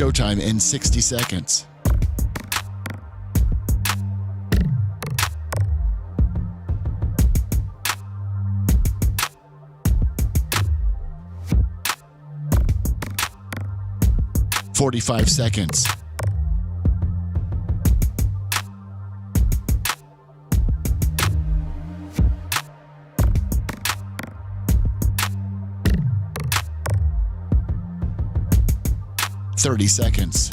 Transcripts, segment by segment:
Showtime in 60 seconds. "45 seconds. "30 seconds.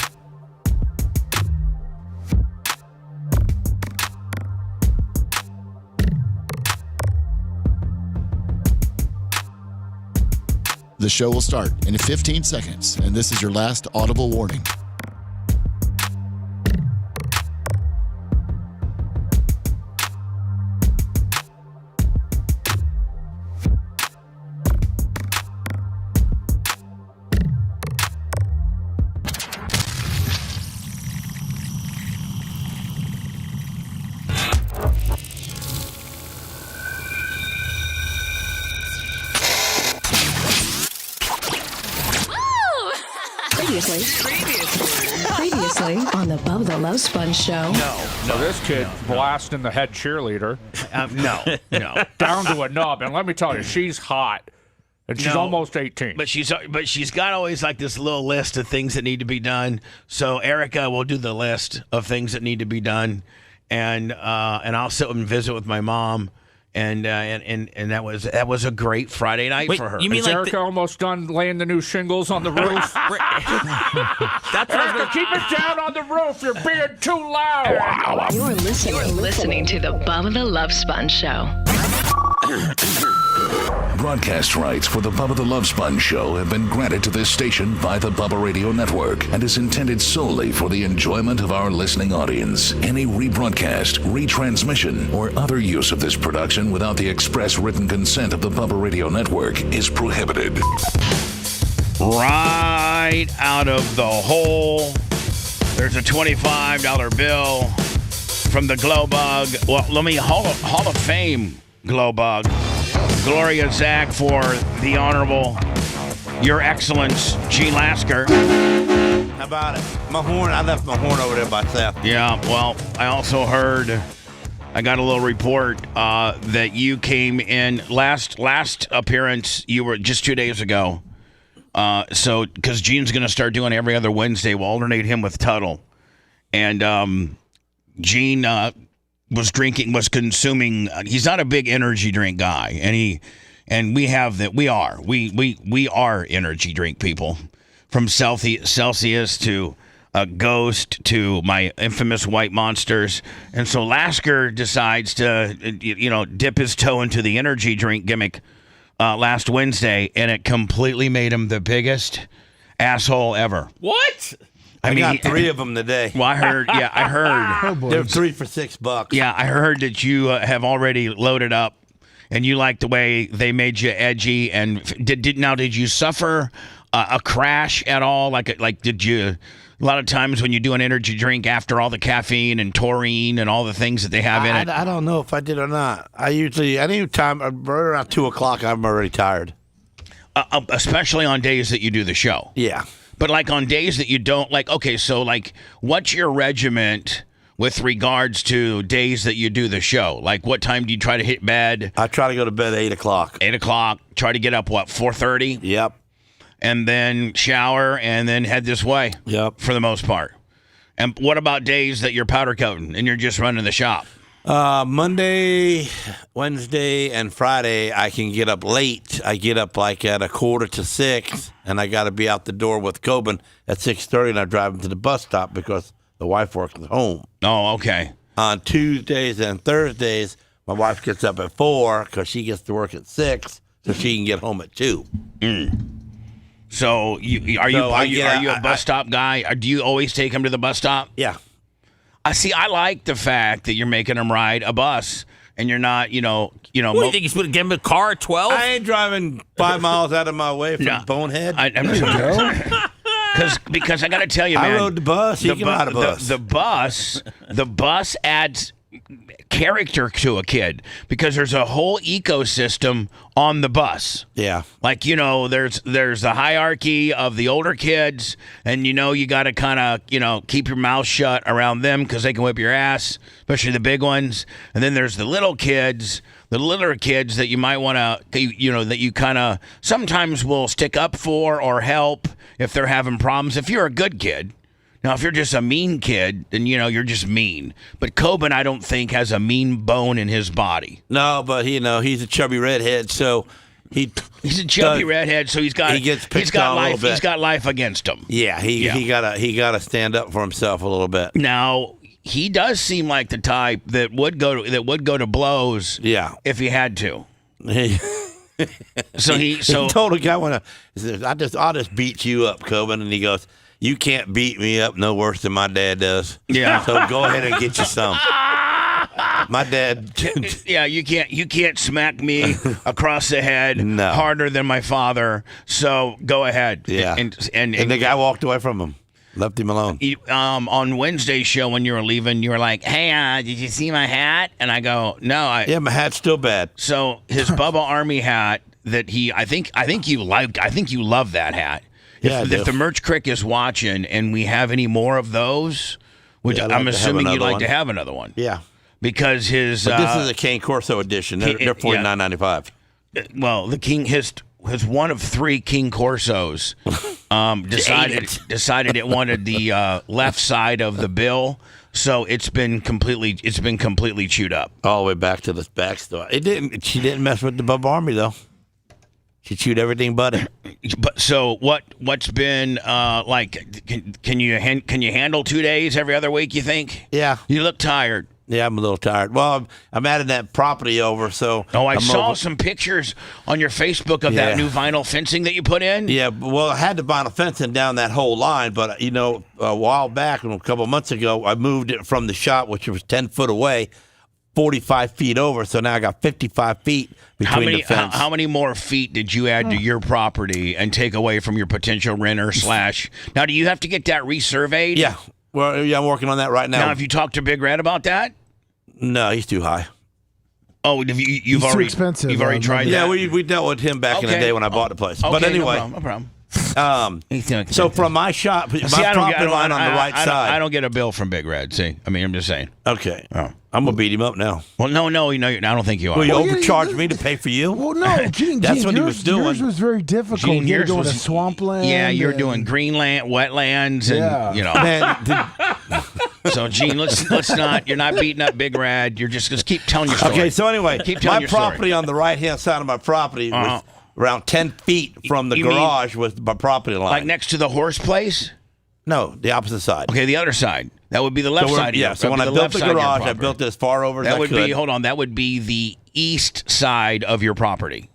The show will start in 15 seconds, and this is your last audible warning. Previously on the Bubba the Love Sponge show. No, this kid blasting the head cheerleader. No. Down to a nub. And let me tell you, she's hot. And she's almost 18. But she's got always like this little list of things that need to be done. So Erica will do the list of things that need to be done, and I'll sit and visit with my mom. And that was a great Friday night for her. You mean Erica almost done laying the new shingles on the roof? That's Erica, keep it down on the roof. You're being too loud. You're listening to the Bubba the Love Sponge show. Broadcast rights for the Bubba the Love Sponge show have been granted to this station by the Bubba Radio Network and is intended solely for the enjoyment of our listening audience. Any rebroadcast, retransmission, or other use of this production without the express written consent of the Bubba Radio Network is prohibited. Right out of the hole, there's a $25 bill from the Glow Bug. Well, Hall of Fame Glow Bug. Gloria Zach for the Honorable, Your Excellence, Gene Lasker. How about it? I left my horn over there by itself. Yeah, well, I also heard, I got a little report that you came in last appearance, you were just 2 days ago. So, because Gene's going to start doing every other Wednesday, we'll alternate him with Tuttle. And Gene was consuming. He's not a big energy drink guy, and we are energy drink people, from Celsius to Ghost to my infamous White Monsters. And so Lasker decides to dip his toe into the energy drink gimmick last Wednesday, and it completely made him the biggest asshole ever. What? I got 3 of them today. Well, I heard. They're 3 for $6. Yeah, I heard that you have already loaded up, and you like the way they made you edgy. And did you suffer a crash at all? Like did you? A lot of times when you do an energy drink, after all the caffeine and taurine and all the things that they have in it. I don't know if I did or not. Anytime around 2 o'clock, I'm already tired. Especially on days that you do the show. Yeah. But like on days that you don't, like, okay, so like, what's your regiment with regards to days that you do the show? Like, what time do you try to hit bed? I try to go to bed at 8 o'clock. 8 o'clock. Try to get up, 4:30? Yep. And then shower and then head this way? Yep. For the most part. And what about days that you're powder coating and you're just running the shop? Monday, Wednesday, and Friday, I can get up late. I get up like at 5:45, and I got to be out the door with Coben at 6:30, and I drive him to the bus stop because the wife works at home. Oh, okay. On Tuesdays and Thursdays, my wife gets up at 4 because she gets to work at 6, so she can get home at 2. So are you a bus stop guy? Or do you always take him to the bus stop? Yeah. I like the fact that you're making him ride a bus and you're not, What do you think he's going to get him a car at 12? I ain't driving 5 miles out of my way from Bonehead. Because I got to tell you, man. I rode the bus. You can ride a bus. The bus adds character to a kid because there's a whole ecosystem on the bus. Yeah. Like, there's the hierarchy of the older kids, and you got to kind of, keep your mouth shut around them because they can whip your ass, especially the big ones. And then there's the littler kids that you might want to, that you kind of sometimes will stick up for or help if they're having problems. If you're a good kid. Now, if you're just a mean kid, then, you're just mean. But Coben, I don't think, has a mean bone in his body. No, but, he's a chubby redhead, so he's a chubby redhead, so he's got life. He's got life against him. Yeah, he gotta stand up for himself a little bit. Now, he does seem like the type that would go to blows. Yeah. If he had to. He told a guy I'll just beat you up, Coben, and he goes, "You can't beat me up no worse than my dad does." Yeah. So go ahead and get you some. My dad. Yeah, you can't smack me across the head No. harder than my father. So go ahead. Yeah. And the guy walked away from him, left him alone. On Wednesday's show when you were leaving, you were like, "Hey, did you see my hat?" And I go, "No." Yeah, my hat's still bad. So his Bubba Army hat that I think you love that hat. Yeah, if the Merch Crick is watching and we have any more of those, which I'm assuming you'd like to have another one. Yeah. Because his this is a Cane Corso edition. They're $49.95. Well, the King his one of 3 King Corsos decided it wanted the left side of the bill, so it's been completely chewed up all the way back to the back store. She didn't mess with the Bubba Army though. She chewed everything but it. But so what's been like? Can you handle 2 days every other week? You think? Yeah. You look tired. Yeah, I'm a little tired. Well, I'm adding that property over, so. I saw some pictures on your Facebook of that new vinyl fencing that you put in. Yeah, well, I had the vinyl fencing down that whole line, but a while back, a couple of months ago, I moved it from the shop, which was 10 foot away, 45 feet over. So now I got 55 feet between the fence. How many more feet did you add to your property and take away from your potential renter / Now, do you have to get that resurveyed? Yeah. Well, yeah, I'm working on that right now. Now, have you talked to Big Red about that? No, he's too high. Oh, you've already expensive. You've already tried that. Yeah, we dealt with him back in the day when I bought the place. Okay, but anyway, no problem. So from my shop, my property line on the right side. I don't get a bill from Big Red. See, I'm just saying. Okay, I'm gonna beat him up now. Well, no, I don't think you are. Well, you overcharged me to pay for you. Well, no, Gene, that's what he was doing. Yours was very difficult. Gene, You're doing a swampland. Yeah, you're doing greenland, wetlands, and Man, so Gene, let's not. You're not beating up Big Red. You're just keep telling your story. Okay, so anyway, my property on the right hand side of my property was around 10 feet from the garage was my property line. Like next to the horse place? No, the opposite side. Okay, the other side. That would be the left side. Yeah, so when I built the garage, I built it as far over as I could. That would be the east side of your property.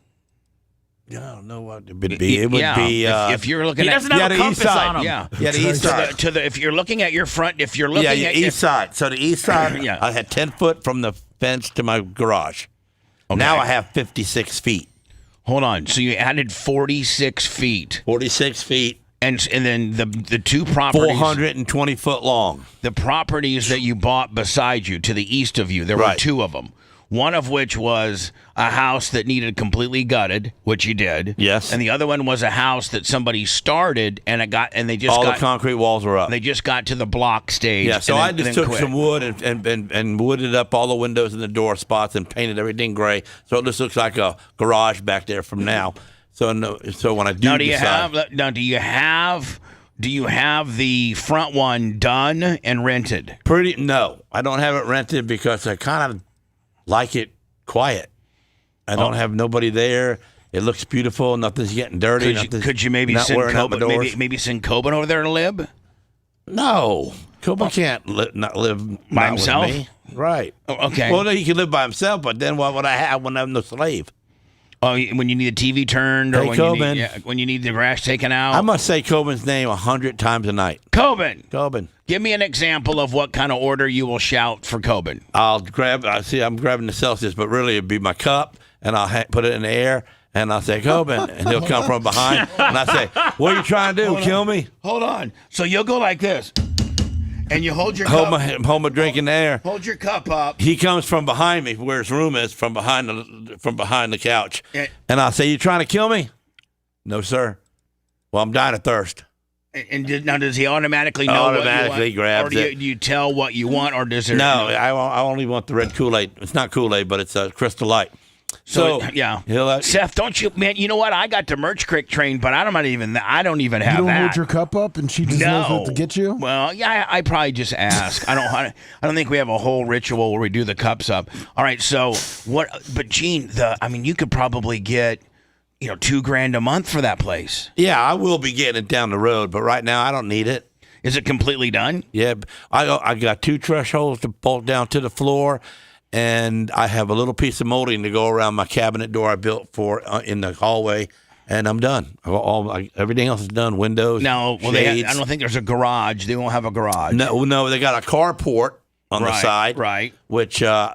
I don't know what it would be. It would be if you're looking at the east side. On him. Yeah, the east side. If you're looking at your front, if you're looking at east side. So the east side, Yeah. I had 10 foot from the fence to my garage. Okay. Now I have 56 feet. Hold on. So you added 46 feet. 46 feet. And then the two properties, 420 foot long. The properties that you bought beside you, to the east of you, there were 2 of them. One of which was a house that needed completely gutted, which you did. Yes. And the other one was a house that somebody started, and the concrete walls were up. They just got to the block stage. Yeah. So I just took some wood and wooded up all the windows and the door spots and painted everything gray, so it just looks like a garage back there from now. So when I do do you have the front one done and rented? No, I don't have it rented because I kind of like it quiet. I don't have nobody there. It looks beautiful. Nothing's getting dirty. Could you maybe send Coben, maybe send Coben over there to live? No, Coben can't live by himself. With me. Right. Okay. Well, no, he can live by himself, but then what would I have when I'm no slave? Oh, when you need the TV turned, or when you need the grass taken out? I must say Coben's name 100 times a night. Coben. Give me an example of what kind of order you will shout for Coben. I'm grabbing the Celsius, but really it'd be my cup, and I'll put it in the air, and I'll say, Coben, and he'll come from behind, and I say, what are you trying to do, kill me? Hold on. So you'll go like this, and you hold your cup. Hold my drink in the air. Hold your cup up. He comes from behind me, where his room is, from behind the couch. Yeah. And I say, "You trying to kill me?" "No, sir." "Well, I'm dying of thirst." Now, does he automatically know Automatically what you want? grabs or do it. Do you tell what you want, or does there... No, I only want the red Kool-Aid. It's not Kool-Aid, but it's a Crystal Light. So yeah, Seth, don't you, man? You know what? I got the Merch Crick train, but I don't even have You don't that. hold your cup up, and she just knows what to get you. Well, yeah, I probably just ask. I don't think we have a whole ritual where we do the cups up. All right, so what? But Gene, you could probably get, $2,000 a month for that place. Yeah, I will be getting it down the road, but right now I don't need it. Is it completely done? Yeah, I got 2 thresholds to bolt down to the floor, and I have a little piece of molding to go around my cabinet door I built for in the hallway, and I'm done. Everything else is done. Windows, No, well, shades. I don't think there's a garage. They won't have a garage. No, they got a carport on the side, right? Which I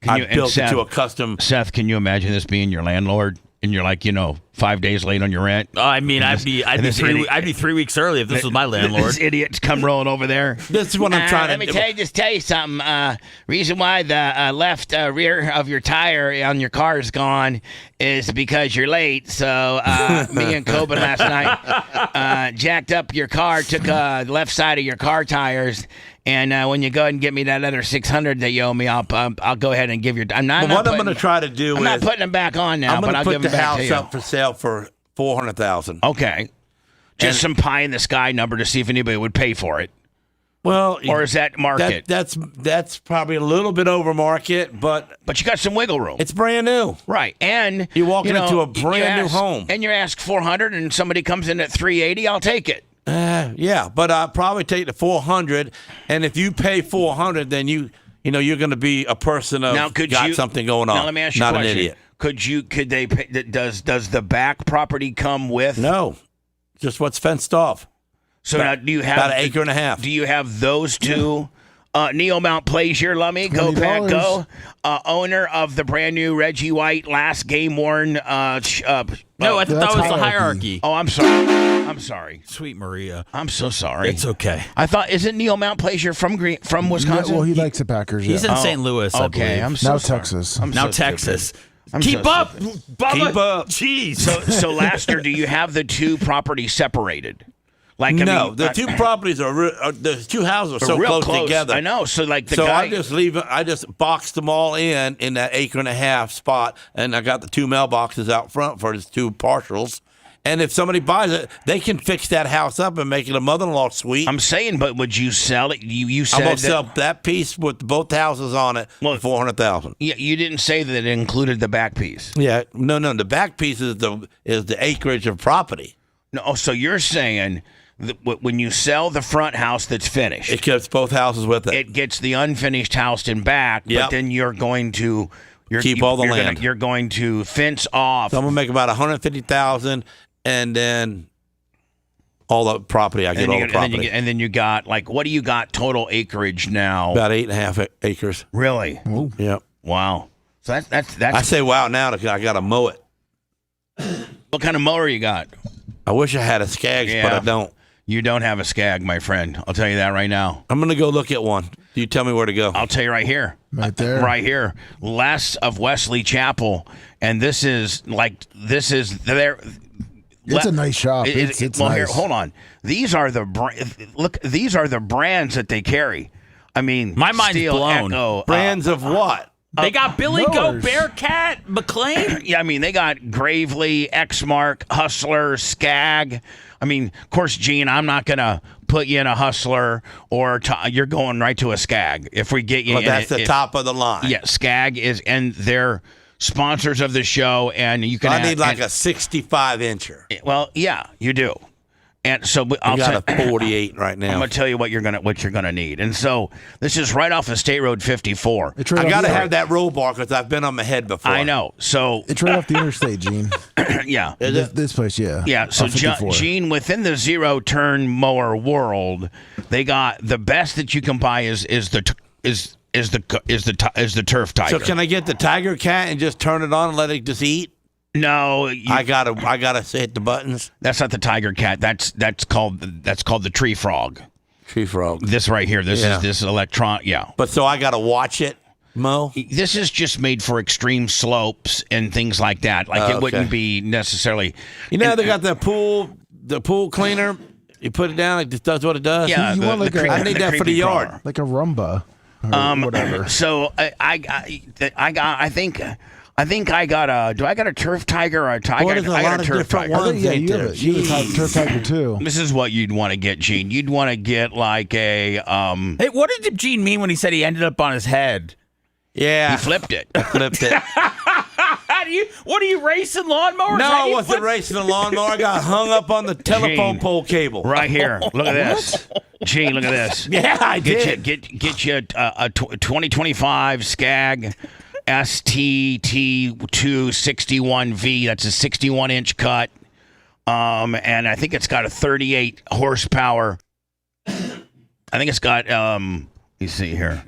built into a custom. Seth, can you imagine this being your landlord? And you're like, 5 days late on your rent. I'd be 3 weeks early if this was my landlord. This idiot's come rolling over there. This is what I'm trying to do. Let me tell you something. Reason why the left rear of your tire on your car is gone is because you're late. So me and Coben last night jacked up your car, took the left side of your car tires. And when you go ahead and get me that other $600 that you owe me, I'll go ahead and give your. I'm not going to try to do I'm not putting them back on now, but I'll give them back to you. I'm going to put the house up for sale for $400,000. Okay, just some pie in the sky number to see if anybody would pay for it. Well, or is that market? That's probably a little bit over market, but you got some wiggle room. It's brand new, right? And you're walking into a brand new home, and you ask $400, and somebody comes in at $380. I'll take it. Yeah, but I'll probably take the $400, and if you pay $400, then you're going to be a person of something going on. Now let me ask you not a question. An idiot. Could they pay? Does the back property come with? No, just what's fenced off. So now do you have about 1.5 acres? Do you have those two? Neo Mount Plaisir, Lummy, go Pack Go, owner of the brand new Reggie White last game worn. No, I thought that was the hierarchy. Oh, I'm sorry. Sweet Maria. I'm so sorry. It's okay. I thought, isn't Neo Mount Plaisir from Wisconsin? Yeah, well, he likes the Packers. He's in St. Louis. I believe. I'm so now sorry. Texas. Now Texas. Keep up, Bubba. Keep up. Jeez. So Laster, do you have the two properties separated? The two properties the two houses are so close together. I know. So guy, I just boxed them all in that 1.5 acre spot, and I got the 2 mailboxes out front for his 2 partials. And if somebody buys it, they can fix that house up and make it a mother-in-law suite. I'm saying, but would you sell it? You said I'm going to sell that piece with both houses on it for $400,000. Yeah, you didn't say that it included the back piece. Yeah, no. The back piece is the acreage of property. No, so you're saying that when you sell the front house that's finished, it gets both houses with it. It gets the unfinished house in back, but then you're going to keep all the land. You're going to fence off. So I'm going to make about $150,000. And then all the property, I get all the property. And then you got, what do you got total acreage now? About 8.5 acres. Really? Ooh. Yep. Wow. So that's. I say wow now because I got to mow it. What kind of mower you got? I wish I had a Skag, but I don't. You don't have a Skag, my friend. I'll tell you that right now. I'm going to go look at one. You tell me where to go. I'll tell you right here. Right there. Right here. Less of Wesley Chapel. And this is their... It's a nice shop. It's nice. Here, hold on. These are the These are the brands that they carry. I mean, my mind's Steel, blown. Echo, brands of what? They got Billy Goat, Bearcat, McLean. Yeah, I mean, they got Gravely, X-Mark, Hustler, Skag. I mean, of course, Gene, I'm not gonna put you in a Hustler or you're going right to a Skag if we get you. Well, that's the top of the line. Yeah, Skag is, and they're sponsors of the show, and you can. I need a 65-incher. Well, yeah, you do. And so I got a 48 right now. I'm gonna tell you what you're gonna need. And so this is right off of State Road 54. I gotta have that roll bar because I've been on my head before. I know. So it's right off the interstate, Gene. Yeah. This place, yeah. Yeah. So Gene, within the zero-turn mower world, they got the best that you can buy is the Turf Tiger. So can I get the Tiger Cat and just turn it on and let it just eat? No, I gotta hit the buttons. That's not the Tiger Cat. That's called the Tree Frog. Tree frog. This right here. This is electron. Yeah. But so I got to watch it, Mo? This is just made for extreme slopes and things like that. Like it wouldn't be necessarily. You know, they got the pool cleaner. You put it down, it just does what it does. Yeah, You want like I need that for the yard. like a Rumba or whatever. So I think I got a. Do I got a turf tiger or a tiger? What is a lot of different ones? Yeah, you have a Turf Tiger too. This is what you'd want to get, Gene. You'd want to get like a. Hey, what did Gene mean when he said he ended up on his head? Yeah. He flipped it. Flipped it. What are you racing lawnmowers? No, I wasn't racing a lawnmower. I got hung up on the telephone pole cable. Right here. Look at this. Gene, look at this. Yeah, I did. Get you a 2025 Skag STT261V. That's a 61-inch cut. And I think it's got a 38 horsepower. I think it's got, you see here.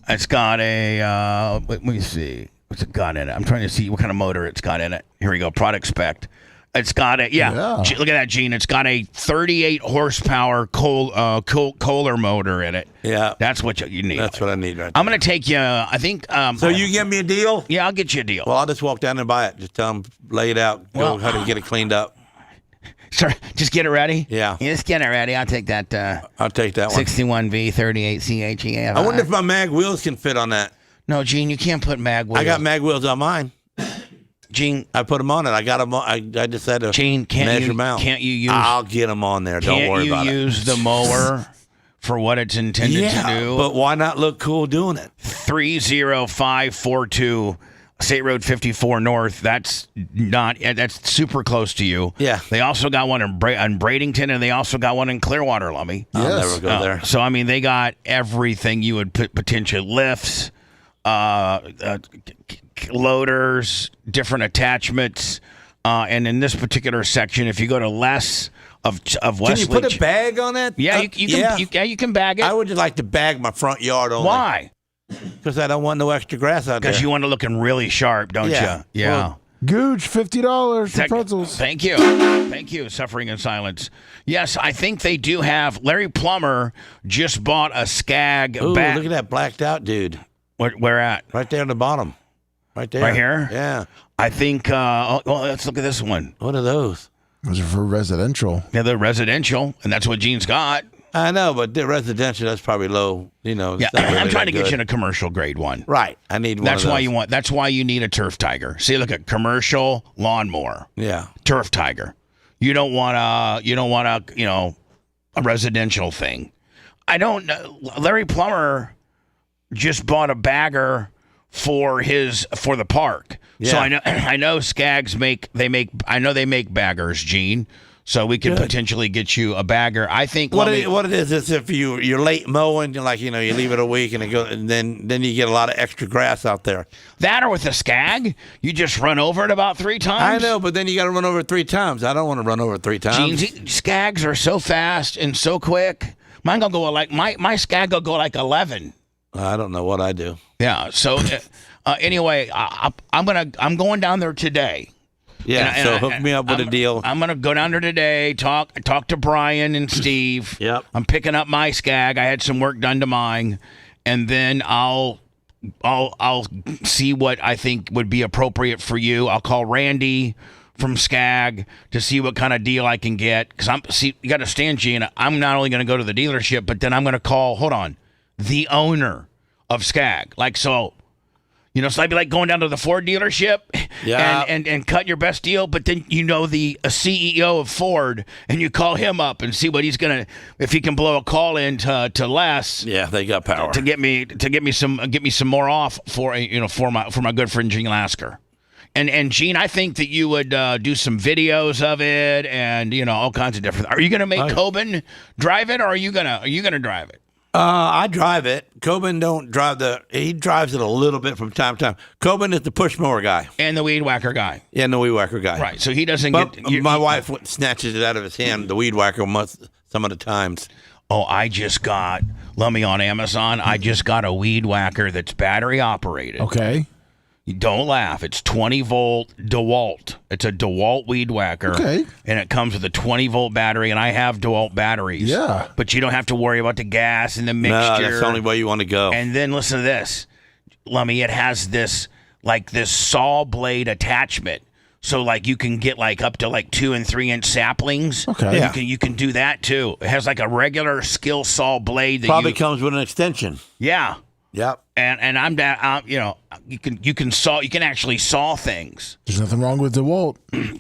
It's got a, let me see. What's it got in it? I'm trying to see what kind of motor it's got in it. Here we go. Product spec. It's got a, look at that, Gene. It's got a 38 horsepower Kohler motor in it. Yeah. That's what you need. That's what I need right I'm going to take you, I think. So you get me a deal? Yeah, I'll get you a deal. Well, I'll just walk down and buy it. Just tell them, lay it out, go how to get it cleaned up. Sir, just get it ready? Yeah. Just get it ready. I'll take that. I'll take that one. 61V, 38 CHEF. I wonder if my mag wheels can fit on that. No, Gene, you can't put mag wheels. I got mag wheels on mine. Gene, I put them on it. I got them on. I just had to Gene, measure them out. Can't you use? I'll get them on there. Don't worry about it. Can't you use the mower for what it's intended to do? But why not look cool doing it? 30542 State Road 54 North. That's super close to you. Yeah. They also got one in Bradenton, and they also got one in Clearwater, Lummy. I'll never go there. So I mean, they got everything you would put potential lifts, loaders, different attachments, and in this particular section, if you go to less of Wesley, can you put a bag on it? Yeah, you can bag it. I would just like to bag my front yard only. Why? Because I don't want no extra grass out there. Because you want to looking really sharp, don't you? Yeah. Well, Gooch, $50 for pretzels. Thank you. Thank you. Suffering in silence. Yes, I think they do have. Larry Plummer just bought a Skag. Ooh, look at that blacked out dude. Where at? Right there on the bottom. Right there. Right here? Yeah. I think, let's look at this one. What are those? Those are for residential. Yeah, they're residential, and that's what Gene's got. I know, but the residential, that's probably low. You know. Yeah, really I'm trying to get you in a commercial grade one. Right. I need one. That's of why those. That's why you need a Turf Tiger. See, look at commercial lawnmower. Yeah. Turf Tiger. You don't want a a residential thing. I don't know. Larry Plummer just bought a bagger for the park. Yeah. So I know Skags make baggers, Gene. So we could potentially get you a bagger. I think what it is if you're late mowing, you leave it a week and then you get a lot of extra grass out there. That or with a Skag, you just run over it about 3 times. I know, but then you got to run over it 3 times. I don't want to run over it 3 times. Gene, Skags are so fast and so quick. Mine gonna go like my Skag will go like 11. I don't know what I do. Yeah. So anyway, I'm going down there today. Yeah. So hook me up with a deal. I'm gonna go down there today. Talk to Brian and Steve. Yep. I'm picking up my Skag. I had some work done to mine, and then I'll see what I think would be appropriate for you. I'll call Randy from Skag to see what kind of deal I can get. Because you got to stand, Gene. I'm not only going to go to the dealership, but then I'm going to call. Hold on, the owner of Skag. So it'd be like going down to the Ford dealership and cut your best deal, but then a CEO of Ford, and you call him up and see what if he can blow a call in to Les. Yeah, they got power to get me some more off for my good friend Gene Lasker. And Gene, I think that you would do some videos of it and all kinds of different. Are you going to make Coben drive it, or are you gonna drive it? I drive it. Coben don't drive he drives it a little bit from time to time. Coben is the push mower guy. And the weed whacker guy. Yeah, and the weed whacker guy. Right, so he doesn't my wife snatches it out of his hand, the weed whacker, some of the times. Oh, I just got, Lummy on Amazon, I just got a weed whacker that's battery operated. Okay. Don't laugh. It's 20-volt DeWalt. It's a DeWalt weed whacker. Okay. And it comes with a 20-volt battery, and I have DeWalt batteries. Yeah. But you don't have to worry about the gas and the mixture. No, that's the only way you want to go. And then listen to this. Lummy, it has this saw blade attachment. So like you can get like up to like 2 and 3 inch saplings. Okay. Yeah. You can do that too. It has like a regular skill saw blade that Probably comes with an extension. Yeah. Yep. And I'm down. You can actually saw things. There's nothing wrong with DeWalt.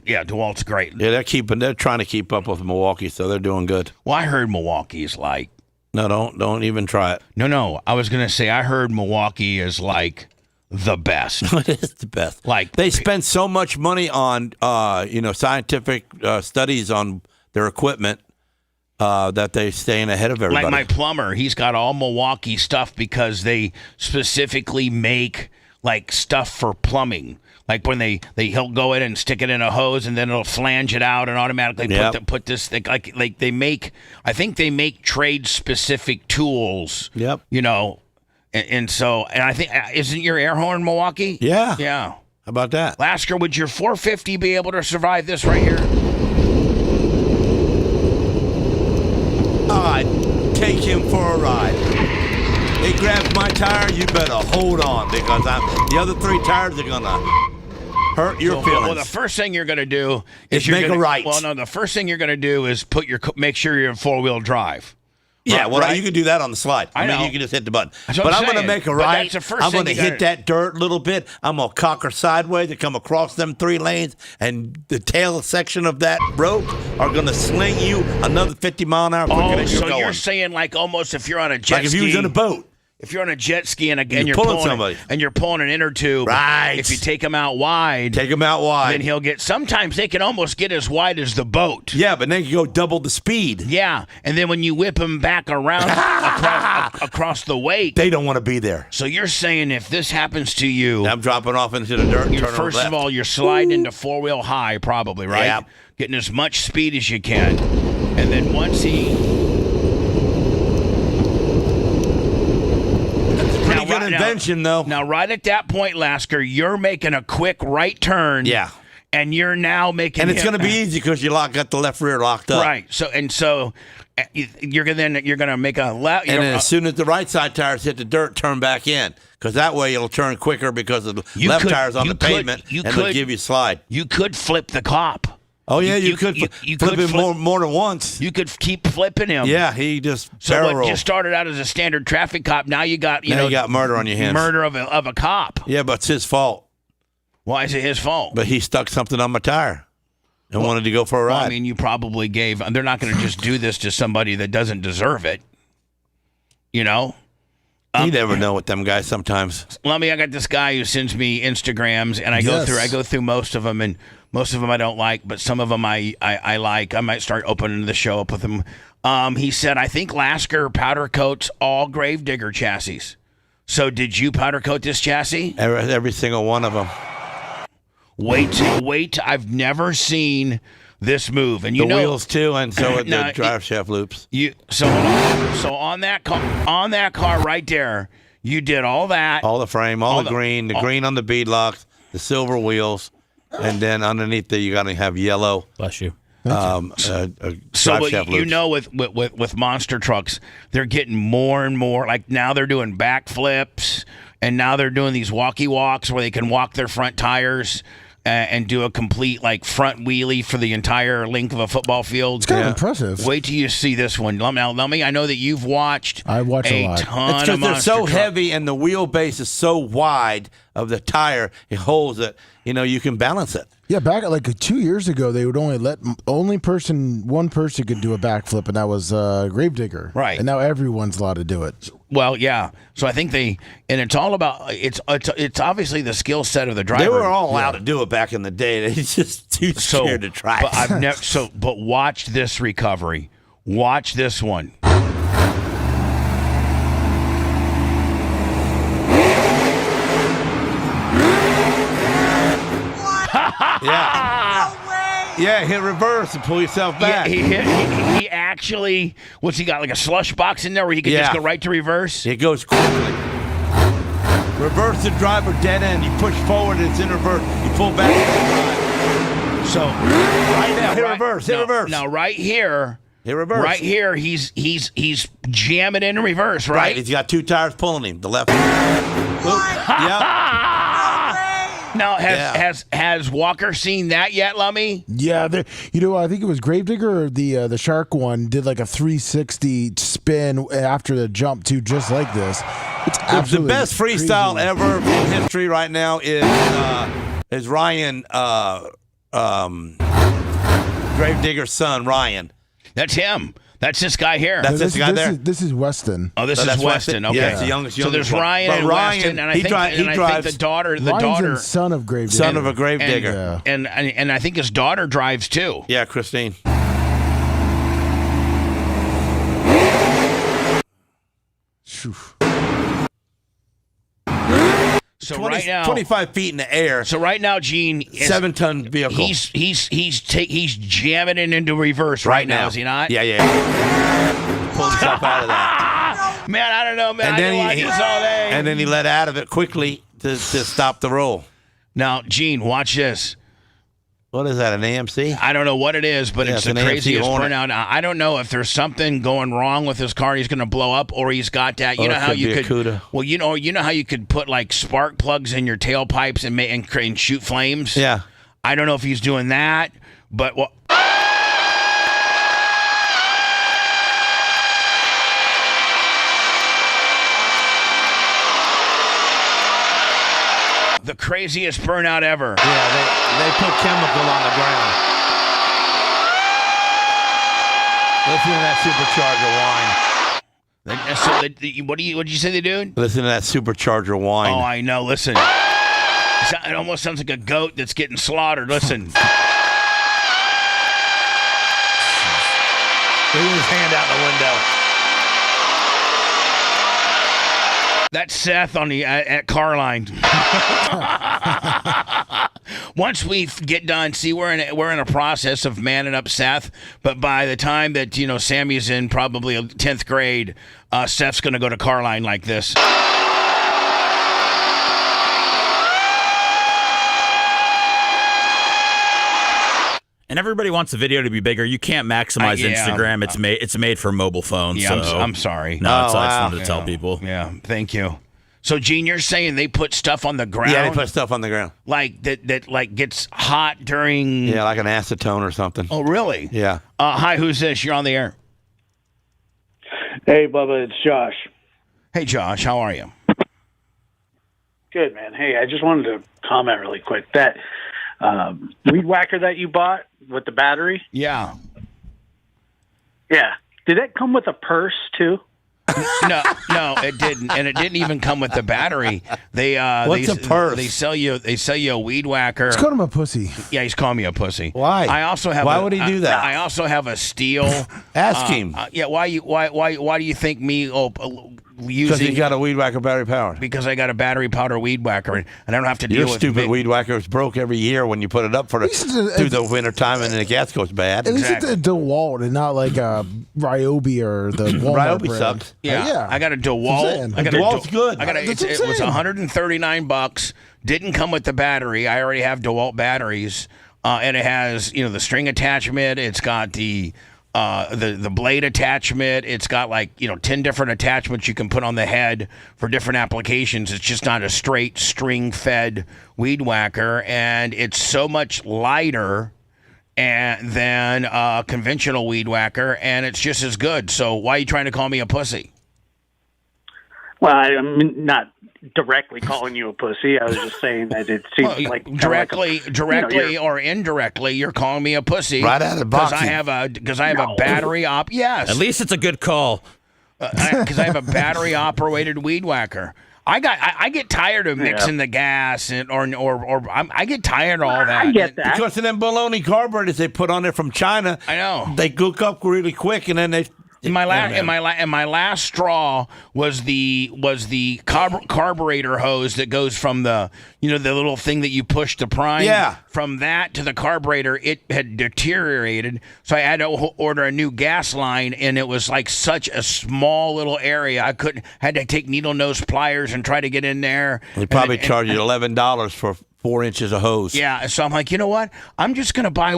Yeah, DeWalt's great. Yeah, they're trying to keep up with Milwaukee, so they're doing good. Well, I heard Milwaukee's like. No, don't even try it. No. I was gonna say I heard Milwaukee is like the best. It is the best. Like they spend so much money on scientific studies on their equipment that they staying ahead of everybody. Like my plumber, he's got all Milwaukee stuff because they specifically make like stuff for plumbing. Like when he'll go in and stick it in a hose and then it'll flange it out and automatically put this thing like they make. I think they make trade specific tools. Yep. And so I think isn't your air horn Milwaukee? Yeah. Yeah. How about that? Lasker, would your 450 be able to survive this right here? I'd take him for a ride. He grabs my tire, you better hold on because the other 3 tires are gonna hurt your feelings. Well, the first thing you're gonna do is make a right. Well, no, the first thing you're gonna do is make sure you're in 4-wheel drive. Yeah, well, right? you can do that on the slide. I know. You can just hit the button. That's But what I'm I'm going to saying. make a But right. that's the first I'm going to thing you hit gotta- that dirt a little bit. I'm going to cock her sideways to come across them 3 lanes, and the tail section of that rope are going to sling you another 50 mile an hour quicker than you're so going. you're saying like almost if you're on a jet Like ski. if you was in a boat. If you're on a jet ski and You're you're pulling somebody. and you're pulling an inner tube, Right. If you take him out wide, Take him out wide. then he'll get. Sometimes they can almost get as wide as the boat. Yeah, but then you go double the speed. Yeah, and then when you whip him back around across the wake, They don't want to be there. so you're saying if this happens to you, I'm dropping off into the dirt and you're, turning first left. of all, you're sliding into 4-wheel high, probably, right? Yeah. Getting as much speed as you can, and then once Pretty good invention, though. Now, right at that point, Lasker, you're making a quick right turn. Yeah. And you're now making. And it's going to be easy because you got the left rear locked up. Right. So you're gonna make a left. And then as soon as the right side tires hit the dirt, turn back in because that way it'll turn quicker because the left tire's on the pavement and it'll give you slide. You could flip the cop. Oh yeah, you could flip him more than once. You could keep flipping him. Yeah, he just So barrel what rolled. just started out as a standard traffic cop. Now you got you got murder on your hands. Murder of a cop. Yeah, but it's his fault. Why is it his fault? But he stuck something on my tire and wanted to go for a ride. Well, I mean, you probably gave. They're not going to just do this to somebody that doesn't deserve it. You know. You never know with them guys sometimes. I got this guy who sends me Instagrams, and I go through most of them, and most of them I don't like, but some of them I like. I might start opening the show up with them. He said, I think Lasker powder coats all Gravedigger chassis. So did you powder coat this chassis? Every single one of them. Wait! I've never seen this move, and you know wheels too, and so with the drive shaft loops. So on that car right there, you did all that, all the frame, all the green on the bead locks, the silver wheels, and then underneath there you got to have yellow. Bless you. So you know, with monster trucks, they're getting more and more. Like now they're doing backflips, and now they're doing these walkie walks where they can walk their front tires and do a complete like front wheelie for the entire length of a football field. It's kind of impressive. Wait till you see this one. Now, Lummy, I know that you've watched. I watch a lot. Ton it's because of they're so monster heavy and the wheelbase is so wide of the tire, it holds it. You can balance it. Yeah, back like 2 years ago, they would only let one person could do a backflip, and that was Gravedigger. Right. And now everyone's allowed to do it. Well, yeah. So I think it's all about it's obviously the skill set of the driver. They were all allowed to do it back in the day. They just too scared to try. But I've never. But watch this recovery. Watch this one. Yeah, hit reverse and pull yourself back. Yeah, he actually, what's he got, like a slush box in there where he could just go right to reverse? It goes quickly. Reverse the driver dead end. You push forward, it's in reverse. You pull back and drive. So Right now, hit reverse. Hit reverse. Now right here. Hit reverse. Right here, he's jamming in reverse, right? He's got 2 tires pulling him. The left. Yeah. Now, has Walker seen that yet, Lummy? Yeah, I think it was Gravedigger or the Shark one did like a 360 spin after the jump too, just like this. It's absolutely the best freestyle crazy. ever in history right now is Ryan Gravedigger's son, Ryan. That's him. That's this guy here. That's this guy there. This is Weston. Oh, this is Weston. Okay. Yeah, it's the youngest. So there's one. Ryan But and Ryan, Weston, and I he think drives the daughter, Ryan's son of Gravedigger. son of a Gravedigger. and I think his daughter drives too. Yeah, Christine. So right now, 25 feet in the air. So right now, Gene, is, 7-ton vehicle. He's jamming it into reverse right now. Is he not? Yeah. Pull himself out of that. Man, I don't know, man. And I then didn't watch this all day. And then he let out of it quickly to stop the roll. Now, Gene, watch this. What is that, an AMC? I don't know what it is, but it's the an AMC craziest Hornet. burnout. I don't know if there's something going wrong with his car. He's going to blow up, or he's got that. You know how you could. CUDA. Well, you know how you could put like spark plugs in your tailpipes and shoot flames. Yeah. I don't know if he's doing that, but well. The craziest burnout ever. Yeah, they put chemical on the ground. Listen to that supercharger whine. So what did you say they do? Listen to that supercharger whine. Oh, I know. Listen. It almost sounds like a goat that's getting slaughtered. Listen. Look at his hand out the window. That's Seth on the at Carline. Once we get done, see, we're in a process of manning up Seth. But by the time that Sammy's in probably 10th grade, Seth's going to go to Carline like this. And everybody wants the video to be bigger. You can't maximize Instagram. It's made for mobile phones. Yeah, so. I'm sorry. No, I just wanted to tell people. Yeah, thank you. So, Gene, you're saying they put stuff on the ground? Yeah, they put stuff on the ground. Like that like gets hot during... Yeah, like an acetone or something. Oh, really? Yeah. Hi, who's this? You're on the air. Hey, Bubba, it's Josh. Hey, Josh, how are you? Good, man. Hey, I just wanted to comment really quick. That weed whacker that you bought with the battery? Yeah. Yeah. Did that come with a purse, too? No, it didn't, and it didn't even come with the battery. What's a purse? They sell you a weed whacker. Let's call him a pussy. Yeah, he's calling me a pussy. Why? I also have. Why would he do that? I also have a steel. Ask him. Yeah. Why do you think me? Because he got a weed whacker battery powered. Because I got a battery powder weed whacker, and I don't have to deal Your with stupid weed whacker is broke every year when you put it up through the winter time, and then the gas goes bad. At least it's a DeWalt and not like a Ryobi or the Walmart Ryobi brand. sucks. Yeah, I got a DeWalt. DeWalt's good. It was $139. Didn't come with the battery. I already have DeWalt batteries, and it has the string attachment. It's got the blade attachment. It's got 10 different attachments you can put on the head for different applications. It's just not a straight string fed weed whacker, and it's so much lighter than a conventional weed whacker, and it's just as good. So why are you trying to call me a pussy? Well, I'm not directly calling you a pussy. I was just saying that it seems like directly or indirectly, you're calling me a pussy. Right out of the box. Because I have a battery op. Yes. At least it's a good call. Because I have a battery operated weed whacker. I get tired of mixing the gas I get tired of all that. I get that. Because of them baloney carburetors they put on there from China. I know. They gook up really quick, and then they My last straw was the carburetor hose that goes from the the little thing that you push to prime. Yeah. From that to the carburetor, it had deteriorated, so I had to order a new gas line, and it was like such a small little area. I had to take needle nose pliers and try to get in there. They probably charged you $11 for 4 inches of hose. Yeah, so I'm like, you know what? I'm just gonna buy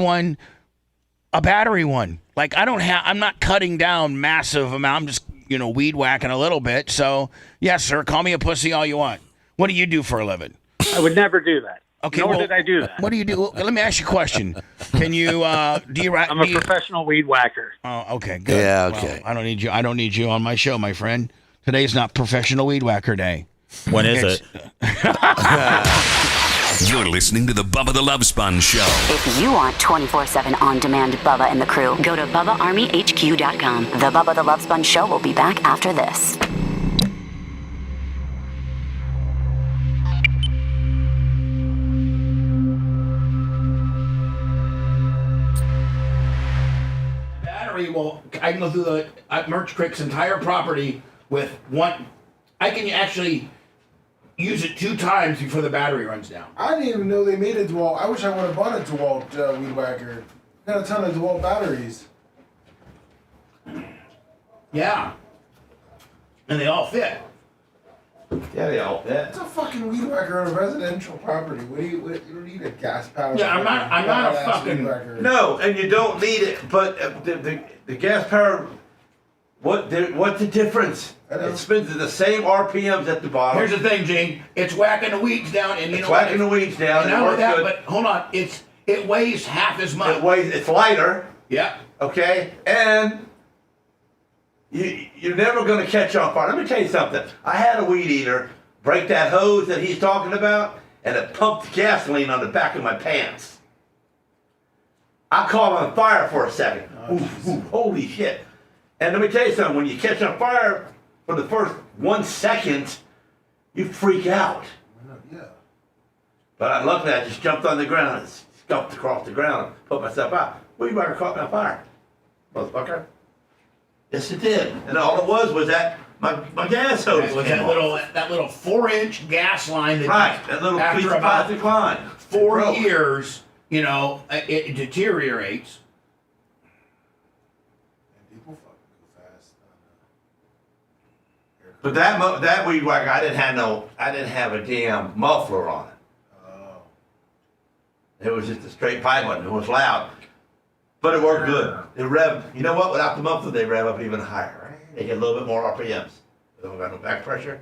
a battery one. Like I'm not cutting down massive amount. I'm just weed whacking a little bit. So yes, sir, call me a pussy all you want. What do you do for a living? I would never do that. Okay, Nor did I do that. What do you do? Well, let me ask you a question. Can you I'm a professional weed whacker. Oh, okay, good. Yeah, okay. Well, I don't need you on my show, my friend. Today's not Professional Weed Whacker Day. When is it? You're listening to the Bubba the Love Sponge Show. If you want 24/7 on-demand Bubba and the crew, go to BubbaArmyHQ.com. The Bubba the Love Sponge Show will be back after this. Battery, well, I can go through the Merch Crick's entire property with one. I can actually use it 2 times before the battery runs down. I didn't even know they made a DeWalt. I wish I would have bought a DeWalt weed whacker. Got a ton of DeWalt batteries. Yeah. And they all fit. Yeah, they all fit. It's a fucking weed whacker on a residential property. You don't need a gas powered. Yeah, I'm not a fucking. No, and you don't need it. But the gas power, what's the difference? It spins at the same RPMs at the bottom. Here's the thing, Gene. It's whacking the weeds down, and it's whacking the weeds down. And not only that, but hold on. It weighs half as much. It's lighter. Yeah. Okay, and you're never going to catch on fire. Let me tell you something. I had a weed eater break that hose that he's talking about, and it pumped gasoline on the back of my pants. I caught on fire for a second. Ooh, holy shit. And let me tell you something. When you catch on fire for the first 1 second, you freak out. Yeah. But luckily, I just jumped on the ground and scuffed across the ground and put myself out. Weed whacker caught me on fire, motherfucker. Yes, it did. And all it was that my gas hose was came that little 4-inch gas line that that little piece of plastic line. 4 years, it deteriorates. And people fucking go fast. But that weed whacker, I didn't have a damn muffler on it. Oh. It was just a straight pipe one. It was loud. But it worked good. It revved. You know what? Without the muffler, they rev up even higher. Right? They get a little bit more RPMs. They don't got no back pressure.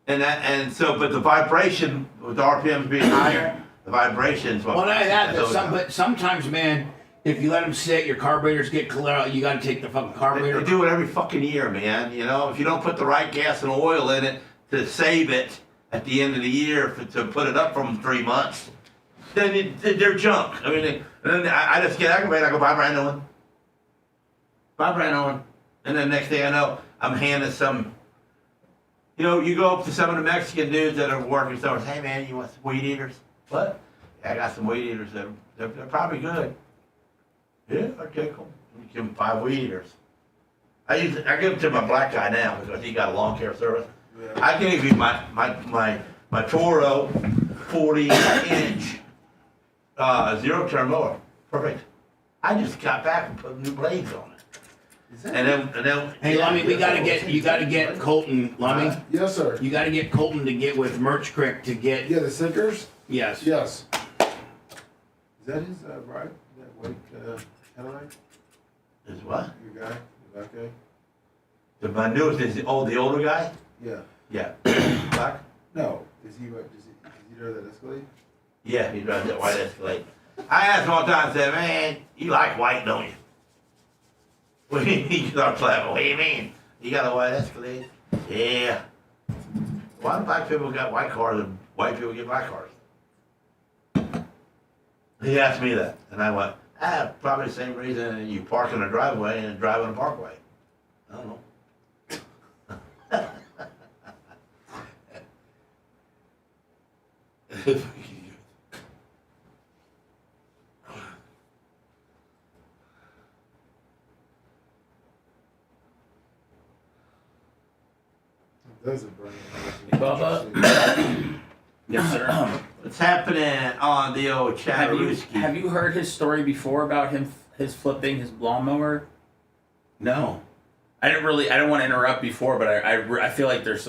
But the vibration, with the RPMs being higher, the vibrations. Well, not that, but sometimes, man, if you let them sit, your carburetors get clear. You got to take the fucking carburetor. They do it every fucking year, man. If you don't put the right gas and oil in it to save it at the end of the year to put it up from 3 months, then they're junk. I mean, and then I just get aggravated. I go, buy a brand new one. Buy a brand new one. And then next thing I know, I'm handing some. You go up to some of the Mexican dudes that are working somewhere and say, hey, man, you want some weed eaters? What? Yeah, I got some weed eaters. They're probably good. Yeah, I take them. Give them 5 weed eaters. I give them to my black guy now because he got a lawn care service. Yeah. I gave you my Toro 40-inch zero-turn mower. Perfect. I just got back and put new blades on it. And then. Hey, Lummy, you got to get Colton, Lummy. Yes, sir. You got to get Colton to get with Merch Crick to get. Yeah, the sinkers. Yes. Yes. Is that his ride? That white headlight? Is what? Your guy, the black guy. My newest is the older guy. Yeah. Yeah. Black. No. Does he drive that Escalade? Yeah, he drives that white Escalade. I asked him one time, I said, man, you like white, don't you? Well, he starts laughing. What do you mean? You got a white Escalade? Yeah. Why do black people got white cars and white people get black cars? He asked me that, and I went, probably the same reason you park in a driveway and drive in a parkway. I don't know. Bubba. Yes, sir. What's happening on the old Chatterooski? Have you heard his story before about his flipping his lawnmower? No. I don't want to interrupt before, but I feel like there's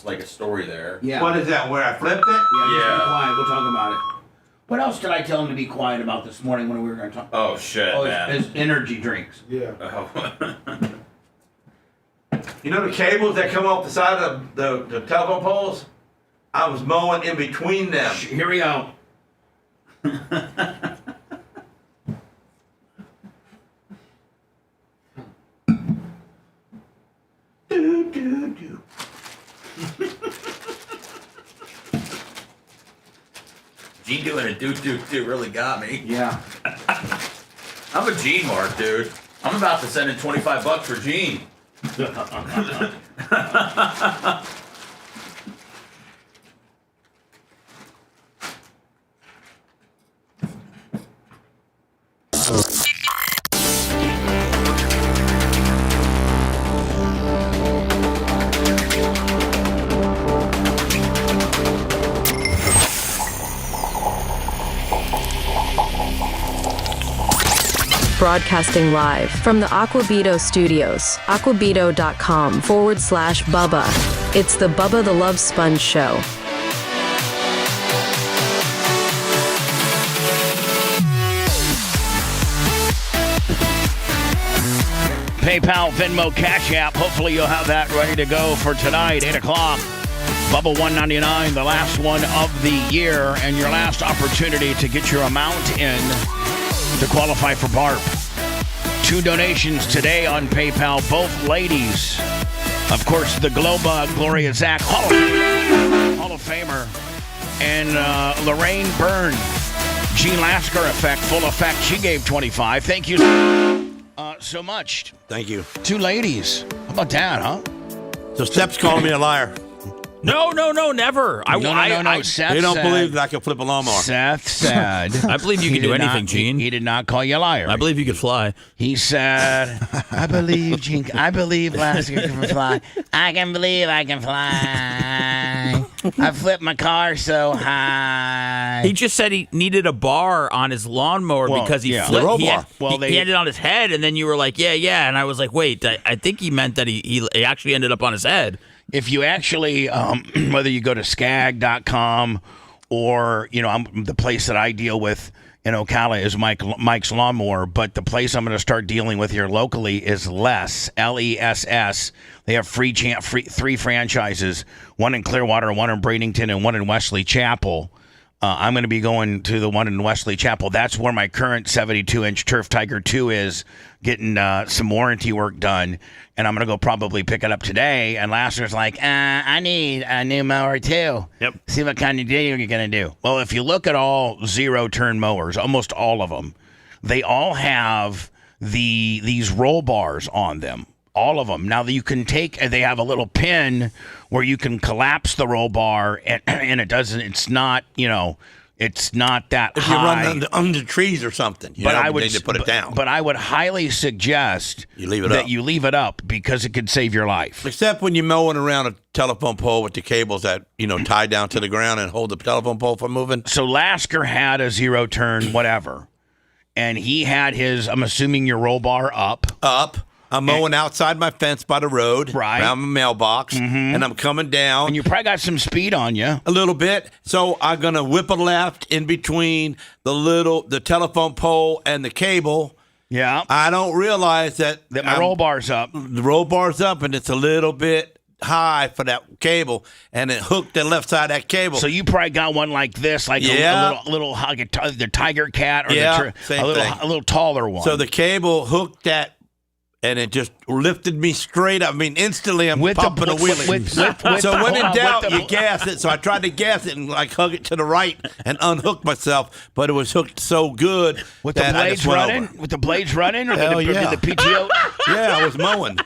like a story there. Yeah. What is that? Where I flipped it? Yeah. Be quiet. We'll talk about it. What else did I tell him to be quiet about this morning when we were going to talk? Oh shit, man. His energy drinks. Yeah. Oh. You know the cables that come off the side of the telephone poles? I was mowing in between them. Here we go. Do. Gene doing a do really got me. Yeah. I'm a Gene mark, dude. I'm about to send in $25 for Gene. Broadcasting live from the Aquabito Studios, aquabito.com/Bubba. It's the Bubba the Love Sponge Show. PayPal, Venmo, Cash App. Hopefully you'll have that ready to go for tonight, 8 o'clock. Bubba 199, the last one of the year, and your last opportunity to get your amount in to qualify for BARP. 2 donations today on PayPal, both ladies. Of course, the Globa Gloria Zach Hall of Famer, and Lorraine Byrne, Gene Lasker effect, full effect. She gave 25. Thank you so much. Thank you. 2 ladies. How about that, huh? So Steph's calling me a liar. No, never. No. Seth they don't said, believe that I can flip a lawnmower. Seth said. I believe you can do anything, Gene. He did not call you a liar. I believe you could fly. He said, I believe, Gene. I believe Lasker can fly. I can believe I can fly. I flipped my car so high. He just said he needed a bar on his lawnmower because he flipped. The roll bar. He had it on his head, and then you were like, yeah. And I was like, wait, I think he meant that he actually ended up on his head. If you actually, whether you go to skag.com or, the place that I deal with in Ocala is Mike's Lawnmower, but the place I'm going to start dealing with here locally is Less, Less. They have 3 franchises, one in Clearwater, one in Bradenton, and one in Wesley Chapel. I'm going to be going to the one in Wesley Chapel. That's where my current 72-inch Turf Tiger 2 is, getting some warranty work done. And I'm going to go probably pick it up today. And Lasser's like, I need a new mower too. Yep. See what kind of deal you're going to do. Well, if you look at all zero-turn mowers, almost all of them, they all have these roll bars on them. All of them. Now, you can they have a little pin where you can collapse the roll bar, and it's not that if high. You run under trees or something, you need to put it down. But I would highly suggest you leave it up because it could save your life. Except when you're mowing around a telephone pole with the cables that tie down to the ground and hold the telephone pole from moving. So Lasker had a zero-turn whatever, and he had his, I'm assuming, your roll bar up. I'm mowing outside my fence by the road, right around my mailbox, and I'm coming down. And you probably got some speed on you. A little bit. So I'm going to whip a left in between the telephone pole and the cable. Yeah. I don't realize that my roll bar's up. The roll bar's up, and it's a little bit high for that cable, and it hooked the left side of that cable. So you probably got one like this, like a little the Tiger Cat, or a little taller one. So the cable hooked that, and it just lifted me straight up. I mean, instantly I'm pumping a wheelie. So when in doubt, you gas it. So I tried to gas it and hug it to the right and unhook myself, but it was hooked so good with the blades running. With the blades running, or did the PTO? Yeah, I was mowing.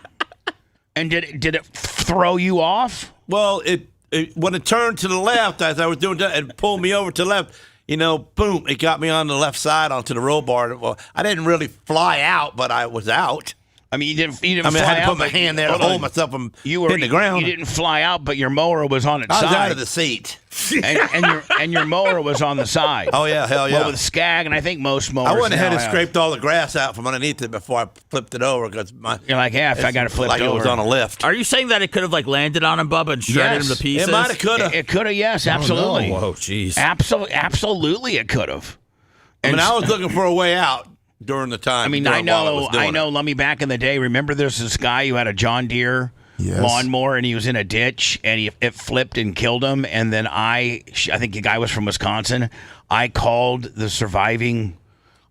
And did it throw you off? Well, it when it turned to the left as I was doing that, and pulled me over to the left. Boom! It got me on the left side onto the roll bar. Well, I didn't really fly out, but I was out. I mean, you didn't I fly had to out, put my hand there to hold myself from hitting the ground. You didn't fly out, but your mower was on its side. I was out of the seat. and your mower was on the side. Oh, yeah, hell yeah. Well, with Skag, and I think most mowers I went ahead now and scraped all the grass out from underneath it before I flipped it over because you're like, yeah, if I got it flipped like over. it was on a lift. Are you saying that it could have landed on him, Bubba, and shredded him to pieces? It might have, could have. It could have, yes, absolutely. Oh, whoa, jeez. Absolutely, it could have. I was looking for a way out during the time. I mean, I know. Let me back in the day. Remember, there's this guy who had a John Deere lawnmower, and he was in a ditch, and it flipped and killed him. And then I think the guy was from Wisconsin. I called the surviving.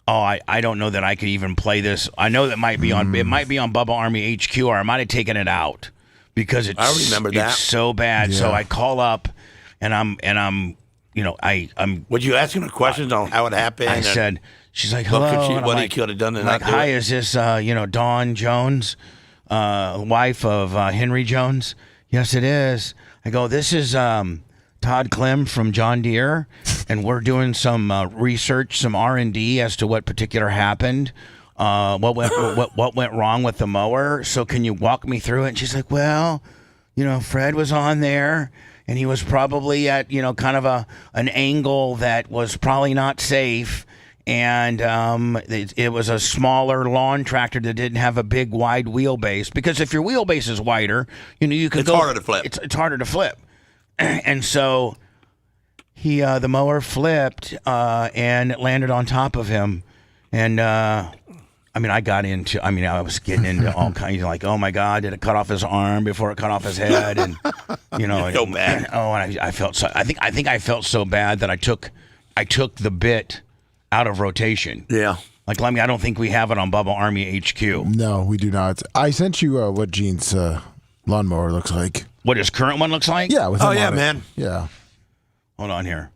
I don't know that I could even play this. I know that might be on. It might be on Bubba Army HQ, or I might have taken it out because I remember that. It's so bad. Yeah. So I call up, and I'm. Would you ask him questions on how it happened? I said. She's like, hello. What he could have done and not do hi, it? is this, Dawn Jones, wife of Henry Jones? Yes, it is. I go, this is Todd Clem from John Deere, and we're doing some research, some R&D as to what particular happened, what went wrong with the mower. So can you walk me through it? And she's like, well, Fred was on there, and he was probably at, kind of an angle that was probably not safe. And it was a smaller lawn tractor that didn't have a big wide wheelbase, because if your wheelbase is wider, you can go. It's harder to flip. It's harder to flip, and so the mower flipped and it landed on top of him, and I was getting into all kinds of like, oh my God, did it cut off his arm before it cut off his head, and so bad. And I felt so. I think I felt so bad that I took the bit out of rotation. Yeah. Like, I don't think we have it on Bubba Army HQ. No, we do not. I sent you what Gene's lawnmower looks like. What his current one looks like? Yeah. With man. Yeah. Hold on here.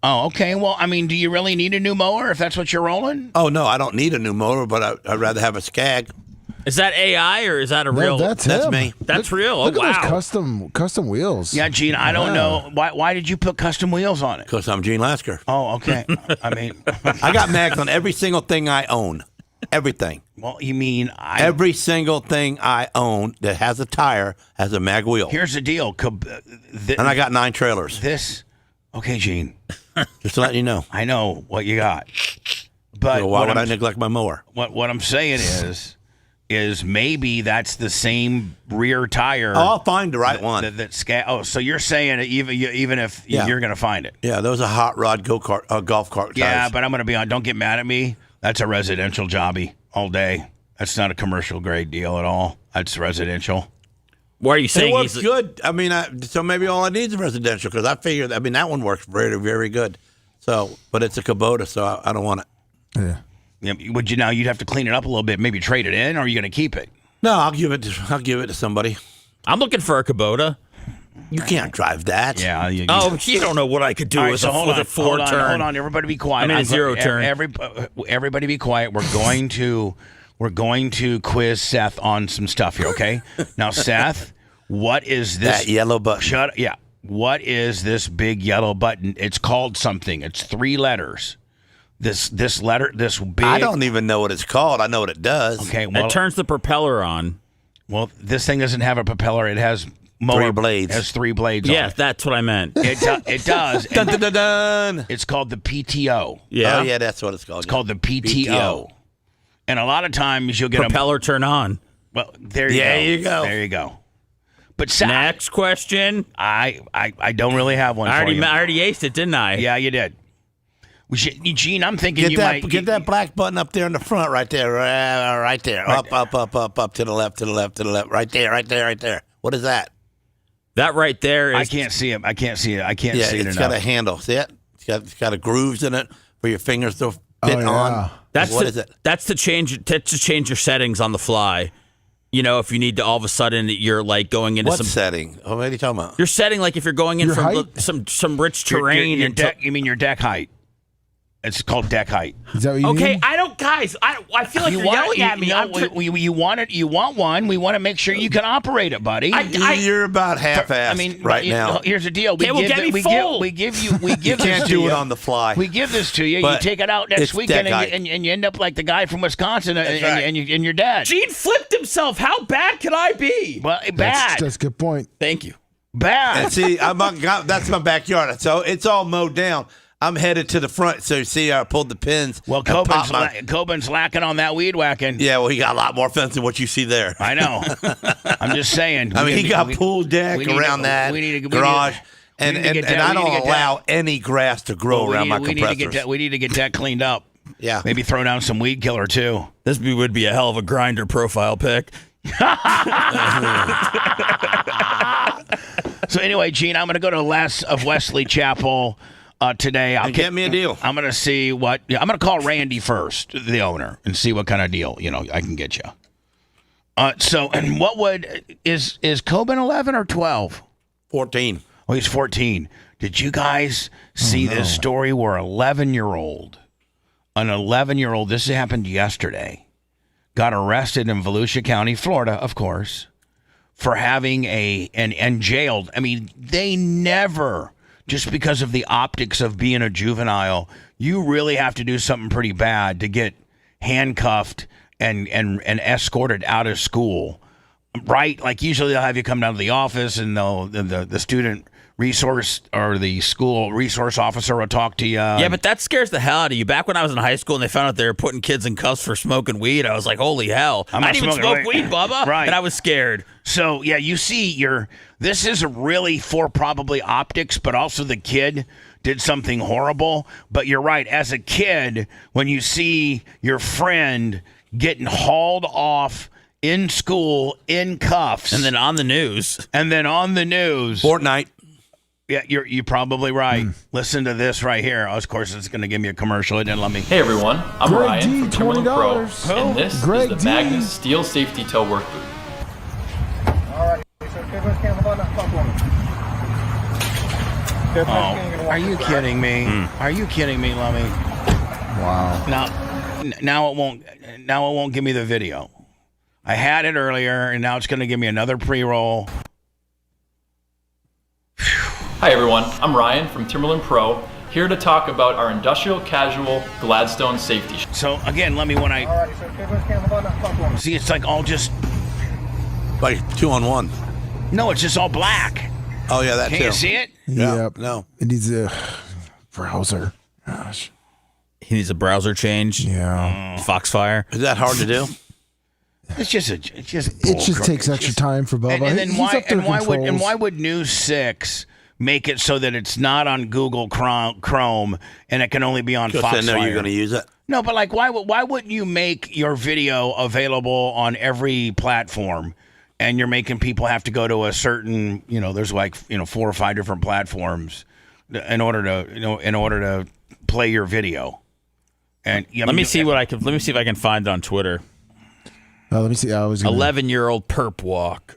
Oh, okay. Well, do you really need a new mower if that's what you're rolling? Oh, no, I don't need a new mower, but I'd rather have a Skag. Is that AI or is that a real? That's me. That's real. Look wow. at those custom wheels. Yeah, Gene, I don't know. Why did you put custom wheels on it? Because I'm Gene Lasker. Oh, okay. I got mags on every single thing I own. Everything. Well, you mean every single thing I own that has a tire has a mag wheel. Here's the deal. And I got 9 trailers. Okay, Gene. Just to let you know. I know what you got. But so why would I neglect my mower? What I'm saying is maybe that's the same rear tire. Oh, I'll find the right one. So you're saying even if you're going to find it? Yeah, those are hot rod golf cart tires. Yeah, but I'm going to be on. Don't get mad at me. That's a residential jobby all day. That's not a commercial grade deal at all. That's residential. Why are you saying it works good? So maybe all I need is residential because I figured. That one works very, very good. So, but it's a Kubota, so I don't want it. Yeah. Yeah, you'd have to clean it up a little bit, maybe trade it in, or are you going to keep it? No, I'll give it to somebody. I'm looking for a Kubota. You can't drive that. Yeah. You don't know what I could do with a 4-turn. Hold on, everybody be quiet. A 0-turn. Everybody be quiet. We're going to quiz Seth on some stuff here, okay? Now, Seth, what is this? That yellow button. Yeah. What is this big yellow button? It's called something. It's 3 letters. This big. I don't even know what it's called. I know what it does. Okay, well, it turns the propeller on. Well, this thing doesn't have a propeller. It has 3 blades. It has 3 blades. Yeah, on it. That's what I meant. It does. Dun, dun, dun, dun. It's called the PTO. Yeah. Oh yeah, that's what it's called. It's called the PTO. And a lot of times you'll get propeller turn on. Well, there you go. There you go. But next question. I don't really have one. I already aced it, didn't I? Yeah, you did. Gene, I'm thinking get that black button up there in the front, right there, right there, right. Up to the left, right there. What is that? That right there is. I can't see it. I can't see it Yeah, enough. it's got a handle. See it? It's got a grooves in it for your fingers to fit on. What is it? That's to change your settings on the fly. If you need to all of a sudden you're like going into what setting? Oh, what are you talking about? You're setting like if you're going in from some rich terrain. You mean your deck height? It's called deck height. Is that what you Okay, mean? I don't, guys. I feel like you're yelling at me. You want it. You want one. We want to make sure you can operate it, buddy. You're about half-assed now. Here's the deal. Okay, well, get me full. We give You can't do it on the fly. We give this to you. You take it out next weekend, and you end up like the guy from Wisconsin, and you're dead. Gene flipped himself. How bad can I be? Well, bad. That's a good point. Thank you. Bad. And see, that's my backyard. So it's all mowed down. I'm headed to the front. So you see, I pulled the pins. Well, Coben's lacking on that weed whacking. Yeah, well, he got a lot more fence than what you see there. I know. I'm just saying. He got pool deck around that garage. And I don't allow any grass to grow around my compressors. We need to get that cleaned up. Yeah. Maybe throw down some weed killer, too. This would be a hell of a grinder profile pic. So anyway, Gene, I'm going to go to Les of Wesley Chapel today. Get me a deal. I'm going to see what – I'm going to call Randy first, the owner, and see what kind of deal, I can get you. And what would – is Coben 11 or 12? 14. Oh, he's 14. Did you guys see this story where an 11-year-old, this happened yesterday, got arrested in Volusia County, Florida, of course, for having and jailed. I mean, they never, just because of the optics of being a juvenile, you really have to do something pretty bad to get handcuffed and escorted out of school, right? Like usually they'll have you come down to the office and the student resource or the school resource officer will talk to you. Yeah, but that scares the hell out of you. Back when I was in high school and they found out they were putting kids in cuffs for smoking weed, I was like, holy hell. I didn't even smoke weed, Bubba. Right. And I was scared. So, yeah, you see, this is really for probably optics, but also the kid did something horrible. But you're right. As a kid, when you see your friend getting hauled off in school in cuffs. And then on the news. Fortnite. Yeah, you're probably right. Listen to this right here. Of course, it's going to give me a commercial. It didn't let me. Hey, everyone. I'm Greg Ryan D, from Timberland Pro, $20. and this Greg is the D. Magnus Steel Safety Toe Work Boot. Oh, are you kidding me? Are you kidding me, Lummy? Wow. Now it won't give me the video. I had it earlier, and now it's going to give me another pre-roll. Hi, everyone. I'm Ryan from Timberland Pro, here to talk about our industrial casual Gladstone safety. So again, let me see. It's like all just like 2-on-1. No, it's just all black. Oh yeah, that Can too. you see it? Yep. No. It needs a browser. Gosh. He needs a browser change. Yeah. Foxfire. Is that hard to do? It just takes extra time for Bubba. And then He's up there why would News 6 make it so that it's not on Google Chrome and it can only be on Foxfire? Because I know you're going to use it. No, but like why wouldn't you make your video available on every platform? And you're making people have to go to a certain, there's 4 or 5 different platforms in order to play your video. And let me see if I can find it on Twitter. Let me see. 11-year-old perp walk.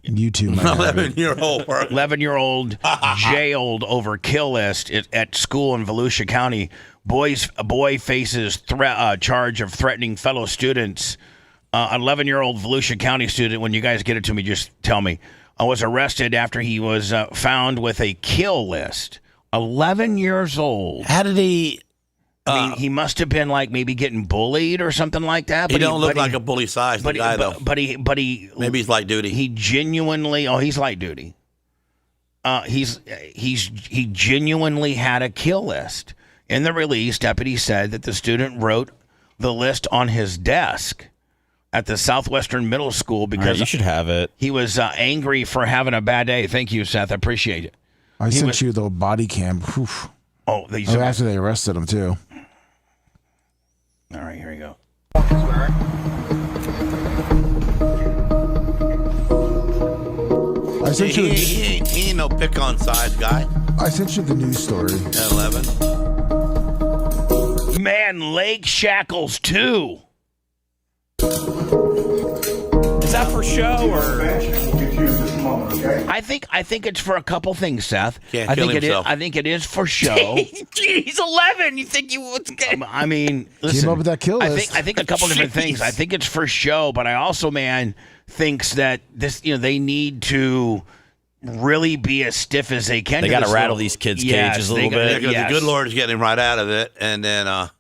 YouTube. 11-year-old jailed over kill list at school in Volusia County. A boy faces charge of threatening fellow students. 11-year-old Volusia County student, when you guys get it to me, just tell me, was arrested after he was found with a kill list. 11 years old. How did he... he must have been like maybe getting bullied or something like that. He don't look like a bully size guy, though. But he maybe he's light duty. He genuinely... Oh, he's light duty. He genuinely had a kill list. In the release, deputies said that the student wrote the list on his desk at the Southwestern Middle School because you should have it. He was angry for having a bad day. Thank you, Seth. I appreciate it. I sent you the body cam. Oh, after they arrested him too. All right, here we go. I sent you. He ain't no pick-on size guy. I sent you the news story. At 11. Man, leg shackles too. Is that for show or? Okay. I think it's for a couple things, Seth. Can't I kill think it is. himself. I think it is for show. He's 11. You think you what's good? I mean, listen, Came up with that kill list. I think a couple different things. I think it's for show, but I also, man, thinks that this, they need to really be as stiff as they can. They got to rattle these kids' cages a little bit. Because the good Lord's getting him right out of it, and then.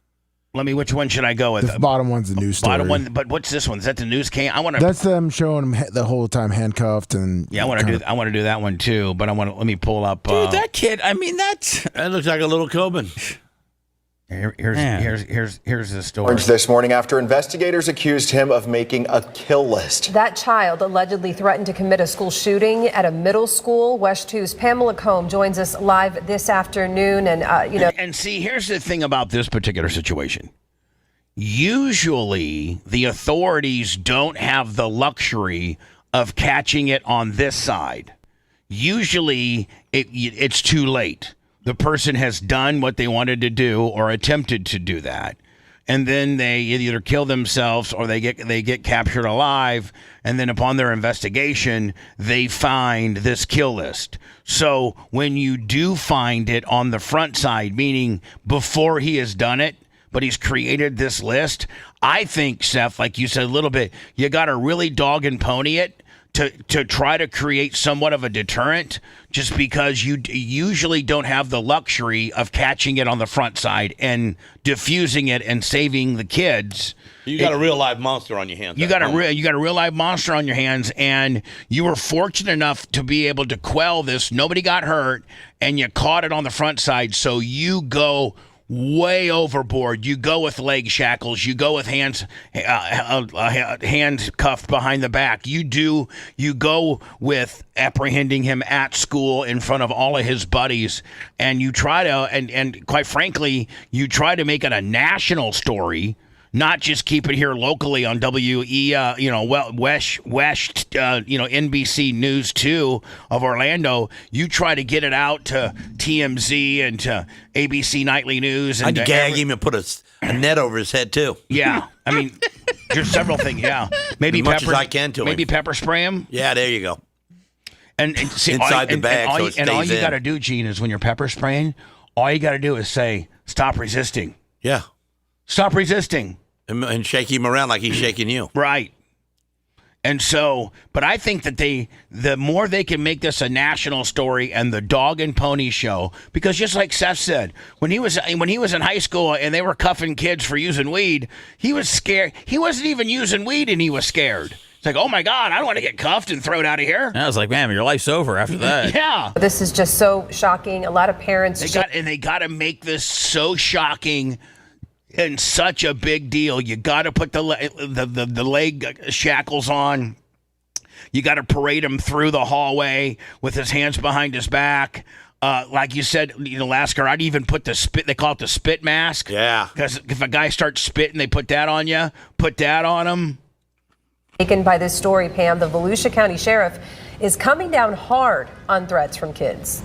Which one should I go with? The bottom one's the news story. Bottom one, but what's this one? Is that the news came? I want to. That's them showing him the whole time handcuffed and. Yeah, I want to do that one too. But let me pull up. Dude, that kid. I mean, that looks like a little Coben. Here's the story. Orange this morning after investigators accused him of making a kill list. That child allegedly threatened to commit a school shooting at a middle school. West 2's Pamela Combe joins us live this afternoon. And, And see, here's the thing about this particular situation. Usually, the authorities don't have the luxury of catching it on this side. Usually, it's too late. The person has done what they wanted to do or attempted to do that. And then they either kill themselves or they get captured alive. And then upon their investigation, they find this kill list. So when you do find it on the front side, meaning before he has done it, but he's created this list, I think, Seth, like you said a little bit, you got to really dog and pony it to try to create somewhat of a deterrent, just because you usually don't have the luxury of catching it on the front side and diffusing it and saving the kids. You got a real live monster on your hands. You got a real live monster on your hands, and you were fortunate enough to be able to quell this. Nobody got hurt, and you caught it on the front side. So you go way overboard. You go with leg shackles. You go with hands cuffed behind the back. You go with apprehending him at school in front of all of his buddies, and you try to and quite frankly, you try to make it a national story. Not just keep it here locally on NBC News 2 of Orlando. You try to get it out to TMZ and to ABC Nightly News. And I'd gag him and put a net over his head, too. Yeah. I mean, there's several things, yeah. Maybe as much as I can to him. Maybe pepper spray him. Yeah, there you go. And see, inside the bag, so it stays all you in. got to do, Gene, is when you're pepper spraying, all you got to do is say, stop resisting. Yeah. Stop resisting. And shake him around like he's shaking you. Right. And so, but I think that the more they can make this a national story and the dog and pony show, because just like Seth said, when he was in high school and they were cuffing kids for using weed, he was scared. He wasn't even using weed and he was scared. It's like, oh my God, I don't want to get cuffed and thrown out of here. I was like, man, your life's over after that. Yeah. This is just so shocking. A lot of parents. They got to make this so shocking and such a big deal. You got to put the leg shackles on. You got to parade him through the hallway with his hands behind his back. Like you said, Lasker, I'd even put the spit. They call it the spit mask. Yeah. Because if a guy starts spitting, they put that on you. Put that on him. Taken by this story, Pam, the Volusia County Sheriff is coming down hard on threats from kids.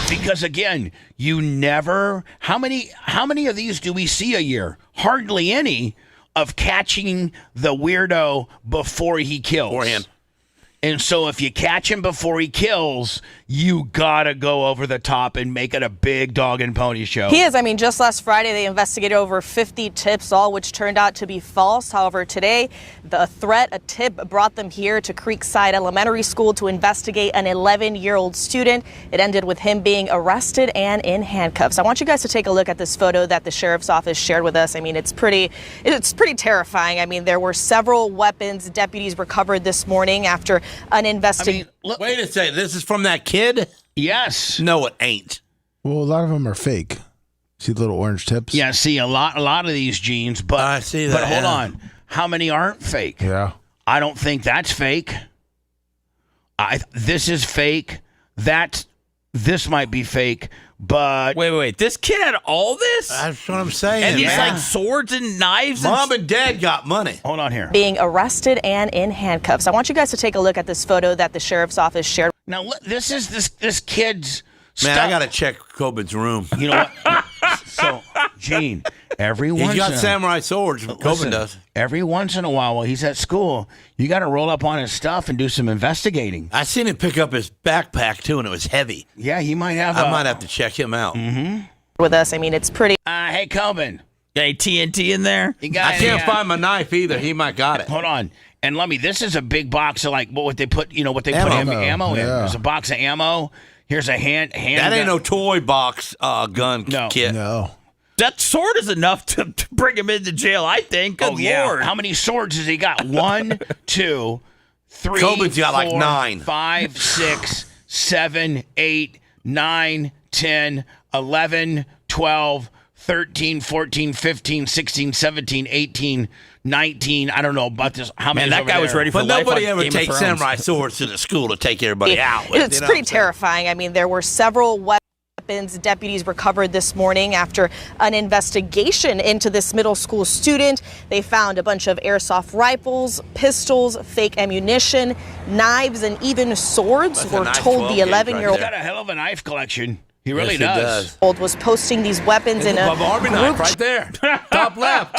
Because again, you never. How many of these do we see a year? Hardly any of catching the weirdo before he kills. Beforehand. And so if you catch him before he kills, you gotta go over the top and make it a big dog and pony show. He is. I mean, just last Friday, they investigated over 50 tips, all which turned out to be false. However, today, a tip brought them here to Creekside Elementary School to investigate an 11-year-old student. It ended with him being arrested and in handcuffs. I want you guys to take a look at this photo that the sheriff's office shared with us. I mean, it's pretty terrifying. I mean, there were several weapons deputies recovered this morning after an investigation. Wait a second. This is from that kid? Yes. No, it ain't. Well, a lot of them are fake. See the little orange tips? Yeah, see a lot of these genes, but I see that. But hold on. How many aren't fake? Yeah. I don't think that's fake. This is fake. This might be fake, but wait. This kid had all this? That's what I'm saying. And these like swords and knives. Mom and Dad got money. Hold on here. Being arrested and in handcuffs. I want you guys to take a look at this photo that the sheriff's office shared. Now this is this kid's Man, stuff. I gotta check Coben's room. You know what? So, Gene, Every once He's got in samurai swords. Coben does. Every once in a while he's at school, you got to roll up on his stuff and do some investigating. I seen him pick up his backpack, too, and it was heavy. Yeah, he might have. I might have to check him out. Mm-hmm. With us, I mean, it's pretty. Hey, Coben. Any TNT in there? I can't find my knife either. He might got it. Hold on. And let me, this is a big box of like what they put, put ammo in. There's a box of ammo. Here's a hand That ain't no toy box gun kit. No. That sword is enough to bring him into jail, I think. Good Lord. How many swords has he got? 1, 2, 3, Coben's got like 4, 9. 5, 6, 7, 8, 9, 10, 11, 12, 13, 14, 15, 16, 17, 18, 19. I don't know about this. How many? Man, that guy was ready for life. But nobody on ever Game of takes Thrones. samurai swords to the school to take everybody out with. It's pretty terrifying. I mean, there were several weapons deputies recovered this morning after an investigation into this middle school student. They found a bunch of airsoft rifles, pistols, fake ammunition, knives, and even swords. We're told the 11-year-old He's got a hell of a knife collection. He really Yes, he does. was posting these weapons in a Bubba Army knife group right there. Top left.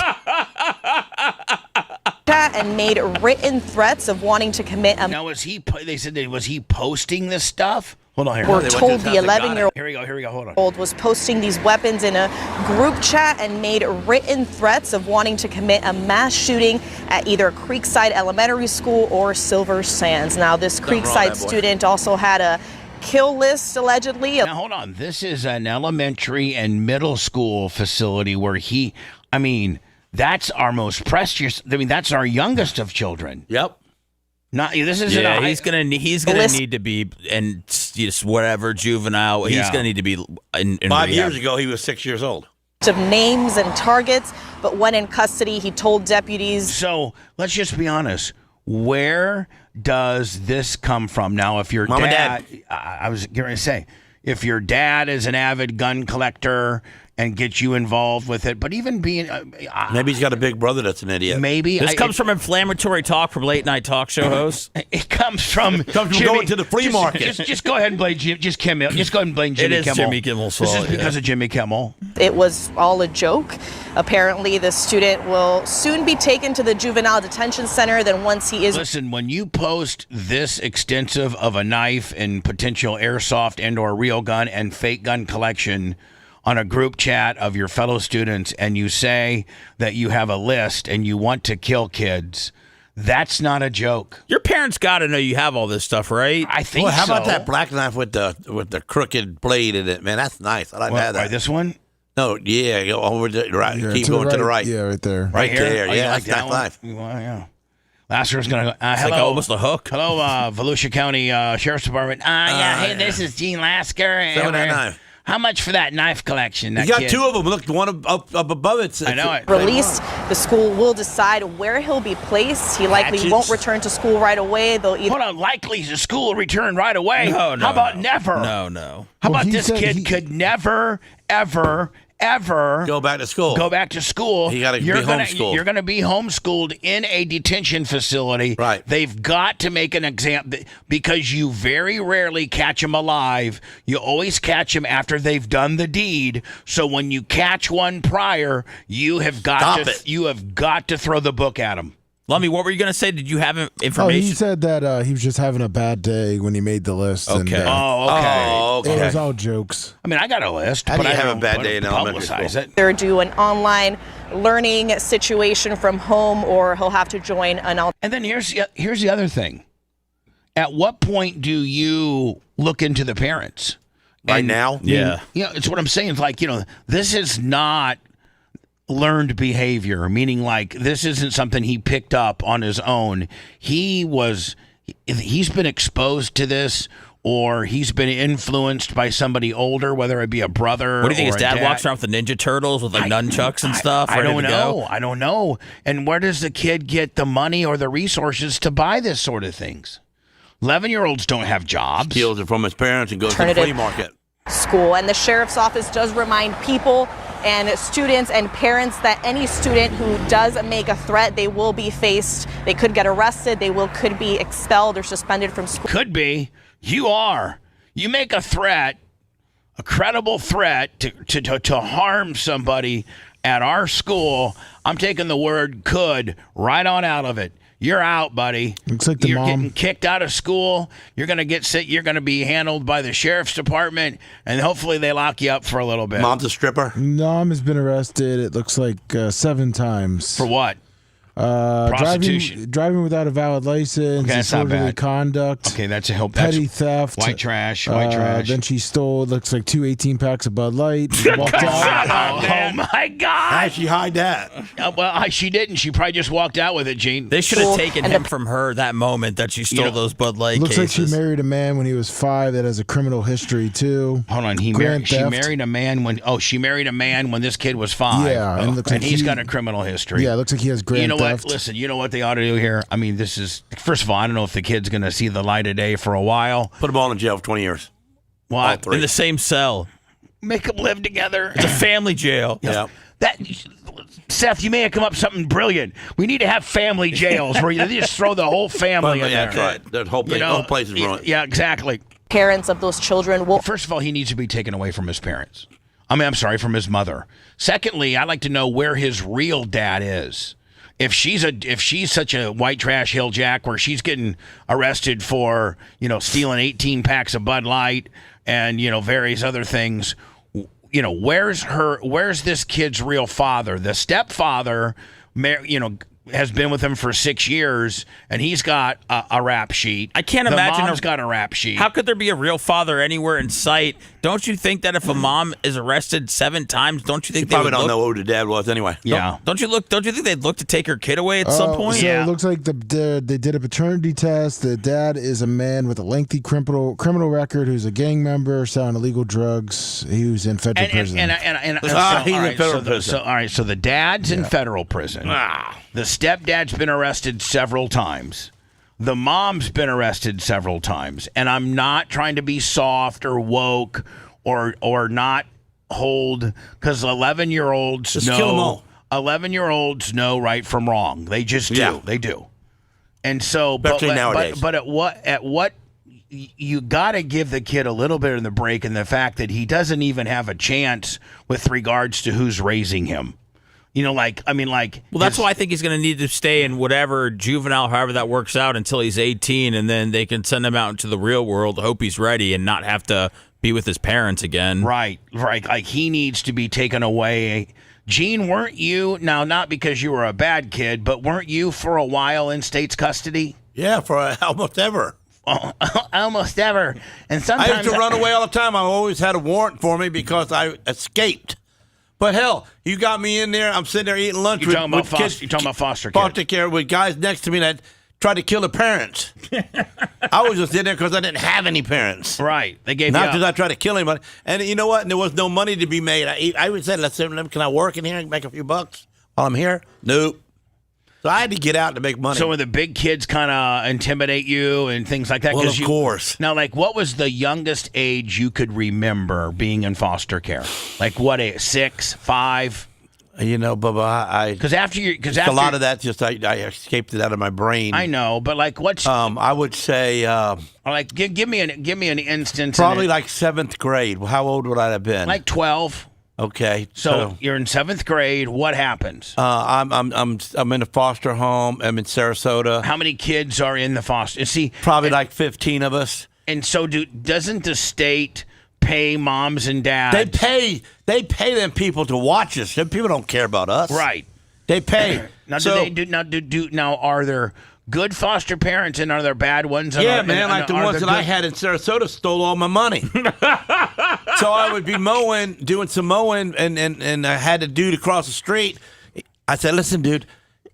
chat and made written threats of wanting to commit a. Now, was he he posting this stuff? Hold on here. We're told the 11-year-old Here we go. Hold on. was posting these weapons in a group chat and made written threats of wanting to commit a mass shooting at either Creekside Elementary School or Silver Sands. Now, this Creekside student also had a kill list, allegedly. Now, hold on. This is an elementary and middle school facility where that's our most precious. I mean, that's our youngest of children. Yep. Not this isn't. Yeah, he's gonna need to be in just whatever juvenile. He's gonna need to be in 5 rehab. years ago, he was 6 years old. Of names and targets, but when in custody, he told deputies. So let's just be honest. Where does this come from? Now, if your Mom and dad, Dad. I was going to say, if your dad is an avid gun collector and gets you involved with it, but even being Maybe he's got a big brother that's an idiot. maybe This comes from inflammatory talk from late night talk show hosts. It comes from Jimmy, going to the flea market. Just go ahead and blame Jimmy. Just go ahead and blame Jimmy It is Kimmel. Jimmy Kimmel's This fault, is because of Jimmy Kimmel. It was all a joke. Apparently, the student will soon be taken to the juvenile detention center. Then once he is. Listen, when you post this extensive of a knife and potential airsoft and/or real gun and fake gun collection on a group chat of your fellow students, and you say that you have a list and you want to kill kids, that's not a joke. Your parents got to know you have all this stuff, right? I think Well, how about so. that black knife with the crooked blade in it, man? That's nice. I like What, that. right, this one? No, yeah, go over the right. Yeah, Keep to going the to the right. Yeah, right there. Right here? there. Oh, you Yeah, like that's that nice one? knife. Well, yeah. Last year's gonna go. It's Hello, like almost a hook. Hello, Volusia County Sheriff's Department. Hey, this is Gene Lasker. And Seven that knife. how much for that knife collection? You That got kid? two of them. Look, the one up above it. I know it. Released, the school will decide where he'll be placed. He likely Hatchets. won't return to school right away. They'll either Hold on, likely the school will return right away. No, How about never? No. How Well, about he this said kid could never, ever Go back to school. Go back to school. He gotta be You're gonna- homeschooled. You're going to be homeschooled in a detention facility. Right. They've got to make an exam because you very rarely catch them alive. You always catch them after they've done the deed. So when you catch one prior, you have got you have got to throw the book at them. Lummy, what were you going to say? Did you have Oh, information? he said that he was just having a bad day when he made the list. Okay. And, Okay. It was all jokes. I mean, I got a list, How but do you I have a don't bad day in elementary publicize school? it. They're do an online learning situation from home, or he'll have to join an And then here's the other thing. At what point do you look into the parents? Right now? Yeah. It's what I'm saying. It's like, this is not learned behavior, meaning like this isn't something he picked up on his own. He's been exposed to this, or he's been influenced by somebody older, whether it be a brother. What do you think? or His a dad walks around with the Ninja Turtles with like nunchucks and stuff? I ready don't to know. go? I don't know. And where does the kid get the money or the resources to buy this sort of things? 11-year-olds don't have jobs. Steals it from his parents and goes to the flea market. school. And the sheriff's office does remind people and students and parents that any student who does make a threat, they will be faced. They could get arrested. They could be expelled or suspended from school. Could be. You make a threat, a credible threat to harm somebody, at our school, I'm taking the word could right on out of it. You're out, buddy. Looks like you're getting kicked out of school. You're going to get sick. You're going to be handled by the sheriff's department, and hopefully they lock you up for a little bit. Mom's a stripper? Mom has been arrested, it looks like 7 times. For what? Prostitution. Driving without a valid license, Okay, that's not disorderly bad. conduct. Okay, that's a help. Petty theft. White trash. Then she stole, looks like 2 18-packs of Bud Light. Walked out. Oh, my God. How'd she hide that? She didn't. She probably just walked out with it, Gene. They should have taken him from her that moment that she stole those Bud Light Looks cases. like she married a man when he was 5 that has a criminal history, too. Hold on. She married a man when this kid was 5. Yeah. And he's got a criminal history. Yeah, it looks like he has grand theft. Listen, you know what they ought to do here? I mean, this is, first of all, I don't know if the kid's going to see the light of day for a while. Put them all in jail for 20 years. What? In the same cell. Make them live together. It's a family jail. Yeah. Seth, you may have come up with something brilliant. We need to have family jails where you just throw the whole family in there. That's right. The whole place is ruined. Yeah, exactly. Parents of those children will. First of all, he needs to be taken away from his parents. From his mother. Secondly, I'd like to know where his real dad is. If she's such a white trash hilljack where she's getting arrested for, stealing 18 packs of Bud Light and, various other things, where's this kid's real father? The stepfather, has been with him for 6 years, and he's got a rap sheet. I can't imagine. Mom's got a rap sheet. How could there be a real father anywhere in sight? Don't you think that if a mom is arrested 7 times, don't you think they probably don't know who the dad was anyway? Yeah. Don't you think they'd look to take her kid away at some point? So it looks like they did a paternity test. The dad is a man with a lengthy criminal record who's a gang member, selling illegal drugs. He was in federal prison. He's in federal prison. All right, so the dad's in federal prison. The stepdad's been arrested several times. The mom's been arrested several times. And I'm not trying to be soft or woke or not hold, because 11-year-olds just kill them all. 11-year-olds know right from wrong. They just do. Yeah. They do. And so, especially nowadays. But at what you got to give the kid a little bit of the break in the fact that he doesn't even have a chance with regards to who's raising him. Well, that's why I think he's going to need to stay in whatever juvenile, however that works out, until he's 18, and then they can send him out into the real world, hope he's ready, and not have to be with his parents again. Right. Like, he needs to be taken away. Gene, weren't you, now not because you were a bad kid, but weren't you for a while in state's custody? Yeah, for almost ever. Almost ever. And sometimes I used to run away all the time. I always had a warrant for me because I escaped. But hell, you got me in there. I'm sitting there eating lunch You're talking about foster kids. Foster care with guys next to me that tried to kill the parents. I was just in there because I didn't have any parents. Right. They gave not because I tried to kill anybody. And you know what? And there was no money to be made. I would say, can I work in here and make a few bucks while I'm here? Nope. So I had to get out to make money. So when the big kids kind of intimidate you and things like that? Well, of course. Now, what was the youngest age you could remember being in foster care? What age? 6, 5? Bubba, because after a lot of that just I escaped it out of my brain. I know, but what's? I would say. Give me an instance. Probably 7th grade. How old would I have been? 12. Okay, so you're in 7th grade. What happens? I'm in a foster home. I'm in Sarasota. How many kids are in the foster? See, probably 15 of us. And so, doesn't the state pay moms and dads? They pay them people to watch us. Them people don't care about us. Right. They pay. Now are there good foster parents and are there bad ones? Yeah, man, the ones that I had in Sarasota stole all my money. So I would be doing some mowing, and I had a dude across the street. I said, listen, dude,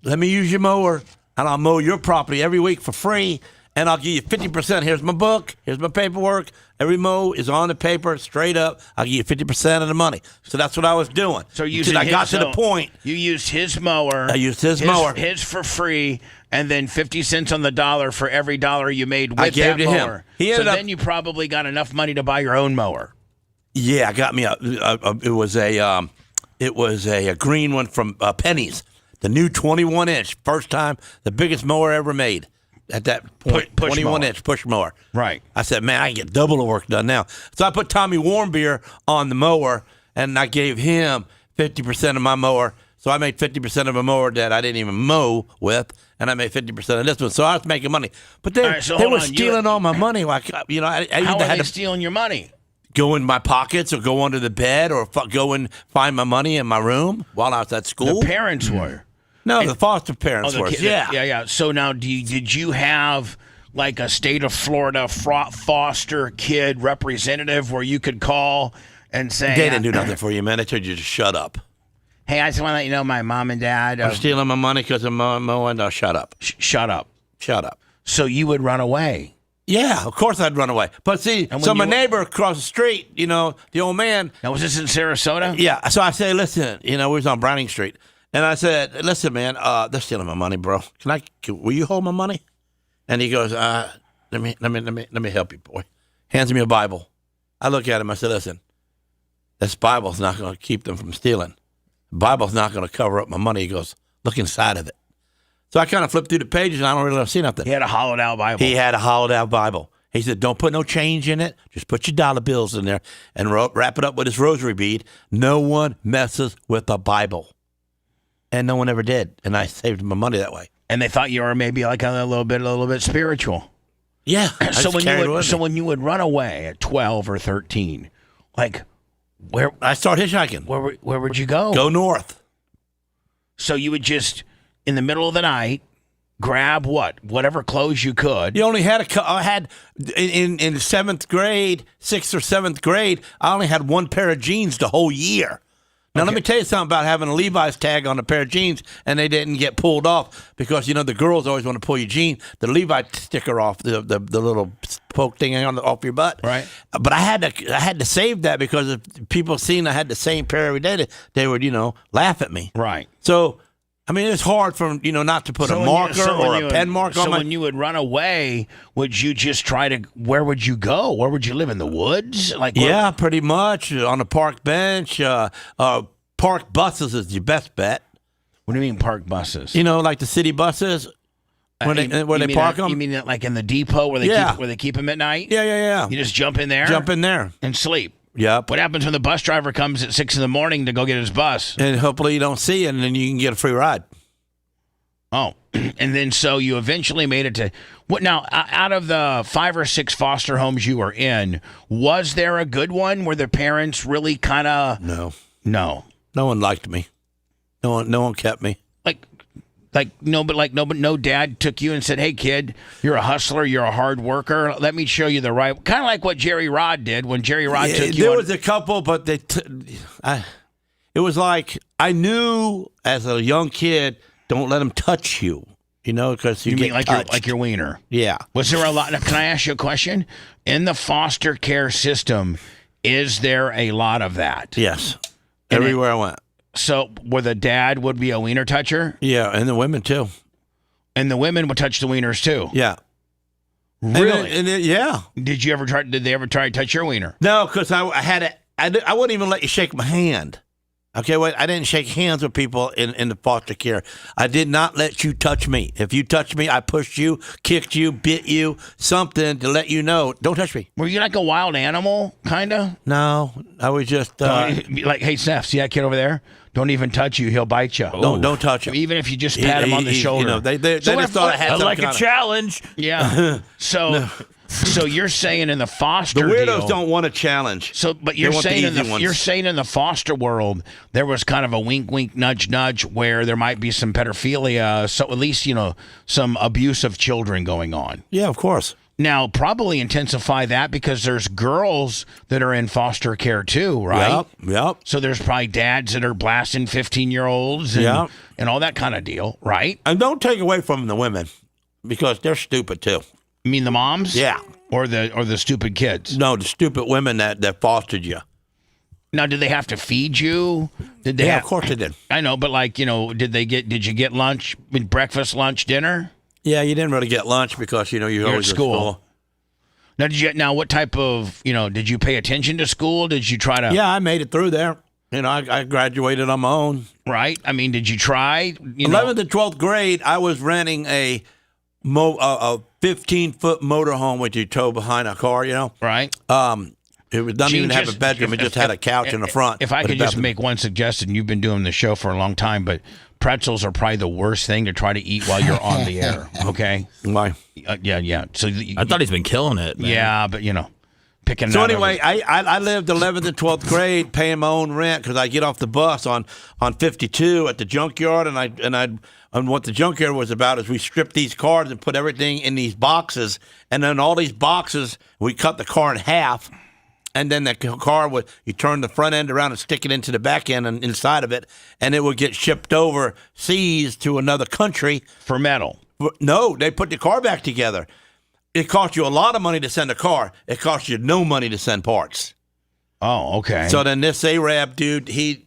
let me use your mower, and I'll mow your property every week for free, and I'll give you 50%. Here's my book. Here's my paperwork. Every mow is on the paper, straight up. I'll give you 50% of the money. So that's what I was doing. So I got to the point. You used his mower. I used his mower. His for free. And then 50 cents on the dollar for every dollar you made with I gave that to mower. Him. Then you probably got enough money to buy your own mower. Yeah, I got me it was a green one from Penny's, the new 21-inch, first time, the biggest mower ever made. At that point, 21-inch push mower. Right. I said, man, I can get double the work done now. So I put Tommy Warmbier on the mower, and I gave him 50% of my mower. So I made 50% of a mower that I didn't even mow with, and I made 50% of this one. So I was making money. But they were stealing all my money. Like, you know, I how either are had they to stealing your money? go in my pockets or go under the bed or go and find my money in my room while I was at school. The parents were. No, the foster parents were. Yeah. So now, did you have like a state of Florida foster kid representative where you could call and say they didn't do nothing for you, man? They told you to shut up. Hey, I just want to let you know my mom and dad are stealing my money because I'm mowing. Shut up. Shut up. Shut up. So you would run away. Yeah, of course I'd run away. But see, so my neighbor across the street, you know, the old man. Now, was this in Sarasota? Yeah. So I say, listen, you know, we was on Browning Street. And I said, listen, man, they're stealing my money, bro. Will you hold my money? And he goes, let me help you, boy. Hands me a Bible. I look at him. I said, listen, this Bible's not going to keep them from stealing. The Bible's not going to cover up my money. He goes, look inside of it. So I kind of flipped through the pages, and I don't really see nothing. He had a hollowed out Bible. He had a hollowed out Bible. He said, don't put no change in it. Just put your dollar bills in there and wrap it up with his rosary bead. No one messes with the Bible. And no one ever did. And I saved my money that way. And they thought you were maybe like a little bit spiritual. Yeah. So when you would run away at 12 or 13, like where I started hitchhiking. Where would you go? Go north. So you would just in the middle of the night grab whatever clothes you could. You only had I had in seventh grade, 6th or 7th grade, I only had one pair of jeans the whole year. Now, Let me tell you something about having a Levi's tag on a pair of jeans, and they didn't get pulled off because, you know, the girls always want to pull your jeans, the Levi sticker off, the little poke thing off your butt. Right. But I had to save that because if people seen I had the same pair every day, they would, you know, laugh at me. Right. So, I mean, it's hard for, you know, not to put a marker or a pen mark on my... So when you would run away, would you just where would you go? Where would you live, in the woods? Yeah, pretty much. On a park bench. Park buses is your best bet. What do you mean park buses? You know, like the city buses, where they park them? You mean that like in the depot where they keep them at night? Yeah. You just jump in there? Jump in there. And sleep? Yep. What happens when the bus driver comes at 6 a.m. to go get his bus? And hopefully you don't see it, and then you can get a free ride. Oh, and then so you eventually made it to what? Now, out of the 5 or 6 foster homes you were in, was there a good one where the parents really kind of? No. No one liked me. No one kept me. No dad took you and said, "Hey, kid, you're a hustler. You're a hard worker. Let me show you the right." Kind of like what Jerry Rod did when Jerry Rod took you. There was a couple, but it was like I knew as a young kid, don't let them touch you. You know, because you mean get touched. like your wiener. Yeah. Was there a lot? Now, can I ask you a question? In the foster care system, is there a lot of that? Yes. Everywhere I went. So where the dad would be a wiener toucher? Yeah, and the women too. And the women would touch the wieners too? Yeah. Really? Yeah. Did they ever try to touch your wiener? No, because I wouldn't even let you shake my hand. Okay, wait, I didn't shake hands with people in the foster care. I did not let you touch me. If you touched me, I pushed you, kicked you, bit you, something to let you know, don't touch me. Were you like a wild animal, kind of? No, I was just... like, hey, Steph, see that kid over there? Don't even touch you. He'll bite you. Don't touch him. Even if you just pat him on the shoulder. You know, they just thought I had some like a challenge. Yeah. So you're saying in the foster the weirdos deal, don't want a challenge. So, but you're saying in the foster world there was kind of a wink, wink, nudge, nudge where there might be some pedophilia. So at least some abuse of children going on. Yeah, of course. Now, probably intensify that because there's girls that are in foster care too, right? Yep. So there's probably dads that are blasting 15-year-olds and all that kind of deal, right? And don't take away from the women because they're stupid too. You mean the moms? Yeah. Or the stupid kids? No, the stupid women that fostered you. Now, did they have to feed you? Of course they did. I know, but did you get lunch, breakfast, lunch, dinner? Yeah, you didn't really get lunch because, you always at school. Now, what type of, did you pay attention to school? Did you try to? Yeah, I made it through there. I graduated on my own. Right. I mean, did you try? 11th and 12th grade, I was renting a 15-foot motorhome which you tow behind a car, Right. It doesn't even have a bedroom. It just had a couch in the front. If I could just make one suggestion, you've been doing the show for a long time, but pretzels are probably the worst thing to try to eat while you're on the air. Okay? Why? Yeah. So I thought he's been killing it, man. Yeah, but picking. So anyway, I lived 11th and 12th grade paying my own rent because I get off the bus on 52 at the junkyard, and what the junkyard was about is we stripped these cars and put everything in these boxes, and then all these boxes we cut the car in half. And then the car you turn the front end around and stick it into the back end and inside of it, and it would get shipped overseas to another country. For metal? No, they put the car back together. It cost you a lot of money to send a car. It cost you no money to send parts. Oh, okay. So then this Arab dude, it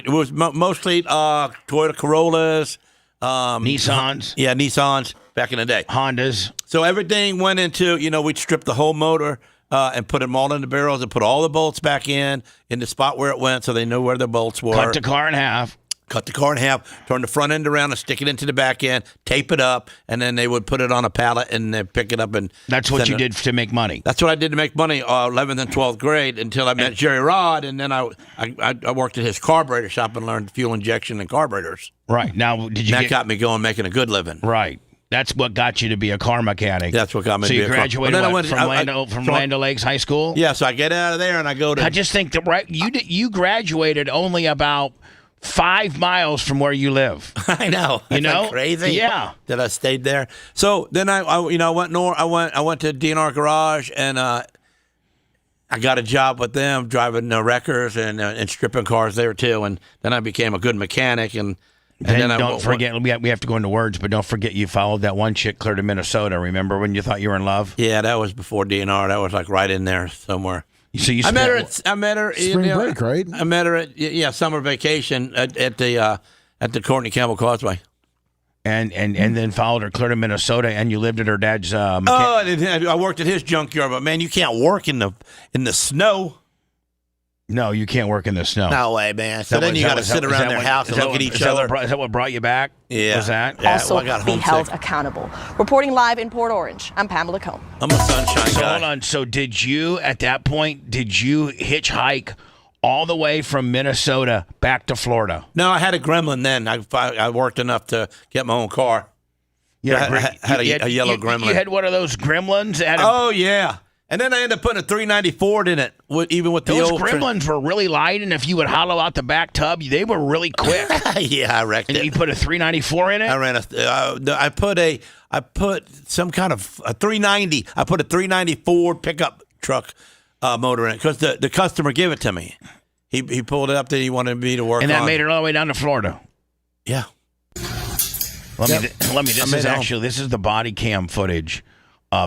was mostly Toyota Corollas. Nissans. Yeah, Nissans back in the day. Hondas. So everything went into, we'd strip the whole motor. And put them all in the barrels and put all the bolts back in the spot where it went so they knew where the bolts were. Cut the car in half. Turn the front end around and stick it into the back end, tape it up, and then they would put it on a pallet and then pick it up. And that's what you did to make money. That's what I did to make money 11th and 12th grade until I met Jerry Rod, and then I worked at his carburetor shop and learned fuel injection and carburetors. Right. Now, that got me going, making a good living. Right. That's what got you to be a car mechanic. That's what got me to be a car mechanic. So you graduated from Land O'Lakes High School? Yeah, so I get out of there and I go to... I just think that you graduated only about 5 miles from where you live. I know. You know? Crazy? Yeah. That I stayed there. So then I went north. I went to DNR Garage and I got a job with them driving wreckers and stripping cars there too. And then I became a good mechanic and then don't forget, we have to go into words, but don't forget you followed that one chick clear to Minnesota. Remember when you thought you were in love? Yeah, that was before DNR. That was like right in there somewhere. So I met her spring break, right? I met her at summer vacation at the Courtney Campbell Causeway. And then followed her clear to Minnesota, and you lived at her dad's. I worked at his junkyard, but man, you can't work in the snow. No, you can't work in the snow. No way, man. So then you got to sit around their house and look at each other. Is that what brought you back? Yeah. Was that? Yeah, Also, I got be homesick. held accountable. Reporting live in Port Orange, I'm Pamela Cohn. I'm a sunshine guy. Hold on. So did you, at that point, hitchhike all the way from Minnesota back to Florida? No, I had a Gremlin then. I worked enough to get my own car. Yeah, I had a yellow Gremlin. You had one of those Gremlins? Oh, yeah. And then I ended up putting a 390 Ford in it, even with the those old... Those Gremlins were really light, and if you would hollow out the back tub, they were really quick. Yeah, I wrecked it. And you put a 394 in it? I ran I put some kind of a 390. I put a 390 Ford pickup truck motor in it because the customer gave it to me. He pulled it up that he wanted me to work on. And that made it all the way down to Florida? Yeah. This is the body cam footage.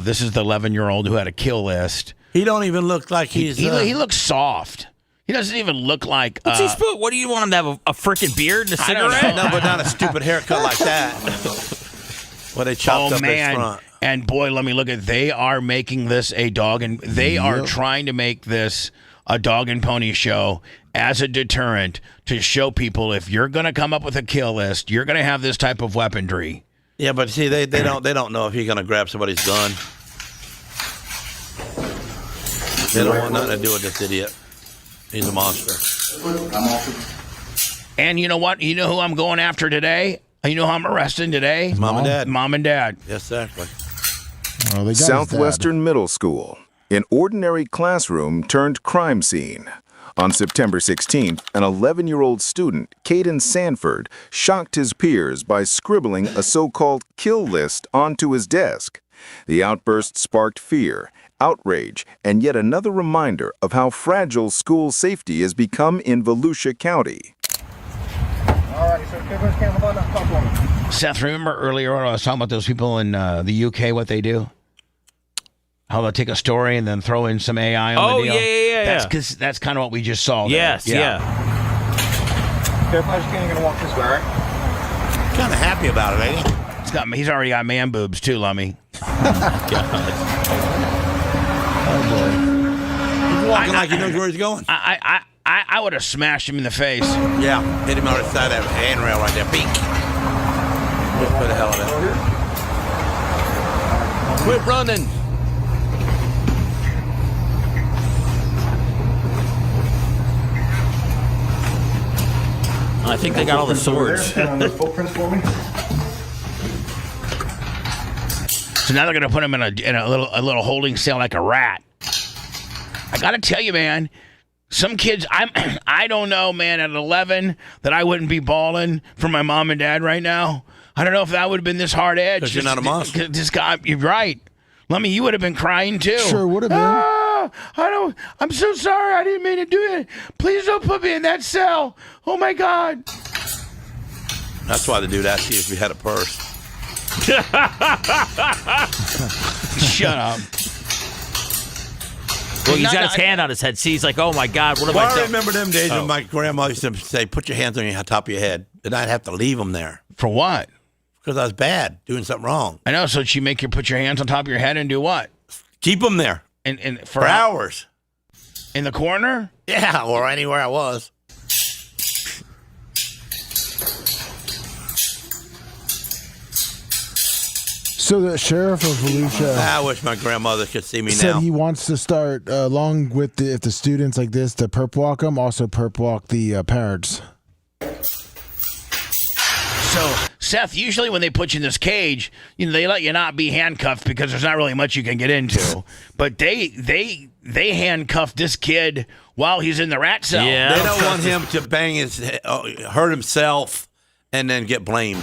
This is the 11-year-old who had a kill list. He don't even look like he's... He looks soft. He doesn't even look like... What's he supposed? What do you want him to have? A freaking beard and a cigarette? No, but not a stupid haircut like that. Well, they chopped up his front. And boy, let me look at... They are making this a dog and... They are trying to make this a dog and pony show as a deterrent to show people if you're going to come up with a kill list, you're going to have this type of weaponry. Yeah, but see, they don't know if you're gonna grab somebody's gun. They don't want nothing to do with this idiot. He's a monster. And you know what? You know who I'm going after today? You know who I'm arresting today? Mom and Dad. Mom and Dad. Yes, exactly. Southwestern Middle School, an ordinary classroom turned crime scene. On September 16th, an 11-year-old student, Caden Sanford, shocked his peers by scribbling a so-called kill list onto his desk. The outburst sparked fear, outrage, and yet another reminder of how fragile school safety has become in Volusia County. Seth, remember earlier when I was talking about those people in the UK, what they do? How they'll take a story and then throw in some AI on the deal? Yeah. That's kind of what we just saw there. Yes, yeah. Everybody's going to walk this way, right? Kind of happy about it, ain't he? He's already got man boobs too, Lummy. Oh, boy. He's walking like he knows where he's going. I would have smashed him in the face. Yeah, hit him on the side of that handrail right there. Beak. Just for the hell of it. Quit running. I think they got all the swords. Footprints for me. So now they're going to put him in a little holding cell like a rat. I got to tell you, man, some kids, I don't know, man, at 11 that I wouldn't be bawling for my mom and dad right now. I don't know if that would have been this hard edge. Because you're not a monster. This guy, you're right. Lummy, you would have been crying too. Sure would have been. I'm so sorry. I didn't mean to do it. Please don't put me in that cell. Oh my God. That's why the dude asked you if you had a purse. Shut up. Well, he's got his hand on his head. See, he's like, oh my God, what have I done? I remember them days when my grandma used to say, put your hands on your top of your head. And I'd have to leave them there. For what? Because I was bad, doing something wrong. I know. So she make you put your hands on top of your head and do what? Keep them there. And for hours. In the corner? Yeah, or anywhere I was. So the sheriff of Volusia, I wish my grandmother could see me said now. he wants to start, along with if the students like this, to perp walk them, also perp walk the parents. So, Seth, usually when they put you in this cage, they let you not be handcuffed because there's not really much you can get into. But they handcuffed this kid while he's in the rat cell. Yeah, they don't want him to bang hurt himself, and then get blamed.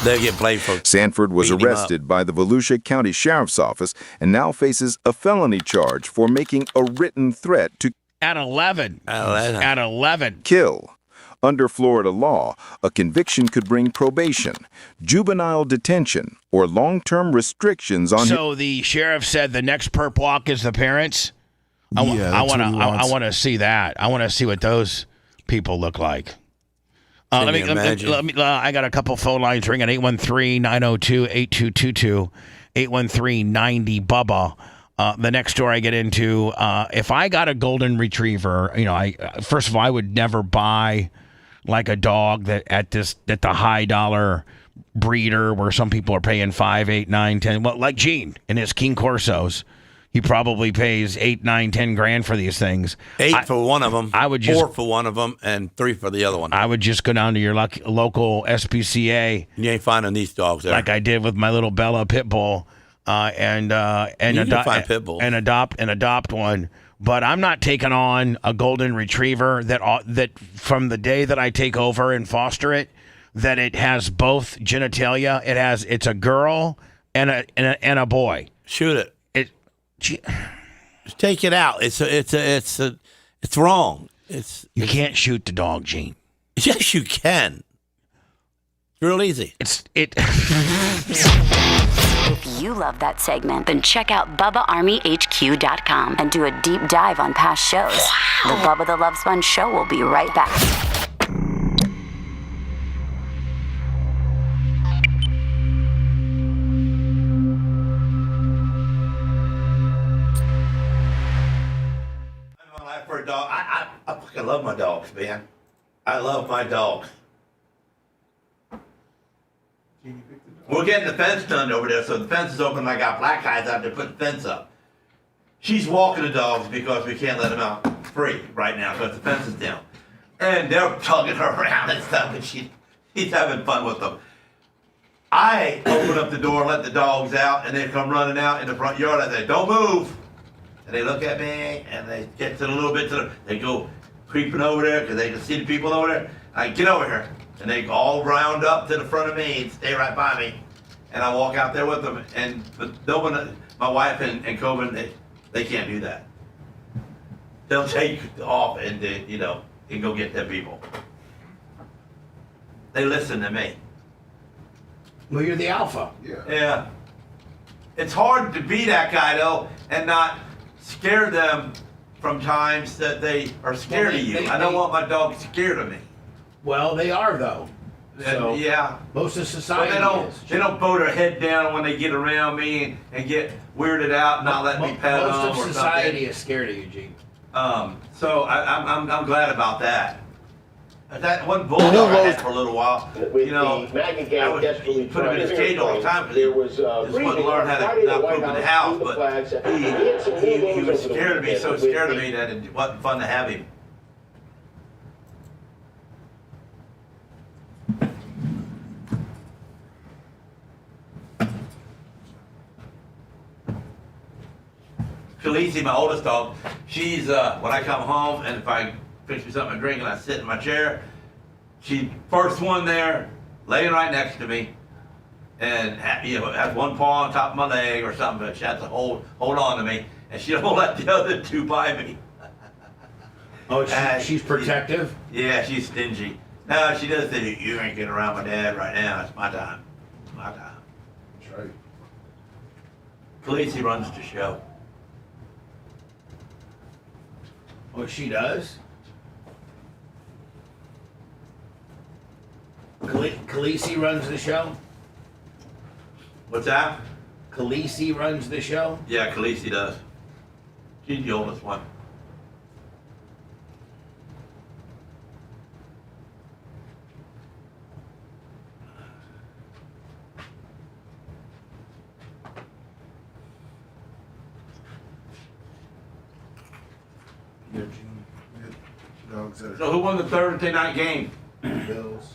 They get blamed for Sanford was arrested by the Volusia County Sheriff's Office and now faces a felony charge for making a written threat to At 11. At 11. kill. Under Florida law, a conviction could bring probation, juvenile detention, or long-term restrictions on So the sheriff said the next perp walk is the parents? I want to see that. I want to see what those people look like. Let me. I got a couple phone lines ringing. 813-902-8222, 813-90-BUBBA. The next story I get into, if I got a golden retriever, first of all, I would never buy like a dog that at the high dollar breeder where some people are paying 5, 8, 9, 10. Well, like Gene in his King Corsos. He probably pays 8, 9, 10 grand for these things. 8 for one of them. I would just 4 for one of them, and 3 for the other one. I would just go down to your local SPCA. You ain't finding these dogs there, like I did with my little Bella pit bull, and adopt one. But I'm not taking on a golden retriever that from the day that I take over and foster it, that it has both genitalia. It's a girl and a boy. Shoot it. Just take it out. It's wrong. You can't shoot the dog, Gene. Yes, you can. It's real easy. If you love that segment, then check out BubbaArmyHQ.com and do a deep dive on past shows. The Bubba the Love Sponge Show will be right back. For a dog, I fucking love my dogs, man. I love my dogs. We're getting the fence done over there, so the fence is open. I got black guys out there putting the fence up. She's walking the dogs because we can't let them out free right now because the fence is down. And they're tugging her around and stuff, and she's having fun with them. I open up the door, let the dogs out, and they come running out in the front yard. I say, don't move. And they look at me, and they get to a little bit they go creeping over there because they can see the people over there. I get over here, and they all round up to the front of me and stay right by me. And I walk out there with them, but no one, my wife and Coben, they can't do that. They'll take off and go get them people. They listen to me. Well, you're the alpha. Yeah. It's hard to be that guy though, and not scare them from times that they are scared of you. I don't want my dog scared of me. Well, they are though. So yeah. Most of society they don't bow their head down when they get around me and get weirded out and not let me pet them. Most of society something. is scared of you, Gene. So I'm glad about that. That one bulldog I had for a little while, I would put him in his cage all the time because he just wanted to learn how to not poop in the house, but he was scared of me, so scared of me that it wasn't fun to have him. Khaleesi, my oldest dog, she's, when I come home and if I fix me something to drink and I sit in my chair, she's first one there, laying right next to me, and has one paw on top of my leg or something, but she has to hold on to me, and she don't let the other two by me. Oh, she's protective? Yeah, she's stingy. No, she does say, you ain't getting around my dad right now. It's my time. It's my time. That's right. Khaleesi runs the show. Oh, she does? Khaleesi runs the show? What's that? Khaleesi runs the show? Yeah, Khaleesi does. She's the oldest one. So who won the Thursday night game? Bills.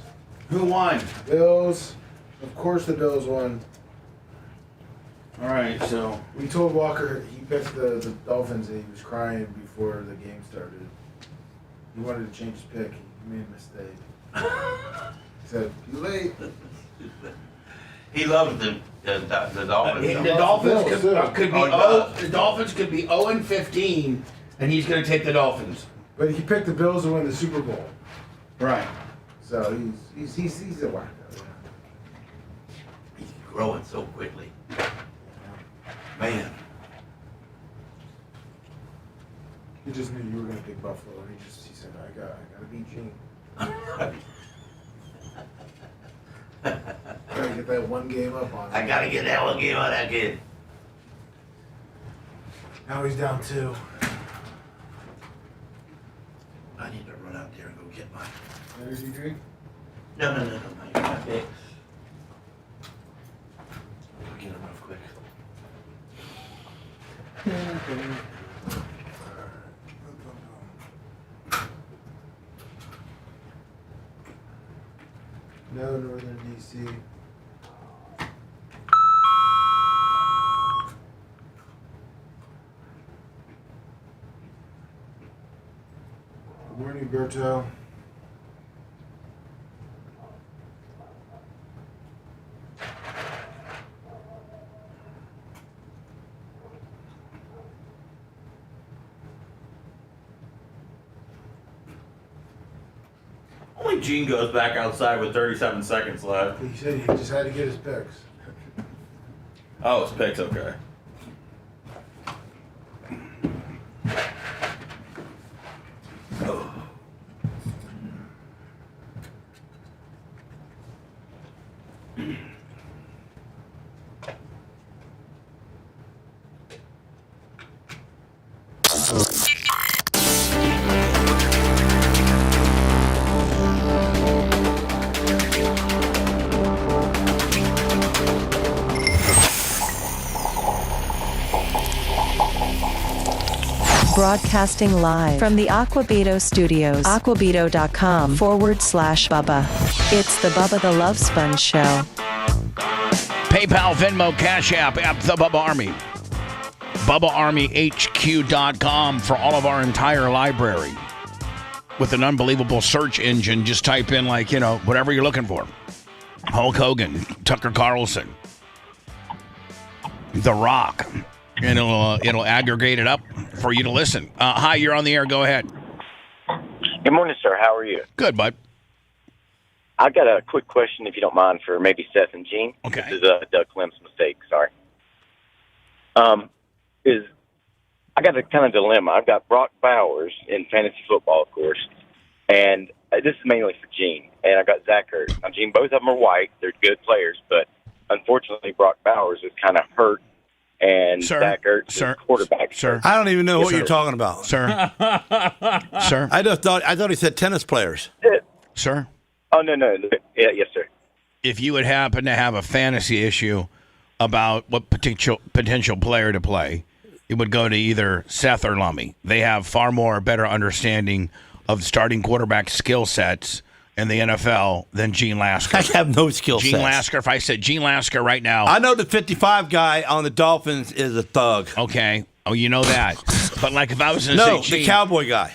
Who won? Bills. Of course the Bills won. All right, so we told Walker he picked the Dolphins and he was crying before the game started. He wanted to change his pick. He made a mistake. He said, too late. He loves the Dolphins. The Dolphins could be 0-15, and he's going to take the Dolphins. But he picked the Bills to win the Super Bowl. Right. So he's a wacko. Yeah. He's growing so quickly. Man. He just knew you were going to pick Buffalo, and he said, I got to beat Gene. Gotta get that one game up on him. I gotta get that one game on that kid. Now he's down 2. I need to run out there and go get my energy drink. No, my picks. I'll get them real quick. No, Northern DC. Good morning, Berto. Only Gene goes back outside with 37 seconds left. He said he just had to get his picks. Oh, his picks, okay. Broadcasting live from the Aquabito Studios. Aquabito.com/Bubba. It's the Bubba the Love Sponge Show. PayPal, Venmo, Cash App, the Bubba Army. BubbaArmyHQ.com for all of our entire library. With an unbelievable search engine, just type in whatever you're looking for. Hulk Hogan, Tucker Carlson, The Rock. And it'll aggregate it up for you to listen. Hi, you're on the air. Go ahead. Good morning, sir. How are you? Good, bud. I got a quick question, if you don't mind, for maybe Seth and Gene. Okay. This is Doug Clem's mistake. Sorry. I got a kind of dilemma. I've got Brock Bowers in fantasy football, of course, and this is mainly for Gene. And I've got Zach Ertz. Now, Gene, both of them are white. They're good players, but unfortunately, Brock Bowers is kind of hurt. And Zach Ertz is quarterback. Sir, I don't even know what you're talking about, sir. Sir, I thought he said tennis players. Sir. Oh no. Yeah, yes, sir. If you would happen to have a fantasy issue about what potential player to play, it would go to either Seth or Lummy. They have far more better understanding of starting quarterback skill sets in the NFL than Gene Lasker. I have no skill Gene sets. Lasker, if I said Gene Lasker right now. I know the 55 guy on the Dolphins is a thug. Okay. Oh, you know that. But like if I was going to say Gene, the cowboy guy.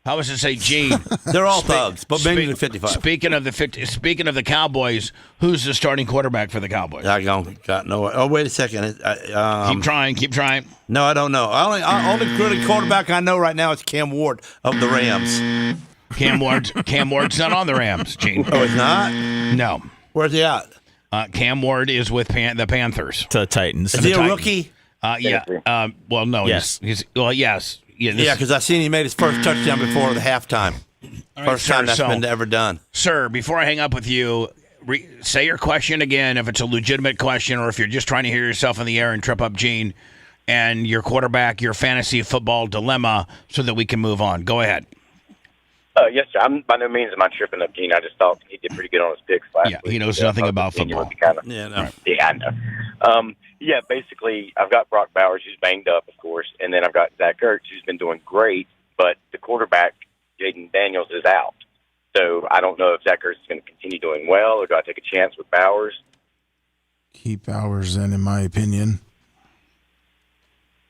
I was to say Gene. They're all thugs, but maybe the 55. Speaking of the Cowboys, who's the starting quarterback for the Cowboys? I got no. Oh, wait a second. Keep trying. No, I don't know. Only good quarterback I know right now is Cam Ward of the Rams. Cam Ward's not on the Rams, Gene. Oh, it's not? No. Where's he at? Cam Ward is with the Panthers. The Titans. Is he a rookie? Yeah. Well, no. Yes. Yes. Yeah, because I seen he made his first touchdown before the halftime. First time that's been ever done. Sir, before I hang up with you, say your question again if it's a legitimate question or if you're just trying to hear yourself in the air and trip up Gene and your quarterback, your fantasy football dilemma so that we can move on. Go ahead. Yes, sir. By no means am I tripping up Gene. I just thought he did pretty good on his picks last week. He knows nothing about football. Yeah, I know. Yeah, basically, I've got Brock Bowers, who's banged up, of course, and then I've got Zach Ertz, who's been doing great, but the quarterback, Jaden Daniels, is out. So I don't know if Zach Ertz is going to continue doing well, or do I take a chance with Bowers? Keep Bowers in my opinion.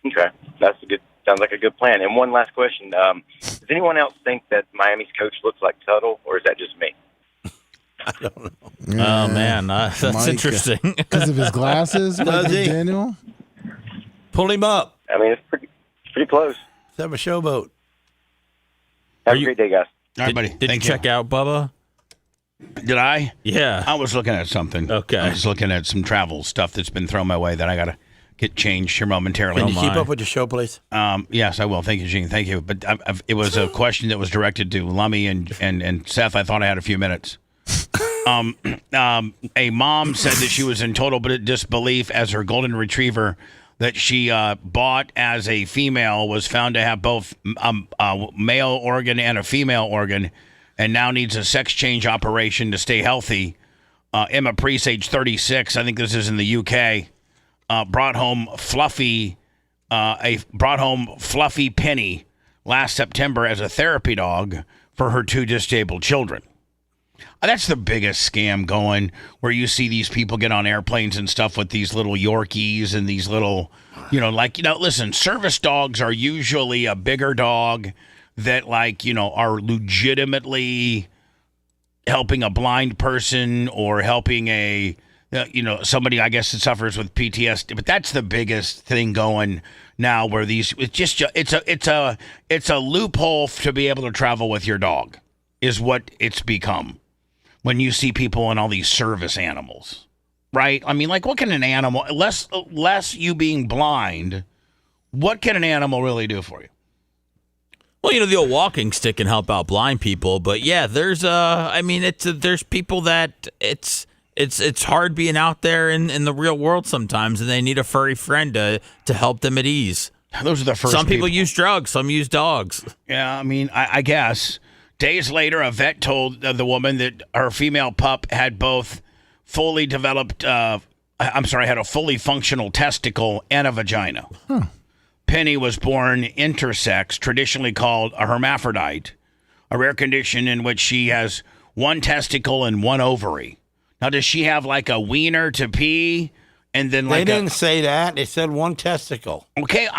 Okay, sounds like a good plan. And one last question: does anyone else think that Miami's coach looks like Tuttle, or is that just me? I don't know. Yeah. Oh man, that's Mike, interesting. Because of his glasses, Does he? Daniel. Pull him up. I mean, it's pretty close. Let's have a showboat. Have a great day, guys. All right, buddy. Did you check out Bubba? Did I? Yeah. I was looking at something. Okay. I was looking at some travel stuff that's been thrown my way that I got to get changed here momentarily. Can you keep up with the show, please? Yes, I will. Thank you, Gene. Thank you. But it was a question that was directed to Lummy and Seth. I thought I had a few minutes. A mom said that she was in total disbelief as her golden retriever that she bought as a female was found to have both a male organ and a female organ and now needs a sex change operation to stay healthy. Emma Priest, age 36, I think this is in the UK, brought home Fluffy Penny last September as a therapy dog for her 2 disabled children. That's the biggest scam going, where you see these people get on airplanes and stuff with these little Yorkies and these little, listen, service dogs are usually a bigger dog that, are legitimately helping a blind person or helping somebody, I guess, that suffers with PTSD. But that's the biggest thing going now, where it's a loophole to be able to travel with your dog is what it's become. When you see people in all these service animals, right? I mean, what can an animal, less you being blind, what can an animal really do for you? Well, the old walking stick can help out blind people, but yeah, there's there's people that it's hard being out there in the real world sometimes, and they need a furry friend to help them at ease. Those are the first. Some people use drugs, some use dogs. Yeah, I mean, I guess. Days later, a vet told the woman that her female pup had both fully developed, had a fully functional testicle and a vagina. Huh. Penny was born intersex, traditionally called a hermaphrodite, a rare condition in which she has 1 testicle and 1 ovary. Now, does she have a wiener to pee? And then they didn't say that. They said 1 testicle. Okay,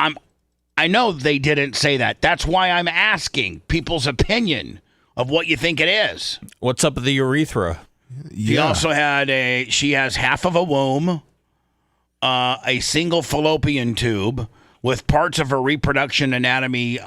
I know they didn't say that. That's why I'm asking people's opinion of what you think it is. What's up with the urethra? She also she has half of a womb, a single fallopian tube with parts of her reproduction anatomy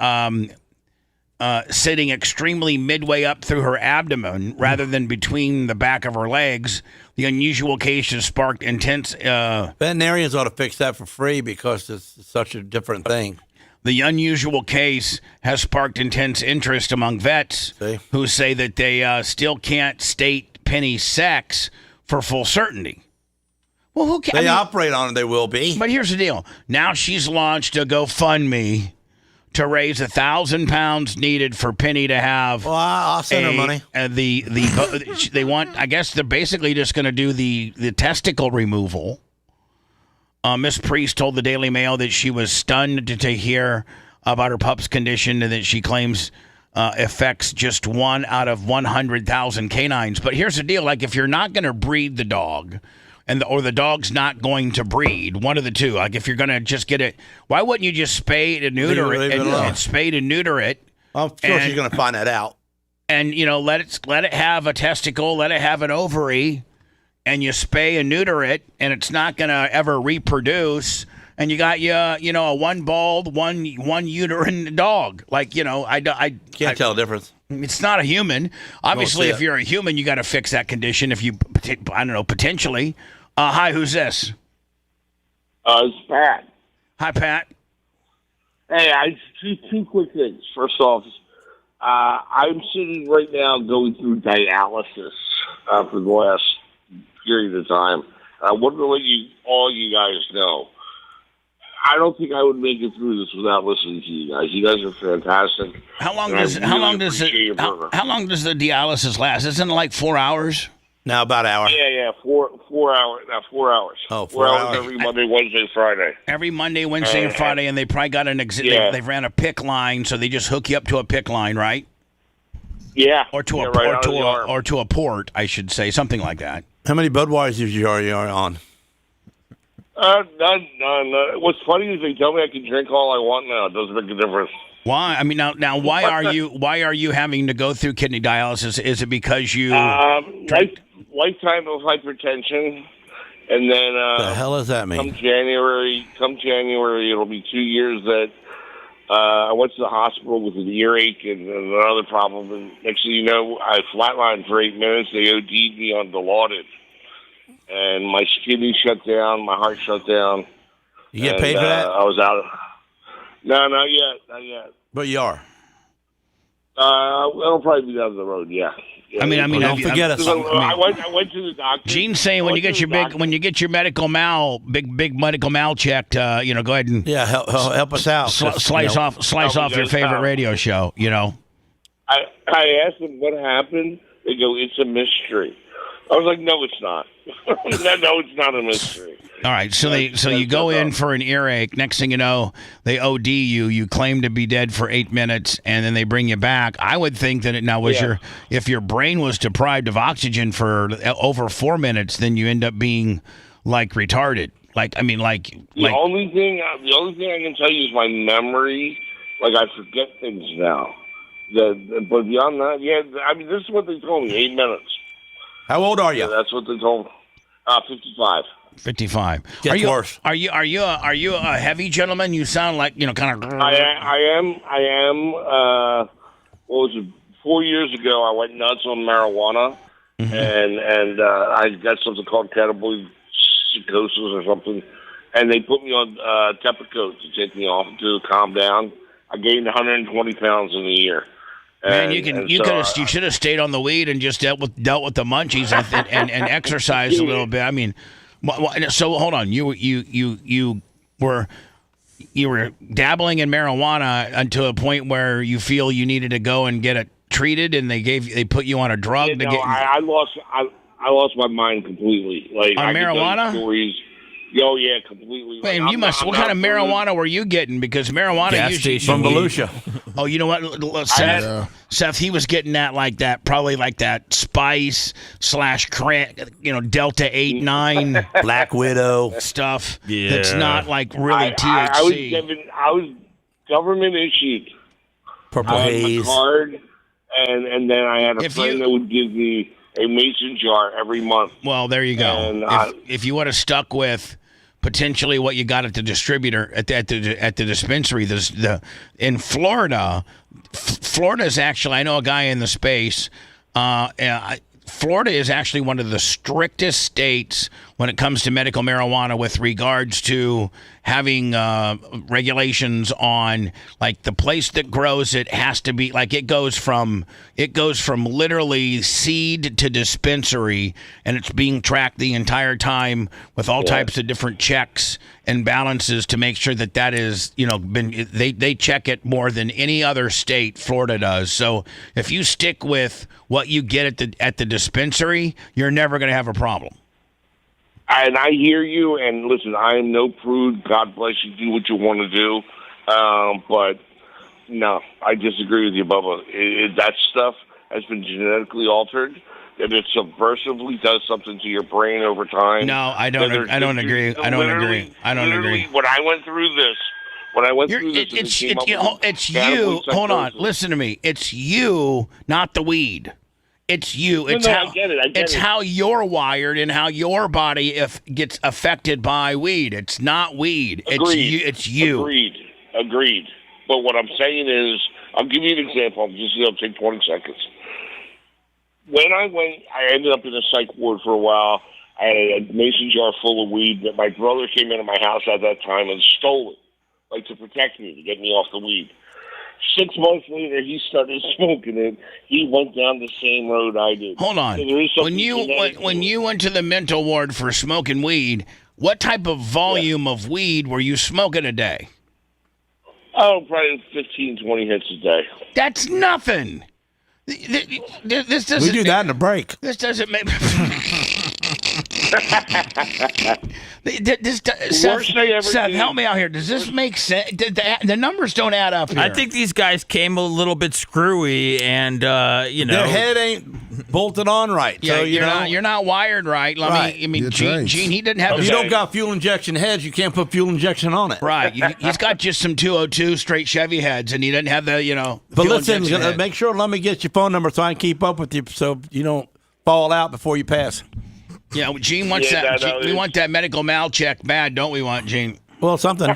sitting extremely midway up through her abdomen rather than between the back of her legs. The unusual case has sparked intense... veterinarians ought to fix that for free because it's such a different thing. The unusual case has sparked intense interest among vets who say that they still can't state Penny's sex for full certainty. Well, who can they operate on it? They will be. But here's the deal. Now she's launched a GoFundMe to raise £1,000 needed for Penny to have. Well, I'll send her money. They want. I guess they're basically just going to do the testicle removal. Miss Priest told the Daily Mail that she was stunned to hear about her pup's condition and that she claims affects just 1 out of 100,000 canines. But here's the deal. If you're not going to breed the dog or the dog's not going to breed. One of the two. Like if you're going to just get it, why wouldn't you just spay and neuter it and spay and neuter it? I'm sure she's going to find that out. And let it have a testicle, let it have an ovary, and you spay and neuter it, and it's not going to ever reproduce. And you got a one bald, one uterine dog. Like I can't tell the difference. It's not a human. Obviously, if you're a human, you got to fix that condition. If you, I don't know, potentially. Hi, who's this? It's Pat. Hi, Pat. Hey, I two quick things. First off, I'm sitting right now going through dialysis for the last period of time. I wanted to let all you guys know. I don't think I would make it through this without listening to you guys. You guys are fantastic. How long does the dialysis last? Isn't it like 4 hours? No, about an hour. Yeah, 4 hours. 4 hours. Oh, 4 hours every Monday, Wednesday, Friday. Every Monday, Wednesday, and Friday, and they probably got they ran a PIC line, so they just hook you up to a PIC line, right? Yeah. Or to a port, I should say, something like that. How many Budweisers you are on? None. What's funny is they tell me I can drink all I want now. It doesn't make a difference. Why? I mean, now, why are you having to go through kidney dialysis? Is it because you lifetime of hypertension, and then the hell does that mean? Come January, it'll be 2 years that I went to the hospital with an earache and another problem. And next thing you know, I flatlined for 8 minutes. They OD'd me on Dilaudid. And my kidney shut down, my heart shut down. You get paid for that? I was out. No, not yet. But you are. It'll probably be down the road. Yeah. I mean, don't forget us. I went to the doctor. Gene's saying when you get your medical big medical mal checked, go ahead and help us out. Slice off your favorite radio show. I asked them what happened. They go, it's a mystery. I was like, no, it's not. No, it's not a mystery. All right, so you go in for an earache. Next thing you know, they OD you. You claim to be dead for 8 minutes, and then they bring you back. I would think that if your brain was deprived of oxygen for over 4 minutes, then you end up being like retarded. The only thing I can tell you is my memory. Like I forget things now. But beyond that, this is what they told me. 8 minutes. How old are you? Yeah, that's what they told me. 55. 55. Gets worse. Are you a heavy gentleman? You sound like kind of. I am. What was it? 4 years ago, I went nuts on marijuana, and I got something called catabolic psychosis or something, and they put me on Tepacote to take me off to calm down. I gained 120 pounds in a year. Man, you should have stayed on the weed and just dealt with the munchies and exercised a little bit. I mean, so hold on. You were dabbling in marijuana until a point where you feel you needed to go and get it treated, and they put you on a drug to get. I lost my mind completely. Like on marijuana. Oh yeah, completely. Man, what kind of marijuana were you getting? Because marijuana usually from Volusia. Oh, you know what, Seth? He was getting that probably like that spice / crack, Delta 8-9 Black Widow stuff. Yeah, that's not like really THC. I was government issued Purple Haze card, and then I had a friend that would give me a mason jar every month. Well, there you go. And if you would have stuck with potentially what you got at the distributor at the dispensary, in Florida is actually, I know a guy in the space. Florida is actually one of the strictest states when it comes to medical marijuana with regards to having regulations on, like, the place that grows it has to be, like, it goes from literally seed to dispensary, and it's being tracked the entire time with all types of different checks and balances to make sure that is, they check it more than any other state. Florida does. So if you stick with what you get at the dispensary, you're never going to have a problem. And I hear you, and listen, I am no prude. God bless you. Do what you want to do. But, no, I disagree with you, Bubba. That stuff has been genetically altered. that it subversively does something to your brain over time. No, I don't agree. I don't agree. When I went through this, it's you. Hold on. Listen to me. It's you, not the weed. It's you. It's I get it. It's how you're wired and how your body gets affected by weed. It's not weed. Agreed. It's you. Agreed. But what I'm saying is, I'll give you an example. I'll take 20 seconds. When I ended up in a psych ward for a while. I had a mason jar full of weed that my brother came into my house at that time and stole it, to protect me, to get me off the weed. 6 months later, he started smoking it. He went down the same road I did. Hold on. So when you went to the mental ward for smoking weed, what type of volume of weed were you smoking a day? Oh, probably 15, 20 hits a day. That's nothing. This doesn't. We do that in a break. This doesn't make. Seth, help me out here. Does this make sense? The numbers don't add up here. I think these guys came a little bit screwy, and their head ain't bolted on right. Yeah, so you're not wired right. Gene, he didn't have. If you don't got fuel injection heads, you can't put fuel injection on it. Right. He's got just some 202 straight Chevy heads, and he doesn't have the But listen, make sure. Let me get your phone number so I can keep up with you, so you don't fall out before you pass. Yeah, Gene wants that. We want that medical mal check bad, don't we, Gene? Well, something.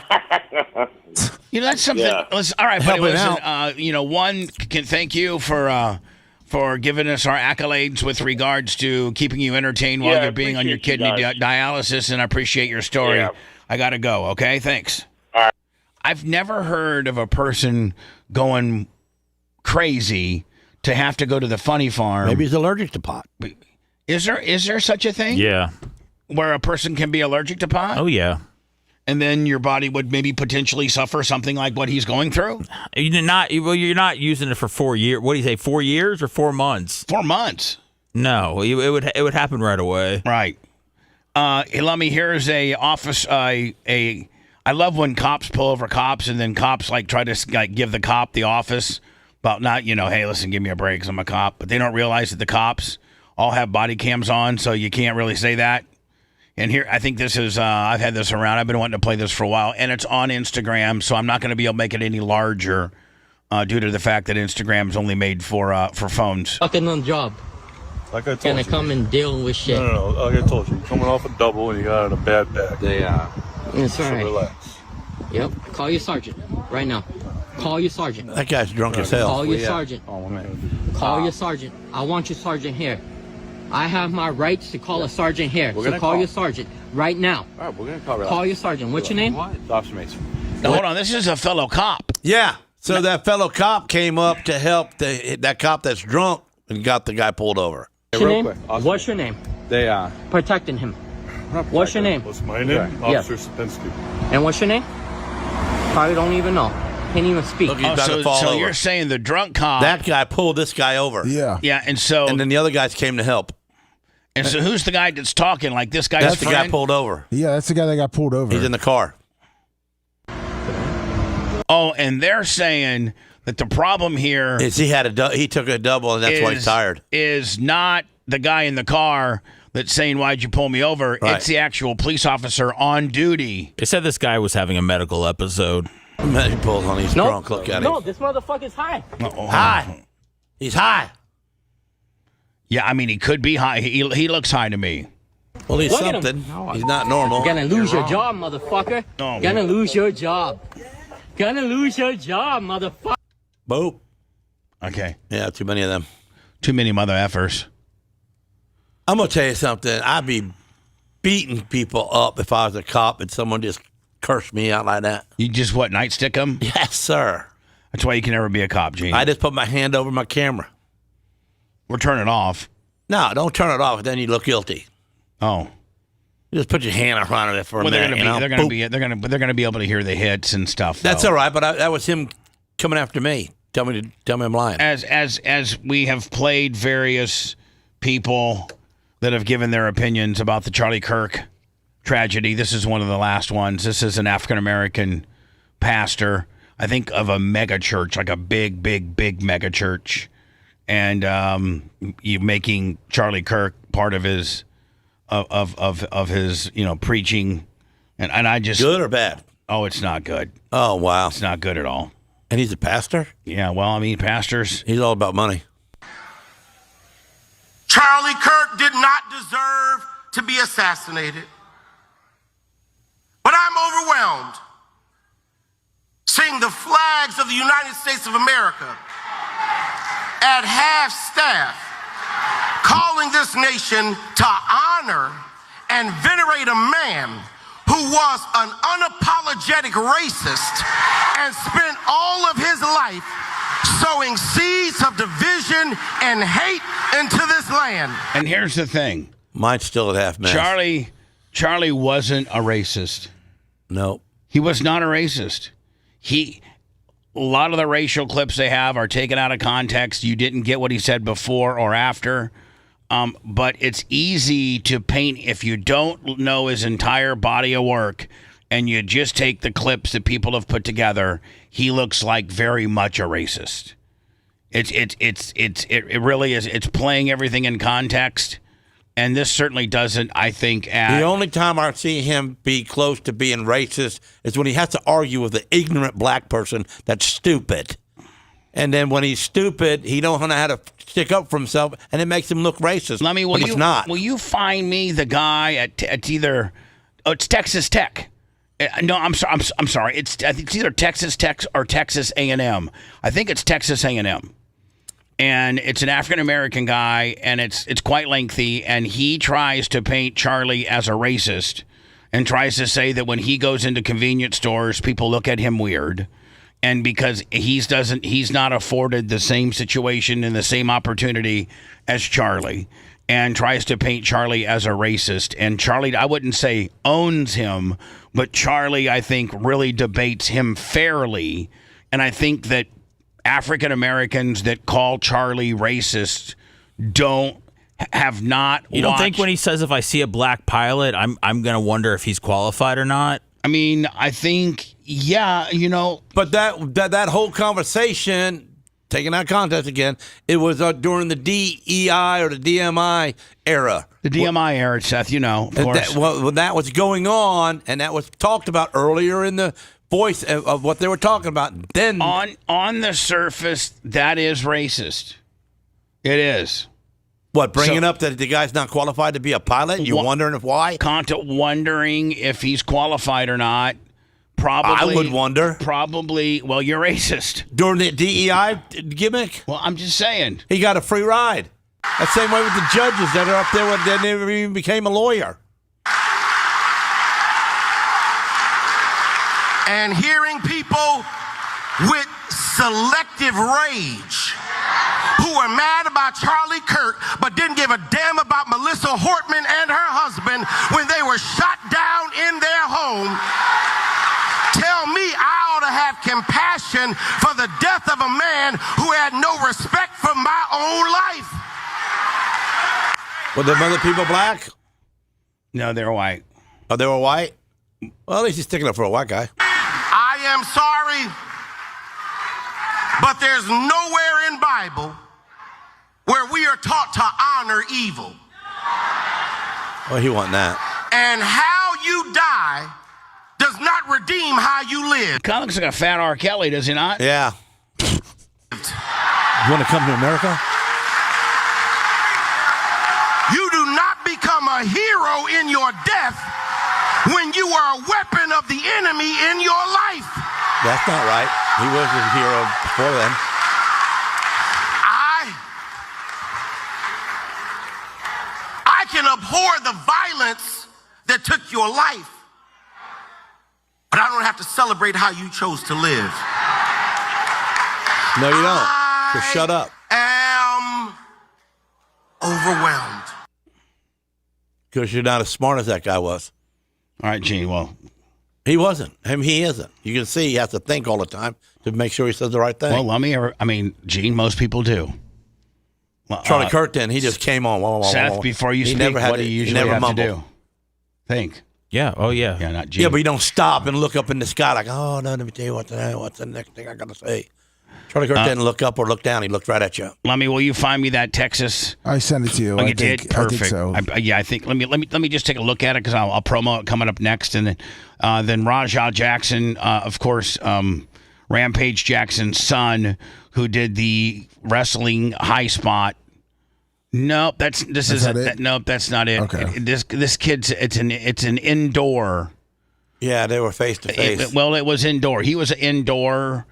That's something. Yeah. Listen, all right, buddy. Listen, one can thank you for giving us our accolades with regards to keeping you entertained while you're being on your kidney dialysis, and I appreciate your story. Yeah. I got to go. Okay, thanks. All right. I've never heard of a person going crazy to have to go to the funny farm. Maybe he's allergic to pot. Is there such a thing? Yeah. Where a person can be allergic to pot? Oh, yeah. And then your body would maybe potentially suffer something like what he's going through? You're not using it for 4 years. What do you say, 4 years or 4 months? 4 months. No, it would happen right away. Right. Here's a office. I love when cops pull over cops and then cops try to give the cop the office about not, hey, listen, give me a break because I'm a cop. But they don't realize that the cops all have body cams on, so you can't really say that. And here, I think this is, I've had this around. I've been wanting to play this for a while, and it's on Instagram, so I'm not going to be able to make it any larger due to the fact that Instagram is only made for phones. Fucking on job. Like I told you. Gonna come and deal with shit. No. Like I told you, you're coming off a double and you got in a bad back. It's all right. Relax. Yep. Call your sergeant right now. Call your sergeant. That guy's drunk as hell. Call your sergeant. Oh, man. Call your sergeant. I want your sergeant here. I have my rights to call a sergeant here. So call your sergeant right now. All right, we're going to call Call your sergeant. What's your name? Officer Mason. Now, hold on. This is a fellow cop. Yeah. So that fellow cop came up to help that cop that's drunk and got the guy pulled over. What's your name? What's your name? They are. Protecting him. What's your name? What's my name? Officer Sapinski. And what's your name? Probably don't even know. Can't even speak. Look, he's about to fall over. You're saying the drunk cop. That guy pulled this guy over. Yeah. Yeah, and then the other guys came to help. And so who's the guy that's talking? Like this guy's That's friend? the guy pulled over. Yeah, that's the guy that got pulled over. He's in the car. Oh, and they're saying that the problem here is he took a double, and that's why he's tired. Is not the guy in the car that's saying, "Why'd you pull me over?" Right. It's the actual police officer on duty. They said this guy was having a medical episode. He pulls on. He's drunk. Look at him. No, this motherfucker's high. High. He's high. Yeah, I mean, he could be high. He looks high to me. Well, he's something. He's not normal. You're gonna lose your job, motherfucker. Oh, gonna lose your job. Gonna lose your job, motherfucker. Boop. Okay. Yeah, too many of them. Too many mother effers. I'm going to tell you something. I'd be beating people up if I was a cop and someone just cursed me out like that. You just, nightstick them? Yes, sir. That's why you can never be a cop, Gene. I just put my hand over my camera. Or turn it off. No, don't turn it off. Then you look guilty. Oh. You just put your hand in front of it for a minute. They're going to be able to hear the hits and stuff. That's all right, but that was him coming after me. Tell me I'm lying. As we have played various people that have given their opinions about the Charlie Kirk tragedy. This is one of the last ones. This is an African-American pastor, I think, of a mega church, like a big, big, big mega church. and you making Charlie Kirk part of his of his preaching, and I just good or bad? Oh, it's not good. Oh wow, it's not good at all. And he's a pastor? Yeah, well, I mean, pastors. He's all about money. Charlie Kirk did not deserve to be assassinated. But I'm overwhelmed seeing the flags of the United States of America at half-staff calling this nation to honor and venerate a man who was an unapologetic racist and spent all of his life sowing seeds of division and hate into this land. And here's the thing. Mine's still at half-mast. Charlie wasn't a racist. No. He was not a racist. A lot of the racial clips they have are taken out of context. You didn't get what he said before or after. But it's easy to paint if you don't know his entire body of work and you just take the clips that people have put together. He looks like very much a racist. It really is. It's playing everything in context. And this certainly doesn't, I think, the only time I see him be close to being racist is when he has to argue with an ignorant black person that's stupid. And then when he's stupid, he don't know how to stick up for himself, and it makes him look racist. It's not. Will you find me the guy at it's Texas Tech. No, I'm sorry. It's either Texas Tech or Texas A&M. I think it's Texas A&M. And it's an African-American guy, and it's quite lengthy, and he tries to paint Charlie as a racist and tries to say that when he goes into convenience stores, people look at him weird. And because he's not afforded the same situation and the same opportunity as Charlie, and tries to paint Charlie as a racist. And Charlie, I wouldn't say owns him, but Charlie, I think, really debates him fairly. And I think that African Americans that call Charlie racist have not. You don't think when he says, "If I see a black pilot, I'm going to wonder if he's qualified or not"? I mean, I think, yeah, But that whole conversation, taken out of context again, it was during the DEI or the DMI era. The DMI era, Seth, of course. When that was going on, and that was talked about earlier in the voice of what they were talking about. Then on the surface, that is racist. It is. What, bringing up that the guy's not qualified to be a pilot? You're wondering why? Wondering if he's qualified or not. Probably. I would wonder. Probably. Well, you're racist. During the DEI gimmick? Well, I'm just saying. He got a free ride. That same way with the judges that are up there that never even became a lawyer. And hearing people with selective rage who are mad about Charlie Kirk but didn't give a damn about Melissa Hortman and her husband when they were shot down in their home tell me I ought to have compassion for the death of a man who had no respect for my own life. Were the other people black? No, they were white. Oh, they were white? Well, at least he's sticking up for a white guy. I am sorry, but there's nowhere in Bible where we are taught to honor evil. Well, he wasn't that. And how you die does not redeem how you live. Kind of looks like a fat R. Kelly, does he not? Yeah. You want to come to America? You do not become a hero in your death when you are a weapon of the enemy in your life. That's not right. He was a hero before then. I can abhor the violence that took your life, but I don't have to celebrate how you chose to live. No, you don't. So shut up. I am overwhelmed. Because you're not as smart as that guy was. All right, Gene, well. He wasn't. I mean, he isn't. You can see he has to think all the time to make sure he says the right thing. Well, Gene, most people do. Well, Charlie Kirk, then, he just came on. Seth, before you speak, what do you usually have to do? Think. Yeah. Oh, yeah. Yeah, not Gene. Yeah, but you don't stop and look up in the sky like, oh, no, let me tell you what's the next thing I got to say. Charlie Kirk didn't look up or look down. He looked right at you. Lummy, will you find me that Texas? I sent it to you. Oh, I you did? think, Perfect. I think so. I think. Let me just take a look at it because I'll promo it coming up next, and then Rajah Jackson, of course, Rampage Jackson's son, who did the wrestling high spot. Nope, that's not it. Okay. This kid's it's an indoor. Yeah, they were face to face. Well, it was indoor. He was indoor.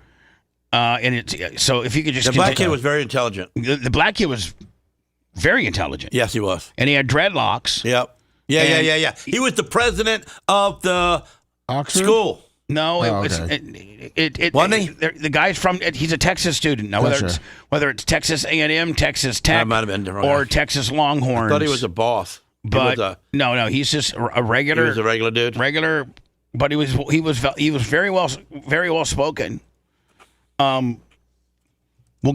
And it's so if you could just the black kid was very intelligent. The black kid was very intelligent. Yes, he was, and he had dreadlocks. Yep. Yeah. He was the president of the Oxford? school. No, wasn't he? The guy's from. He's a Texas student. Now, whether it's Texas A&M, Texas Tech, might have been different. or Texas Longhorns. I thought he was a boss. But no, he's just a regular. He was a regular dude. Regular, but he was very well spoken. We'll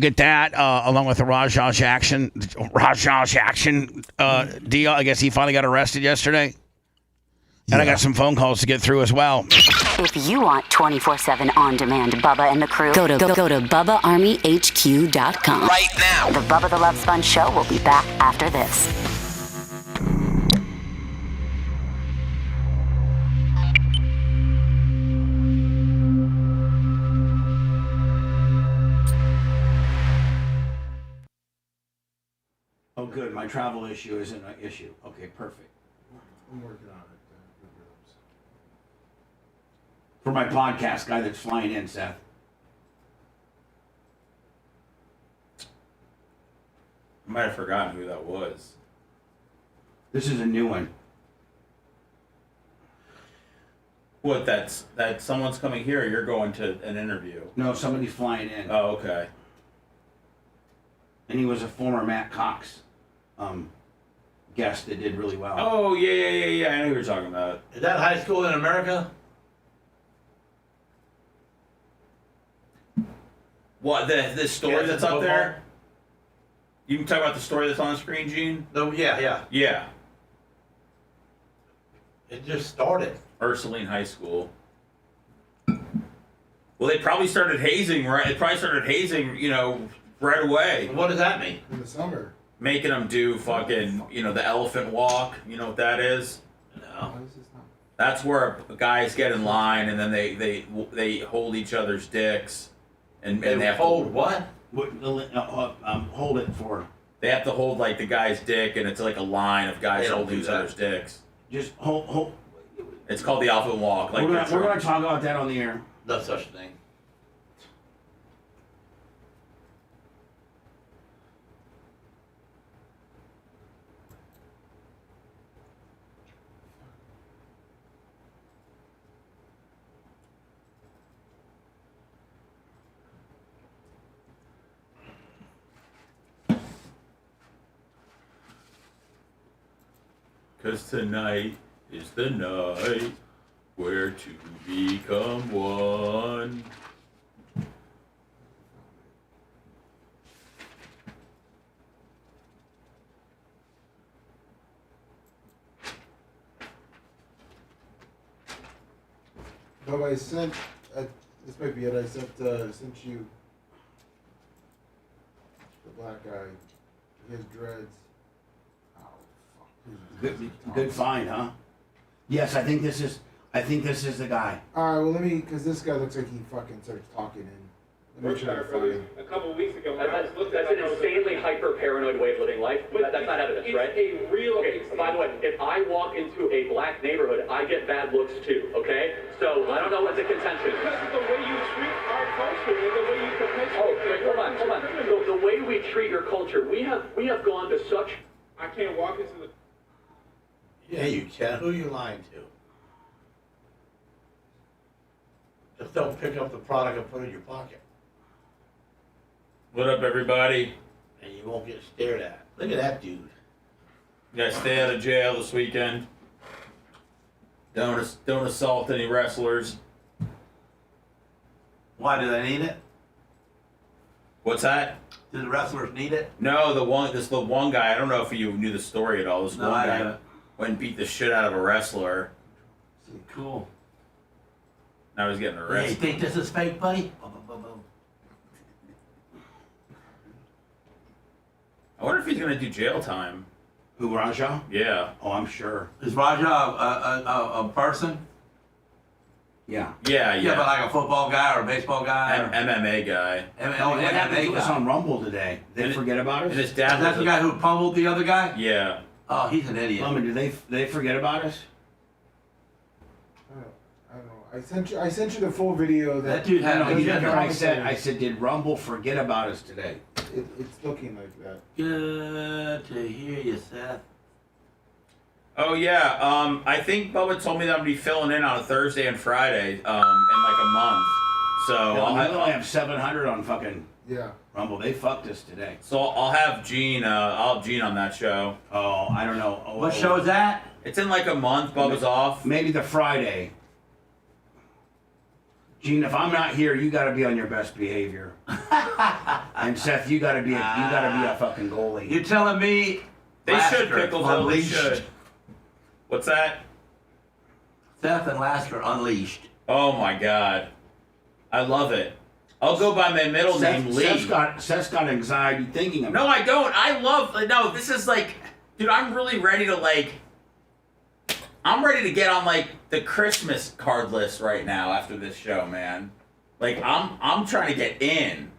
get that along with the Rajah Jackson deal. I guess he finally got arrested yesterday. And I got some phone calls to get through as well. If you want 24/7 on-demand Bubba and the crew, go to BubbaArmyHQ.com. Right now. The Bubba the Love Sponge Show will be back after this. Oh, good. My travel issue isn't an issue. Okay, perfect. I'm working on it. For my podcast guy that's flying in, Seth. I might have forgotten who that was. This is a new one. What, that someone's coming here or you're going to an interview? No, somebody's flying in. Oh, okay. And he was a former Matt Cox guest that did really well. Oh, yeah. I know who you're talking about. Is that high school in America? What, the story that's up there? You can talk about the story that's on the screen, Gene? No, yeah. Yeah. It just started. Ursuline High School. Well, they probably started hazing, right? They probably started hazing, right away. What does that mean? In the summer. Making them do fucking, the elephant walk. You know what that is? No. That's where guys get in line and then they hold each other's dicks. And they have hold what? Hold it for. They have to hold like the guy's dick, and it's like a line of guys holding each other's dicks. Just hold. It's called the elephant walk. Like we're gonna talk about that on the air. No such thing. Cause tonight is the night where two become one. No, I sent. This might be it. I sent you the black guy. He has dreads. Good find, huh? Yes, I think this is the guy. All right, well, because this guy looks like he fucking starts talking and. Make sure I find him. A couple of weeks ago, that's an insanely hyper-paranoid way of living life. That's not evidence, right? It's a real... Okay, by the way, if I walk into a black neighborhood, I get bad looks too, okay? So, I don't know what the contention is. Because of the way you treat our culture and the way you perpetuate... Oh, wait, hold on. The way we treat your culture, we have gone to such... I can't walk into the... Yeah, you can. Who are you lying to? Just don't pick up the product and put it in your pocket. What up, everybody? And you won't get stared at. Look at that dude. You gotta stay out of jail this weekend. Don't assault any wrestlers. Why do they need it? What's that? Do the wrestlers need it? No, the one guy. I don't know if you knew the story at all. This one guy went and beat the shit out of a wrestler. Cool. Now he's getting arrested. Hey, you think this is fake, buddy? if he's gonna do jail time. Who, Raja? Yeah. Oh, I'm sure. Is Raja a person? Yeah. Yeah, Yeah, but like a football guy or a baseball guy? Or MMA guy. What happened to us on Rumble today? They forget about us? And his dad Is that the guy who pummeled the other guy? Yeah. Oh, he's an idiot. Did they forget about us? I don't know. I sent you the full video. That dude had I said, did Rumble forget about us today? It's looking like that. Good to hear you, Seth. Oh yeah, I think Bubba told me that I'm gonna be filling in on a Thursday and Friday, in like a month. So I only have 700 on fucking Yeah. Rumble. They fucked us today. So I'll have Gene. I'll have Gene on that show. Oh, I don't know. What show is that? It's in like a month. Bubba's off. Maybe the Friday. Gene, if I'm not here, you got to be on your best behavior. And Seth, you got to be a fucking goalie. You're telling me They should, Pickleville. They should. What's that? Seth and Lasker unleashed. Oh my God, I love it. I'll go by my middle name, Lee. Seth's got anxiety thinking of it. No, I don't. I love. No, this is like, dude. I'm really ready to like. I'm ready to get on like the Christmas card list right now after this show, man. Like I'm trying to get in.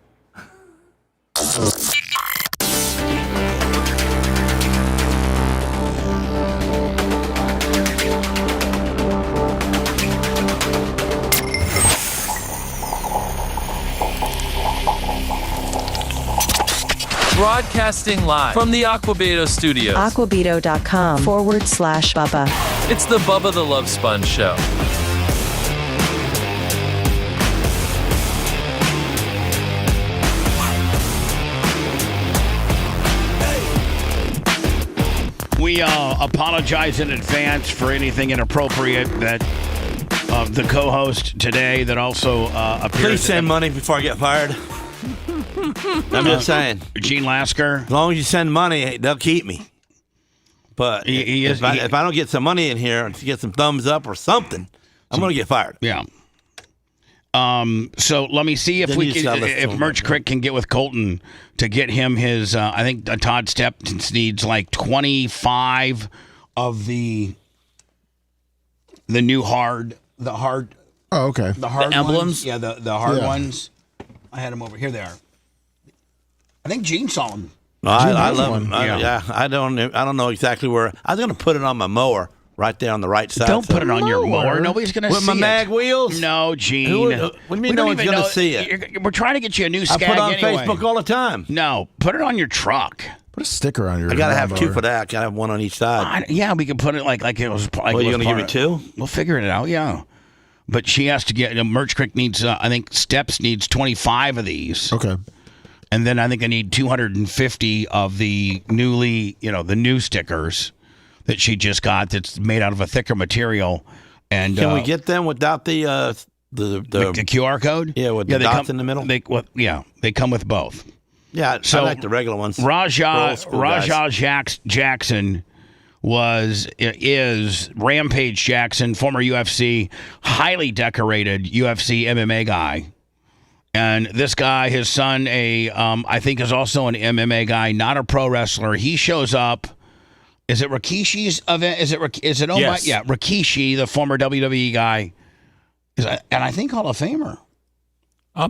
Broadcasting live from the Aquabeto studios. Aquabeto.com/Bubba. It's the Bubba the Love Sponge Show. We apologize in advance for anything inappropriate that the co-host today that also appears. Please send money before I get fired. I'm just saying. Gene Lasker. As long as you send money, they'll keep me. But if I don't get some money in here to get some thumbs up or something, I'm going to get fired. Yeah. So let me see if Merch Crick can get with Colton to get him his. I think Todd Steps needs like 25 of the new hard. Oh, okay. The hard emblems. Ones. Yeah, the hard ones. I had them over here. They are. I think Gene saw them. I love them. I don't know exactly where. I was going to put it on my mower right there on the right side. Don't put it on your mower. Nobody's going to see it. With my mag wheels? No, Gene. What do you mean no one's going to see it? We're trying to get you a new Skag I put it on anyway. Facebook all the time. No, put it on your truck. Put a sticker on your. I got to have lawnmower. two for that. I got to have one on each side. Yeah, we could put it like it was. Like Well, you're going to give me two? We'll figure it out. Yeah. But she has to get. Merch Creek needs. I think Steps needs 25 of these. Okay. And then I think I need 250 of the newly, the new stickers that she just got. That's made out of a thicker material. And can we get them without the QR code? Yeah, with the dots in the middle. They come with both. Yeah, so I like the regular ones. Raja Jackson is Rampage Jackson, former UFC, highly decorated UFC MMA guy. And this guy, his son, I think is also an MMA guy, not a pro wrestler. He shows up. Is it Rikishi's event? Is it Yes. Yeah, Rikishi, the former WWE guy, and I think Hall of Famer.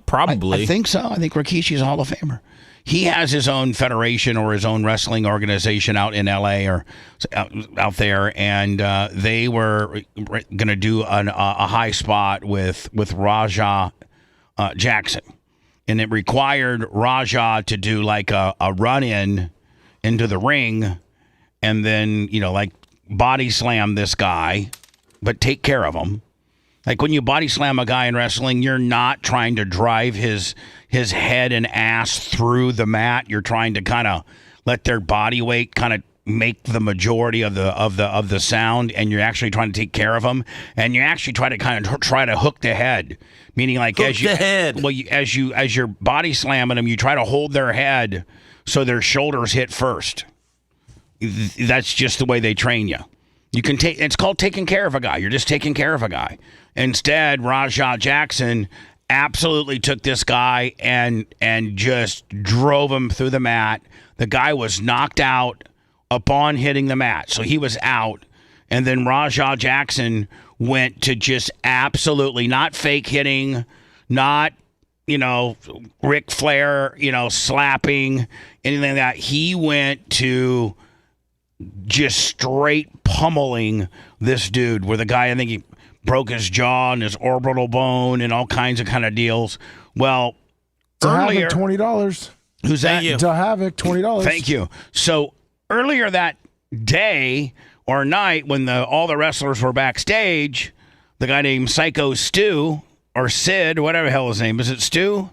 Probably. I think so. I think Rikishi's a Hall of Famer. He has his own federation or his own wrestling organization out in LA or out there, and they were going to do a high spot with Raja Jackson, and it required Raja to do like a run-in into the ring, and then like body slam this guy, but take care of him. Like when you body slam a guy in wrestling, you're not trying to drive his head and ass through the mat. You're trying to kind of let their body weight kind of make the majority of the sound, and you're actually trying to take care of them, and you actually try to hook the head, meaning like as you're body slamming them, you try to hold their head so their shoulders hit first. That's just the way they train you. You can take. It's called taking care of a guy. You're just taking care of a guy. Instead, Raja Jackson absolutely took this guy and just drove him through the mat. The guy was knocked out upon hitting the mat, so he was out. And then Rajah Jackson went to just absolutely not fake hitting, not, Ric Flair, slapping, anything like that. He went to just straight pummeling this dude, where the guy, I think he broke his jaw and his orbital bone and all kinds of kind of deals. Well, earlier, $20. Who's that? To Havoc, $20. Thank you. So earlier that day or night, when all the wrestlers were backstage, the guy named Syko Stu or Sid, whatever the hell his name is, it Stu?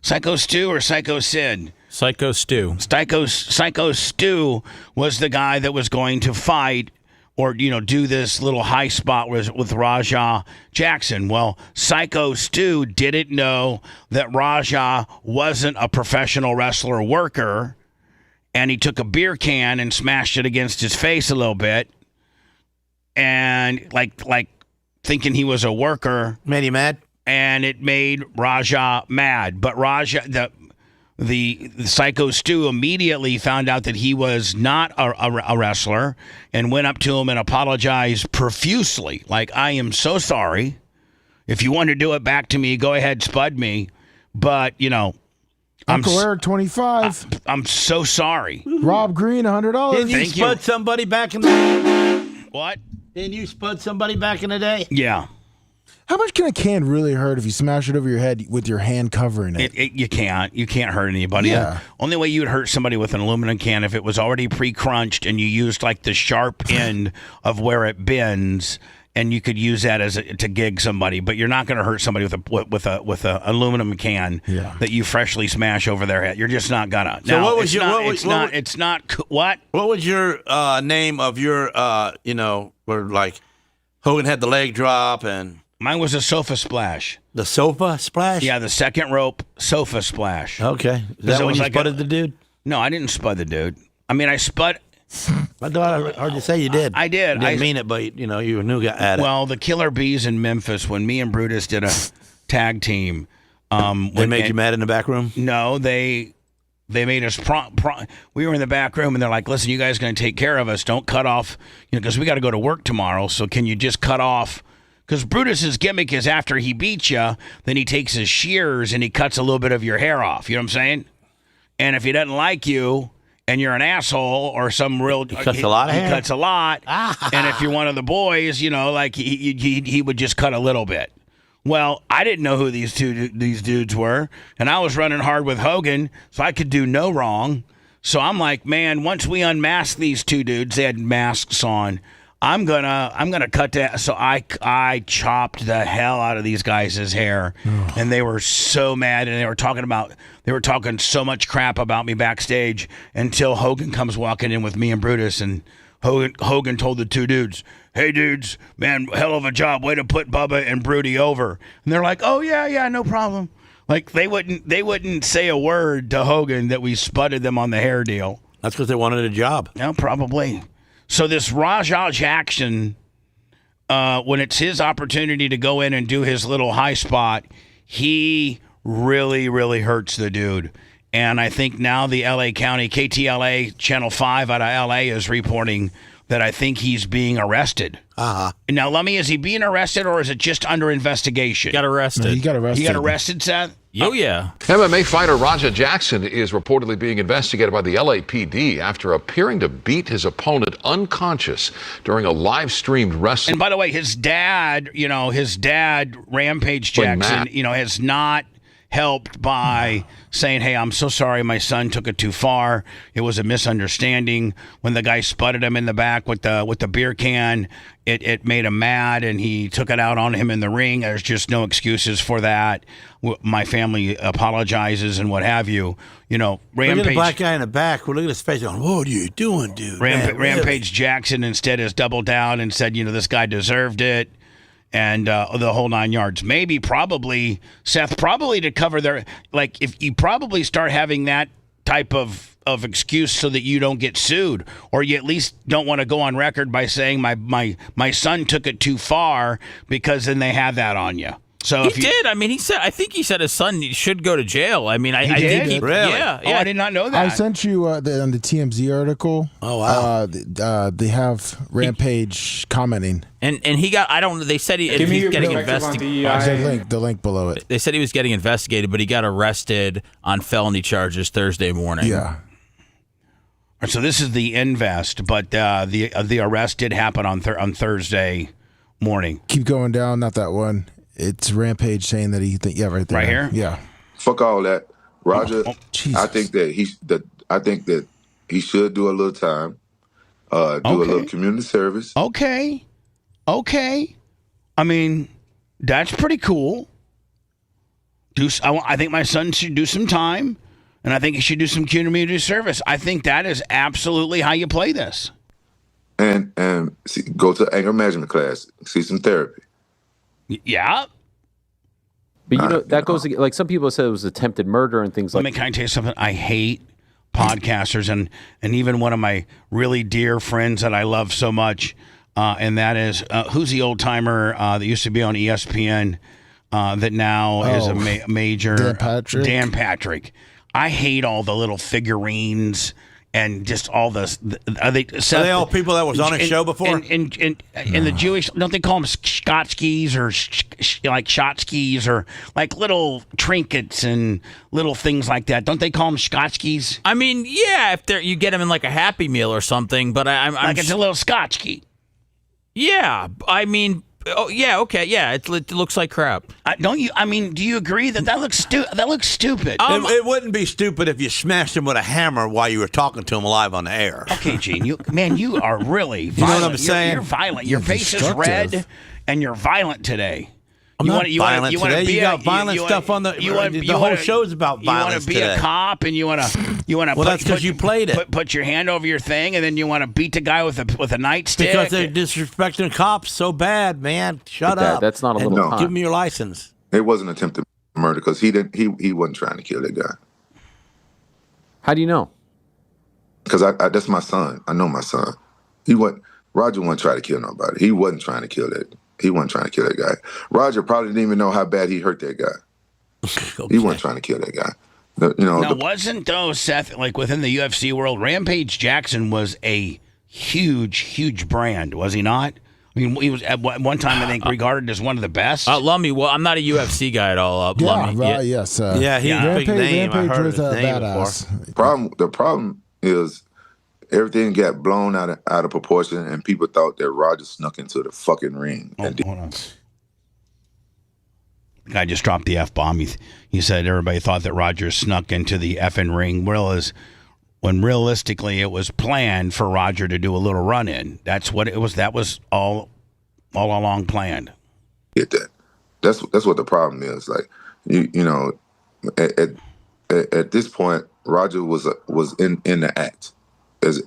Syko Stu or Psycho Sid? Syko Stu. Syko Stu was the guy that was going to fight or, do this little high spot with Rajah Jackson. Well, Syko Stu didn't know that Rajah wasn't a professional wrestler worker, and he took a beer can and smashed it against his face a little bit, and like thinking he was a worker. Made him mad? And it made Rajah mad. But Rajah, the Syko Stu immediately found out that he was not a wrestler and went up to him and apologized profusely. Like, I am so sorry. If you want to do it back to me, go ahead, spud me. But, Uncle Eric, $25. I'm so sorry. Rob Green, $100. Didn't you spud somebody back in the What? Didn't you spud somebody back in the day? Yeah. How much can a can really hurt if you smash it over your head with your hand covering it? You can't. You can't hurt anybody. Yeah. Only way you would hurt somebody with an aluminum can if it was already pre-crunched and you used like the sharp end of where it bends, and you could use that to gig somebody. But you're not going to hurt somebody with a aluminum can that you freshly smash over their head. You're just not gonna. So now, what was what? What was your name of your where like Hogan had the leg drop and. Mine was a sofa splash. The sofa splash? Yeah, the second rope sofa splash. Okay. Is that when you spudded the dude? No, I didn't spud the dude. I mean, I spud. I heard you say you did. I did. You didn't mean it, but you were a new guy at it. Well, the Killer Bees in Memphis, when me and Brutus did a tag team. They made you mad in the back room? No, they made us we were in the back room, and they're like, listen, you guys are going to take care of us. Don't cut off, because we got to go to work tomorrow. So can you just cut off? Because Brutus's gimmick is after he beats you, then he takes his shears and he cuts a little bit of your hair off. You know what I'm saying? And if he doesn't like you and you're an asshole or some real... He cuts a lot of hair? He cuts a lot. And if you're one of the boys, like he would just cut a little bit. Well, I didn't know who these dudes were, and I was running hard with Hogan, so I could do no wrong. So I'm like, man, once we unmask these two dudes, they had masks on, I'm gonna cut that. So I chopped the hell out of these guys' hair, and they were so mad, and they were talking so much crap about me backstage until Hogan comes walking in with me and Brutus, and Hogan told the two dudes, "Hey dudes, man, hell of a job, way to put Bubba and Broody over." And they're like, "Oh yeah, no problem." Like they wouldn't say a word to Hogan that we spudded them on the hair deal. That's because they wanted a job. Yeah, probably. So this Rajah Jackson, when it's his opportunity to go in and do his little high spot, he really, really hurts the dude. And I think now the L.A. County, KTLA, Channel 5 out of L.A. is reporting that I think he's being arrested. Uh-huh. Now, Lummy, is he being arrested or is it just under investigation? Got arrested. No, he got arrested. He got arrested, Seth? Oh, yeah. MMA fighter Rajah Jackson is reportedly being investigated by the LAPD after appearing to beat his opponent unconscious during a live-streamed wrestling. And by the way, his dad, Rampage Jackson, has not helped by saying, "Hey, I'm so sorry, my son took it too far. It was a misunderstanding." When the guy sputted him in the back with the beer can, it made him mad, and he took it out on him in the ring. There's just no excuses for that. My family apologizes and what have you. Rampage. Look at the black guy in the back. Look at his face. What are you doing, dude? Rampage Jackson instead has doubled down and said, this guy deserved it. And the whole 9 yards. Maybe, probably, Seth, to cover their... Like, if you probably start having that type of excuse so that you don't get sued, or you at least don't want to go on record by saying my son took it too far, because then they have that on you. So He did. I mean, I think he said his son should go to jail. I mean, I did? think Really? Yeah. Oh, I did not know that. I sent you on the TMZ article. Oh, wow. They have Rampage commenting. And he got, they said he's getting investigated. The link below it. They said he was getting investigated, but he got arrested on felony charges Thursday morning. Yeah. So this is the invest, but the arrest did happen on Thursday morning. Keep going down, not that one. It's Rampage saying that right there. Right here? Yeah. Fuck all that, Roger. Jesus. I think that he should do a little time, do a little community service. Okay. I mean, that's pretty cool. I think my son should do some time, and I think he should do some community service. I think that is absolutely how you play this. And go to anger management class, see some therapy. Yeah. But that goes like some people said it was attempted murder and things like that. Can I tell you something? I hate podcasters and even one of my really dear friends that I love so much, and that is who's the old timer that used to be on ESPN that now is a major Dan Patrick. I hate all the little figurines and just all this. Are they all people that was on a show before? In the Jewish, don't they call them Skotskis or like Shotskis or like little trinkets and little things like that? Don't they call them Skotskis? I mean, yeah, if you get them in like a Happy Meal or something, but I'm like it's a little Skotski. Yeah, I mean. Oh yeah, okay, yeah. It looks like crap. Don't you? I mean, do you agree that looks stupid? That looks stupid. It wouldn't be stupid if you smashed him with a hammer while you were talking to him live on the air. Okay, Gene, you are really violent. You know what I'm saying? You're violent. Your face is red, and you're violent today. I'm not violent today. You got violent stuff on the. The whole show's about violence today. You want to be a cop, and you want to. Well, that's because you played it. Put your hand over your thing, and then you want to beat the guy with a nightstick. Because they're disrespecting cops so bad, man. Shut up. That's not a little. No. Give me your license. It wasn't attempted murder because he wasn't trying to kill that guy. How do you know? Because that's my son. I know my son. Roger wasn't trying to kill nobody. He wasn't trying to kill that. He wasn't trying to kill that guy. Roger probably didn't even know how bad he hurt that guy. Okay. He wasn't trying to kill that guy. Wasn't though, Seth, like within the UFC world, Rampage Jackson was a huge brand, was he not? I mean, he was at one time, I think, regarded as one of the best. Lummy, well, I'm not a UFC guy at all. Lummy. Right, yes. He's a big name. I heard his name before. The problem is everything got blown out of proportion, and people thought that Roger snuck into the fucking ring. Hold on. The guy just dropped the F-bomb. He said everybody thought that Roger snuck into the effing ring, when realistically it was planned for Roger to do a little run-in. That's what it was. That was all along planned. Get that. That's what the problem is. Like, at this point, Roger was in the act. As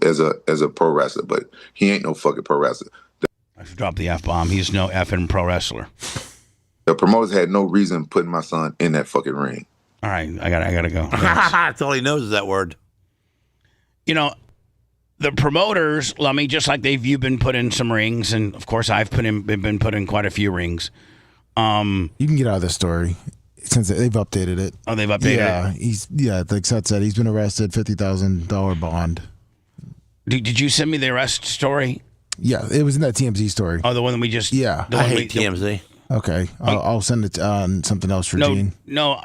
a pro wrestler, but he ain't no fucking pro wrestler. I should drop the F-bomb. He's no effing pro wrestler. The promoters had no reason putting my son in that fucking ring. All right, I gotta go. That's all he knows is that word. The promoters, Lummy, just like you've been put in some rings, and of course I've been put in quite a few rings. You can get out of this story since they've updated it. Oh, they've updated it? Yeah, like Seth said, he's been arrested, $50,000 bond. Did you send me the arrest story? Yeah, it was in that TMZ story. Oh, the one that we just... Yeah. I hate TMZ. Okay, I'll send it on something else for Gene. No,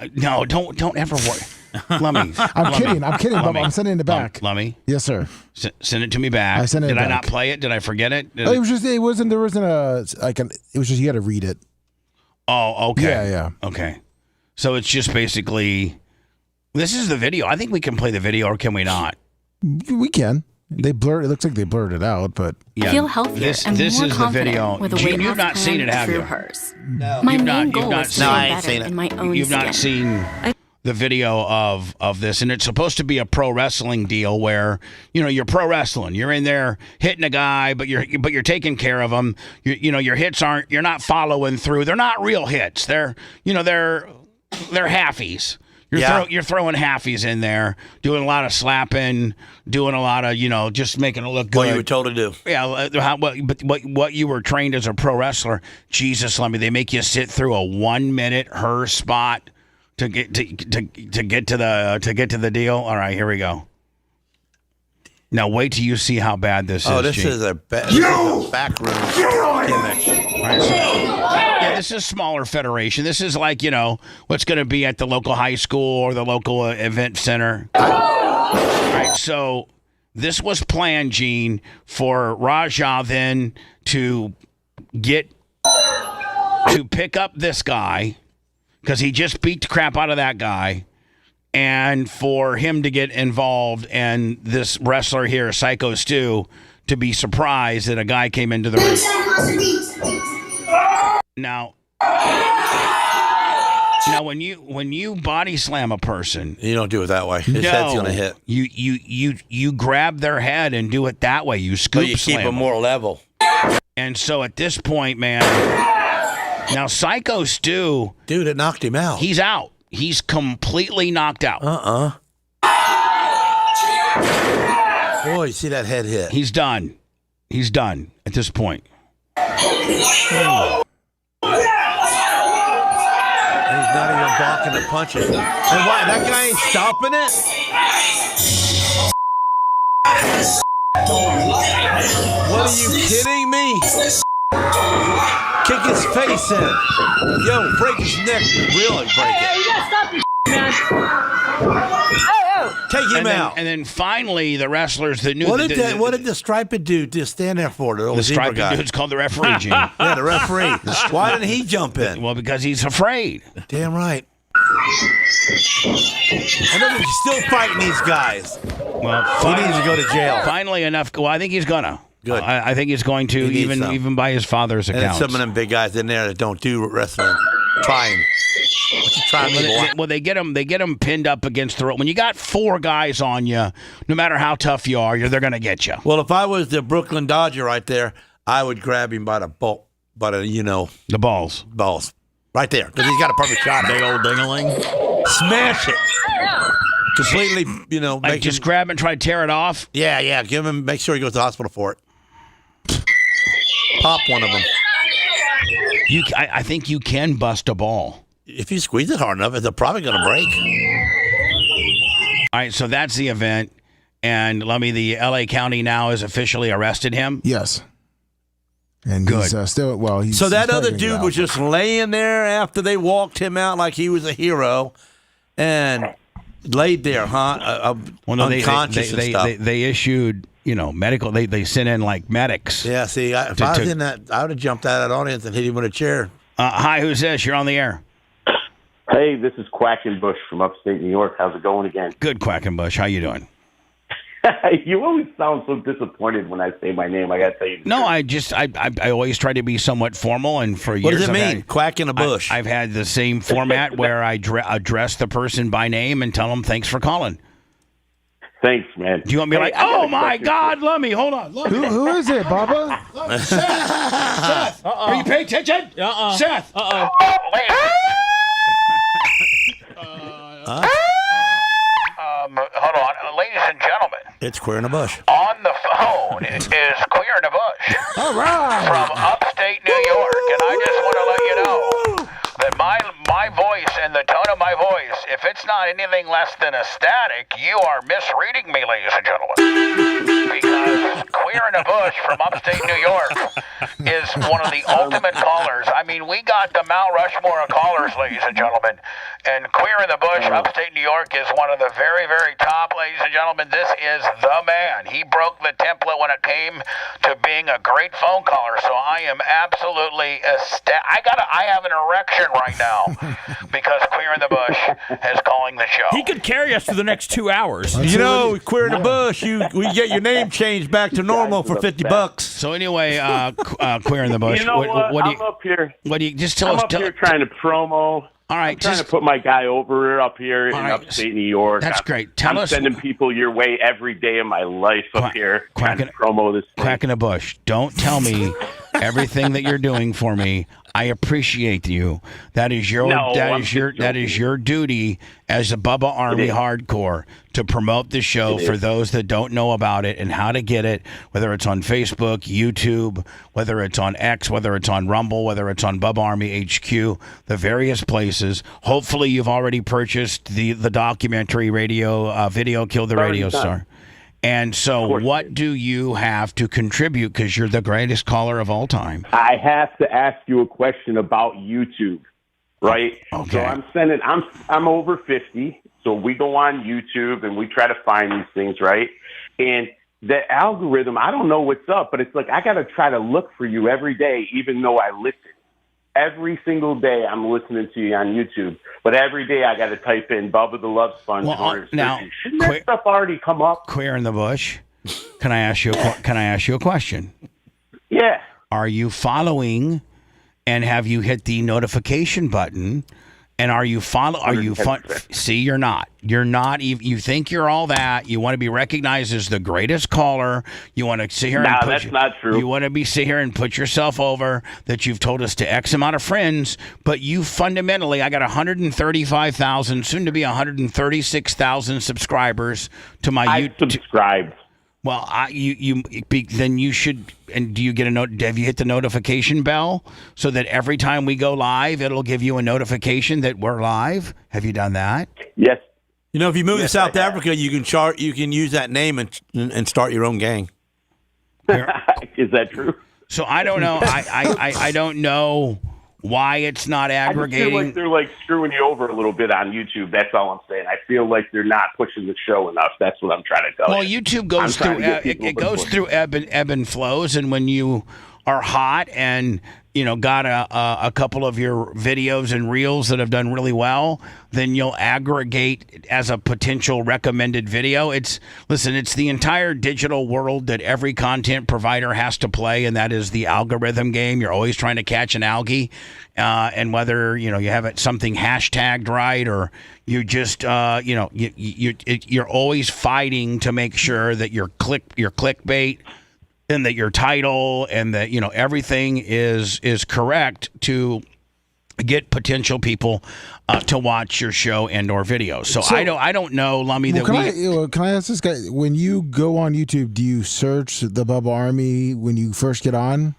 don't ever worry. Lummy. I'm kidding, but I'm sending it back. Lummy? Yes, sir. Send it to me back. I sent it Did back. I not play it? Did I forget it? There wasn't it was just, you got to read it. Oh, okay. Yeah. Okay. So it's just basically, this is the video. I think we can play the video, or can we not? We can. It looks like they blurred it out, but yeah. I feel healthier and this more is the confident video. with a Gene, weight you've not loss seen it, have through you? hers. No. My main goal is to feel better in my own You've skin. not seen the video of this, and it's supposed to be a pro wrestling deal where you're pro wrestling. You're in there hitting a guy, but you're taking care of him. Your hits you're not following through. They're not real hits. They're halfies. You're throwing halfies in there, doing a lot of slapping, doing a lot of, just making it look good. What you were told to do. Yeah, but what you were trained as a pro wrestler, Jesus, they make you sit through a 1 minute her spot to get to the deal. All right, here we go. Now wait till you see how bad this is. Oh, this is a backroom gimmick. Right, so, this is smaller federation. This is like, what's going to be at the local high school or the local event center. All right, so this was planned, Gene, for Raja then to pick up this guy because he just beat the crap out of that guy, and for him to get involved and this wrestler here, Syko Stu, to be surprised that a guy came into the ring. Now, when you body slam a person, you don't do it that way. His head's gonna hit. You grab their head and do it that way. You scoop you slam keep them more level. And so at this point, man, now Syko Stu, dude, it knocked him out. He's out. He's completely knocked out. Boy, you see that head hit. He's done. He's done at this point. He's not even blocking the punches. And why? That guy ain't stopping it? What are you kidding me? Kick his face in. Yo, break his neck. Really break it. You gotta stop this man. Take him out. And then finally, the wrestlers that knew. What did the striped dude just stand there for? The striped dude's called the referee, Gene. Yeah, the referee. Why didn't he jump in? Well, because he's afraid. Damn right. And then he's still fighting these guys. Well, he needs to go to jail. Finally enough. Well, I think he's gonna. Good. I think he's going to, even by his father's account. And some of them big guys in there that don't do wrestling. Trying. What you trying me, boy? Well, they get them pinned up against the rope. When you got 4 guys on you, no matter how tough you are, they're going to get you. Well, if I was the Brooklyn Dodger right there, I would grab him by the the balls. Balls. Right there, because he's got a perfect shot. Big old ding-a-ling. Smash it. Completely, like just grab it and try to tear it off? Yeah. Make sure he goes to the hospital for it. Pop one of them. I think you can bust a ball. If you squeeze it hard enough, it's probably going to break. All right, so that's the event. And the LA County now has officially arrested him? Yes. And good. He's still, he's so that he's other dude was just laying there after they walked him out like he was a hero and laid there, unconscious and stuff. They issued, medical. They sent in like medics. Yeah, see, if I was in that, I would have jumped out of that audience and hit him with a chair. Hi, who's this? You're on the air. Hey, this is Quackenbush from upstate New York. How's it going again? Good, Quackenbush. How you doing? You always sound so disappointed when I say my name. I got to tell you. No, I always try to be somewhat formal, and for years. What does it mean? Quack in a bush. I've had the same format where I address the person by name and tell them thanks for calling. Thanks, man. Do you want me like, oh my God, Lummy, hold on. Who is it, Bubba? Seth, are you paying attention? Seth. Hold on, ladies and gentlemen. It's Queer in the Bush. On the phone is Queer in the Bush. All right. From upstate New York, and I just want to let you know that my voice and the tone of my voice, if it's not anything less than ecstatic, you are misreading me, ladies and gentlemen. Because Queer in the Bush from upstate New York is one of the ultimate callers. I mean, we got the Mount Rushmore of callers, ladies and gentlemen. And Queer in the Bush, upstate New York, is one of the very, very top, ladies and gentlemen. This is the man. He broke the template when it came to being a great phone caller. So I am absolutely ecstatic. I have an erection right now because Queer in the Bush is calling the show. He could carry us for the next 2 hours. Queer in the Bush, we get your name changed back to normal for $50. So anyway, Queer in the Bush. You know what? I'm up here. What do you just tell us? I'm up here trying to promo. All right, I'm trying to put my guy over up here in upstate New York. That's great. I'm sending people your way every day of my life up here. Trying to promo this thing. Quack in the Bush. Don't tell me everything that you're doing for me. I appreciate you. That is your duty as a Bubba Army Hardcore to promote the show for those that don't know about it and how to get it, whether it's on Facebook, YouTube, whether it's on X, whether it's on Rumble, whether it's on Bubba Army HQ, the various places. Hopefully you've already purchased the documentary video Kill the Radio Star. And so what do you have to contribute? Because you're the greatest caller of all time. I have to ask you a question about YouTube, right? Okay. So I'm over 50, so we go on YouTube and we try to find these things, right? And the algorithm, I don't know what's up, but it's like I got to try to look for you every day, even though I listen. Every single day I'm listening to you on YouTube, but every day I got to type in Bubba the Love Sponge. Now, shouldn't that stuff already come up? Queer in the Bush. Can I ask you? Can I ask you a question? Yeah. Are you following? And have you hit the notification button? And are you See, you're not. You're not. You think you're all that. You want to be recognized as the greatest caller. You want to sit here that's not true. You want to sit here and put yourself over that you've told us to X amount of friends, but you fundamentally, I got 135,000, soon to be 136,000 subscribers to my YouTube. Subscribed. Well, then you should. And do you get a note? Have you hit the notification bell so that every time we go live, it'll give you a notification that we're live? Have you done that? Yes. You know, if you move to South Africa, you can use that name and start your own gang. Is that true? So I don't know. I don't know why it's not aggregating. I just feel like they're screwing you over a little bit on YouTube. That's all I'm saying. I feel like they're not pushing the show enough. That's what I'm trying to tell you. Well, YouTube goes through it goes through ebb and flows, and when you are hot and got a couple of your videos and reels that have done really well, then you'll aggregate as a potential recommended video. It's the entire digital world that every content provider has to play, and that is the algorithm game. You're always trying to catch an algae, and whether you have it something hashtagged right or you just you're always fighting to make sure that your clickbait and that your title and that everything is correct to get potential people to watch your show and or videos. So I don't know, Lummy. Can I ask this guy? When you go on YouTube, do you search the Bubba Army when you first get on?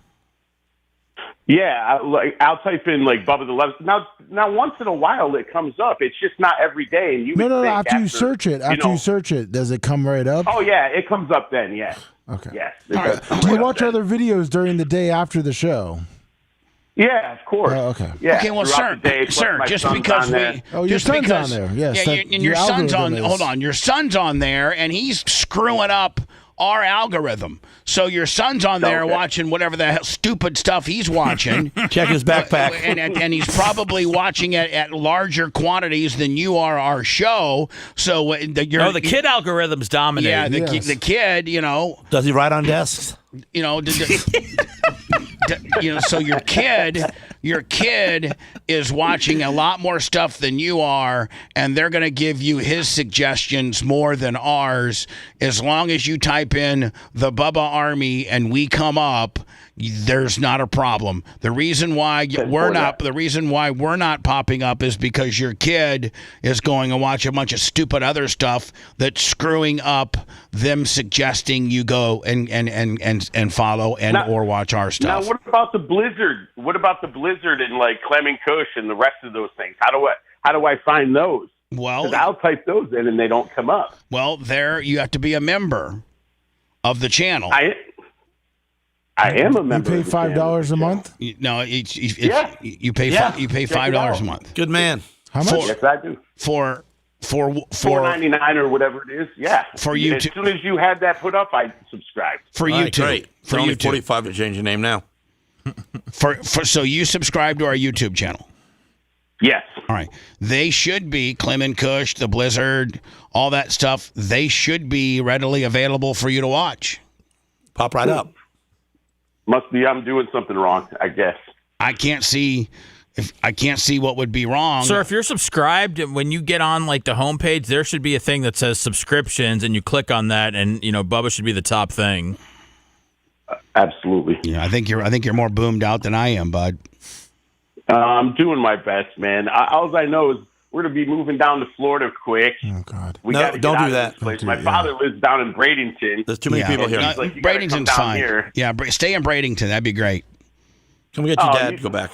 Yeah, I'll type in like Bubba the Love. Now once in a while it comes up. It's just not every day. And no. After you search it, does it come right up? Oh yeah, it comes up then. Yeah. Okay. Yes. Do you watch other videos during the day after the show? Yeah, of course. Okay. Yeah. Okay. Well, sir, just because your son's on there. Yes. Yeah, and your son's on. Hold on, your son's on there, and he's screwing up our algorithm. So your son's on there watching whatever the hell stupid stuff he's watching. Check his backpack. And he's probably watching it at larger quantities than you are our show. So the kid algorithm's dominating. Yeah, the kid, Does he write on desks? So your kid is watching a lot more stuff than you are, and they're going to give you his suggestions more than ours. As long as you type in the Bubba Army and we come up, there's not a problem. The reason why we're not popping up is because your kid is going to watch a bunch of stupid other stuff that's screwing up them suggesting you go and follow or watch our stuff. Now, what about the Blizzard? What about the Blizzard and like Clem Kush and the rest of those things? How do I find those? Well, 'cause I'll type those in and they don't come up. Well, there you have to be a member of the channel. I am a member. You pay $5 a month? No, you pay $5 a month. Good man. How much? Yes, I do. For $4.99 or whatever it is. Yeah. For YouTube. As soon as you had that put up, I subscribed. For YouTube. Great. For only $45 to change your name now. So you subscribe to our YouTube channel? Yes. All right. They should be Clem Kush, the Blizzard, all that stuff. They should be readily available for you to watch. Pop right up. Must be I'm doing something wrong, I guess. I can't see what would be wrong. Sir, if you're subscribed, when you get on like the homepage, there should be a thing that says subscriptions, and you click on that, and Bubba should be the top thing. Absolutely. Yeah, I think you're more boomed out than I am, bud. I'm doing my best, man. All I know is we're going to be moving down to Florida quick. Oh, God. We gotta don't get do out of that. this place. Don't My do- father lives down in Bradenton. There's too many people here. He's like, you gotta come Bradenton's down fine. here. Yeah, stay in Bradenton. That'd be great. Can we get your Oh, dad you- to go back?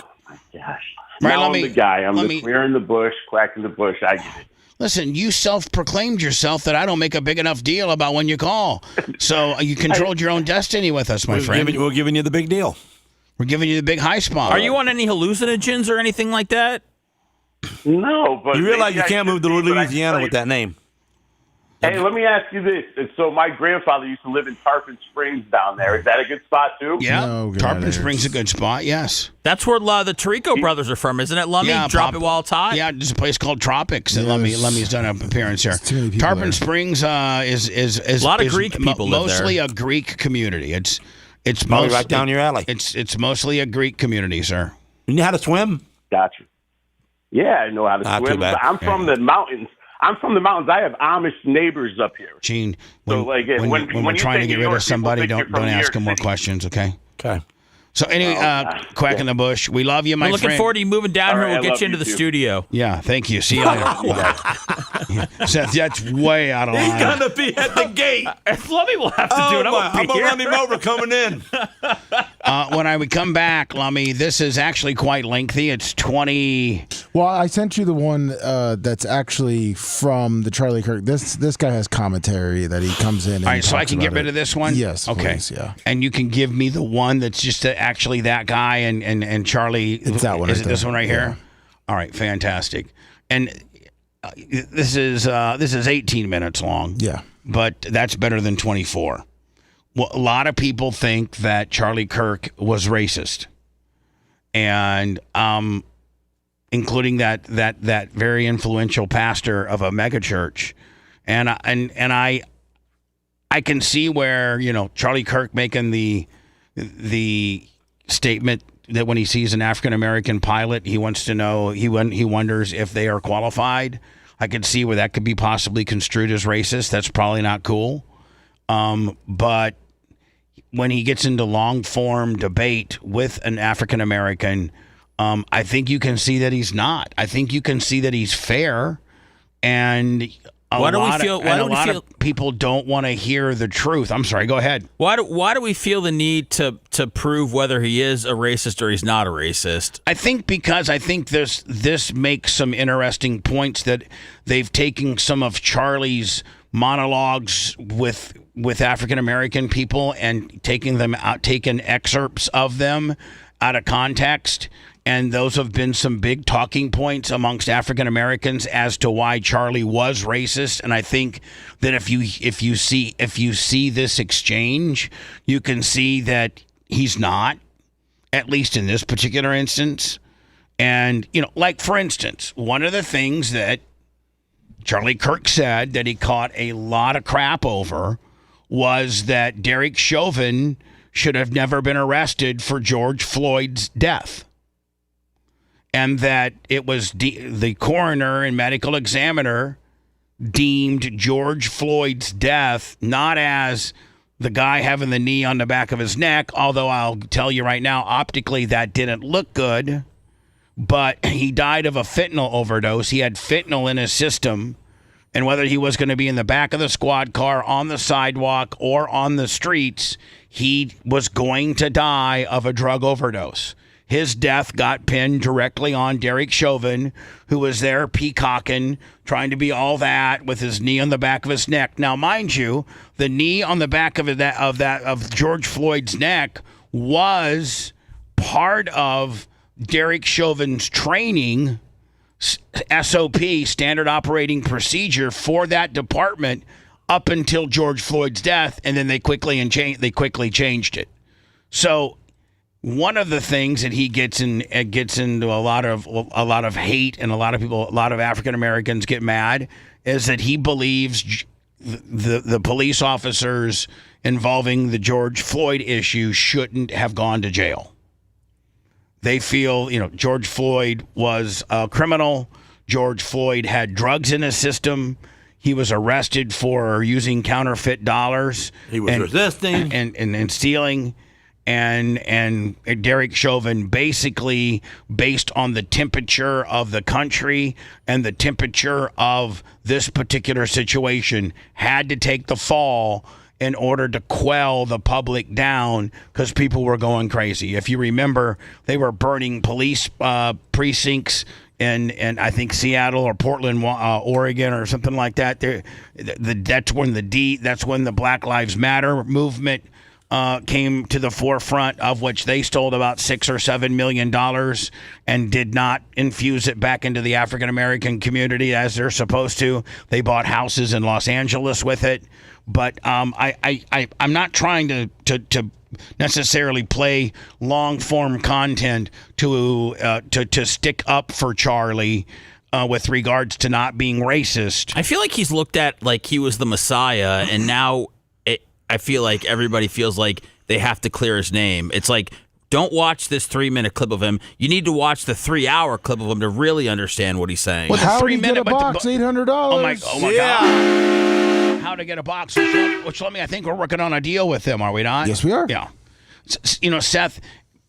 Gosh. Right, Now let I'm me- the guy. I'm let the me- clear in the bush, quacking the bush. I get it. Listen, you self-proclaimed yourself that I don't make a big enough deal about when you call. So you controlled your own destiny with us, my friend. We're giving you the big deal. We're giving you the big high spot. Are you on any hallucinogens or anything like that? No, but You realize maybe you I can't should move to be, but I can Louisiana tell with you- that name. Hey, let me ask you this. So my grandfather used to live in Tarpon Springs down there. Is that a good spot too? Yeah, No, God, Tarpon it Springs is a good spot. Yes. That's where a lot of the Tarico brothers are from, isn't it, Lummy? Yeah, Drop Pop- it while it's hot? Yeah, there's a place called Tropics that Yes. Lemmy's done an appearance here. too many people Tarpon there. Springs is A lot of Greek people live mostly there. a Greek community. It's Probably right down your alley. It's mostly a Greek community, sir. You know how to swim? Gotcha. Yeah, I know how to Not too swim. bad. I'm from the mountains. I have Amish neighbors up here. Gene, So, when, like, when, when we're you trying say to get New rid York, of somebody, people think don't you're from ask New him more York City. questions, okay? Okay. So anyway, Quack in the Bush, we love you, my We're looking friend. forward to you moving down All here. right, We'll I get love you into you the too. studio. Yeah, thank you. See you later. Seth, that's way out of line. He's gonna be at the gate. Lummy will have to do it. I'm gonna run him over coming in. When I would come back, Lummy, this is actually quite lengthy. It's 20. Well, I sent you the one that's actually from the Charlie Kirk. This guy has commentary that he comes in. And All right, so I talks can get about rid it. of this one? Yes, Okay. please, yeah. And you can give me the one that's just actually that guy and Charlie. It's that one Is right it this there. one right here? All right, fantastic. And this is 18 minutes long. Yeah. But that's better than 24. Well, a lot of people think that Charlie Kirk was racist, and including that very influential pastor of a megachurch, and I can see where Charlie Kirk making the statement that when he sees an African American pilot, he wants to know he wonders if they are qualified. I could see where that could be possibly construed as racist. That's probably not cool. But when he gets into long form debate with an African American, I think you can see that he's not. I think you can see that he's fair, and a lot of people don't want to hear the truth. I'm sorry. Go ahead. Why do we feel the need to prove whether he is a racist or he's not a racist? I think because this makes some interesting points that they've taken some of Charlie's monologues with African American people and taken excerpts of them out of context, and those have been some big talking points amongst African Americans as to why Charlie was racist. And I think that if you see this exchange, you can see that he's not, at least in this particular instance. And like for instance, one of the things that Charlie Kirk said that he caught a lot of crap over was that Derek Chauvin should have never been arrested for George Floyd's death. And that it was the coroner and medical examiner deemed George Floyd's death not as the guy having the knee on the back of his neck, although I'll tell you right now, optically that didn't look good, but he died of a fentanyl overdose. He had fentanyl in his system, and whether he was going to be in the back of the squad car, on the sidewalk, or on the streets, he was going to die of a drug overdose. His death got pinned directly on Derek Chauvin, who was there peacocking, trying to be all that with his knee on the back of his neck. Now, mind you, the knee on the back of George Floyd's neck was part of Derek Chauvin's training, SOP, standard operating procedure for that department up until George Floyd's death, and then they quickly changed it. So one of the things that he gets into a lot of hate, and a lot of African Americans get mad, is that he believes the police officers involving the George Floyd issue shouldn't have gone to jail. They feel, George Floyd was a criminal. George Floyd had drugs in his system. He was arrested for using counterfeit dollars. He was resisting and stealing. and Derek Chauvin, basically based on the temperature of the country and the temperature of this particular situation, had to take the fall in order to quell the public down because people were going crazy. If you remember, they were burning police precincts in I think Seattle or Portland, Oregon, or something like that. That's when the Black Lives Matter movement came to the forefront, of which they stole about $6 or $7 million and did not infuse it back into the African American community as they're supposed to. They bought houses in Los Angeles with it. But I'm not trying to necessarily play long form content to stick up for Charlie with regards to not being racist. I feel like he's looked at like he was the Messiah, and now I feel like everybody feels like they have to clear his name. It's like, don't watch this 3-minute clip of him. You need to watch the 3-hour clip of him to really understand what he's saying. Well, how did he get a box? $800. Oh my God! How to get a box? Which let me. I think we're working on a deal with them. Are we not? Yes, we are. Yeah. Seth.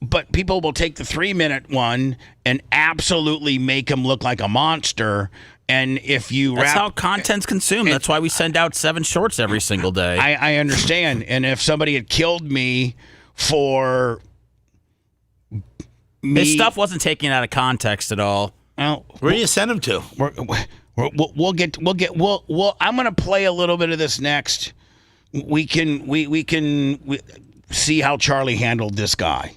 But people will take the 3-minute one and absolutely make him look like a monster. And if you That's how content's consumed. That's why we send out 7 shorts every single day. I understand. And if somebody had killed me for his stuff wasn't taken out of context at all. Well, where do you send him to? We'll get. I'm going to play a little bit of this next. We can see how Charlie handled this guy.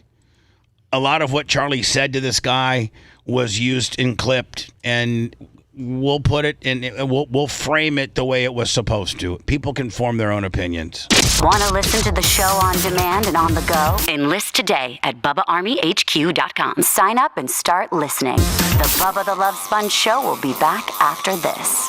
A lot of what Charlie said to this guy was used and clipped, and we'll put it in. We'll frame it the way it was supposed to. People can form their own opinions. Want to listen to the show on demand and on the go? Enlist today at BubbaArmyHQ.com. Sign up and start listening. The Bubba the Love Sponge Show will be back after this.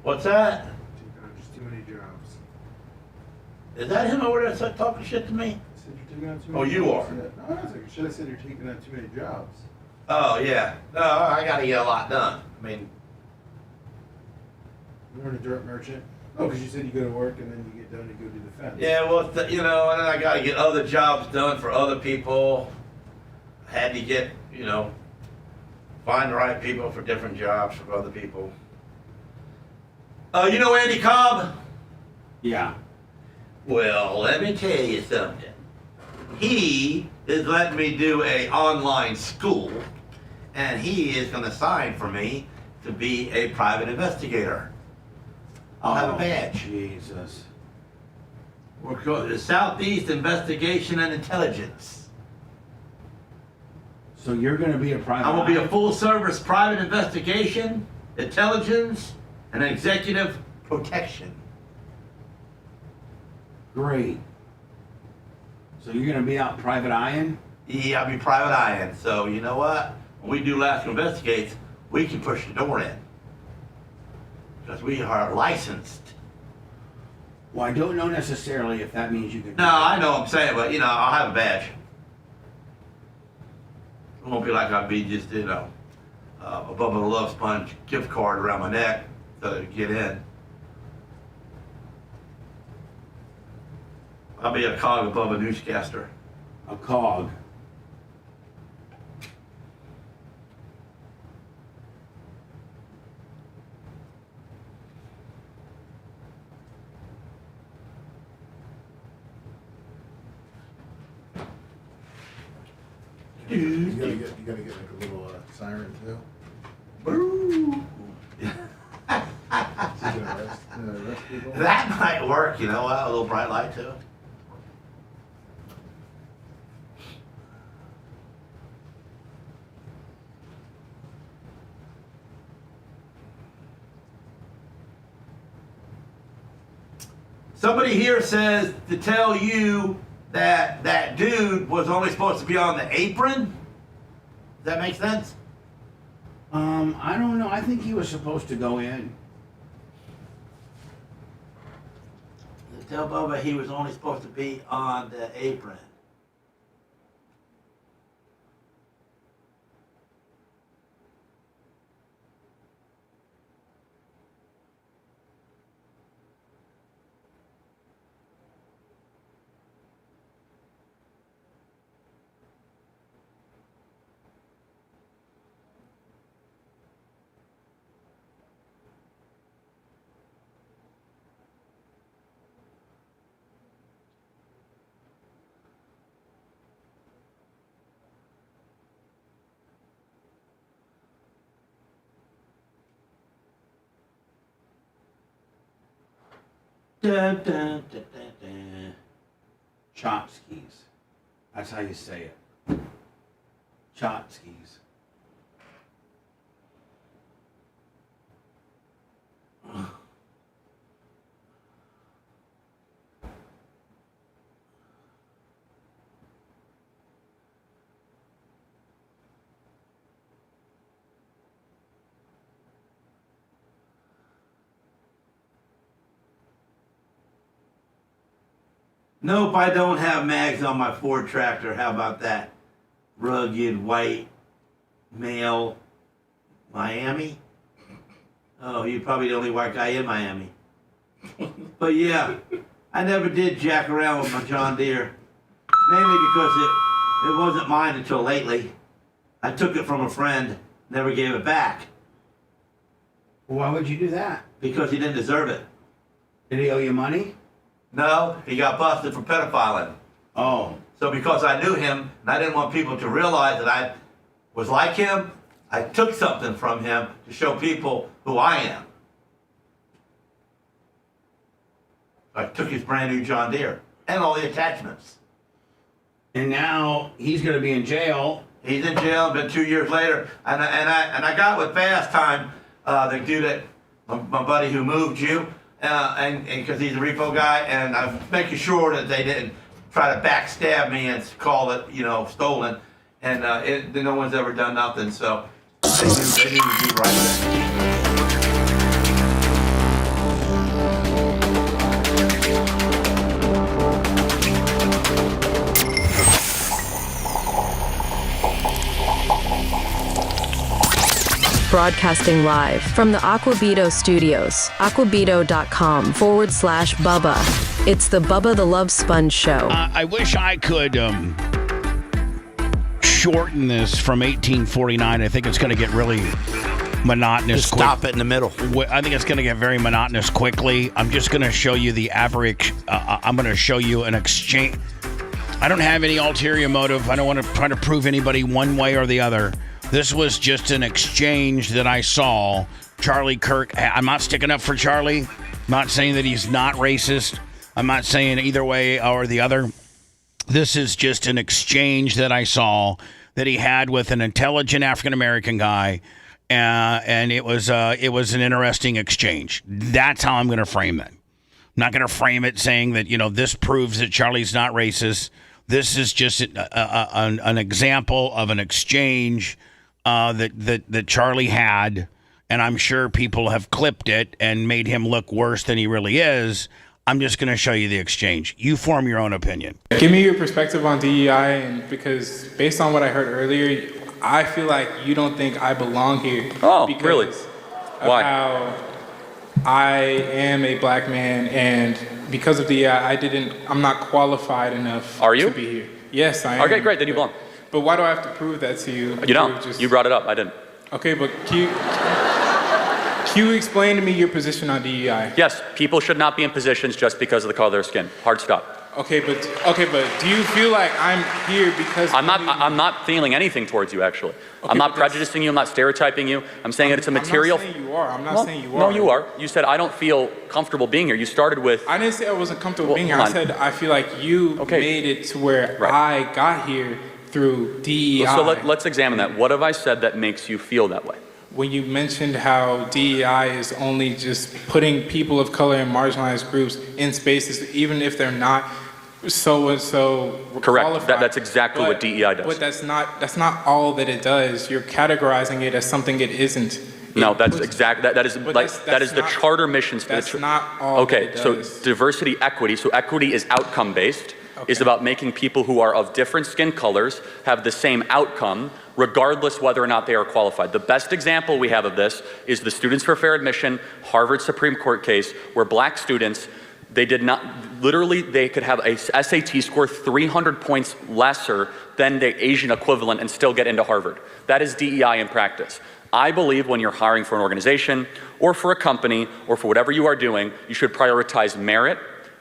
What's that? Just too many jobs. Is that him over there talking shit to me? Oh, you are? No, should I said you're taking on too many jobs. Oh, yeah. No, I got to get a lot done. I mean, You weren't a dirt merchant? Oh, because you said you go to work and then you get done and go do the fence. yeah, well, and then I got to get other jobs done for other people. I had to get, find the right people for different jobs for other people. You know Andy Cobb? Yeah. Well, let me tell you something. He is letting me do a online school, and he is going to sign for me to be a private investigator. I'll have a badge. Jesus. We're going to Southeast Investigation and Intelligence. So you're going to be a private. I'm going to be a full-service private investigation, intelligence, and executive protection. Great. So you're going to be out private eyeing? Yeah, I'll be private eyeing. So you know what? When we do Alaska Investigates, we can push the door in. Because we are licensed. Well, I don't know necessarily if that means you can. No, I know what I'm saying, but I'll have a badge. It won't be like I'll be just, a Bubba the Love Sponge gift card around my neck to get in. I'll be a cog above a newscaster. A cog. You gotta get like a little siren too. Boo. Arrest people? That might work, a little bright light too. Somebody here says to tell you that that dude was only supposed to be on the apron. Does that make sense? I don't know. I think he was supposed to go in. Tell Bubba he was only supposed to be on the apron. Da, da, da, da, da. Chopskis. That's how you say it. Chopskis. Nope, I don't have mags on my Ford tractor. How about that? Rugged, white, male, Miami? Oh, you're probably the only white guy in Miami. But yeah, I never did jack around with my John Deere. Mainly because it wasn't mine until lately. I took it from a friend, never gave it back. Why would you do that? Because he didn't deserve it. Did he owe you money? No, he got busted for pedophiling. Oh. So because I knew him, and I didn't want people to realize that I was like him, I took something from him to show people who I am. I took his brand new John Deere and all the attachments. And now he's going to be in jail. He's in jail. Been 2 years later, and I got with Fast Time, the dude that my buddy who moved you, and because he's a repo guy, and I'm making sure that they didn't try to backstab me and call it, stolen, and no one's ever done nothing. So they knew to be right there. Broadcasting live from the Aquabito studios, aquabito.com/Bubba. It's the Bubba the Love Sponge Show. I wish I could shorten this from 1849. I think it's going to get really monotonous. Just stop it in the middle. I think it's going to get very monotonous quickly. I'm just going to show you the average. I'm going to show you an exchange. I don't have any ulterior motive. I don't want to try to prove anybody one way or the other. This was just an exchange that I saw. Charlie Kirk, I'm not sticking up for Charlie. I'm not saying that he's not racist. I'm not saying either way or the other. This is just an exchange that I saw that he had with an intelligent African-American guy. And it was an interesting exchange. That's how I'm going to frame it. I'm not going to frame it saying that, this proves that Charlie's not racist. This is just an example of an exchange that Charlie had, and I'm sure people have clipped it and made him look worse than he really is. I'm just going to show you the exchange. You form your own opinion. Give me your perspective on DEI, and because based on what I heard earlier, I feel like you don't think I belong here. Oh, because really? Why? How I am a black man, and because of DEI, I'm not qualified enough to be here. Yes, I am. Okay, great, then you belong. But why do I have to prove that to you? You don't. You brought it up. I didn't. Okay, but can you explain to me your position on DEI? Yes, people should not be in positions just because of the color of their skin. Hard stop. Okay, but do you feel like I'm here because I'm not feeling anything towards you, actually. Okay, I'm not prejudicing you. I'm not stereotyping you. I'm saying that it's a material. I'm not saying you are. I'm not saying you are. No, you are. You said I don't feel comfortable being here. You started with. I didn't say I wasn't comfortable being here. I said I feel like you made it to where I got here through DEI. So let's examine that. What have I said that makes you feel that way? When you mentioned how DEI is only just putting people of color and marginalized groups in spaces, even if they're not so and so correct. That's exactly what DEI does. But that's not all that it does. You're categorizing it as something it isn't. No, that's exact. That is the charter missions. That's not all. Okay, that it so does. diversity, equity. So equity is outcome based. Okay. Is about making people who are of different skin colors have the same outcome, regardless whether or not they are qualified. The best example we have of this is the Students for Fair Admission Harvard Supreme Court case, where black students, they could have a SAT score 300 points lesser than the Asian equivalent and still get into Harvard. That is DEI in practice. I believe when you're hiring for an organization or for a company or for whatever you are doing, you should prioritize merit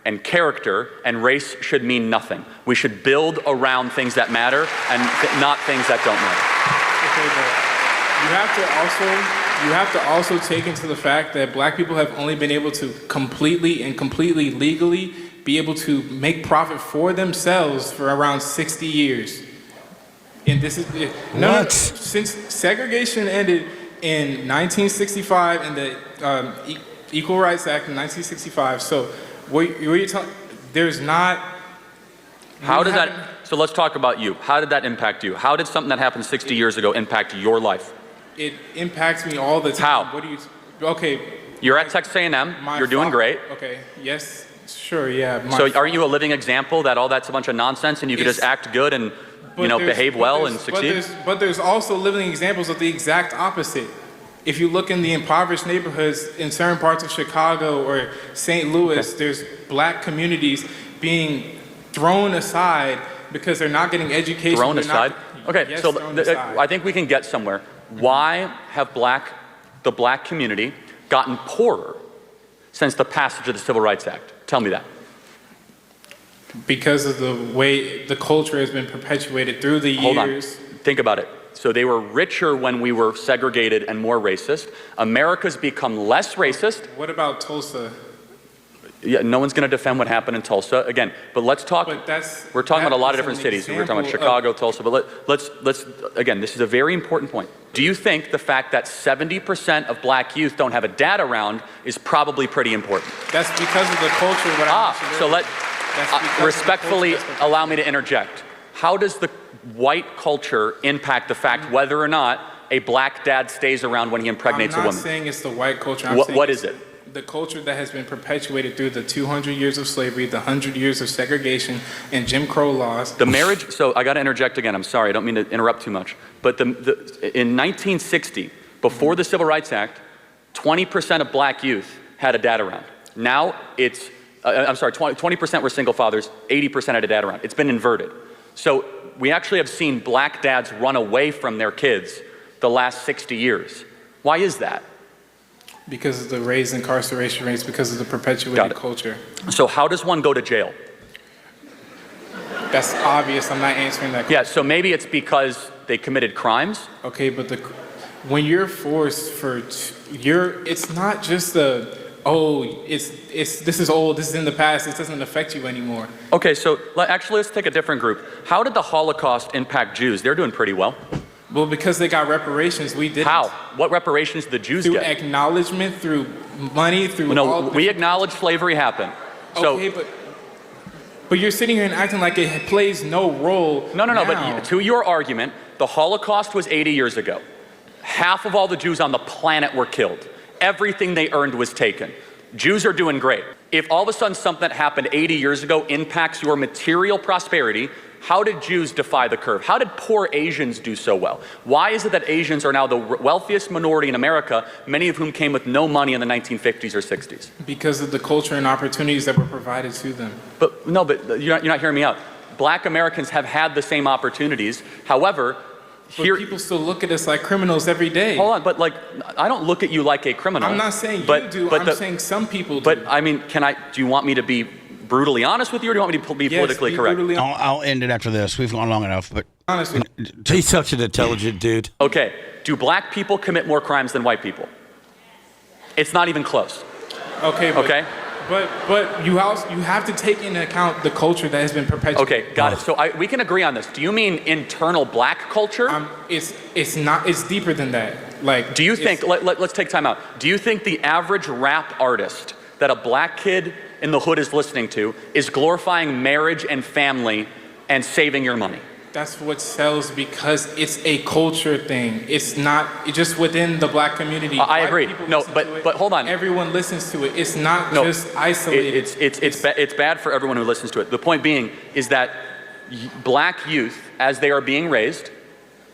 and character, and race should mean nothing. We should build around things that matter and not things that don't matter. Okay, but you have to also have to also take into the fact that black people have only been able to completely legally be able to make profit for themselves for around 60 years. And this is no, since segregation ended in 1965 and the Equal Rights Act in 1965. So what you're telling, there's not. How did that? So let's talk about you. How did that impact you? How did something that happened 60 years ago impact your life? It impacts me all the time. How? What do you? Okay. You're at Texas A&M. You're doing great. Okay. Yes. Sure. Yeah. So aren't you a living example that all that's a bunch of nonsense and you could just act good and behave well and succeed? But there's also living examples of the exact opposite. If you look in the impoverished neighborhoods in certain parts of Chicago or St. Louis, there's black communities being thrown aside because they're not getting education. Thrown aside? Okay, yes, so aside. I think we can get somewhere. Why have the black community gotten poorer since the passage of the Civil Rights Act? Tell me that. Because of the way the culture has been perpetuated through the years. Hold on. Think about it. So they were richer when we were segregated and more racist. America's become less racist. What about Tulsa? Yeah, no one's going to defend what happened in Tulsa again. But let's talk. We're talking about a lot of different cities. We're talking about Chicago, Tulsa. But let's again. This is a very important point. Do you think the fact that 70% of black youth don't have a dad around is probably pretty important? That's because of the culture. So respectfully allow me to interject. How does the white culture impact the fact whether or not a black dad stays around when he impregnates a woman? I'm not saying it's the white culture. What is it? The culture that has been perpetuated through the 200 years of slavery, the 100 years of segregation, and Jim Crow laws. The marriage, so I got to interject again. I'm sorry, I don't mean to interrupt too much. But in 1960, before the Civil Rights Act, 20% of black youth had a dad around. Now it's, 20% were single fathers, 80% had a dad around. It's been inverted. So we actually have seen black dads run away from their kids the last 60 years. Why is that? Because of the raised incarceration rates, because of the perpetuated culture. So how does one go to jail? That's obvious. I'm not answering that question. Yeah, so maybe it's because they committed crimes? Okay, but when you're forced it's not just this is old, this is in the past, this doesn't affect you anymore. Okay, so actually let's take a different group. How did the Holocaust impact Jews? They're doing pretty well. Well, because they got reparations, we didn't. How? What reparations did the Jews get? Through acknowledgement, through money, through we acknowledge slavery happened. So, okay, but you're sitting here and acting like it plays no role. No, but to your argument, the Holocaust was 80 years ago. Half of all the Jews on the planet were killed. Everything they earned was taken. Jews are doing great. If all of a sudden something that happened 80 years ago impacts your material prosperity, how did Jews defy the curve? How did poor Asians do so well? Why is it that Asians are now the wealthiest minority in America, many of whom came with no money in the 1950s or 60s? Because of the culture and opportunities that were provided to them. But you're not hearing me out. Black Americans have had the same opportunities. However, people still look at us like criminals every day. Hold on, but I don't look at you like a criminal. I'm not saying you do, I'm saying some people do. But I mean, do you want me to be brutally honest with you, or do you want me to be politically correct? I'll end it after this. We've gone long enough, but honestly, he's such an intelligent dude. Okay, do black people commit more crimes than white people? It's not even close. Okay. But you have to take into account the culture that has been perpetuated. Okay, got it. So we can agree on this. Do you mean internal black culture? It's not. It's deeper than that. Do you think? Let's take time out. Do you think the average rap artist that a black kid in the hood is listening to is glorifying marriage and family and saving your money? That's what sells because it's a culture thing. It's not just within the black community. I agree. No, but hold on. Everyone listens to it. It's not just isolated. It's bad for everyone who listens to it. The point being is that black youth, as they are being raised,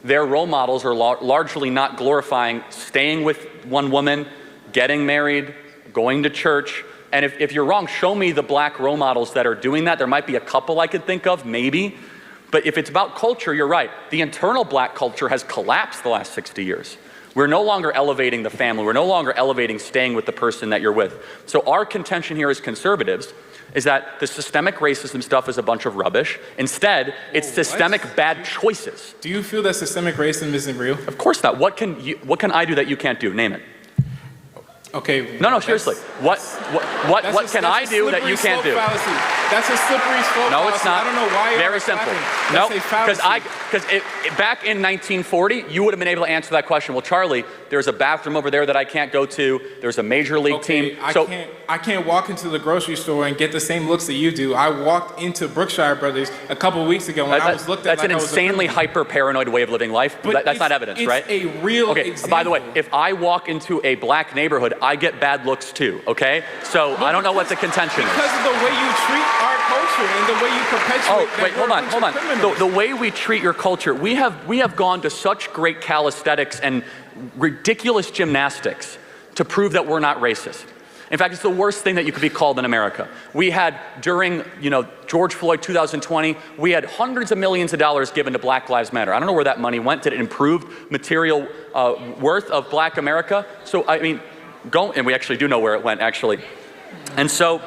their role models are largely not glorifying staying with one woman, getting married, going to church. And if you're wrong, show me the black role models that are doing that. There might be a couple I could think of, maybe. But if it's about culture, you're right. The internal black culture has collapsed the last 60 years. We're no longer elevating the family. We're no longer elevating staying with the person that you're with. So our contention here as conservatives is that the systemic racism stuff is a bunch of rubbish. Instead, it's systemic bad choices. Do you feel that systemic racism isn't real? Of course not. What can I do that you can't do? Name it. Okay. No, seriously. What can I do that you can't do? Fallacy. That's a slippery slope. No, it's not. I don't know why. Very simple. No, because back in 1940, you would have been able to answer that question. Well, Charlie, there's a bathroom over there that I can't go to. There's a major league team. I can't walk into the grocery store and get the same looks that you do. I walked into Brookshire Brothers a couple of weeks ago when I was looked at. That's an insanely hyper paranoid way of living life. But that's not evidence, right? It's a real example. By the way, if I walk into a black neighborhood, I get bad looks too. Okay, so I don't know what the contention is. Because of the way you treat our culture and the way you perpetuate. Hold on. The way we treat your culture, we have gone to such great calisthenics and ridiculous gymnastics to prove that we're not racist. In fact, it's the worst thing that you could be called in America. We had, during George Floyd 2020, we had hundreds of millions of dollars given to Black Lives Matter. I don't know where that money went. Did it improve material worth of Black America? So, I mean, and we actually do know where it went, actually. And so,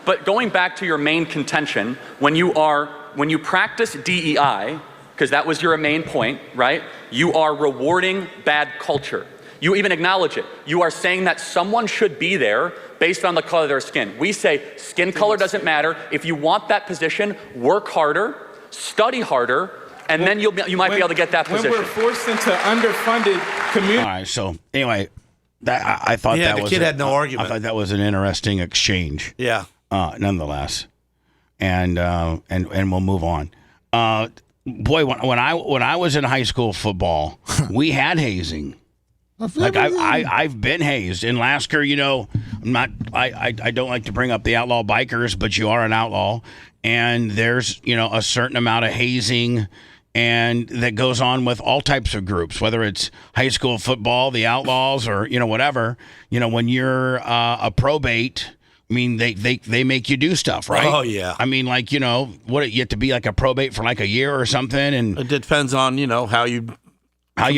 but going back to your main contention, when you practice DEI, because that was your main point, right? You are rewarding bad culture. You even acknowledge it. You are saying that someone should be there based on the color of their skin. We say skin color doesn't matter. If you want that position, work harder, study harder, and then you might be able to get that position. When we're forced into underfunded community. All right, so anyway, I thought that was... the kid had no argument. I thought that was an interesting exchange. Yeah. Nonetheless. And we'll move on. Boy, when I was in high school football, we had hazing. I've been hazed in Lasker. I don't like to bring up the outlaw bikers, but you are an outlaw, and there's a certain amount of hazing, and that goes on with all types of groups, whether it's high school football, the outlaws, or whatever. When you're a probate. I mean, they make you do stuff, right? Oh, yeah. I mean, like, you have to be like a probate for like a year or something, and it depends on how you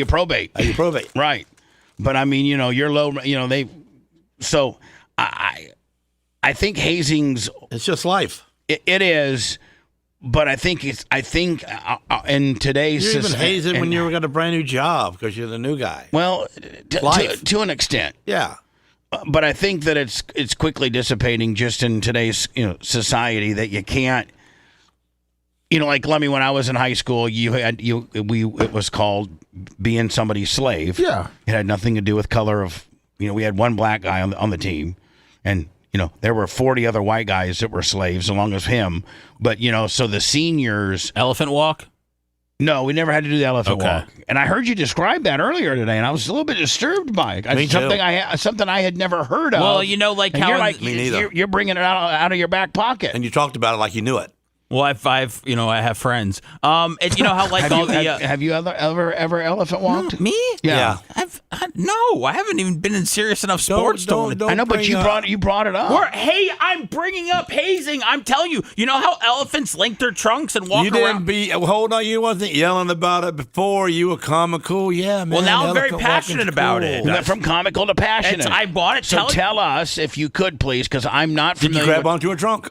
probate. How you probate, right? But I mean, you're low. They. So I think hazing's. It's just life. It is, but I think in today's you're even hazing when you got a brand new job because you're the new guy. Well, to an extent, yeah. But I think that it's quickly dissipating just in today's society that you can't. Like Lemmy, when I was in high school, it was called being somebody's slave. Yeah, it had nothing to do with color of. We had one black guy on the team, and there were 40 other white guys that were slaves along with him. But so the seniors elephant walk. No, we never had to do the elephant walk. And I heard you describe that earlier today, and I was a little bit disturbed by it. Something I had never heard of. Well, like and how me neither. You're bringing it out of your back pocket, and you talked about it like you knew it. Well, I have friends. And how like have you ever elephant walked? Me? Yeah. I haven't even been in serious enough sports. Don't I know, but you brought it up. Hey, I'm bringing up hazing. I'm telling you. You know how elephants link their trunks and walk around? Hold on, you wasn't yelling about it before. You were comical, yeah, man. Well, now I'm very passionate about it. We went from comical to passionate. I bought it. So tell us if you could, please, because I'm not familiar. Did you grab onto a trunk?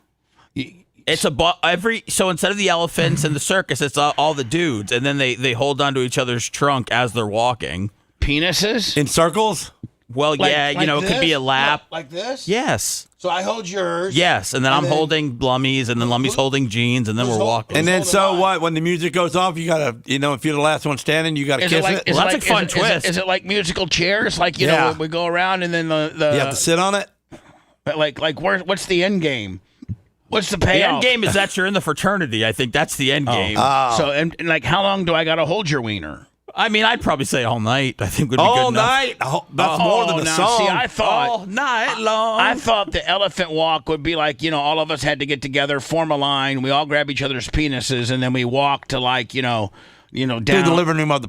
It's so instead of the elephants and the circus, it's all the dudes, and then they hold onto each other's trunk as they're walking. Penises in circles. Well, it could be a lap like this. Yes. So I hold yours. Yes, and then I'm holding Lummy's, and then Lummy's holding Jeans, and then we're walking. And then what? When the music goes off, you gotta, if you're the last one standing, you gotta kiss it. Well, that's a fun twist. Is it like musical chairs? Like we go around, and then the you have to sit on it. But what's the end game? What's the payoff? The end game is that you're in the fraternity. I think that's the end game. Oh. So, and how long do I got to hold your wiener? I mean, I'd probably say all night. I think would be good enough. All night? That's more than a song. See, I thought all night long. I thought the elephant walk would be like, all of us had to get together, form a line, we all grab each other's penises, and then we walk to down through the living room of the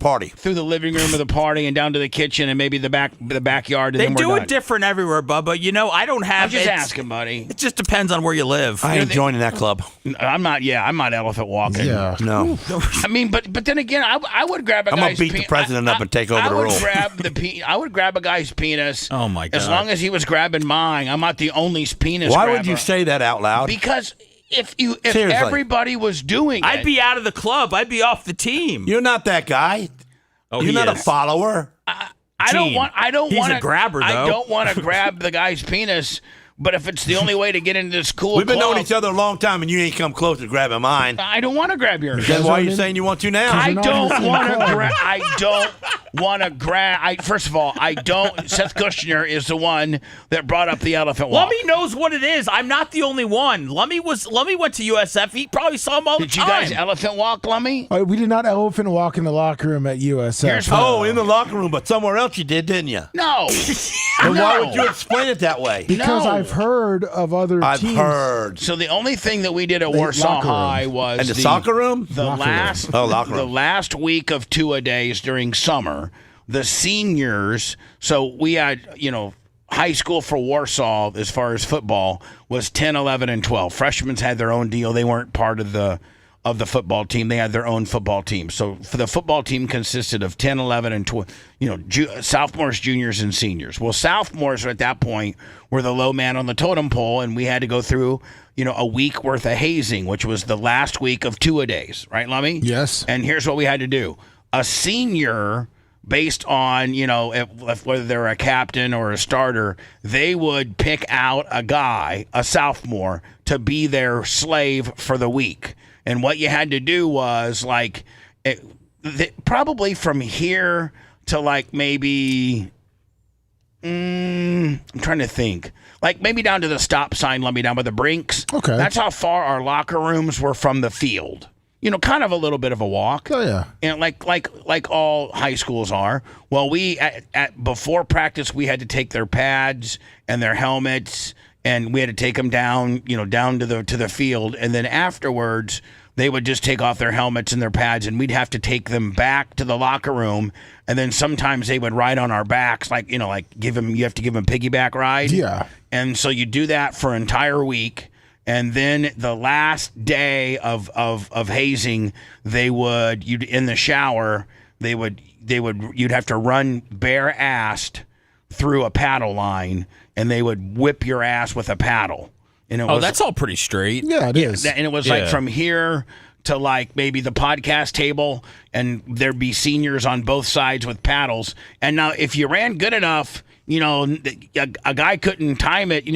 party, and down to the kitchen and maybe the backyard. And They then do we're it done. different everywhere, Bubba. I don't have. I'm just asking, buddy. It just depends on where you live. I ain't joining that club. I'm not elephant walking. Yeah. No. I mean, but then again, I would grab a I'm guy's gonna beat the president up and take over the role. I would grab a guy's penis. Oh my God! As long as he was grabbing mine, I'm not the only penis. Why grabber. would you say that out loud? Because if Seriously. everybody was doing it, I'd be out of the club. I'd be off the team. You're not that guy. Oh, You're not a follower. I don't want. He's a grabber, though. I don't want to grab the guy's penis. But if it's the only way to get into this cool We've been club, knowing each other a long time, and you ain't come close to grabbing mine. I don't want to grab yours. Then why are you saying you want to now? I don't want to grab. I don't want to grab. First of all, I don't. Seth Kushner is the one that brought up the elephant walk. Lummy knows what it is. I'm not the only one. Lummy went to USF. He probably saw him all the Did you time. guys elephant walk, Lummy? We did not elephant walk in the locker room at USF. In the locker room, but somewhere else you did, didn't you? No. Then why would you explain it that way? Because No. I've heard of other teams. Heard. So the only thing that we did at Warsaw locker room. High was And the soccer room? The Locker last room. Oh, locker room. the last week of two-a-days during summer, the seniors. So we had high school for Warsaw as far as football was 10, 11, and 12. Freshmen had their own deal. They weren't part of the football team. They had their own football team. So for the football team consisted of 10, 11, and 12, sophomores, juniors, and seniors. Well, sophomores at that point were the low man on the totem pole, and we had to go through, a week worth of hazing, which was the last week of two-a-days. Right, Lummy? Yes. And here's what we had to do. A senior, based on, if whether they're a captain or a starter, they would pick out a sophomore, to be their slave for the week. And what you had to do was probably from here to maybe, I'm trying to think, maybe down to the stop sign, let me down by the Brinks. Okay. That's how far our locker rooms were from the field. Kind of a little bit of a walk. Oh yeah. And like all high schools are. Well, we before practice we had to take their pads and their helmets, and we had to take them down, down to the field, and then afterwards they would just take off their helmets and their pads, and we'd have to take them back to the locker room, and then sometimes they would ride on our backs, you have to give them a piggyback ride. Yeah. And so you do that for an entire week. And then the last day of hazing, you'd in the shower, you'd have to run bare-assed through a paddle line, and they would whip your ass with a paddle. And that's all pretty straight. Yeah, it is. And it was from here to maybe the podcast table, and there'd be seniors on both sides with paddles. And now if you ran good enough, a guy couldn't time it,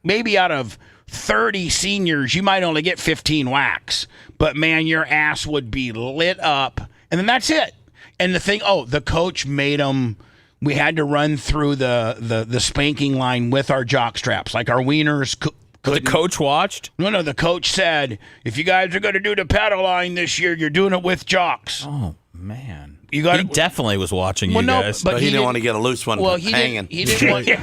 maybe out of 30 seniors, you might only get 15 whacks, but man, your ass would be lit up, and then that's it. And the coach made them. We had to run through the spanking line with our jock straps, our wieners. The coach watched? No. The coach said, if you guys are going to do the paddle line this year, you're doing it with jocks. Oh man. He definitely was watching you guys. But he didn't want to get a loose one hanging. He didn't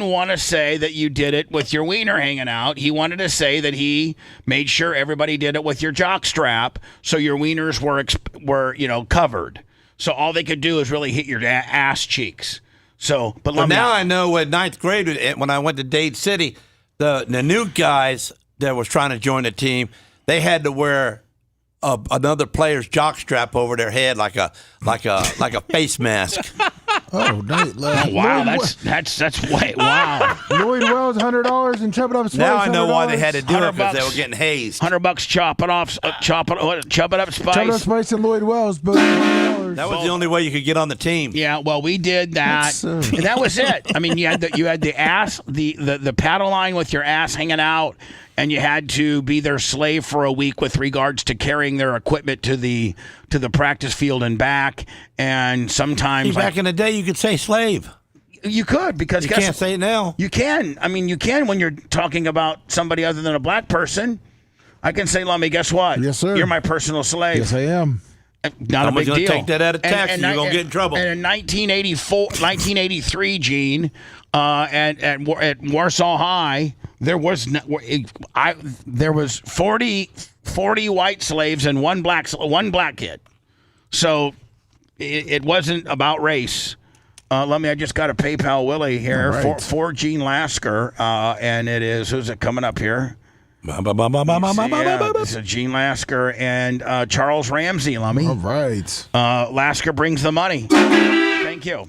want to say that you did it with your wiener hanging out. He wanted to say that he made sure everybody did it with your jock strap, so your wieners were covered. So all they could do is really hit your ass cheeks. But now I know in ninth grade when I went to Dade City, the new guys that was trying to join the team, they had to wear another player's jock strap over their head like a face mask. Oh, wow! That's way wow. Lloyd Wells, $100 and Chub It Up Spice. Now I know why they had to do it, because $100. they were getting hazed. $100, chop it up, Spice. Chub It Up Spice and Lloyd Wells, both $100. That was the only way you could get on the team. Yeah, well, we did that, and that was it. I mean, you had the ass, the paddle line with your ass hanging out, and you had to be their slave for a week with regards to carrying their equipment to the practice field and back. And sometimes, back in the day, you could say slave. You could, because you can't say it now. You can. I mean, you can when you're talking about somebody other than a black person. I can say, Lummy, guess what? Yes, sir. You're my personal slave. Yes, I am. Not a big deal. Take that out of tax, and you're going to get in trouble. And in 1983, Gene, at Warsaw High, there was 43 40 white slaves and one black kid. So it wasn't about race. I just got a PayPal Willie here for Gene Lasker, and it is, who's it coming up here? This is Gene Lasker and Charles Ramsey, Lummy. All right. Lasker brings the money. Thank you.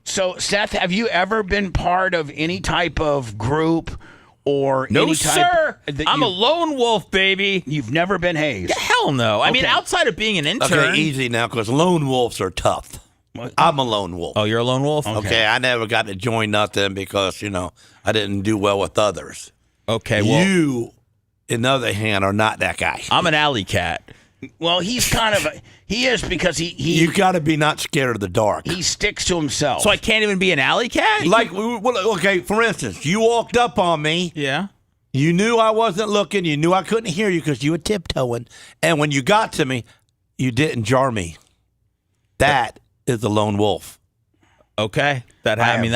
So, Seth, have you ever been part of any type of group or No, any type sir. I'm a lone wolf, baby. You've never been hazed? Hell no. I mean, Okay. outside of being an intern. Okay, easy now, because lone wolves are tough. I'm a lone wolf. Oh, you're a lone wolf? Okay, I never got to join nothing because, I didn't do well with others. Okay, well. You, on the other hand, are not that guy. I'm an alley cat. Well, he's kind of he is because he you got to be not scared of the dark. He sticks to himself. So I can't even be an alley cat? Okay, for instance, you walked up on me. Yeah. You knew I wasn't looking. You knew I couldn't hear you because you were tiptoeing. And when you got to me, you didn't jar me. That is a lone wolf. Okay. That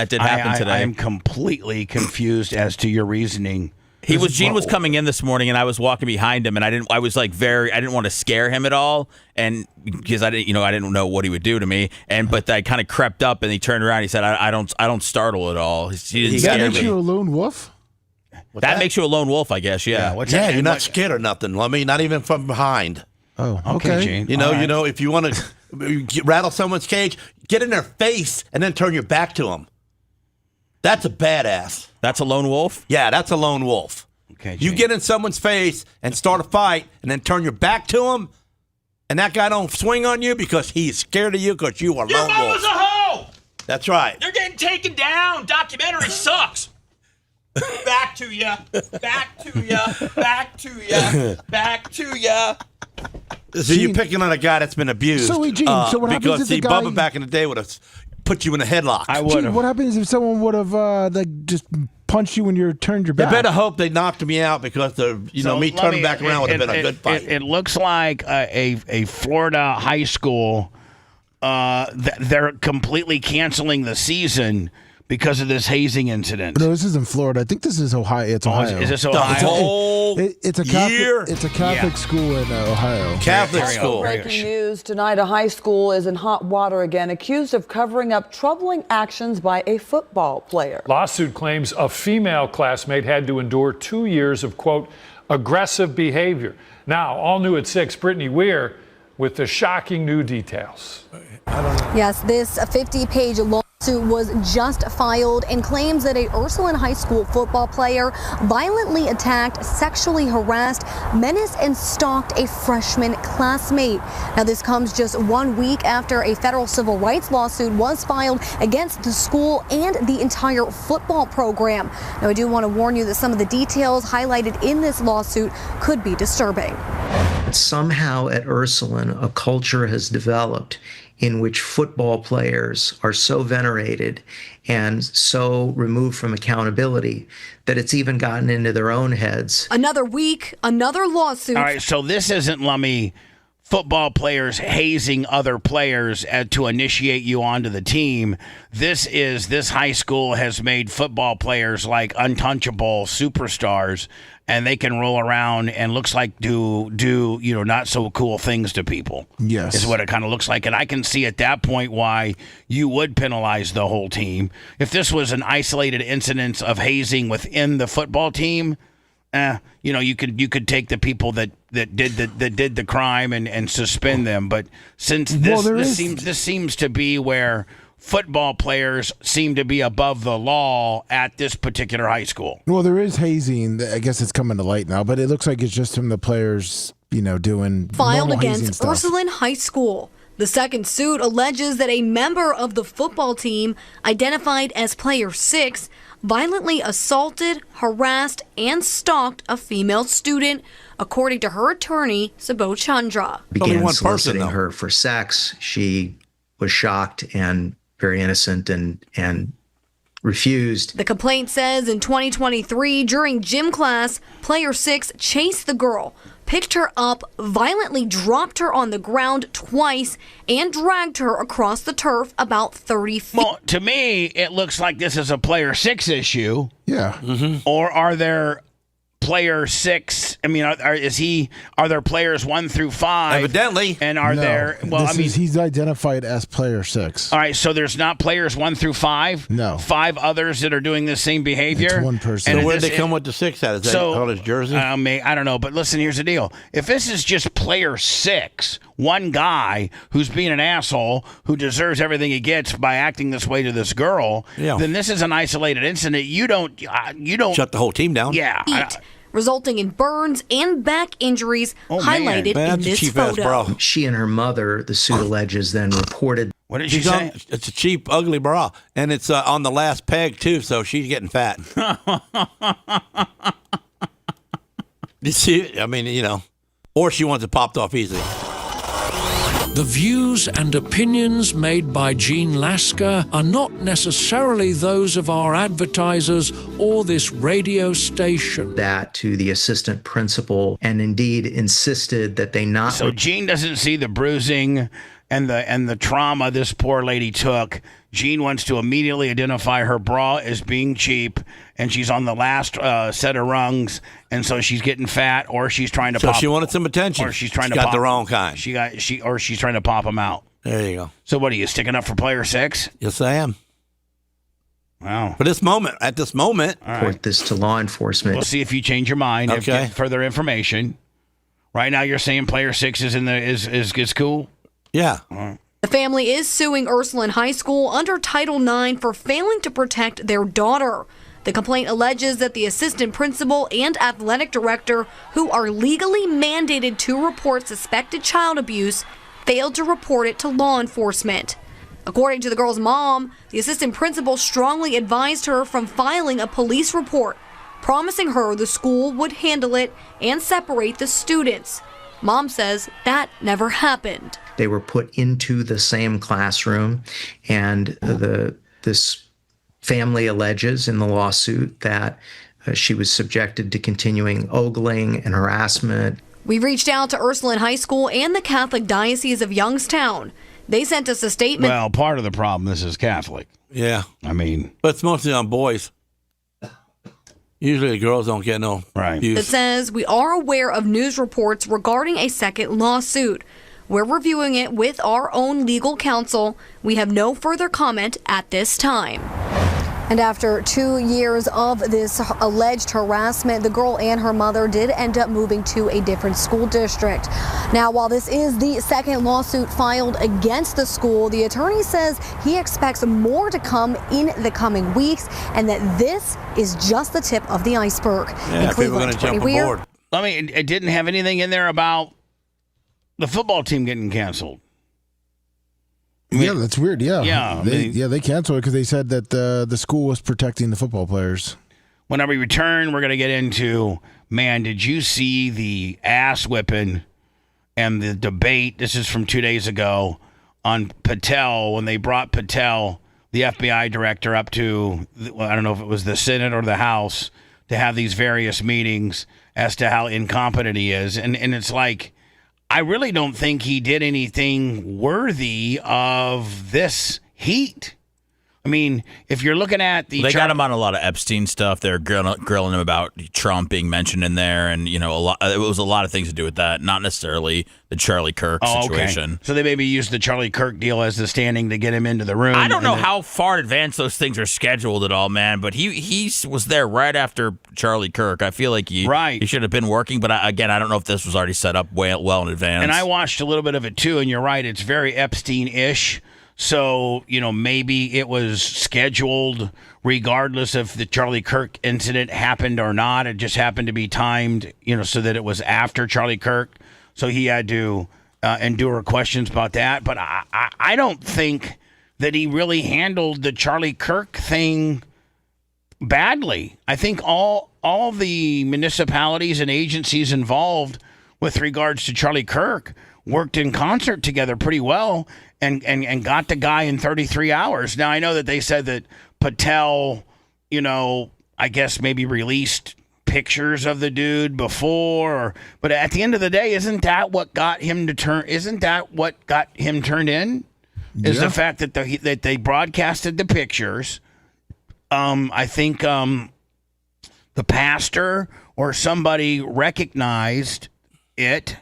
did happen today. I am completely confused as to your reasoning. Gene was coming in this morning, and I was walking behind him, and I didn't want to scare him at all, and because I didn't know what he would do to me, but I kind of crept up, and he turned around, he said, I don't startle at all. He didn't scare me. That makes you a lone wolf? That makes you a lone wolf, I guess. Yeah. You're not scared of nothing. Not even from behind. Oh, okay, Gene. If you want to rattle someone's cage, get in their face and then turn your back to them. That's a badass. That's a lone wolf? Yeah, that's a lone wolf. Okay, you get in someone's face and start a fight and then turn your back to him, and that guy don't swing on you because he's scared of you because you are Your lone mom wolf. was a hoe! That's right. They're getting taken down. Documentary sucks. Back to ya. Back to ya. Back to ya. Back to ya. So you're picking on a guy that's been abused. So, Gene, so what happens if the guy... Bubba back in the day would have put you in a headlock. I would have. What happens if someone would have just punched you when you turned your back? They better hope they knocked me out because me turning back around would have been a good fight. It looks like a Florida high school. They're completely canceling the season because of this hazing incident. No, this isn't Florida. I think this is Ohio. It's Ohio. Is this Ohio? It's a Catholic. It's a Catholic school in Ohio. Catholic school. Breaking news tonight: a high school is in hot water again, accused of covering up troubling actions by a football player. Lawsuit claims a female classmate had to endure 2 years of, quote, aggressive behavior. Now, all new at 6, Brittany Weir with the shocking new details. Yes, this 50-page lawsuit was just filed and claims that a Ursuline High School football player violently attacked, sexually harassed, menaced, and stalked a freshman classmate. Now, this comes just 1 week after a federal civil rights lawsuit was filed against the school and the entire football program. Now, I do want to warn you that some of the details highlighted in this lawsuit could be disturbing. Somehow at Ursuline, a culture has developed in which football players are so venerated and so removed from accountability that it's even gotten into their own heads. Another week, another lawsuit. All right, so this isn't, Lummy, football players hazing other players to initiate you onto the team. This high school has made football players like untouchable superstars, and they can roll around and looks like do not so cool things to people. Yes, is what it kind of looks like, and I can see at that point why you would penalize the whole team. If this was an isolated incident of hazing within the football team, you could take the people that did the crime and suspend them. But since this seems to be where football players seem to be above the law at this particular high school. Well, there is hazing. I guess it's coming to light now, but it looks like it's just from the players, doing filed normal hazing against stuff. Ursuline High School. The second suit alleges that a member of the football team, identified as Player 6, violently assaulted, harassed, and stalked a female student, according to her attorney, Subodh Chandra. Began soliciting her for sex. She was shocked and very innocent and refused. The complaint says in 2023, during gym class, Player 6 chased the girl, picked her up, violently dropped her on the ground twice, and dragged her across the turf about 30 feet. Well, to me, it looks like this is a Player 6 issue. Yeah. Mm-hmm. Or are there player 6. I mean, are there players 1 through 5? Evidently. And are there? Well, he's identified as player 6. All right, so there's not players 1 through 5. No, 5 others that are doing the same behavior. It's one person. And so where did they come with the 6 at? Is that on his jersey? I don't know, but listen, here's the deal. If this is just player 6, one guy who's being an asshole who deserves everything he gets by acting this way to this girl, then this is an isolated incident. You don't shut the whole team down. Yeah. Resulting in burns and back injuries highlighted in this photo. She and her mother, the suit alleges, then reported. What did she say? It's a cheap, ugly bra, and it's on the last peg too, so she's getting fat. You see, I mean, or she wants it popped off easily. The views and opinions made by Jean Lasker are not necessarily those of our advertisers or this radio station. That to the assistant principal, and indeed insisted that they not. So Jean doesn't see the bruising and the trauma this poor lady took. Jean wants to immediately identify her bra as being cheap, and she's on the last set of rungs, and so she's getting fat, or she's trying to. So pop, she wanted some attention, or she's trying to got pop the wrong kind. Or she's trying to pop them out. There you go. So what are you sticking up for player 6? Yes, I am. Wow. At this moment. Report this to law enforcement. We'll see if you change your mind. Okay. If you get further information. Right now, you're saying player 6 is cool. Yeah. The family is suing Ursuline High School under Title IX for failing to protect their daughter. The complaint alleges that the assistant principal and athletic director, who are legally mandated to report suspected child abuse, failed to report it to law enforcement. According to the girl's mom, the assistant principal strongly advised her from filing a police report, promising her the school would handle it and separate the students. Mom says that never happened. They were put into the same classroom, and this family alleges in the lawsuit that she was subjected to continuing ogling and harassment. We reached out to Ursuline High School and the Catholic Diocese of Youngstown. They sent us a statement. Well, part of the problem, this is Catholic. Yeah. I mean. But it's mostly on boys. Usually the girls don't get no abuse. It says, we are aware of news reports regarding a second lawsuit. We're reviewing it with our own legal counsel. We have no further comment at this time. And after 2 years of this alleged harassment, the girl and her mother did end up moving to a different school district. Now, while this is the second lawsuit filed against the school, the attorney says he expects more to come in the coming weeks, and that this is just the tip of the iceberg. Yeah, people are going to jump aboard. I mean, it didn't have anything in there about the football team getting canceled. Yeah, that's weird. Yeah, Yeah, they canceled it because they said that the school was protecting the football players. When we return, we're going to get into, man, did you see the ass whipping and the debate? This is from 2 days ago on Patel, when they brought Patel, the FBI director, up to, I don't know if it was the Senate or the House, to have these various meetings as to how incompetent he is. And it's like, I really don't think he did anything worthy of this heat. I mean, if you're looking at the... They got him on a lot of Epstein stuff. They're grilling him about Trump being mentioned in there, and it was a lot of things to do with that, not necessarily the Charlie Kirk situation. Okay. So they maybe used the Charlie Kirk deal as the standing to get him into the room. I don't know how far in advance those things are scheduled at all, man, but he was there right after Charlie Kirk. I feel like he should have been working, but I don't know if this was already set up well in advance. And I watched a little bit of it too, and you're right, it's very Epstein-ish. So, maybe it was scheduled regardless if the Charlie Kirk incident happened or not. It just happened to be timed, so that it was after Charlie Kirk. So he had to endure questions about that. But I don't think that he really handled the Charlie Kirk thing badly. I think all the municipalities and agencies involved with regards to Charlie Kirk worked in concert together pretty well and got the guy in 33 hours. Now, I know that they said that Patel, I guess maybe released pictures of the dude before, but at the end of the day, isn't that what got him turned in? Is the fact that they broadcasted the pictures. I think the pastor or somebody recognized it,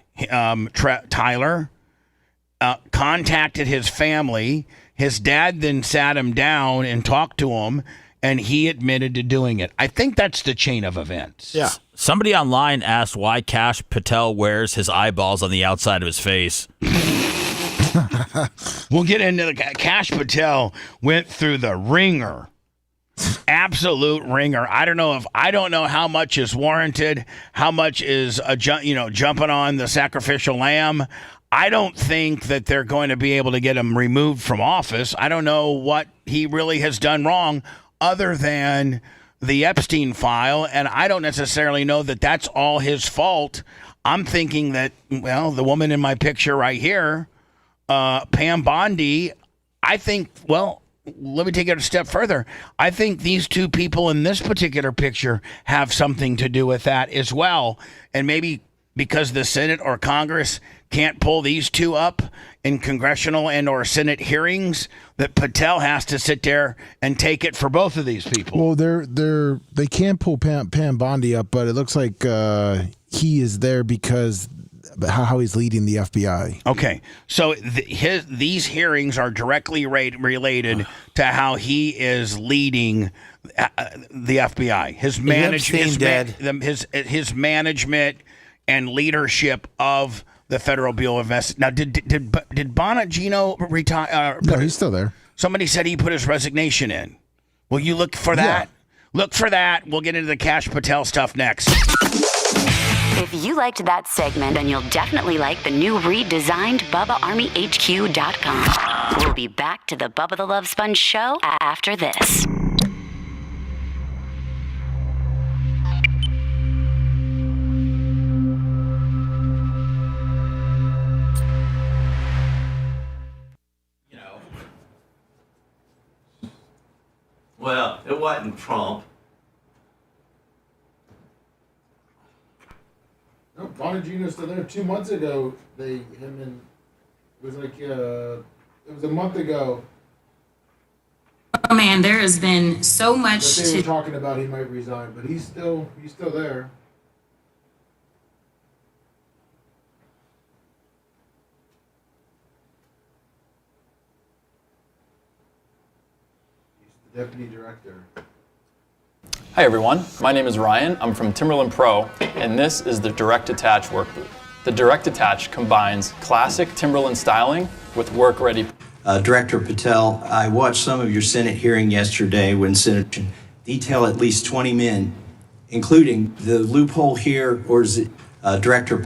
Tyler, contacted his family. His dad then sat him down and talked to him, and he admitted to doing it. I think that's the chain of events. Yeah. Somebody online asked why Kash Patel wears his eyeballs on the outside of his face. We'll get into the Kash Patel went through the ringer. Absolute ringer. I don't know how much is warranted, how much is jumping on the sacrificial lamb. I don't think that they're going to be able to get him removed from office. I don't know what he really has done wrong other than the Epstein file, and I don't necessarily know that that's all his fault. I'm thinking that, well, the woman in my picture right here, Pam Bondi, I think, well, let me take it a step further. I think these two people in this particular picture have something to do with that as well. And maybe because the Senate or Congress can't pull these two up in congressional and or Senate hearings, that Patel has to sit there and take it for both of these people. Well, they can't pull Pam Bondi up, but it looks like he is there because how he's leading the FBI. Okay, so these hearings are directly related to how he is leading the FBI. His management and leadership of the Federal Bureau of Investigation. Now, did Bonagino retire? No, he's still there. Somebody said he put his resignation in. Will you look for that? Yeah. Look for that. We'll get into the Kash Patel stuff next. If you liked that segment, then you'll definitely like the new redesigned BubbaArmyHQ.com. We'll be back to the Bubba the Love Sponge show after this. Well, it wasn't Trump. No, Bonagino's still there. 2 months ago, it was a month ago. Oh man, there has been so much. They were talking about he might resign, but he's still there. Deputy Director. Hi everyone, my name is Ryan. I'm from Timberland Pro, and this is the Direct Attach work boot. The Direct Attach combines classic Timberland styling with work-ready. Director Patel, I watched some of your Senate hearing yesterday when Senator detailed at least 20 men, including the loophole here, or is it Director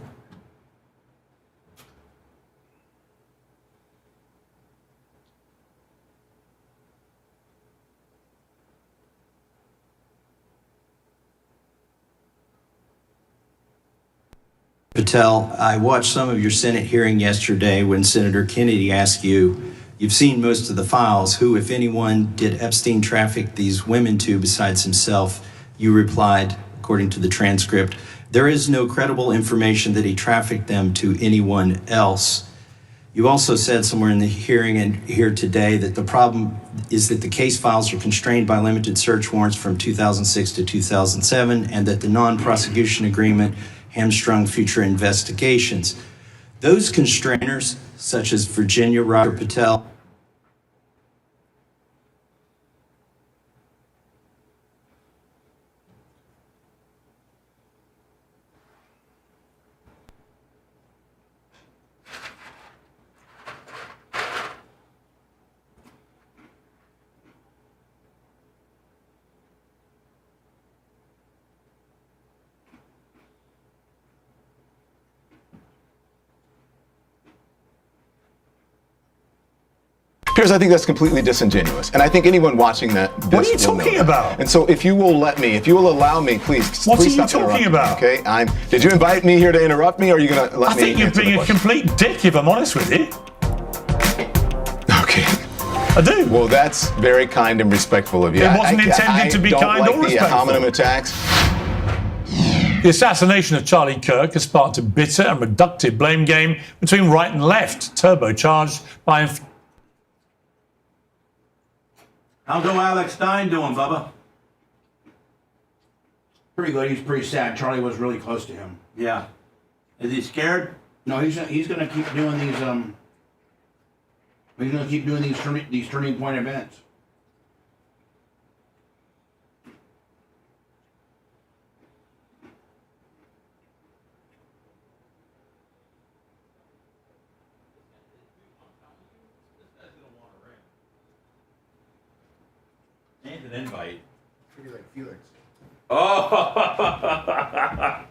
Patel, I watched some of your Senate hearing yesterday when Senator Kennedy asked you, you've seen most of the files, who, if anyone, did Epstein traffic these women to besides himself? You replied, according to the transcript, there is no credible information that he trafficked them to anyone else. You also said somewhere in the hearing and here today that the problem is that the case files are constrained by limited search warrants from 2006 to 2007 and that the non-prosecution agreement hamstrung future investigations. Those constrainers, such as Virginia Robert Patel, Piers, I think that's completely disingenuous. And I think anyone watching that. What are you talking about? And so if you will allow me, please. What please are you stop talking about? Okay, did you invite me here to interrupt me, or are you going to let me? I think you're being a complete dick, if I'm honest with you. Okay. I do. Well, that's very kind and respectful of you. It wasn't intended to be kind or respectful. I don't like the ad hominem attacks. The assassination of Charlie Kirk has sparked a bitter and reductive blame game between right and left, turbocharged by. How's old Alex Stein doing, Bubba? Pretty good. He's pretty sad. Charlie was really close to him. Yeah. Is he scared? No, he's going to keep doing these. He's going to keep doing these turning point events. And an invite. Felix. Oh,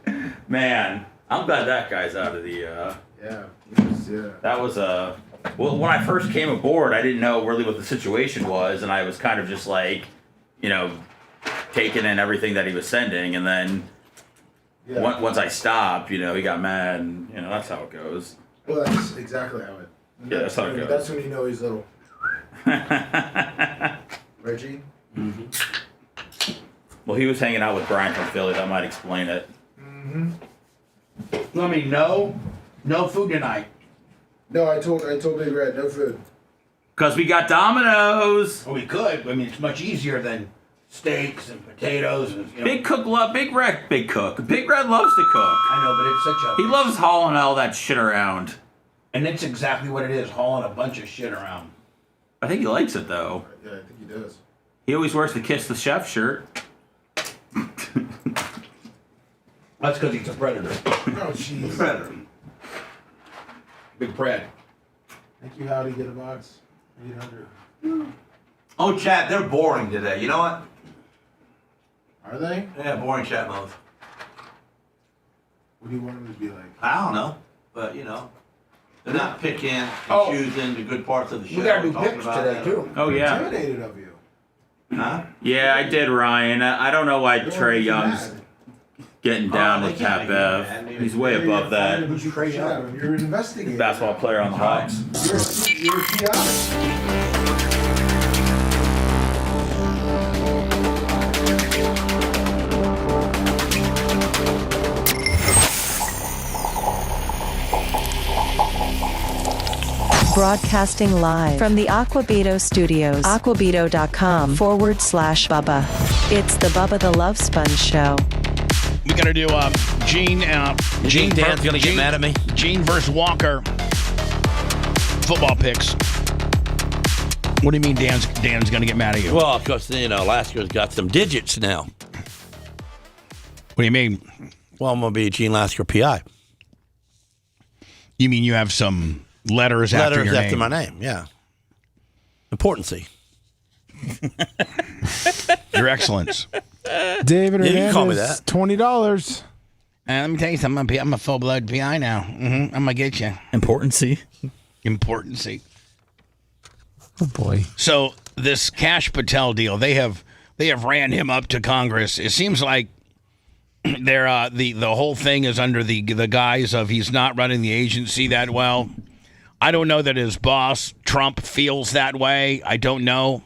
man. I'm glad that guy's out of the. Yeah. That was a. Well, when I first came aboard, I didn't know really what the situation was, and I was kind of just like, taking in everything that he was sending, and then once I stopped, he got mad, and that's how it goes. Well, that's exactly how it. Yeah, that's how it goes. That's when you know he's little. Reggie. Mm-hmm. Well, he was hanging out with Brian from Philly. That might explain it. Mm-hmm. Let me no food tonight. No, I told Big Red no food. Because we got Domino's. Well, we could. I mean, it's much easier than steaks and potatoes. And, Big Red cook. Big Red loves to cook. I know, but it's such a. He loves hauling all that shit around. And it's exactly what it is, hauling a bunch of shit around. I think he likes it, though. Yeah, I think he does. He always wears the Kiss the Chef shirt. That's because he's a predator. Oh, jeez. Predator. Big pred. Thank you, Howdy. Get a box. 800. Oh, chat, they're boring today. You know what? Are they? Yeah, boring chat mode. What do you want them to be like? I don't know, but they're not picking and choosing the good parts of the show. We gotta do talking picks about today it. too. Oh, yeah. Intimidated of you. Huh? Yeah, I did, Ryan. I don't know why Trey Young's getting down with they can't Pat make me mad. Bev. He's way above that. You're an investigator. Basketball player on the Hawks. You're a PI. Broadcasting live from the Aquabito Studios. Aquabito.com/Bubba. It's the Bubba the Love Sponge Show. We got to do Gene. Gene Dan's going to get mad at me? Gene versus Walker. Football picks. What do you mean Dan's going to get mad at you? Well, because, Lasker's got some digits now. What do you mean? Well, I'm going to be Gene Lasker PI. You mean you have some letters after your name? My name, yeah. Importancy. Your Excellence. David Yeah, you can call me Hernandez, that. $20. Let me tell you something. I'm a full-blood PI now. I'm going to get you. Importancy. Oh, boy. So this Cash Patel deal, they have ran him up to Congress. It seems like they're the whole thing is under the guise of he's not running the agency that well. I don't know that his boss, Trump, feels that way. I don't know.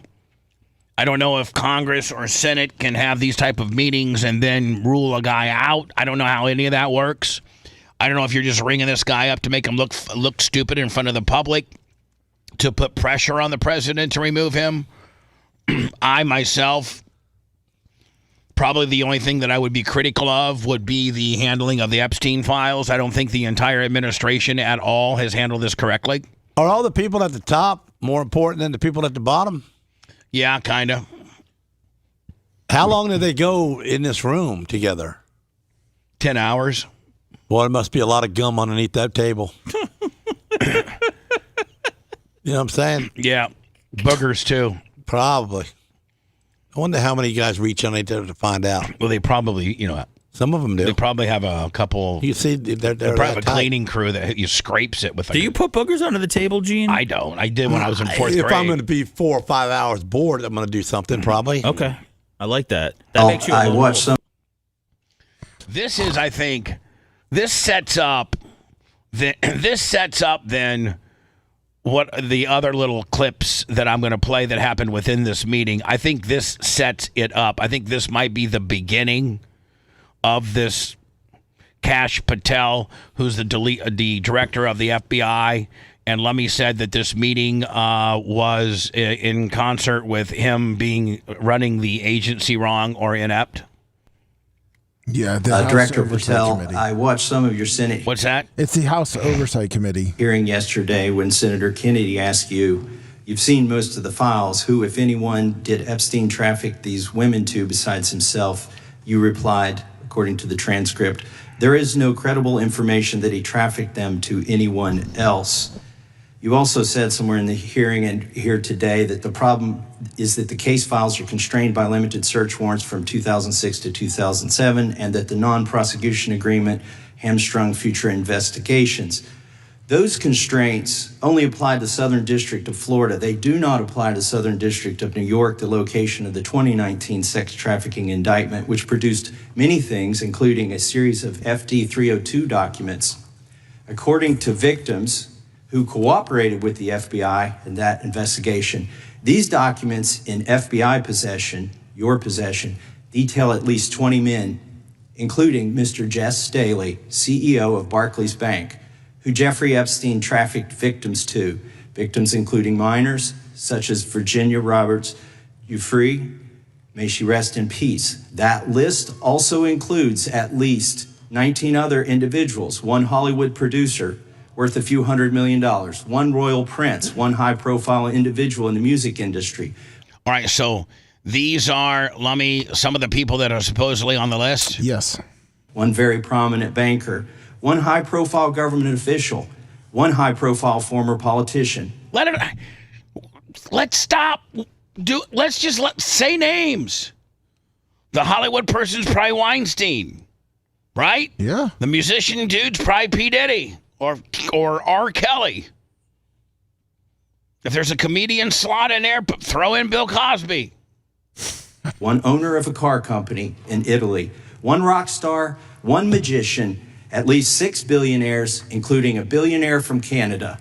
I don't know if Congress or Senate can have these type of meetings and then rule a guy out. I don't know how any of that works. I don't know if you're just ringing this guy up to make him look stupid in front of the public, to put pressure on the president to remove him. I, myself, probably the only thing that I would be critical of would be the handling of the Epstein files. I don't think the entire administration at all has handled this correctly. Are all the people at the top more important than the people at the bottom? Yeah, kind of. How long did they go in this room together? 10 hours. Boy, there must be a lot of gum underneath that table. You know what I'm saying? Yeah. Boogers, too. Probably. I wonder how many guys reach on it to find out. Well, they probably, some of them do. They probably have a couple. You see, they're probably have a cleaning crew that scrapes it with. Do you put boogers under the table, Gene? I don't. I did when I was in fourth grade. If I'm going to be 4 or 5 hours bored, I'm going to do something probably. Okay, I like that. That makes you. I watched some. This is, I think, this sets up then what the other little clips that I'm going to play that happened within this meeting. I think this sets it up. I think this might be the beginning of this Cash Patel, who's the director of the FBI. And Lummy said that this meeting was in concert with him running the agency wrong or inept. Yeah, the House Director Oversight Patel, Committee. I watched some of your Senate. What's that? It's the House Oversight Committee hearing yesterday when Senator Kennedy asked you, you've seen most of the files, who, if anyone, did Epstein traffic these women to besides himself? You replied, according to the transcript, there is no credible information that he trafficked them to anyone else. You also said somewhere in the hearing and here today that the problem is that the case files are constrained by limited search warrants from 2006 to 2007 and that the non-prosecution agreement hamstrung future investigations. Those constraints only apply to the Southern District of Florida. They do not apply to Southern District of New York, the location of the 2019 sex trafficking indictment, which produced many things, including a series of FD 302 documents. According to victims who cooperated with the FBI in that investigation, these documents in FBI possession, your possession, detail at least 20 men, including Mr. Jess Staley, CEO of Barclays Bank, who Jeffrey Epstein trafficked victims to, victims including minors, such as Virginia Roberts Ufree, may she rest in peace. That list also includes at least 19 other individuals, one Hollywood producer worth a few $100 million, one royal prince, one high-profile individual in the music industry. All right, so these are, Lummy, some of the people that are supposedly on the list? Yes. One very prominent banker, one high-profile government official, one high-profile former politician. Let's stop. Let's just say names. The Hollywood person's probably Weinstein, right? Yeah. The musician dude's probably P. Diddy or R. Kelly. If there's a comedian slot in there, throw in Bill Cosby. One owner of a car company in Italy, one rock star, one magician, at least 6 billionaires, including a billionaire from Canada.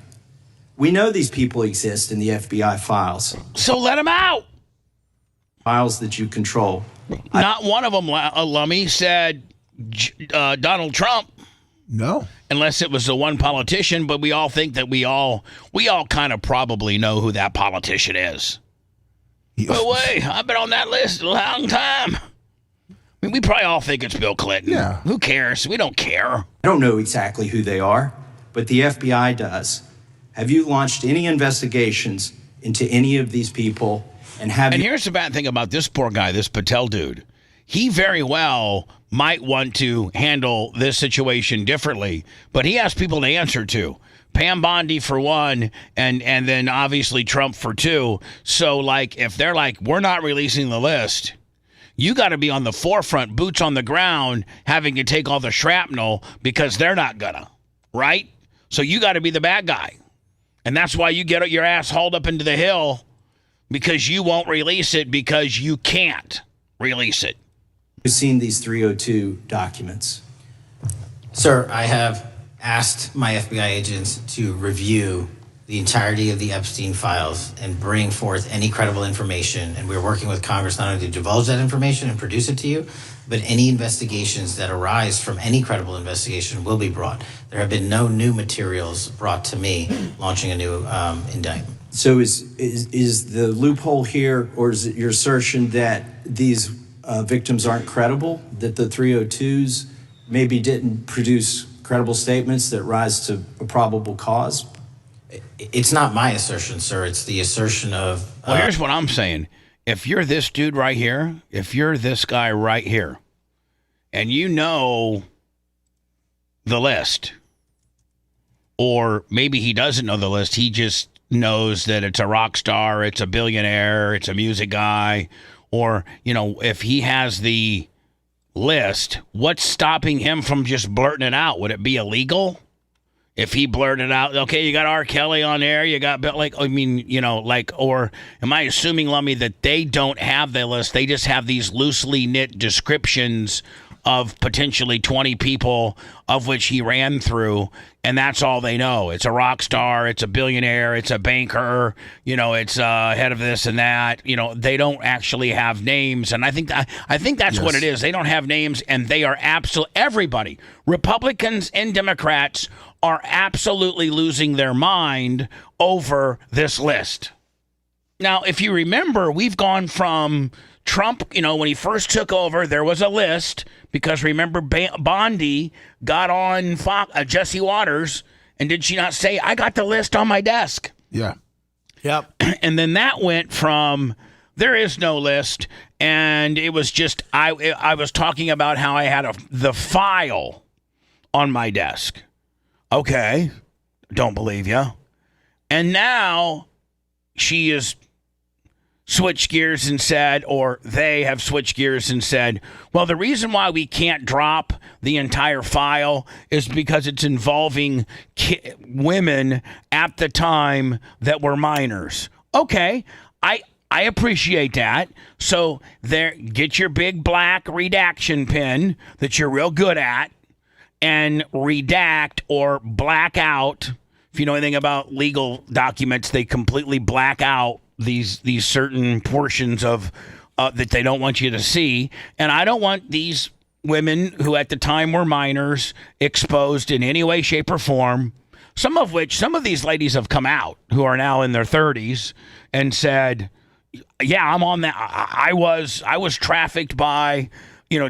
We know these people exist in the FBI files. So let them out. Files that you control. Not one of them, Lummy, said Donald Trump. No. Unless it was the one politician, but we all think that we all kind of probably know who that politician is. But wait, I've been on that list a long time. I mean, we probably all think it's Bill Clinton. Yeah. Who cares? We don't care. I don't know exactly who they are, but the FBI does. Have you launched any investigations into any of these people? And here's the bad thing about this poor guy, this Patel dude. He very well might want to handle this situation differently, but he has people to answer to. Pam Bondi for one, and then obviously Trump for two. So, like, if they're like, we're not releasing the list, you got to be on the forefront, boots on the ground, having to take all the shrapnel because they're not gonna, right? So you got to be the bad guy. And that's why you get your ass hauled up into the hill because you won't release it because you can't release it. You've seen these 302 documents. Sir, I have asked my FBI agents to review the entirety of the Epstein files and bring forth any credible information. And we're working with Congress not only to divulge that information and produce it to you, but any investigations that arise from any credible investigation will be brought. There have been no new materials brought to me launching a new indictment. So is the loophole here, or is it your assertion that these victims aren't credible, that the 302s maybe didn't produce credible statements that rise to a probable cause? It's not my assertion, sir. It's the assertion of... Well, here's what I'm saying. If you're this dude right here, if you're this guy right here, and you know the list, or maybe he doesn't know the list, he just knows that it's a rock star, it's a billionaire, it's a music guy, or, you know, if he has the list, what's stopping him from just blurting it out? Would it be illegal if he blurted out, okay, you got R. Kelly on there, you got, like, I mean, you know, like, or am I assuming, Lummy, that they don't have the list, they just have these loosely knit descriptions of potentially 20 people of which he ran through, and that's all they know? It's a rock star, it's a billionaire, it's a banker, you know, it's head of this and that. You know, they don't actually have names, and I think that's what it is. They don't have names, and they are everybody, Republicans and Democrats, are absolutely losing their mind over this list. Now, if you remember, we've gone from Trump, when he first took over, there was a list because remember Bondi got on Jesse Waters, and did she not say, I got the list on my desk? Yeah. Yep. And then that went from there is no list, and it was just I was talking about how I had the file on my desk. Okay, don't believe you. And now she has switched gears and said, or they have switched gears and said, well, the reason why we can't drop the entire file is because it's involving women at the time that were minors. Okay, I appreciate that. So there, get your big black redaction pen that you're real good at and redact or black out. If you know anything about legal documents, they completely black out these certain portions of that they don't want you to see. And I don't want these women who at the time were minors exposed in any way, shape, or form. Some of these ladies have come out who are now in their 30s and said, yeah, I'm on that. I was trafficked by,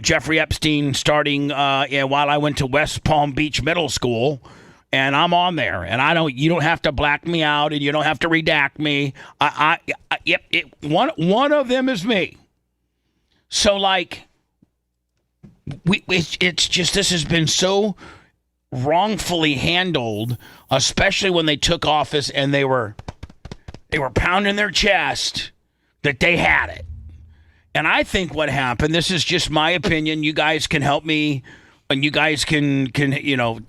Jeffrey Epstein starting while I went to West Palm Beach Middle School, and I'm on there. And you don't have to black me out, and you don't have to redact me. One of them is me. So it's just this has been so wrongfully handled, especially when they took office and they were pounding their chest that they had it. And I think what happened, this is just my opinion, you guys can help me and you guys can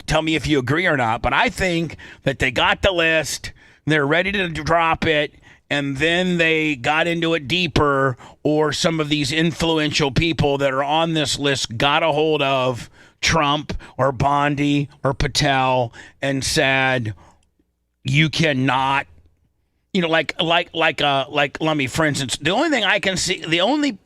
tell me if you agree or not, but I think that they got the list, they're ready to drop it, and then they got into it deeper, or some of these influential people that are on this list got a hold of Trump or Bondi or Patel and said, you cannot, like let me, for instance, the only thing I can see, the only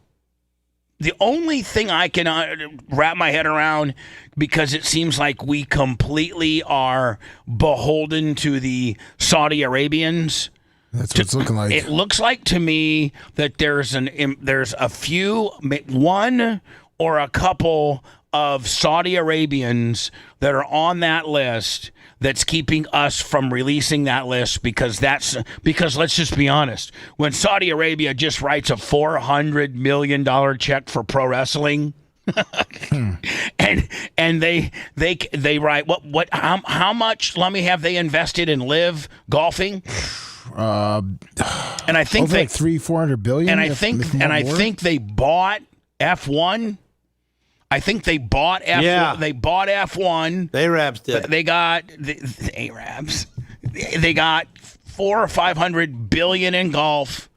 thing I can wrap my head around, because it seems like we completely are beholden to the Saudi Arabians. That's what it's looking like. It looks like to me that there's one or a couple of Saudi Arabians that are on that list that's keeping us from releasing that list, because let's just be honest, when Saudi Arabia just writes a $400 million check for pro wrestling, and they write how much, let me have they invested in live golfing? And I think over $300-400 billion. And I think they bought F1. I think they bought F1. Yeah. They bought F1. The Arabs did. They got the Arabs. They got $400 or $500 billion in golf.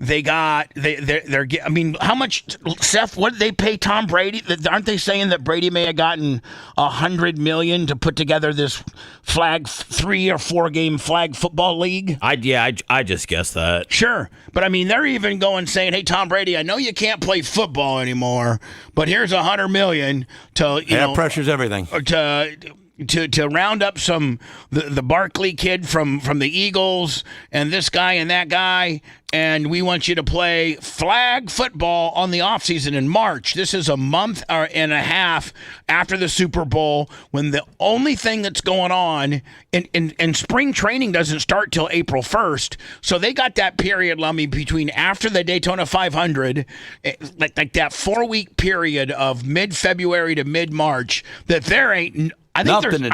They got they're. I mean, how much, Seth? What did they pay Tom Brady? Aren't they saying that Brady may have gotten $100 million to put together this 3 or 4 game flag football league? I just guessed that. Sure, but I mean, they're even saying, "Hey, Tom Brady, I know you can't play football anymore, but here's $100 million to pressure's everything to round up the Barkley kid from the Eagles and this guy and that guy, and we want you to play flag football on the offseason in March." This is a month and a half after the Super Bowl, when the only thing that's going on in spring training doesn't start till April 1st. So they got that period, Lummy, between after the Daytona 500, like that 4-week period of mid-February to mid-March, that there ain't I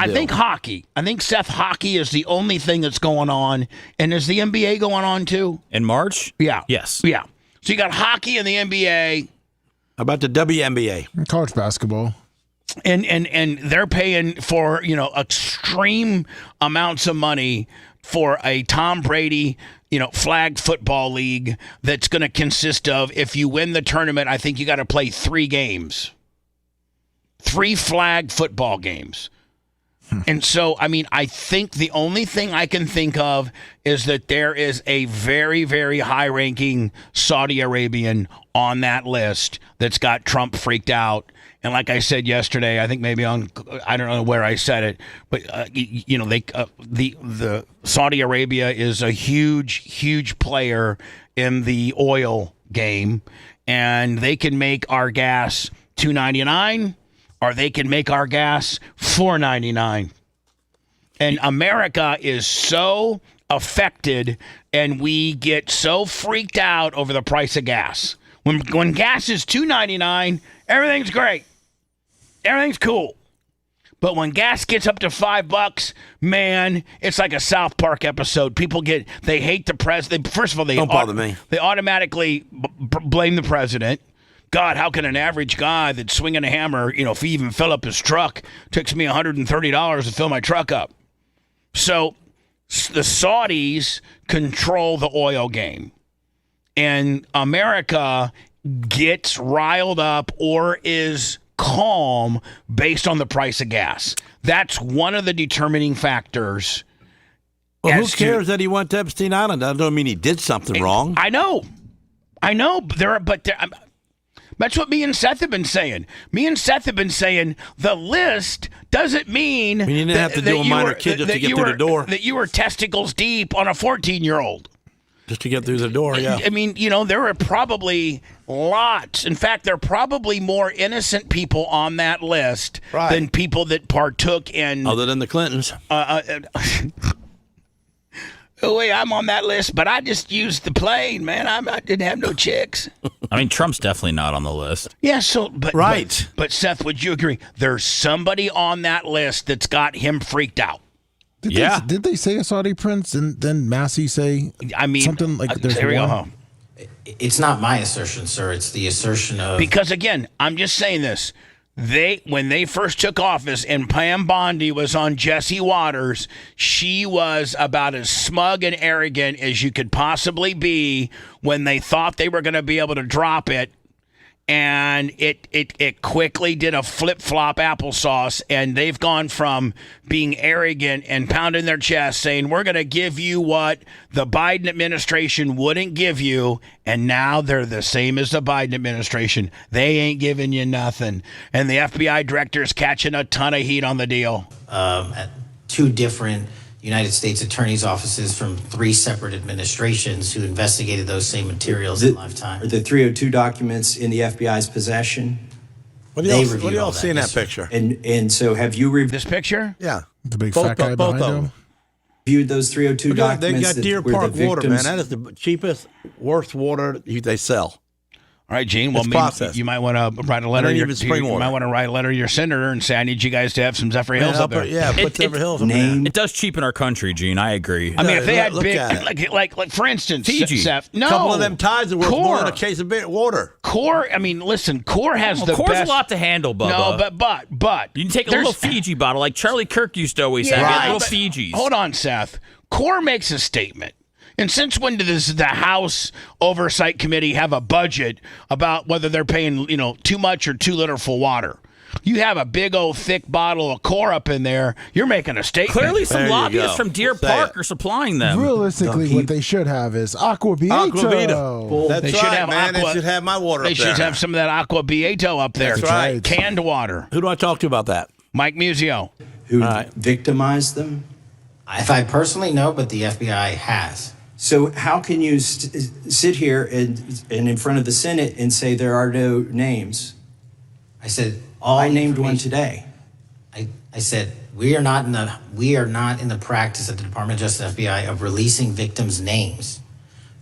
think hockey. I think, Seth, hockey is the only thing that's going on. And is the NBA going on too? In March? Yeah. Yes. Yeah. So you got hockey and the NBA. How about the WNBA? College basketball. And they're paying for, extreme amounts of money for a Tom Brady, flag football league that's going to consist of, if you win the tournament, I think you got to play 3 games. 3 flag football games. And so, I mean, I think the only thing I can think of is that there is a very, very high-ranking Saudi Arabian on that list that's got Trump freaked out. And like I said yesterday, I think maybe I don't know where I said it, but the Saudi Arabia is a huge, huge player in the oil game, and they can make our gas $2.99, or they can make our gas $4.99. And America is so affected, and we get so freaked out over the price of gas. When gas is $2.99, everything's great. Everything's cool. But when gas gets up to $5, man, it's like a South Park episode. People they hate the president. First of all, Don't bother me. They automatically blame the president. God, how can an average guy that's swinging a hammer, if he even fill up his truck, takes me $130 to fill my truck up. So the Saudis control the oil game. And America gets riled up or is calm based on the price of gas. That's one of the determining factors. Well, who cares that he went to Epstein Island? That doesn't mean he did something wrong. I know. That's what me and Seth have been saying. Me and Seth have been saying the list doesn't mean you didn't have to do a minor kid just to get through the door. That you were testicles deep on a 14-year-old. Just to get through the door, yeah. I mean, there are probably lots. In fact, there are probably more innocent people on that list than people that partook in... Other than the Clintons. Oh, wait, I'm on that list, but I just used the plane, man. I didn't have no chicks. I mean, Trump's definitely not on the list. Yeah, but Seth, would you agree? There's somebody on that list that's got him freaked out. Did they say a Saudi prince and then Massey say something like there's there we go. one? It's not my assertion, sir. It's the assertion of... Because, again, I'm just saying this. When they first took office and Pam Bondi was on Jesse Waters, she was about as smug and arrogant as you could possibly be when they thought they were going to be able to drop it. And it quickly did a flip-flop applesauce, and they've gone from being arrogant and pounding their chest saying, we're going to give you what the Biden administration wouldn't give you, and now they're the same as the Biden administration. They ain't giving you nothing. And the FBI director is catching a ton of heat on the deal. At two different United States attorneys' offices from three separate administrations who investigated those same materials in lifetime. Are the 302 documents in the FBI's possession? What do y'all see in that picture? And so have you reviewed this picture? Yeah. The big fat guy behind him? Viewed those 302 documents? They got Deer Park water, man. That is the cheapest, worst water they sell. All right, Gene. Well, you might want to write a letter. You might want to write a letter to your senator and say, "I need you guys to have some Zephyr Hills up there." Put Zephyr Hills up there. It does cheapen our country, Gene. I agree. I mean, if they had big, like for instance, Fiji. Seth, no, a couple of them tides are worth more than a case of water. Core. I mean, listen, Core has the Core's best. a lot to handle, Bubba. No, but you can take a little Fiji bottle, like Charlie Kirk used to always have. Right. Little Fijis. Hold on, Seth. Core makes a statement. And since when does the House Oversight Committee have a budget about whether they're paying, too much or too little for water? You have a big old thick bottle of Core up in there. You're making a statement. Clearly, some lobbyists from Deer Park are supplying them. Realistically, what they should have is Aqua Vieto. That's they right, should have man. They should have my water They up there. should have some of that Aqua Vieto up there. That's right. Canned water. Who do I talk to about that? Mike Musio. Who victimized them? If I personally know, but the FBI has. So how can you sit here and in front of the Senate and say there are no names? I said I named one today. I said we are not in the practice at the Department of Justice FBI of releasing victims' names.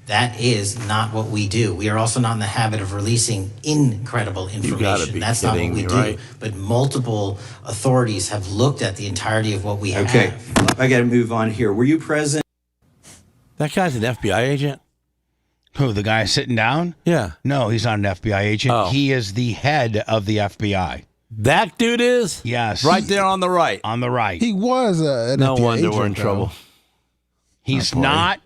That is not what we do. We are also not in the habit of releasing incredible information. That's not what we do. But multiple authorities have looked at the entirety of what we have. Okay, I got to move on here. Were you present? That guy's an FBI agent. Who, the guy sitting down? Yeah. No, he's not an FBI agent. Oh. He is the head of the FBI. That dude is? Yes. Right there on the right. On the right. He was an No FBI wonder agent, we're in trouble. He's not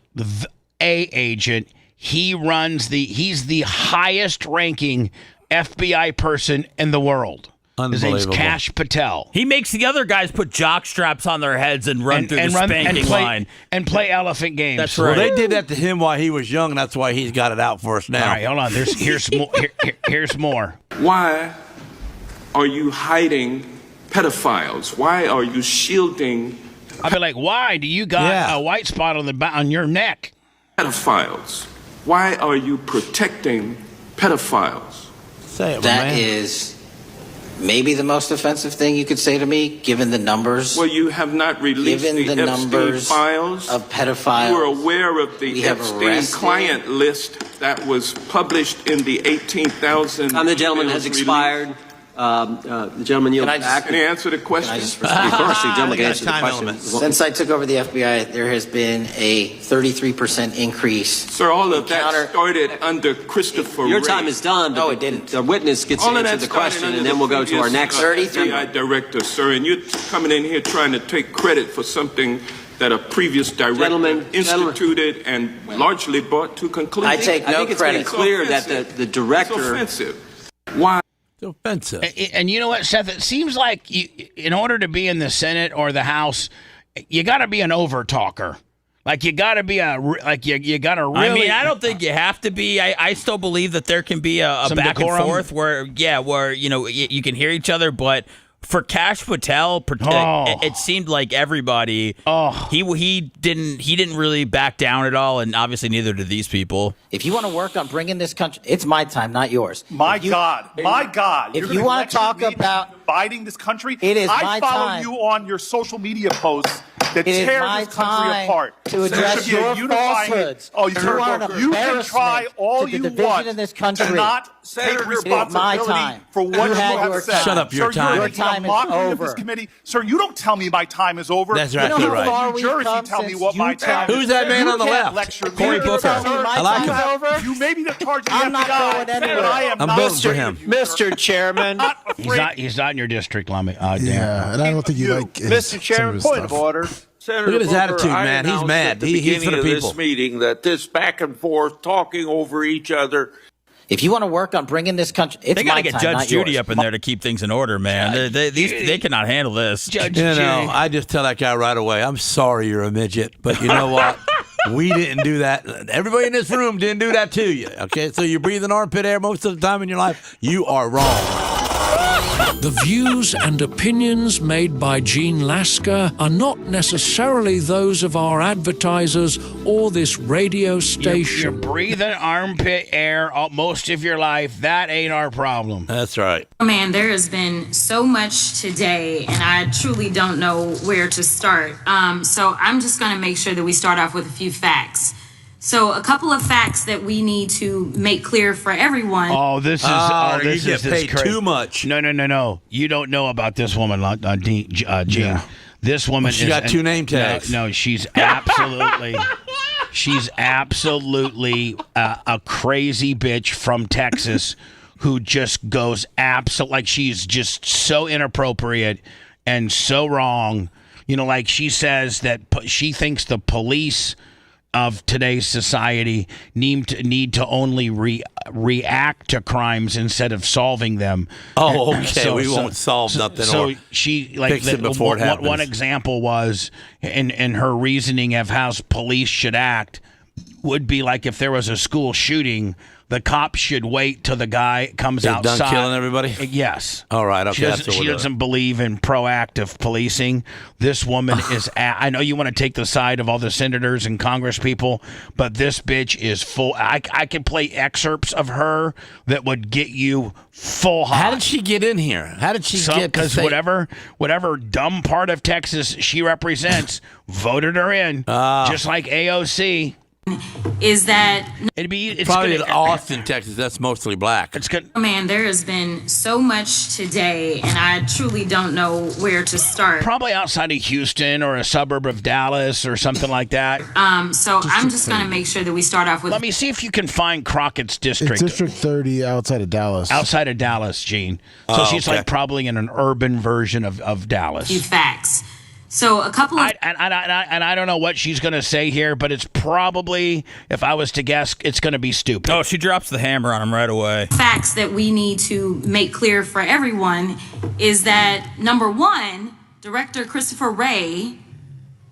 a agent. He's the highest ranking FBI person in the world. His name's Kash Patel. He makes the other guys put jock straps on their heads and run through the spanking line. And play elephant games. That's right. Well, they did that to him while he was young, and that's why he's got it out for us now. All right, hold on. Here's more. Here's more. Why are you hiding pedophiles? Why are you shielding? I'd be like, why do you got a white spot on your neck? Pedophiles. Why are you protecting pedophiles? Say it, That is maybe the most offensive thing you could say to me, given the numbers. Well, you have not released Given the the Epstein numbers files of pedophiles. You are aware of the we have Epstein arrested. client list that was published in the 18,000. The gentleman has expired. The gentleman yields back. Can you answer the question? Can I just Of course, the gentleman can answer the time question. element. Since I took over the FBI, there has been a 33% increase. Sir, all of that started under Christopher Your Wray. time is done. No, it didn't. The witness gets to All of answer that the started question, under and then we'll go to our next. FBI director, sir, and you're coming in here trying to take credit for something that a previous director instituted and largely brought to conclusion. I take no I think it's credit. been clear that the director. It's offensive. Why? It's offensive. And you know what, Seth? It seems like in order to be in the Senate or the House, you got to be an over talker. Like you got to be you got to really. I mean, I don't think you have to be. I still believe that there can be a back decorum. and forth where you can hear each other, but. For Kash Patel, it seemed like everybody. He didn't really back down at all, and obviously neither did these people. If you want to work on bringing this country, it's my time, not yours. My God. If you want to talk about dividing this country, it is I my follow time. you on your social media posts that It is tear my this country time apart. to address There should be a your unifying- falsehoods. Oh, You are an you can try embarrassment all to the you division want in this country. to not Senator, take it is my responsibility time. for what You you had have your said. time. Shut up, your Sir, time. You're Your making time a is mockery of over. this committee. Sir, you don't tell me my time is over. That's You right. don't You're go right. to Far New we've Jersey come tell me since what my you time tell- is. Who's that man on the You can't left? lecture me. Cory You Booker. tell me my I like time him. is over. You may be the charge of the I'm not FBI, going anywhere. but I am I'm not voting for afraid him. of you. Mr. Chairman. He's not in your district, Lummy. Yeah, and I don't think you like his, Mr. Chairman, some of point his of stuff. order. Senator Look at his Booker, attitude, I man. He's announced mad. At the He's beginning for the of people. this meeting that this back and forth, talking over each other. If you want to work on bringing this country, it's They my got to get time, Judge not Judy yours. up in there to keep things in order, man. They cannot handle this. I just tell that guy right away, I'm sorry you're a midget, but you know what? We didn't do that. Everybody in this room didn't do that to you. Okay, so you're breathing armpit air most of the time in your life. You are wrong. The views and opinions made by Gene Lasker are not necessarily those of our advertisers or this radio You're station. breathing armpit air most of your life. That ain't our problem. That's right. Oh, man, there has been so much today, and I truly don't know where to start. So I'm just going to make sure that we start off with a few facts. So a couple of facts that we need to make clear for everyone. Oh, this is you get paid too much. No. You don't know about this woman, Gene. Yeah. This woman She got two name tags. No, she's absolutely a crazy bitch from Texas who just goes like she's just so inappropriate and so wrong. You know, like she says that she thinks the police of today's society need to only react to crimes instead of solving them. Oh, okay. We won't solve nothing. So or she like fix it before it happens. One example was in her reasoning of how police should act would be like if there was a school shooting, the cops should wait till the guy comes outside. Done killing everybody? Yes. All right. Okay. She doesn't believe in proactive policing. This woman is. I know you want to take the side of all the senators and Congress people, but this bitch is full. I could play excerpts of her that would get you full hot. How did she get in here? How did she get? Because whatever dumb part of Texas she represents voted her in, just like AOC. Is that it's probably in Austin, Texas. That's mostly black. It's good. Oh, man, there has been so much today, and I truly don't know where to start. Probably outside of Houston or a suburb of Dallas or something like that. So I'm just going to make sure that we start off with. Let me see if you can find Crockett's district. It's District 30 outside of Dallas. Outside of Dallas, Gene. So she's like probably in an urban version of Dallas. Few facts. So a couple of and I don't know what she's going to say here, but it's probably, if I was to guess, it's going to be stupid. Oh, she drops the hammer on him right away. Facts that we need to make clear for everyone is that, number one, Director Christopher Wray,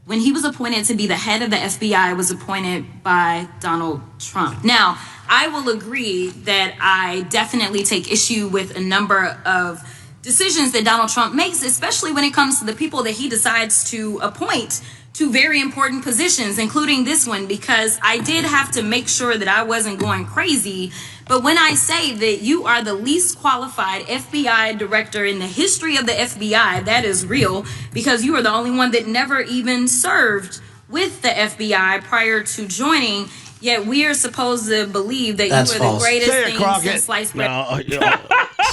when he was appointed to be the head of the FBI, was appointed by Donald Trump. Now, I will agree that I definitely take issue with a number of decisions that Donald Trump makes, especially when it comes to the people that he decides to appoint to very important positions, including this one, because I did have to make sure that I wasn't going crazy. But when I say that you are the least qualified FBI director in the history of the FBI, that is real, because you are the only one that never even served with the FBI prior to joining. Yet we are supposed to believe that That's you are false. the greatest Say it, thing Crockett. since sliced bread.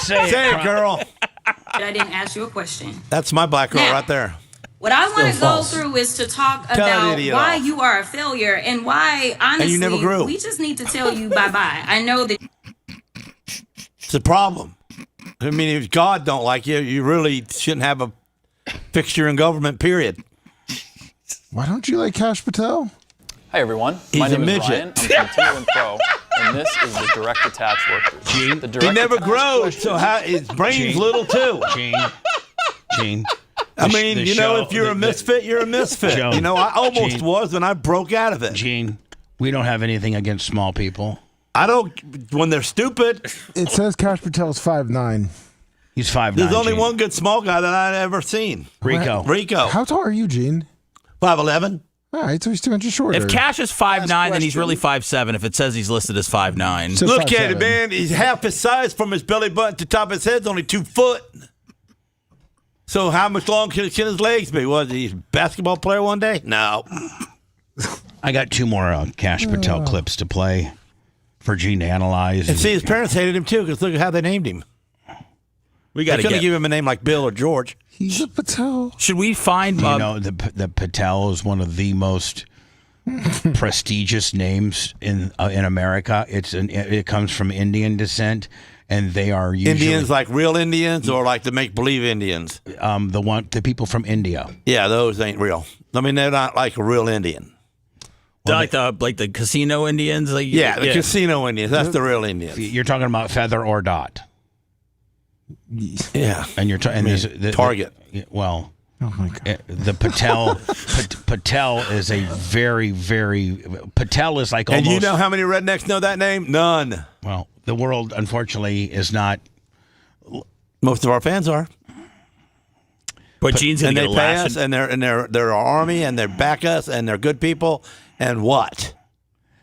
Say it, girl. But I didn't ask you a question. That's my black girl Now, right there. What I want to Still go false. through is to talk Cut an about idiot why off. you are a failure and why, honestly, And you never grew. we just need to tell you bye-bye. I know that It's a problem. I mean, if God don't like you, you really shouldn't have a fixture in government, period. Why don't you like Cash Patel? Hi, everyone. He's My a name is midget. Ryan. I'm from Timberland Pro, and this is the direct attach work group. The He direct never attach grows, question- so how, his brain's Gene. little too. Gene. I mean, The you know, show- if you're a misfit, you're a misfit. Joe, You know, I almost Gene. was, and I broke out of it. Gene, we don't have anything against small people. I don't, when they're stupid. It says Cash Patel's 5'9". He's 5'9". There's only Gene. one good small guy that I've ever seen. Rico. Rico. How tall are you, Gene? 5'11". All right, so he's 2 inches shorter. If Cash is 5'9", then he's really 5'7". If it says he's listed as 5'9". So Look at 5'7". it, man. He's half his size from his belly button to top of his head's only 2 foot. So how much long can his legs be? Was he a basketball player one day? No. I got 2 more Cash Patel clips to play for Gene to analyze. And see, his parents hated him too because look at how they named him. We They got to couldn't get. give him a name like Bill or George. He's a Patel. Should we find? You know, the Patel is one of the most prestigious names in America. It comes from Indian descent, and they are usually Indians like real Indians or like the make believe Indians. The people from India. Yeah, those ain't real. I mean, they're not like a real Indian. like the casino Indians. Like, Yeah, the casino Indians. That's the real Indians. You're talking about feather or dot. Yeah, and you're Target. Well, oh my God. The Patel Patel is a very, very Patel is like And almost. you know how many rednecks know that name? None. Well, the world unfortunately is not. Most of our fans are. But Gene's gonna and get they a pay lash. us, and they're our army, and they back us, and they're good people. And what?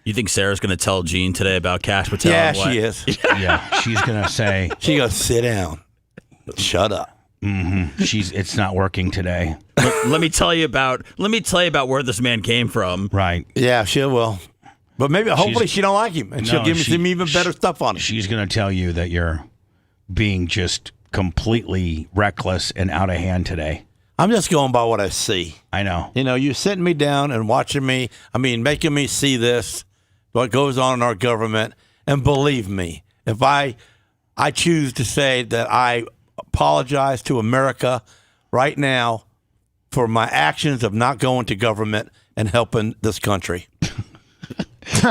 You think Sarah's going to tell Gene today about Cash Patel? Yeah, and what? she is. Yeah, she's gonna say. She goes, sit down. Shut up. Mm-hmm. It's not working today. let me tell you about where this man came from. Right. Yeah, she will. But maybe, hopefully, she don't like him, and she'll give me some even better stuff on him. She's gonna tell you that you're being just completely reckless and out of hand today. I'm just going by what I see. I know. You know, you're sitting me down and watching me. I mean, making me see this, what goes on in our government. And believe me, if I choose to say that I apologize to America right now for my actions of not going to government and helping this country.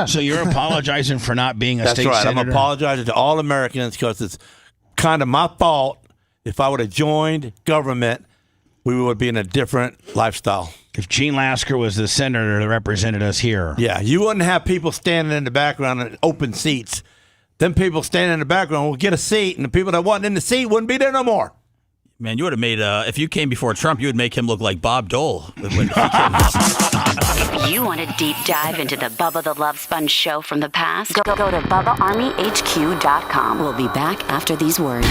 So you're apologizing for not being a That's state right. senator? I'm apologizing to all Americans because it's kind of my fault. If I would have joined government, we would be in a different lifestyle. If Gene Lasker was the senator that represented us here. Yeah, you wouldn't have people standing in the background in open seats. Them people standing in the background will get a seat, and the people that wasn't in the seat wouldn't be there no more. Man, you would have made if you came before Trump, you would make him look like Bob Dole. When he came. If you want a deep dive into the Bubba the Love Sponge show from the past, go to BubbaArmyHQ.com. We'll be back after these words.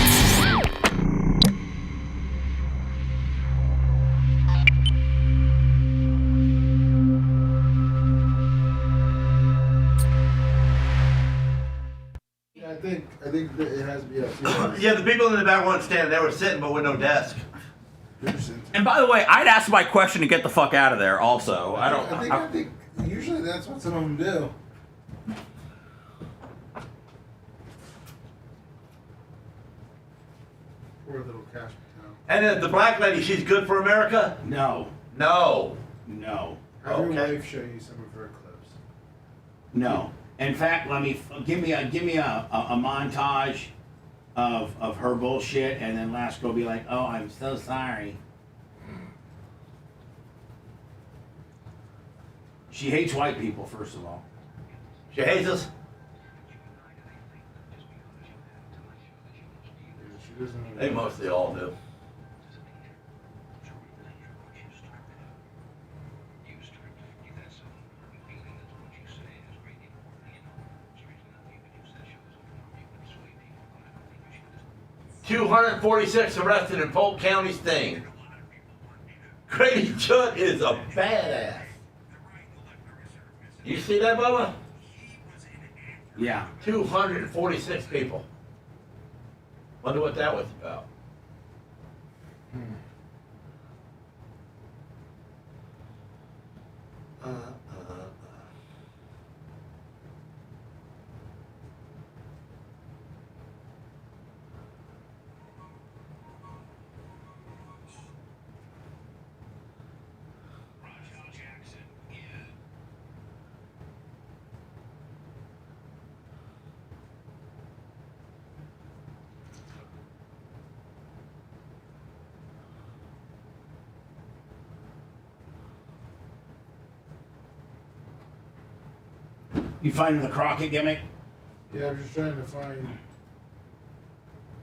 I think that it has to be a Yeah, the people in the back weren't standing. They were sitting, but with no desk. And by the way, I'd ask my question and get the fuck out of there. Also, I think usually that's what some of them do. Poor little Cash Patel. And the black lady, she's good for America? No. No. No. Have your wife show you some of her clips. No. In fact, give me a montage of her bullshit, and then Lasker will be like, "Oh, I'm so sorry." She hates white people, first of all. She hates us? They mostly all do. 246 arrested in Polk County sting. Grady Judd is a badass. You see that, Bubba? Yeah. 246 people. Wonder what that was about. You finding the Crockett gimmick? Yeah, I'm just trying to find.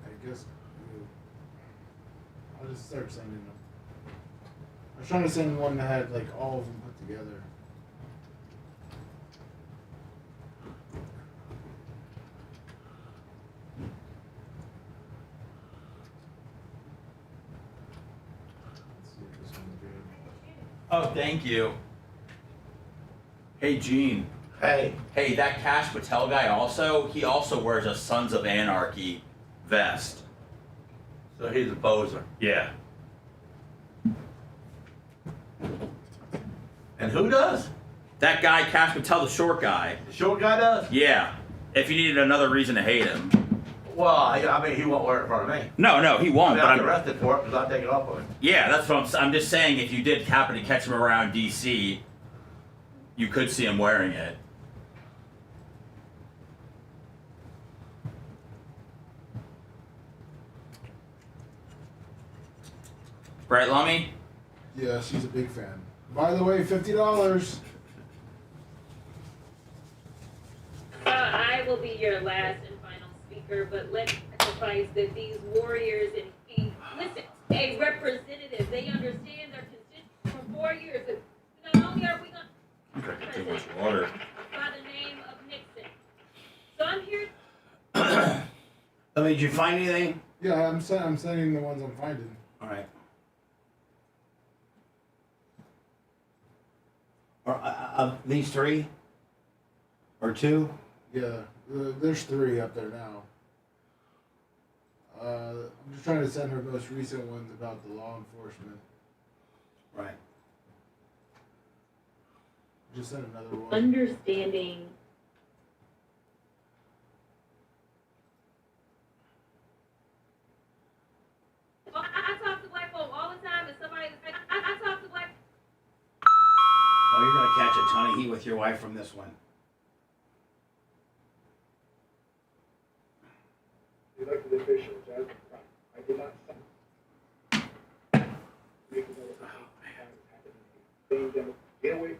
I guess. I'll just start sending them. I was trying to send one that had like all of them put together. Let's see if this one's good. Oh, thank you. Hey, Gene. Hey. Hey, that Cash Patel guy he also wears a Sons of Anarchy vest. So he's a poser. Yeah. And who does? That guy, Cash Patel, the short guy. The short guy does? Yeah. If you needed another reason to hate him. Well, I mean, he won't wear it in front of me. No, he won't. I mean, I'm arrested for it because I'll take it off of him. Yeah, that's what I'm just saying. If you did happen to catch him around DC, you could see him wearing it. Right, Lummy? Yeah, she's a big fan. By the way, $50. I will be your last and final speaker, but let's emphasize that these warriors and listen, a representative, they understand their constituents for 4 years. Not only are we going to Too much water. by the name of Nixon. So I'm here. I mean, did you find anything? Yeah, I'm sending the ones I'm finding. All right. Or these three? Or two? Yeah, there's 3 up there now. I'm just trying to send her most recent ones about the law enforcement. Right. Just send another one. Understanding. Well, I talk to black folk all the time, and somebody, I talk to black. Oh, you're going to catch a ton of heat with your wife from this one. Elected officials, I did not get away.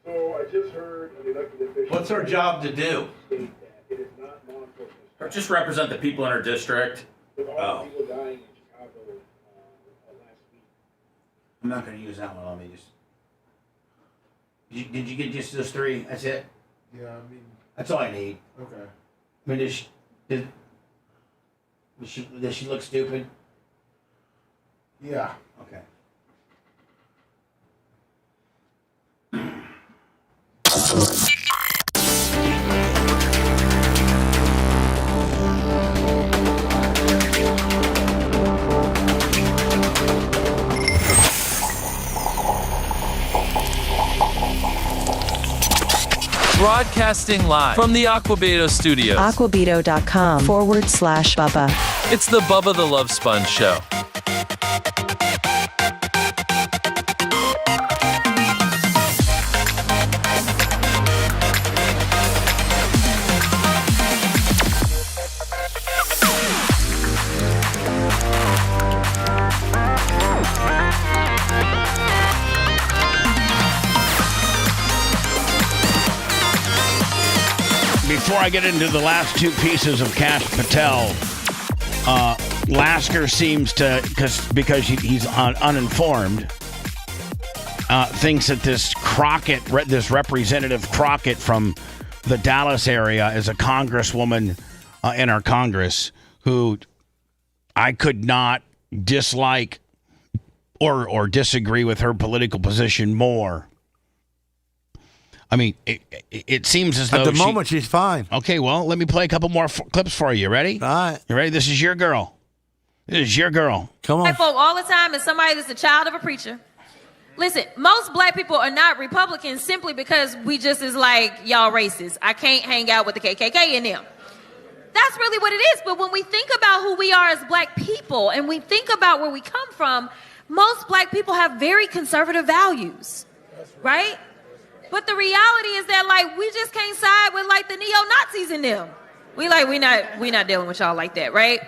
So I just heard an elected official. What's her job to do? It is not law enforcement. Or just represent the people in her district. With all the people dying in Chicago last week. I'm not going to use that one. Let me just. Did you get just those 3? That's it? Yeah, I mean. That's all I need. Okay. I mean, does she look stupid? Yeah. Okay. Broadcasting live from the Aquabeto studios. Aquabeto.com/Bubba. It's the Bubba the Love Sponge Show. Before I get into the last 2 pieces of Cash Patel, Lasker seems to, because he's uninformed, thinks that this Crockett, this Representative Crockett from the Dallas area is a congresswoman in our Congress who I could not dislike or disagree with her political position more. I mean, it seems as though at the moment she's fine. Okay, well, let me play a couple more clips for you. Ready? All right. You ready? This is your girl. This is your girl. Come on. Black folk all the time is somebody that's a child of a preacher. Listen, most black people are not Republicans simply because we just is like, y'all racist. I can't hang out with the KKK in them. That's really what it is. But when we think about who we are as black people and we think about where we come from, most black people have very conservative values, right? But the reality is that, like, we just can't side with, like, the neo-Nazis in them. We not dealing with y'all like that, right?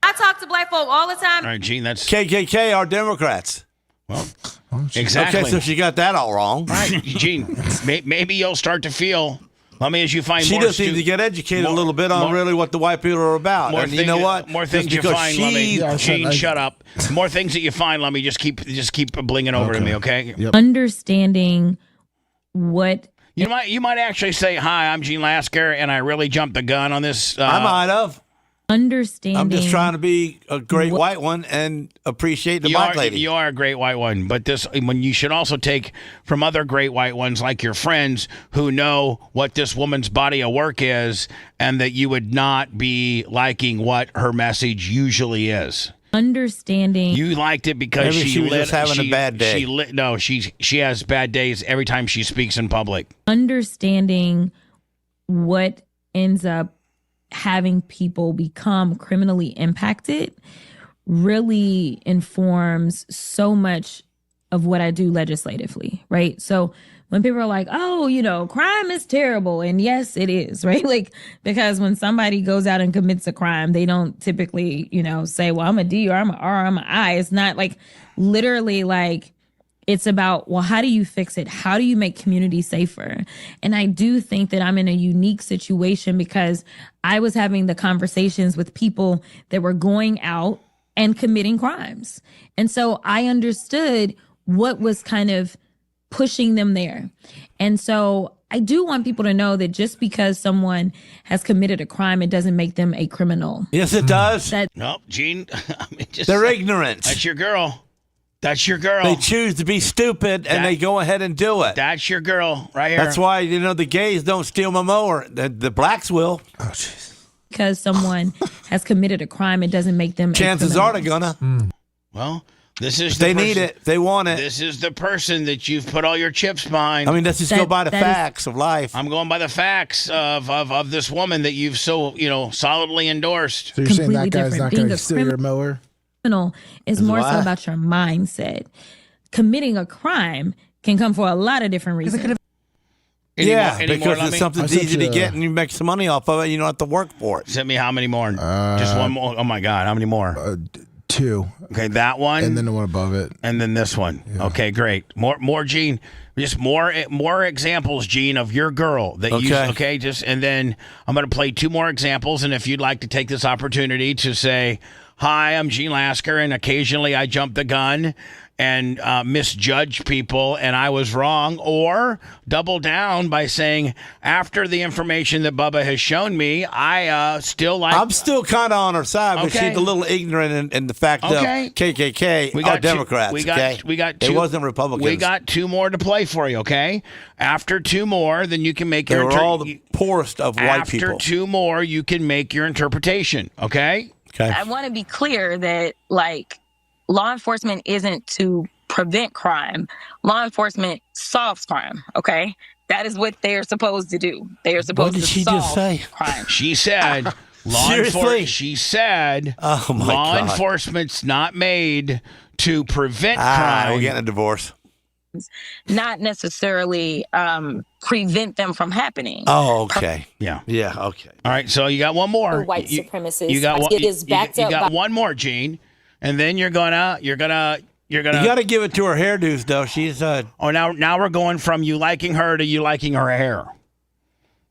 I talk to black folk all the time. All right, Gene, that's... KKK are Democrats. Well, exactly. Okay, so she got that all wrong. Right, Gene, maybe you'll start to feel... I mean, as you find she more... She just needs to get educated a little bit on really what the white people are about. And you know what? More things you find, let me... Gene, shut up. More things that you find, let me just keep blinging over to me, okay? Yep. Understanding what... You might actually say, hi, I'm Gene Lasker, and I really jumped the gun on this... I might have. Understanding... I'm just trying to be a great white one and appreciate the black lady. You are a great white one, but when you should also take from other great white ones like your friends who know what this woman's body of work is and that you would not be liking what her message usually is. Understanding... You liked it because maybe she was just having a bad day. She has bad days every time she speaks in public. Understanding what ends up having people become criminally impacted really informs so much of what I do legislatively, right? So when people are like, oh, crime is terrible. And yes, it is, right? Like, because when somebody goes out and commits a crime, they don't typically, say, well, I'm a D or I'm an R or I'm an I. It's not like literally like, it's about, well, how do you fix it? How do you make community safer? And I do think that I'm in a unique situation because I was having the conversations with people that were going out and committing crimes. And so I understood what was kind of pushing them there. And so I do want people to know that just because someone has committed a crime, it doesn't make them a criminal. Yes, it does. No, Gene, they're ignorant. That's your girl. That's your girl. They choose to be stupid, and they go ahead and do it. That's your girl right here. That's why, the gays don't steal my mower. The blacks will. Oh, jeez. Because someone has committed a crime, it doesn't make them Chances are they're going to. Well, this is they need it. They want it. This is the person that you've put all your chips behind. I mean, let's just go by the facts of life. I'm going by the facts of this woman that you've so, solidly endorsed. So you're saying that guy's not going to steal your mower? Is more so about your mindset. Committing a crime can come for a lot of different reasons. Because it's something easy to get and you make some money off of it. You don't have to work for it. Send me how many more? Just one more. Oh my God, how many more? 2. Okay, that one, and then the one above it, and then this one. Yeah. Okay, great. More, Gene. Just more examples, Gene, of your girl that you. Okay, and then I'm going to play 2 more examples, and if you'd like to take this opportunity to say, hi, I'm Gene Lasker, and occasionally I jump the gun and misjudge people, and I was wrong, or double down by saying, after the information that Bubba has shown me, I still like... I'm still kind of on her side, but she's a little ignorant in the fact that KKK are Democrats, we got 2. It wasn't Republicans. We got 2 more to play for you, okay? After 2 more, then you can make your... They're all the poorest of white people. After 2 more, you can make your interpretation, okay? Okay. I want to be clear that, law enforcement isn't to prevent crime. Law enforcement solves crime, okay? That is what they're supposed to do. They are supposed to solve crime. She said, law enforcement's not made to prevent crime. We're getting a divorce. Not necessarily prevent them from happening. Oh, okay. Yeah, okay. All right, so you got one more. White supremacists. You got one. It is backed up. You got one more, Gene, and then you're gonna. You got to give it to her hairdos, though. She's now we're going from you liking her to you liking her hair.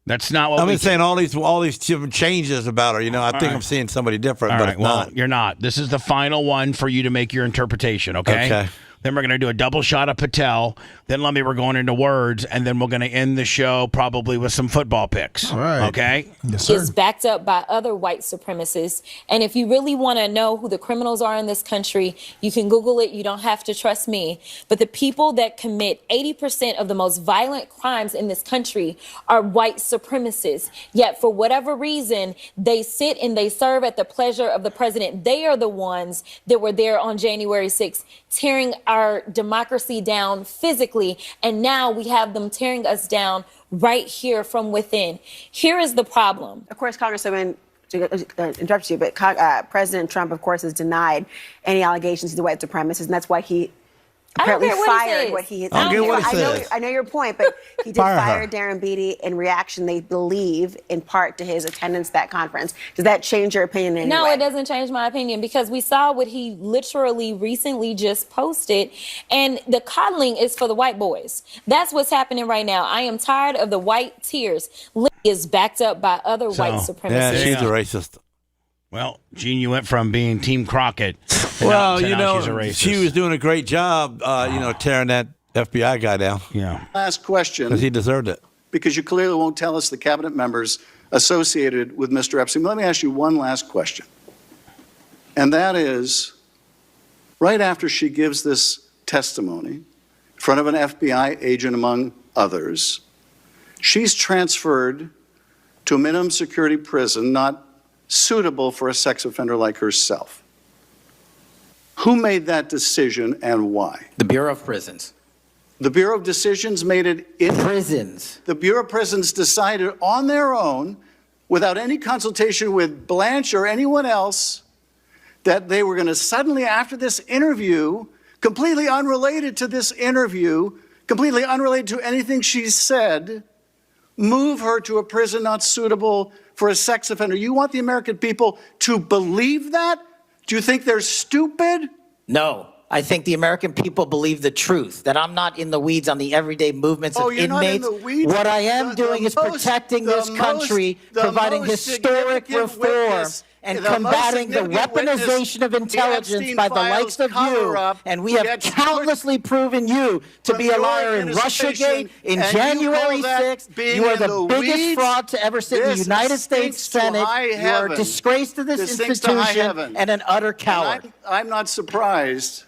That's not what I've been saying. All these different changes about her. I think I'm seeing somebody different, but it's not. You're not. This is the final one for you to make your interpretation. Okay. Then we're going to do a double shot of Patel. Then we're going into words, and then we're going to end the show probably with some football picks. All right. Okay? Yes, sir. Is backed up by other white supremacists. And if you really want to know who the criminals are in this country, you can Google it. You don't have to trust me. But the people that commit 80% of the most violent crimes in this country are white supremacists. Yet for whatever reason, they sit and they serve at the pleasure of the president. They are the ones that were there on January 6th, tearing our democracy down physically, and now we have them tearing us down right here from within. Here is the problem. Of course, Congresswoman, to interrupt you, but President Trump, of course, has denied any allegations he's a white supremacist, and that's why he apparently fired what he I know your point, but he did fire Darren Beatty in reaction, they believe, in part to his attendance at that conference. Does that change your opinion in any No, way? it doesn't change my opinion, because we saw what he literally recently just posted, and the coddling is for the white boys. That's what's happening right now. I am tired of the white tears. Lee is backed up by other white supremacists. Yeah, she's a racist. Well, Gene, you went from being Team Crockett to Well, now she's a racist. she was doing a great job, tearing that FBI guy down. Yeah. Last question. Because he deserved it. Because you clearly won't tell us the cabinet members associated with Mr. Epstein. Let me ask you one last question. And that is, right after she gives this testimony in front of an FBI agent, among others, she's transferred to a minimum security prison, not suitable for a sex offender like herself. Who made that decision and why? The Bureau of Prisons. The Bureau of Decisions made it in prisons. The Bureau of Prisons decided on their own, without any consultation with Blanche or anyone else, that they were going to suddenly, after this interview, completely unrelated to this interview, completely unrelated to anything she said, move her to a prison not suitable for a sex offender. You want the American people to believe that? Do you think they're stupid? No. I think the American people believe the truth, that I'm not in the weeds on the everyday movements of you're inmates. not in the weeds? What I am doing is protecting this country, providing historic reform, and combating the weaponization of intelligence by the likes of you. And we have countlessly proven you to be a liar in Russiagate, in January 6th. You are the biggest fraud to ever sit in the United States Senate. You are a disgrace to this institution and an utter coward. I'm not surprised.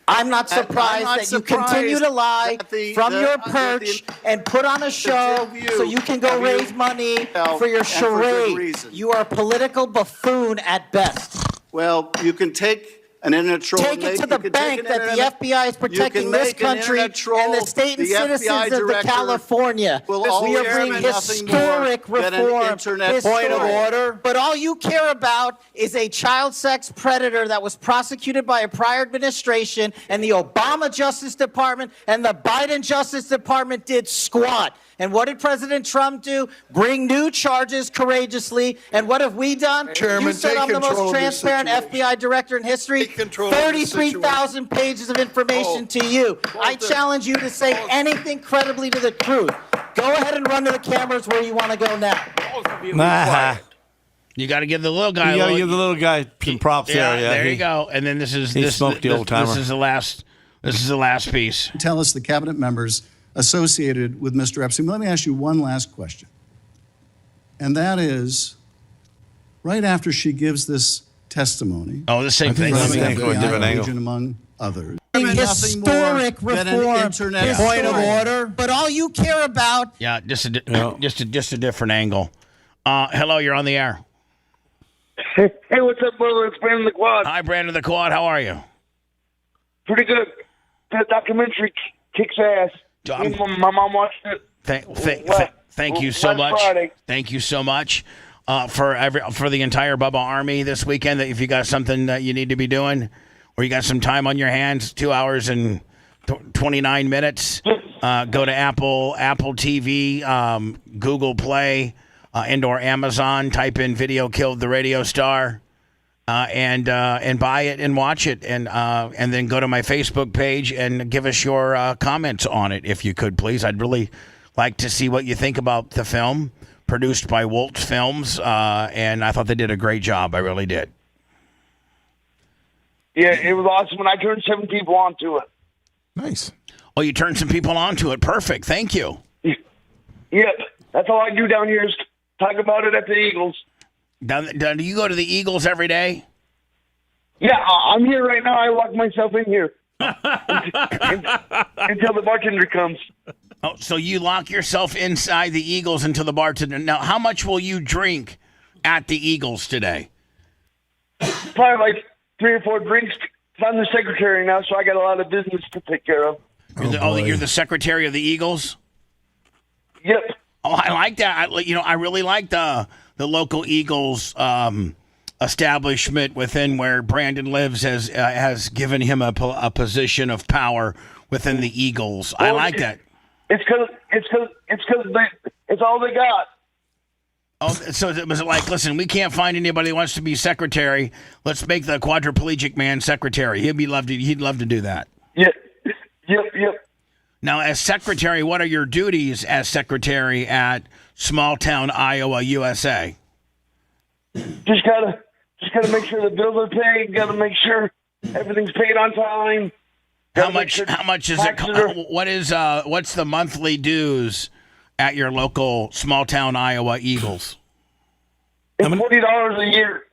I'm not surprised that you continue to lie from your perch and put on a show so you can go raise money for your charade. You are a political buffoon at best. Well, you can take an internet troll. Take it to the bank that the FBI is protecting this country and the state and citizens of the California. We are bringing historic reform. Point of order. But all you care about is a child sex predator that was prosecuted by a prior administration, and the Obama Justice Department and the Biden Justice Department did squat. And what did President Trump do? Bring new charges courageously. And what have we done? Chairman, you said I'm the most transparent FBI director in history. 33,000 pages of information to you. I challenge you to say anything credibly to the truth. Go ahead and run to the cameras where you want to go now. You got to give the little guy. You got to give the little guy some props there. Yeah, there you go. And then this is smoked the old timer. This is the last. This is the last piece. Tell us the cabinet members associated with Mr. Epstein. Let me ask you one last question. And that is, right after she gives this testimony. Oh, the same thing. Different angle. Among others. Historic reform. Point of order. But all you care about. Yeah, just a different angle. Hello, you're on the air. Hey, what's up, brother? It's Brandon the Quad. Hi, Brandon the Quad. How are you? Pretty good. The documentary kicks ass. My mom watched it. Thank you so much. Friday. Thank you so much for the entire Bubba Army this weekend. That if you got something that you need to be doing, or you got some time on your hands, 2 hours and 29 minutes, go to Apple TV, Google Play, and/or Amazon. Type in "Video Killed the Radio Star." And buy it and watch it, and then go to my Facebook page and give us your comments on it, if you could, please. I'd really like to see what you think about the film, produced by Woltz Films, and I thought they did a great job. I really did. Yeah, it was awesome when I turned 7 people onto it. Nice. Oh, you turned some people onto it. Perfect. Thank you. Yep. That's all I do down here is talk about it at the Eagles. Do you go to the Eagles every day? Yeah, I'm here right now. I lock myself in here until the bartender comes. Oh, so you lock yourself inside the Eagles until the bartender. Now, how much will you drink at the Eagles today? Probably like 3 or 4 drinks. I'm the secretary now, so I got a lot of business to take care of. You're the secretary of the Eagles? Yep. Oh, I like that. I really like the local Eagles establishment within where Brandon lives has given him a position of power within the Eagles. I like that. It's because it's all they got. Oh, so it was like, listen, we can't find anybody who wants to be secretary. Let's make the quadriplegic man secretary. He'd love to do that. Yep. Now, as secretary, what are your duties as secretary at small town Iowa, USA? Just gotta make sure the bills are paid. Gotta make sure everything's paid on time. How much is it? What's the monthly dues at your local small town Iowa Eagles? It's $40 a year.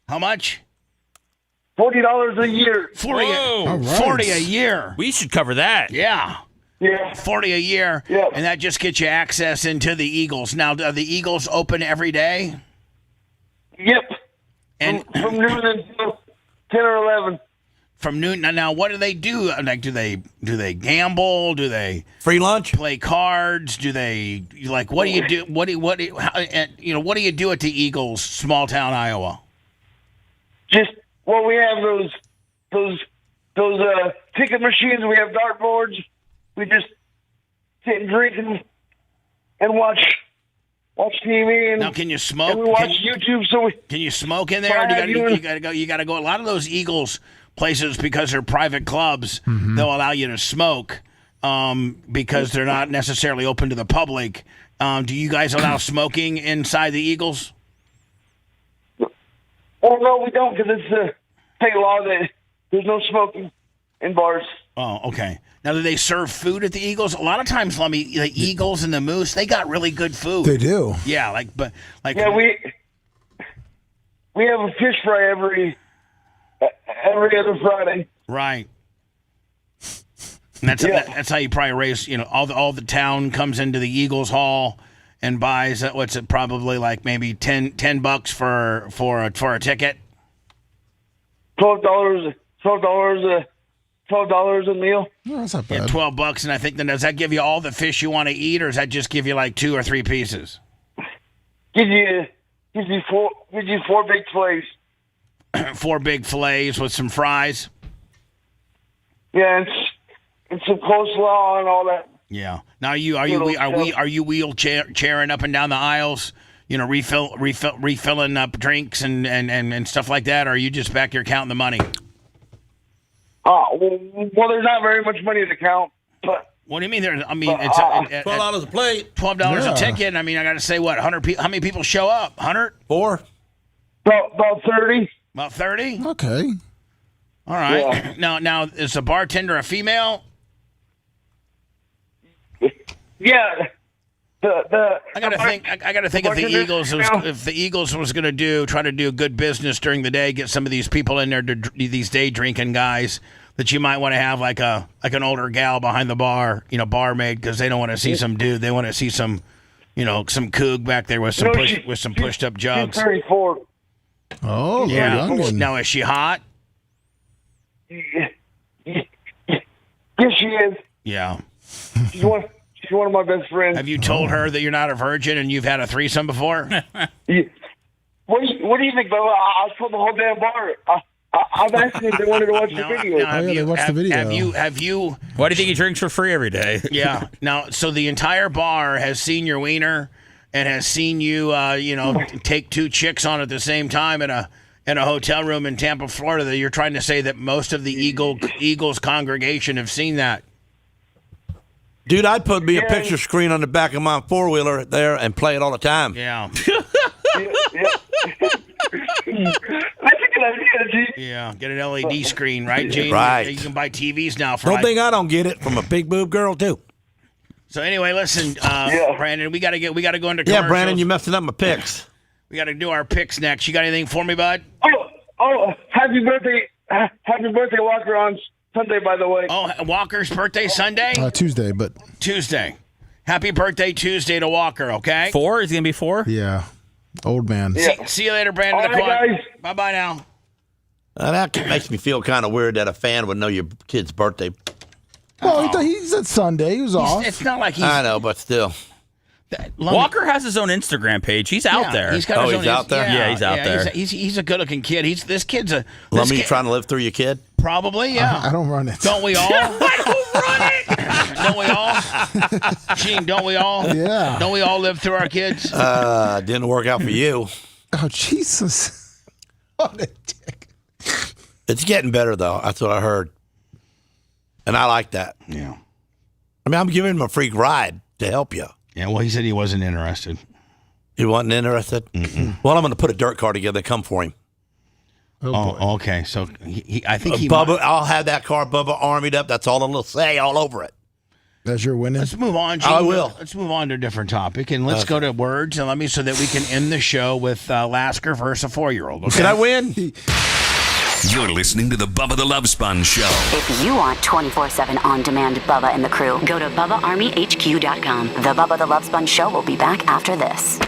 How much? $40 a year. 40 a year. We should cover that. Yeah. Yeah. 40 a year. Yeah. And that just gets you access into the Eagles. Now, are the Eagles open every day? Yep. And from noon until 10 or 11. From noon. Now, what do they do? Like, do they gamble? Do they free lunch? Play cards? Do they like? What do you do? What do you do at the Eagles, small town Iowa? We have those ticket machines. We have dartboards. We just sit and drink and watch TV. And now, can you smoke? And we watch YouTube. Can you smoke in there? You gotta go. A lot of those Eagles places, because they're private clubs, they'll allow you to smoke because they're not necessarily open to the public. Do you guys allow smoking inside the Eagles? Oh, no, we don't, because it's a state law that there's no smoking in bars. Oh, okay. Now, do they serve food at the Eagles? A lot of times, the Eagles and the Moose, they got really good food. They do. Yeah, Yeah, we have a fish fry every other Friday. Right. And that's how you probably raise. All the town comes into the Eagles Hall and buys what's it probably like maybe $10 for a ticket. $12 a meal. No, that's not bad. Yeah, $12, and I think then does that give you all the fish you want to eat, or does that just give you like 2 or 3 pieces? Gives you 4 big fillets. 4 big fillets with some fries. Yeah, and some coleslaw and all that. Yeah. Now, are you wheelchairing up and down the aisles? Refilling up drinks and stuff like that, or are you just back here counting the money? Well, there's not very much money to count, but. What do you mean? It's $12 a plate. $12 a ticket. I mean, I got to say, what? 100 people? How many people show up? 100? 4. About 30. About 30? Okay. All right. Yeah. Now, is the bartender a female? Yeah. I got to think if the Eagles was going to try to do good business during the day, get some of these people in there, these day drinking guys, that you might want to have like an older gal behind the bar, barmaid, because they don't want to see some dude. They want to see some coog back there with some pushed up jugs. She's 34. Oh, yeah. Young. Now, is she hot? Yes, she is. Yeah. She's one of my best friends. Have you told her that you're not a virgin and you've had a threesome before? Yeah. What do you think, Bubba? I told the whole damn bar. I've asked them if they wanted to watch the video. They watched the video. Have you? Why do you think he drinks for free every day? Yeah. Now, so the entire bar has seen your wiener and has seen you, take 2 chicks on at the same time in a hotel room in Tampa, Florida. That you're trying to say that most of the Eagles congregation have seen that. Dude, I'd put me a picture screen on the back of my 4-wheeler there and play it all the time. Yeah. I think good idea, G. Yeah, get an LED screen, right, Gene? Right. You can buy TVs now for. Don't think I don't get it from a big boob girl too. So anyway, listen, Brandon, we gotta go into commercials. Yeah, Brandon, you're messing up my picks. We gotta do our picks next. You got anything for me, bud? Oh, happy birthday, Walker, on Sunday, by the way. Oh, Walker's birthday Sunday? Tuesday, but Tuesday. Happy birthday Tuesday to Walker, okay? 4? Is he going to be 4? Yeah. Old man. See you later, Brandon. All right, guys. Bye-bye now. That makes me feel kind of weird that a fan would know your kid's birthday. Well, he said Sunday. He was off. It's not like he's... I know, but still. Walker has his own Instagram page. He's out there. He's got his own, he's out there? Yeah, he's out there. He's a good-looking kid. This kid's a... Lummy, you trying to live through your kid? Probably, yeah. I don't run it. Don't we all? I don't run it! Don't we all? Gene, don't we all? Yeah. Don't we all live through our kids? Didn't work out for you. Oh, Jesus. What a dick. It's getting better, though. That's what I heard. And I like that. Yeah. I mean, I'm giving him a free ride to help you. Yeah, well, he said he wasn't interested. He wasn't interested? Well, I'm going to put a dirt car together and come for him. Oh, okay. So I think Bubba, I'll have that car, Bubba, armied up. That's all it'll say all over it. That's your winning? Let's move on, Gene. I will. Let's move on to a different topic, and let's go to words, and so that we can end the show with Lasker versus a 4-year-old. Okay? Can I win? You're listening to the Bubba the Love Sponge Show. If you want 24/7 on-demand Bubba and the crew, go to BubbaArmyHQ.com. The Bubba the Love Sponge Show will be back after this.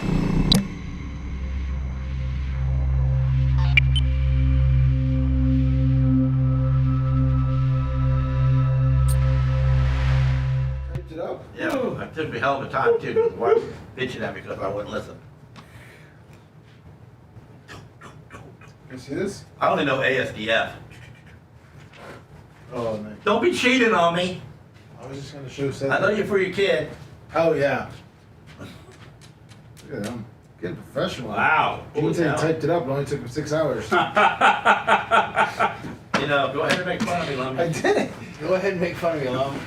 Yeah, it took me a hell of a time, too, because the wife was bitching at me because I wouldn't listen. You see this? I only know ASDF. Oh, man. Don't be cheating on me. I was just going to show Seth. I know you're for your kid. Oh, yeah. Look at him. Getting professional. Wow. Quinton typed it up. It only took him 6 hours. Go ahead and make fun of me, Lummy. I didn't. Go ahead and make fun of me, Lummy.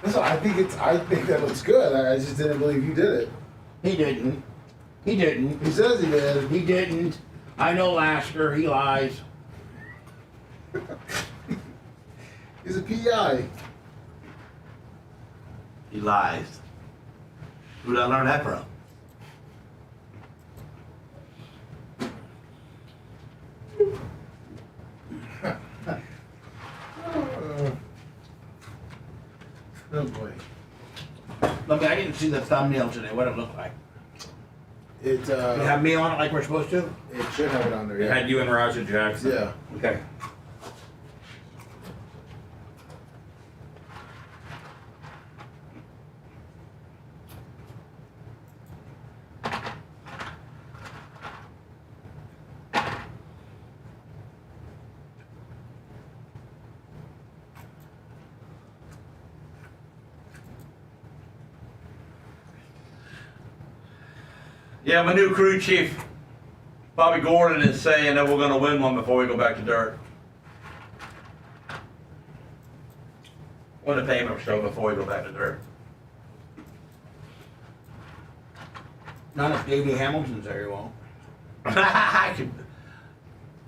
Listen, I think that looks good. I just didn't believe you did it. He didn't. He didn't. He says he did. He didn't. I know Lasker. He lies. He's a PI. He lies. Who did I learn that from? Oh boy. Look, I didn't see the thumbnail today. What it looked like. It Did it have me on it like we're supposed to? It should have it on there. It Yeah. had you and Roger Jackson. Yeah. Okay. Yeah, my new crew chief, Bobby Gordon, is saying that we're going to win one before we go back to dirt. Win a payment show before we go back to dirt. Not if Davey Hamilton's there, you won't.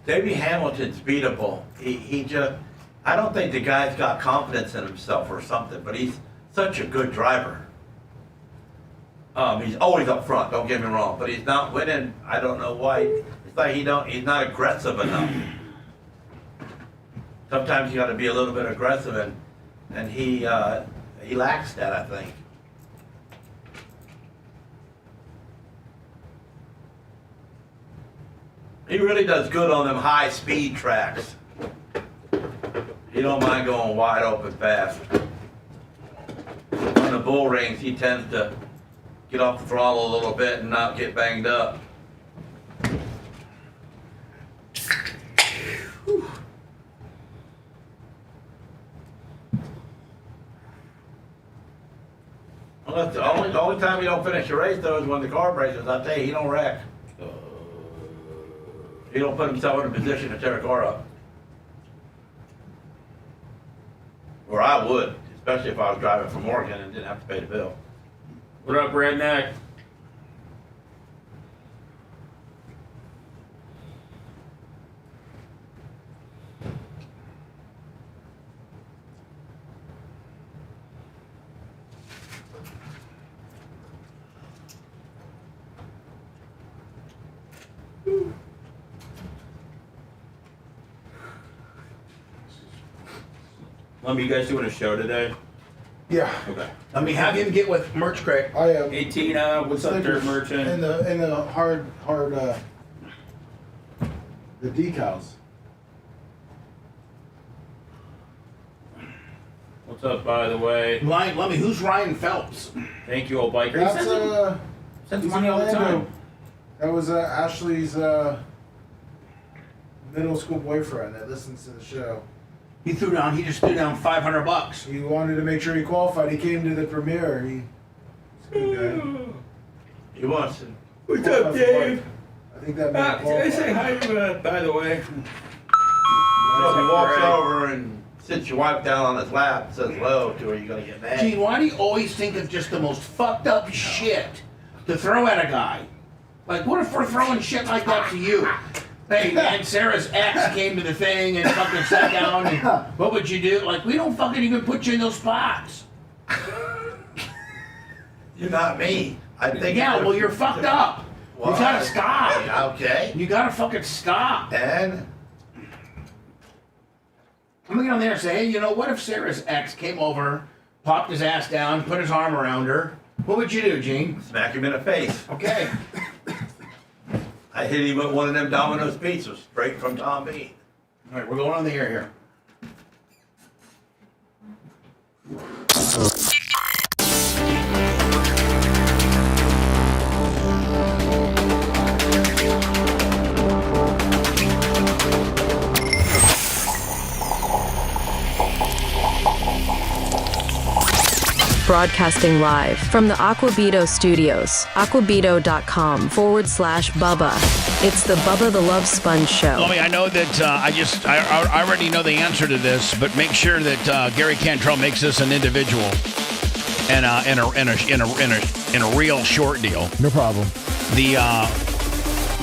Davey Hamilton's beatable. He just, I don't think the guy's got confidence in himself or something, but he's such a good driver. He's always up front, don't get me wrong, but he's not winning. I don't know why. It's like he's not aggressive enough. Sometimes you got to be a little bit aggressive, and he lacks that, I think. He really does good on them high speed tracks. He don't mind going wide open fast. On the bull rings, he tends to get off the throttle a little bit and not get banged up. Well, that's the only time you don't finish a race, though, is when the car breaks. I tell you, he don't wreck. He don't put himself in a position to tear a car up. Or I would, especially if I was driving from Oregon and didn't have to pay the bill. What up, redneck? Lummy, you guys doing a show today? Yeah. Okay. Let me have him get with Merch Craig. I am. 18, what's up there, merchant? And the hard, the decals. What's up, by the way? Lummy, who's Ryan Phelps? Thank you, old biker. That's sends he's money in all the Orlando. time. That was Ashley's middle school boyfriend that listens to the show. He just threw down $500. He wanted to make sure he qualified. He came to the premiere. He's a good guy. He wants to. What's up, Dave? I think that man Can I say hi to by the way? So he walks over and sits your wife down on his lap and says hello to her. You're going to get mad. Gene, why do you always think of just the most fucked up shit to throw at a guy? Like, what if we're throwing shit like that to you? Hey, man, Sarah's ex came to the thing and fucking sat down, and what would you do? Like, we don't fucking even put you in those spots. You're not me. I think. Yeah, well, you're fucked up. Why? You gotta stop. Yeah, okay. You gotta fucking stop. And? I'm gonna get on there and say, hey, you know, what if Sarah's ex came over, popped his ass down, put his arm around her? What would you do, Gene? Smack him in the face. Okay. I hit him with one of them Domino's pizzas straight from Tom Bean. All right, we're going on the air here. Broadcasting live from the Aquabito studios, aquabito.com/Bubba. It's the Bubba the Love Sponge Show. Lummy, I know that I already know the answer to this, but make sure that Gary Cantrell makes this an individual and in a real short deal. No problem. The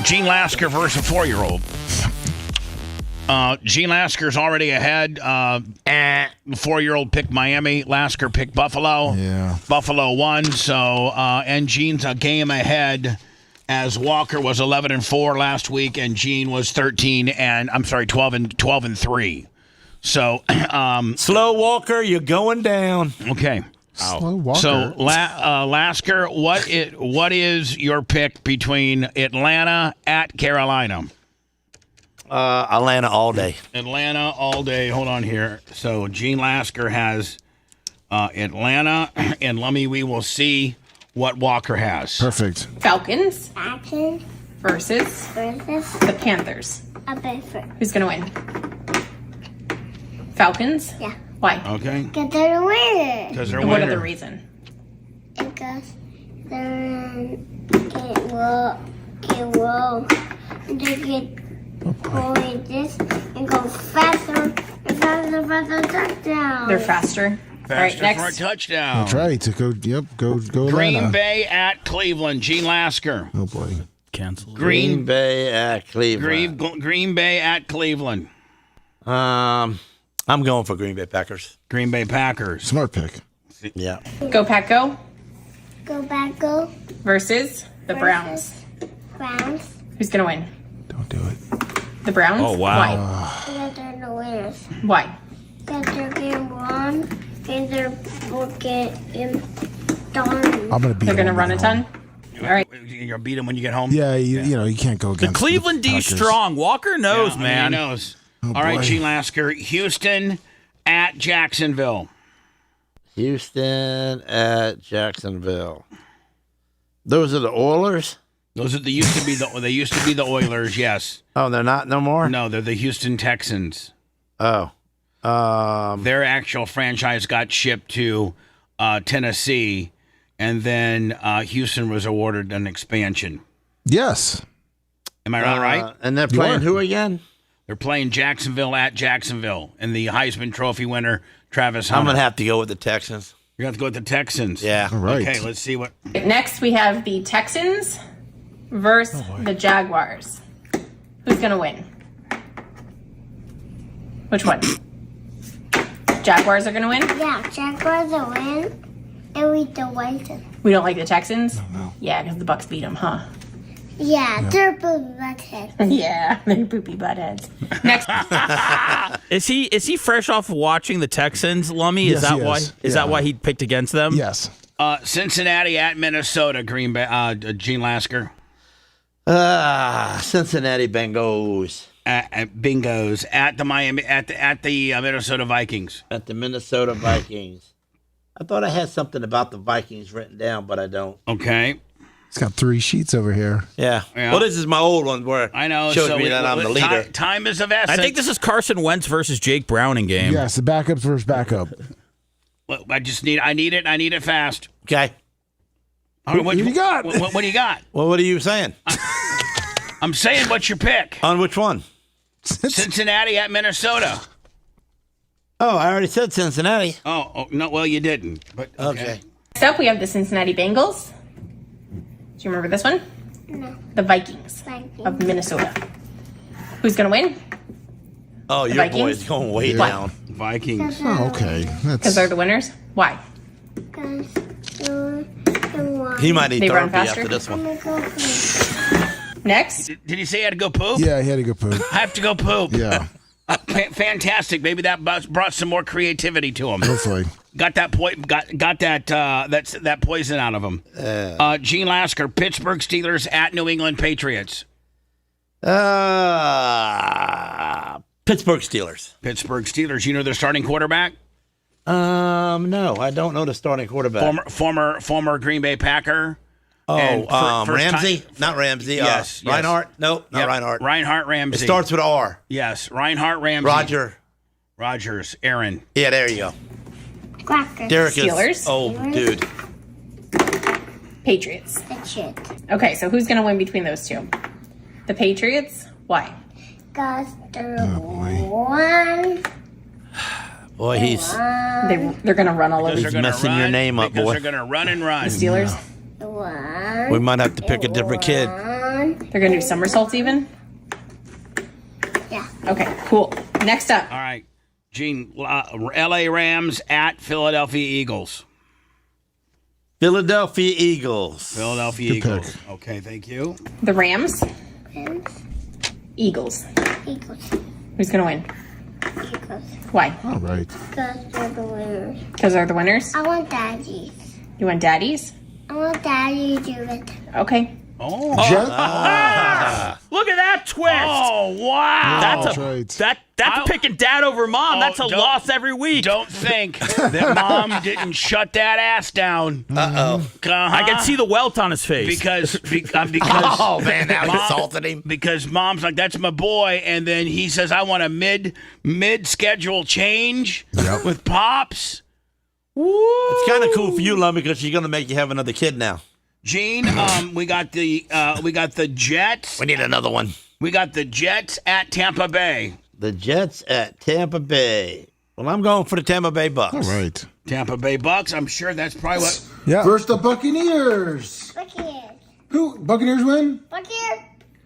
Gene Lasker versus a 4-year-old. Gene Lasker's already ahead. The 4-year-old picked Miami. Lasker picked Buffalo. Yeah. Buffalo won. So and Gene's a game ahead, as Walker was 11-4 last week, and Gene was 12-3. So slow Walker, you're going down. Okay. Slow Walker. So Lasker, what is your pick between Atlanta at Carolina? Atlanta all day. Atlanta all day. Hold on here. So Gene Lasker has Atlanta, and Lummy, we will see what Walker has. Perfect. Falcons versus the Panthers. Who's going to win? Falcons? Yeah. Why? Okay. Because they're the winner. Because they're What winner. other reason? Because they're get low, and they get going this and go faster and faster touchdown. They're faster. Faster All right, for next. a touchdown. That's right. To go. Yep. Go. Green Atlanta. Bay at Cleveland. Gene Lasker. Oh boy. Cancel. Green Bay at Cleveland. Green Bay at Cleveland. I'm going for Green Bay Packers. Green Bay Packers. Smart pick. Yeah. Go Pack Go Go back, go. versus the Browns. Browns. Who's going to win? Don't do it. The Browns? Oh, wow. Because they're the winners. Why? Because they're getting won and they're getting done. I'm gonna beat. They're going to them run a at ton? home. All right. You're going to beat him when you get home? Yeah. You know you can't go The against Cleveland D Packers. strong. Walker knows, Yeah, man. He knows. Oh, All right, boy. Gene Lasker. Houston at Jacksonville. Houston at Jacksonville. Those are the Oilers? Those are they used to be the Oilers, yes. Oh, they're not no more? No, they're the Houston Texans. Oh. Their actual franchise got shipped to Tennessee, and then Houston was awarded an expansion. Yes. Am I not right? And they're playing who again? They're playing Jacksonville at Jacksonville, and the Heisman Trophy winner, Travis Hunter. I'm going to have to go with the Texans. You're going to have to go with the Texans. Yeah. All right. Okay, let's see what. Next, we have the Texans versus the Jaguars. Who's going to win? Which one? Jaguars are going to win? Yeah, Jaguars will win. And we don't like them. We don't like the Texans? No. Yeah, because the Bucks beat them, huh? Yeah, they're poopy buttheads. Yeah, they're poopy buttheads. Next. Is he fresh off watching the Texans, Lummy? Is Yes, that he why? is. Is Yeah. that why he picked against them? Yes. Cincinnati at Minnesota, Green Bay. Gene Lasker. Cincinnati Bengals. Bingos at the Miami at the Minnesota Vikings. At the Minnesota Vikings. I thought I had something about the Vikings written down, but I don't. Okay. It's got 3 sheets over here. Yeah. Well, this is my old one where I know. shows me that I'm the leader. Time is of essence. I think this is Carson Wentz versus Jake Browning game. Yes, the backups versus backup. Well, I need it fast. Okay. All right, What do you got? What do you got? Well, what are you saying? I'm saying, what's your pick? On which one? Cincinnati at Minnesota. Oh, I already said Cincinnati. Oh no, well you didn't. But okay. Next up, we have the Cincinnati Bengals. Do you remember this one? No. The Vikings of Minnesota. Who's going to win? Oh, The your Vikings? boy's going way What? down. Vikings. Oh, okay. Because they're the winners. Why? Because you're the one. He might need They run therapy faster? after this one. Next. Did he say he had to go poop? Yeah, he had to go poop. I have to go poop. Yeah. Fantastic. Maybe that brought some more creativity to him. Hopefully. Got that that poison out of him. Gene Lasker, Pittsburgh Steelers at New England Patriots. Pittsburgh Steelers. Pittsburgh Steelers. You know their starting quarterback? No, I don't know the starting quarterback. Former Green Bay Packer. Oh, first Ramsey? time- Not Ramsey. Yes. Reinhardt? Nope, not Yep. Reinhardt. Reinhardt Ramsey. It starts with R. Yes, Reinhardt Ramsey. Rogers. Aaron. Yeah, there you go. Crackers. Derek Steelers. is old dude. Patriots. That's it. Okay, so who's going to win between those two? The Patriots? Why? Because they're one. Boy, he's They're going to run all over He's you. messing your name up, because boy. they're going to run and run. The Steelers? One. We might have to pick a different kid. They're going to do somersaults even? Yeah. Okay, cool. Next up. All right. Gene, L.A. Rams at Philadelphia Eagles. Philadelphia Eagles. Philadelphia Good Eagles. pick. Okay, thank you. The Rams? Rams. Eagles. Eagles. Who's going to win? Eagles. Why? All right. Because they're the winners. Because they're the winners? I want daddies. You want daddies? I want daddy to do it. Okay. Oh. Look at that twist. Oh, wow. That's right. That's picking dad over mom. That's a loss every week. Don't think that mom didn't shut that ass down. Uh-oh. I can see the welt on his face. Because Oh, man, now you insulted him. Because mom's like, that's my boy, and then he says, I want a mid schedule change with Pops. Woo. It's kind of cool for you, Lummy, because she's going to make you have another kid now. Gene, we got the Jets. We need another one. We got the Jets at Tampa Bay. The Jets at Tampa Bay. Well, I'm going for the Tampa Bay Bucks. All right. Tampa Bay Bucks. I'm sure that's probably what. Yeah. First, the Buccaneers. Buccaneers. Who? Buccaneers win? Buccaneers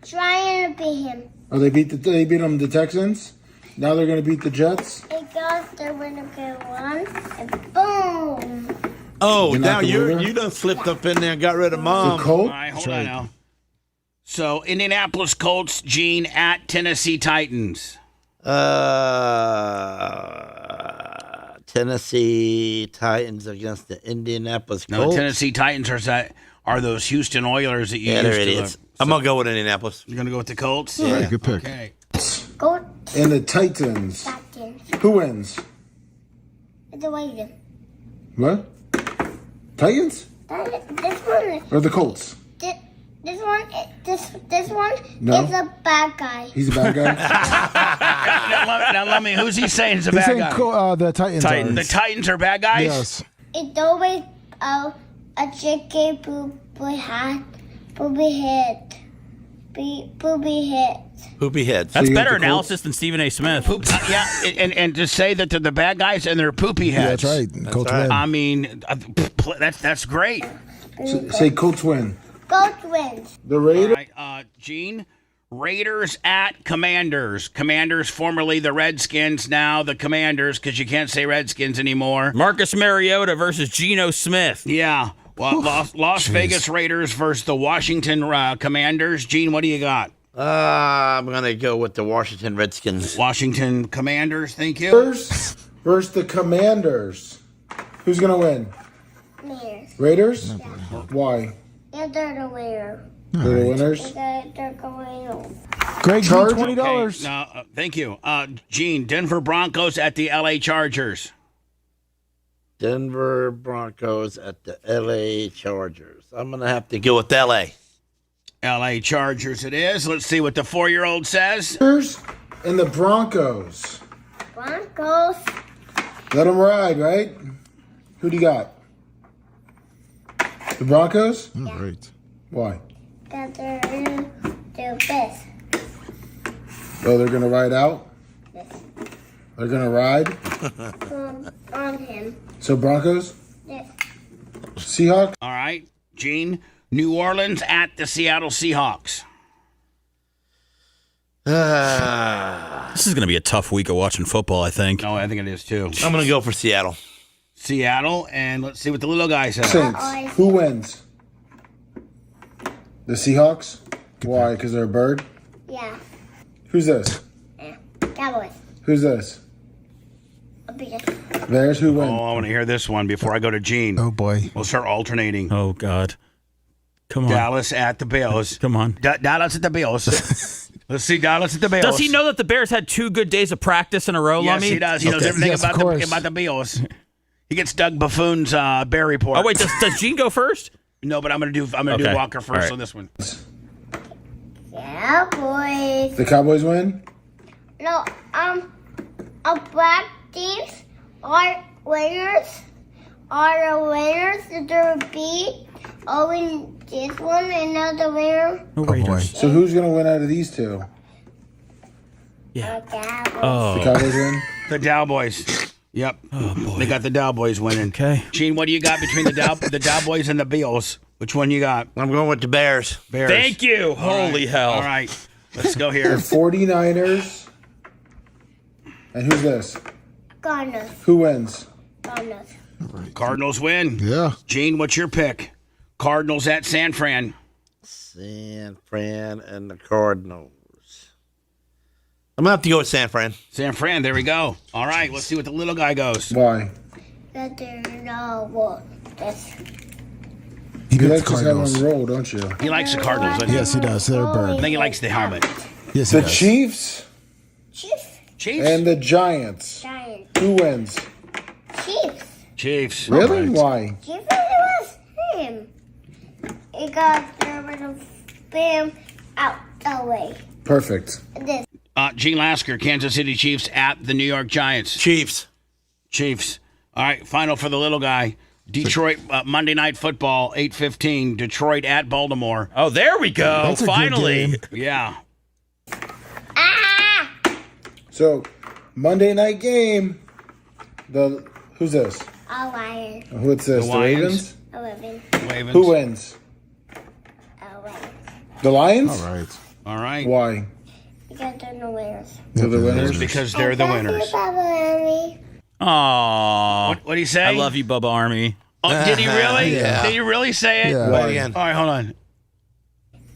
trying to beat him. Oh, they beat them, the Texans. Now they're going to beat the Jets. Because they're going to get one, and boom. Oh, You're now not the winner? you done slipped up in there and got rid of mom. The Colts? All right, hold on now. So, Indianapolis Colts, Gene, at Tennessee Titans. Tennessee Titans against the Indianapolis No, Colts. Tennessee Titans are those Houston Oilers that you Yeah, used they're to idiots. look. I'm going to go with Indianapolis. You're going to go with the Colts? All right, good pick. Okay. Goat. And the Titans. Titans. Who wins? The Raiders. What? Titans? This one. Or the Colts? This one. This one No. is a bad guy. He's a bad guy? Now, let me. Who's he saying is a He's bad saying guy? the Titans. The Titans are bad guys? Yes. It's always a chicken poopy head. Poopy head. Poopy head. Poopy heads. That's you better got the analysis than Stephen A. Smith. Yeah, and to say that they're the bad guys and they're poopy Yeah, heads. that's right. Colts right. win. I mean, that's great. Say Colts win. Goat wins. The Raiders? All right, Gene, Raiders at Commanders. Commanders, formerly the Redskins, now the Commanders, because you can't say Redskins anymore. Marcus Mariota versus Geno Smith. Yeah. Las Vegas Raiders versus the Washington Commanders. Gene, what do you got? I'm going to go with the Washington Redskins. Washington Commanders, thank you. Versus the Commanders. Who's going to win? Raiders? Yeah. Why? Yeah, they're the winner. They're the winners? They're going home. Greg, Chargers? $20. Okay, no, thank you. Gene, Denver Broncos at the LA Chargers. Denver Broncos at the LA Chargers. I'm going to have to go with LA. LA Chargers it is. Let's see what the 4-year-old says. And the Broncos. Broncos. Let them ride, right? Who do you got? The Broncos? All right. Why? Because they're the best. Oh, they're going to ride out? Yes. They're going to ride? On him. So Broncos? Yes. Seahawks? All right. Gene, New Orleans at the Seattle Seahawks. This is going to be a tough week of watching football, I think. Oh, I think it is too. I'm going to go for Seattle. Seattle, and let's see what the little guy says. Saints. Who wins? The Seahawks? Why? Because they're a bird? Yeah. Who's this? Cowboys. Who's this? Bears. Who wins? Oh, I want to hear this one before I go to Gene. Oh, boy. We'll start alternating. Oh, God. Come on. Dallas at the Bills. Come on. Dallas at the Bills. Let's see Dallas at the Bills. Does he know that the Bears had 2 good days of practice in a row, Yes, Lummy? he does. He knows everything Yes, about the Bills. He gets Doug Buffoon's Bear report. Oh, wait, does Gene go first? No, but I'm gonna do Walker first on this one. Cowboys. The Cowboys win? No, black teams are winners. Are the winners there be? Oh, in this one, another winner. Oh, boy. So who's going to win out of these two? Yeah. The Cowboys. Oh. The Cowboys win? The Cowboys. Yep. Oh, boy. They got the Cowboys winning. Okay. Gene, what do you got between the Cowboys and the Bills? Which one you got? I'm going with the Bears. Bears. Thank you. All Holy right. hell. All right. Let's go The here. 49ers. And who's this? Cardinals. Who wins? Cardinals. Cardinals win. Yeah. Gene, what's your pick? Cardinals at San Fran. San Fran and the Cardinals. I'm going to have to go with San Fran. San Fran, there we go. All right, let's see what the little guy goes. Why? That they're no what? That's He You gets like the to have Cardinals. them roll, don't you? He likes the Cardinals, doesn't he? Yes, he does. They're a I bird. think he likes the helmet. Yes, he The does. Chiefs Chiefs? and the Giants. Giants. Who wins? Chiefs. Chiefs. Really? Why? Chiefs was him. He got the bam out the way. Perfect. This. Gene Lasker, Kansas City Chiefs at the New York Giants. Chiefs. Chiefs. All right, final for the little guy. Detroit, Monday Night Football, 8:15. Detroit at Baltimore. Oh, there we go. That's a good Finally. game. Yeah. So, Monday night game. Who's this? A lion. Who's this? The The Lions. Ravens? 11. Ravens. Who wins? The Lions? All right. All right. Why? Because they're the winners. They're the winners? Because they're the winners. Aw. What did he say? I love you, Bubba Army. Oh, did he really? Yeah. Did he really say it? Yeah. Play it again. All right, hold on.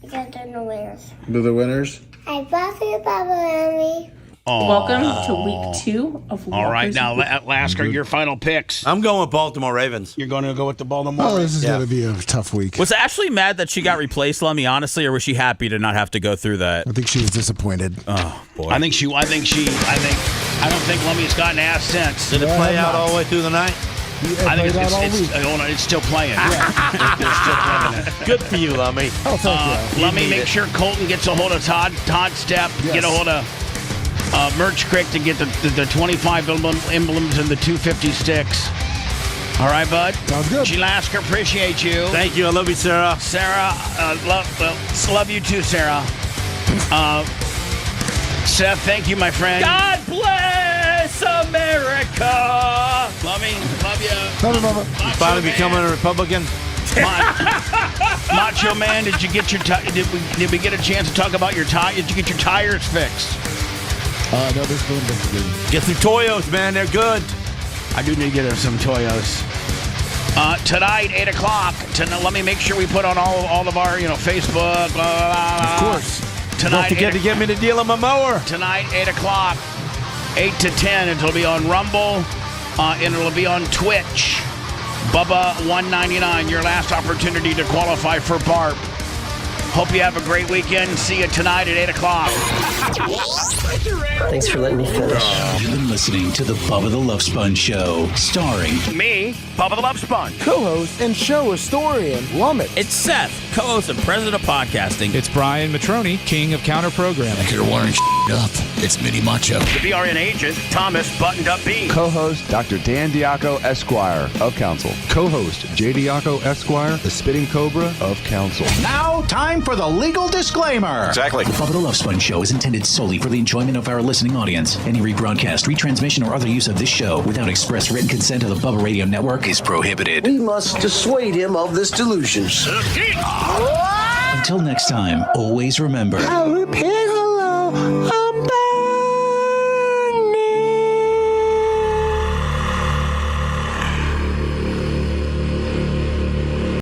Because they're the winners. They're the winners? I love you, Bubba. Oh. Welcome to week 2 of All right, Walker's now, Week. Lasker, your final picks. I'm going with Baltimore Ravens. You're going to go with the Baltimore. Oh, this is Yeah. going to be a tough week. Was Ashley mad that she got replaced, Lummy, honestly, or was she happy to not have to go through that? I think she was disappointed. Oh, boy. I don't think Lummy's gotten ass since. Did it Yeah, play I'm out not. all the way through the night? I think played out all week. it's still playing. They're still playing it. Good for you, Lummy. Oh, thank you. Lummy, need make it. sure Colton gets a hold of Todd Stepp, Yes. get a hold of Merch Crick to get the 25 emblems and the 250 sticks. All right, bud? Sounds good. G. Lasker, appreciate you. Thank you. I love you, Sarah. Sarah, love you too, Sarah. Seth, thank you, my friend. God bless America. Love me. Love you. No, no, no, no. Finally becoming a Republican. Macho Man, did you get your did we get a chance to talk about your tire? Did you get your tires fixed? No, this one looks good. Get some Toyos, man. They're good. I do need to get some Toyos. Tonight, 8 o'clock, let me make sure we put on all of our, Facebook. Blah, blah, blah. Of course. Tonight, Don't forget to get me the deal on my mower. Tonight, 8 o'clock, 8 to 10. It'll be on Rumble, and it'll be on Twitch. Bubba 199, your last opportunity to qualify for BARP. Hope you have a great weekend. See you tonight at 8 o'clock. Thanks for letting me finish. You've been listening to the Bubba the Love Sponge Show, starring me, Bubba the Love Sponge, co-host and show historian, Lummit. It's Seth, co-host and president of podcasting. It's Brian Matroni, king of counter programming. You're wiring up. It's Mini Macho. The BRN agent, Thomas Buttoned Up B. Co-host, Dr. Dan Diaco, Esquire of Council. Co-host, J. Diaco, Esquire, the Spitting Cobra of Council. Now, time for the legal disclaimer. Exactly. The Bubba the Love Sponge Show is intended solely for the enjoyment of our listening audience. Any rebroadcast, retransmission, or other use of this show without express written consent of the Bubba Radio Network is prohibited. We must dissuade him of this delusion. Until next time, always remember. I'll repeat hello.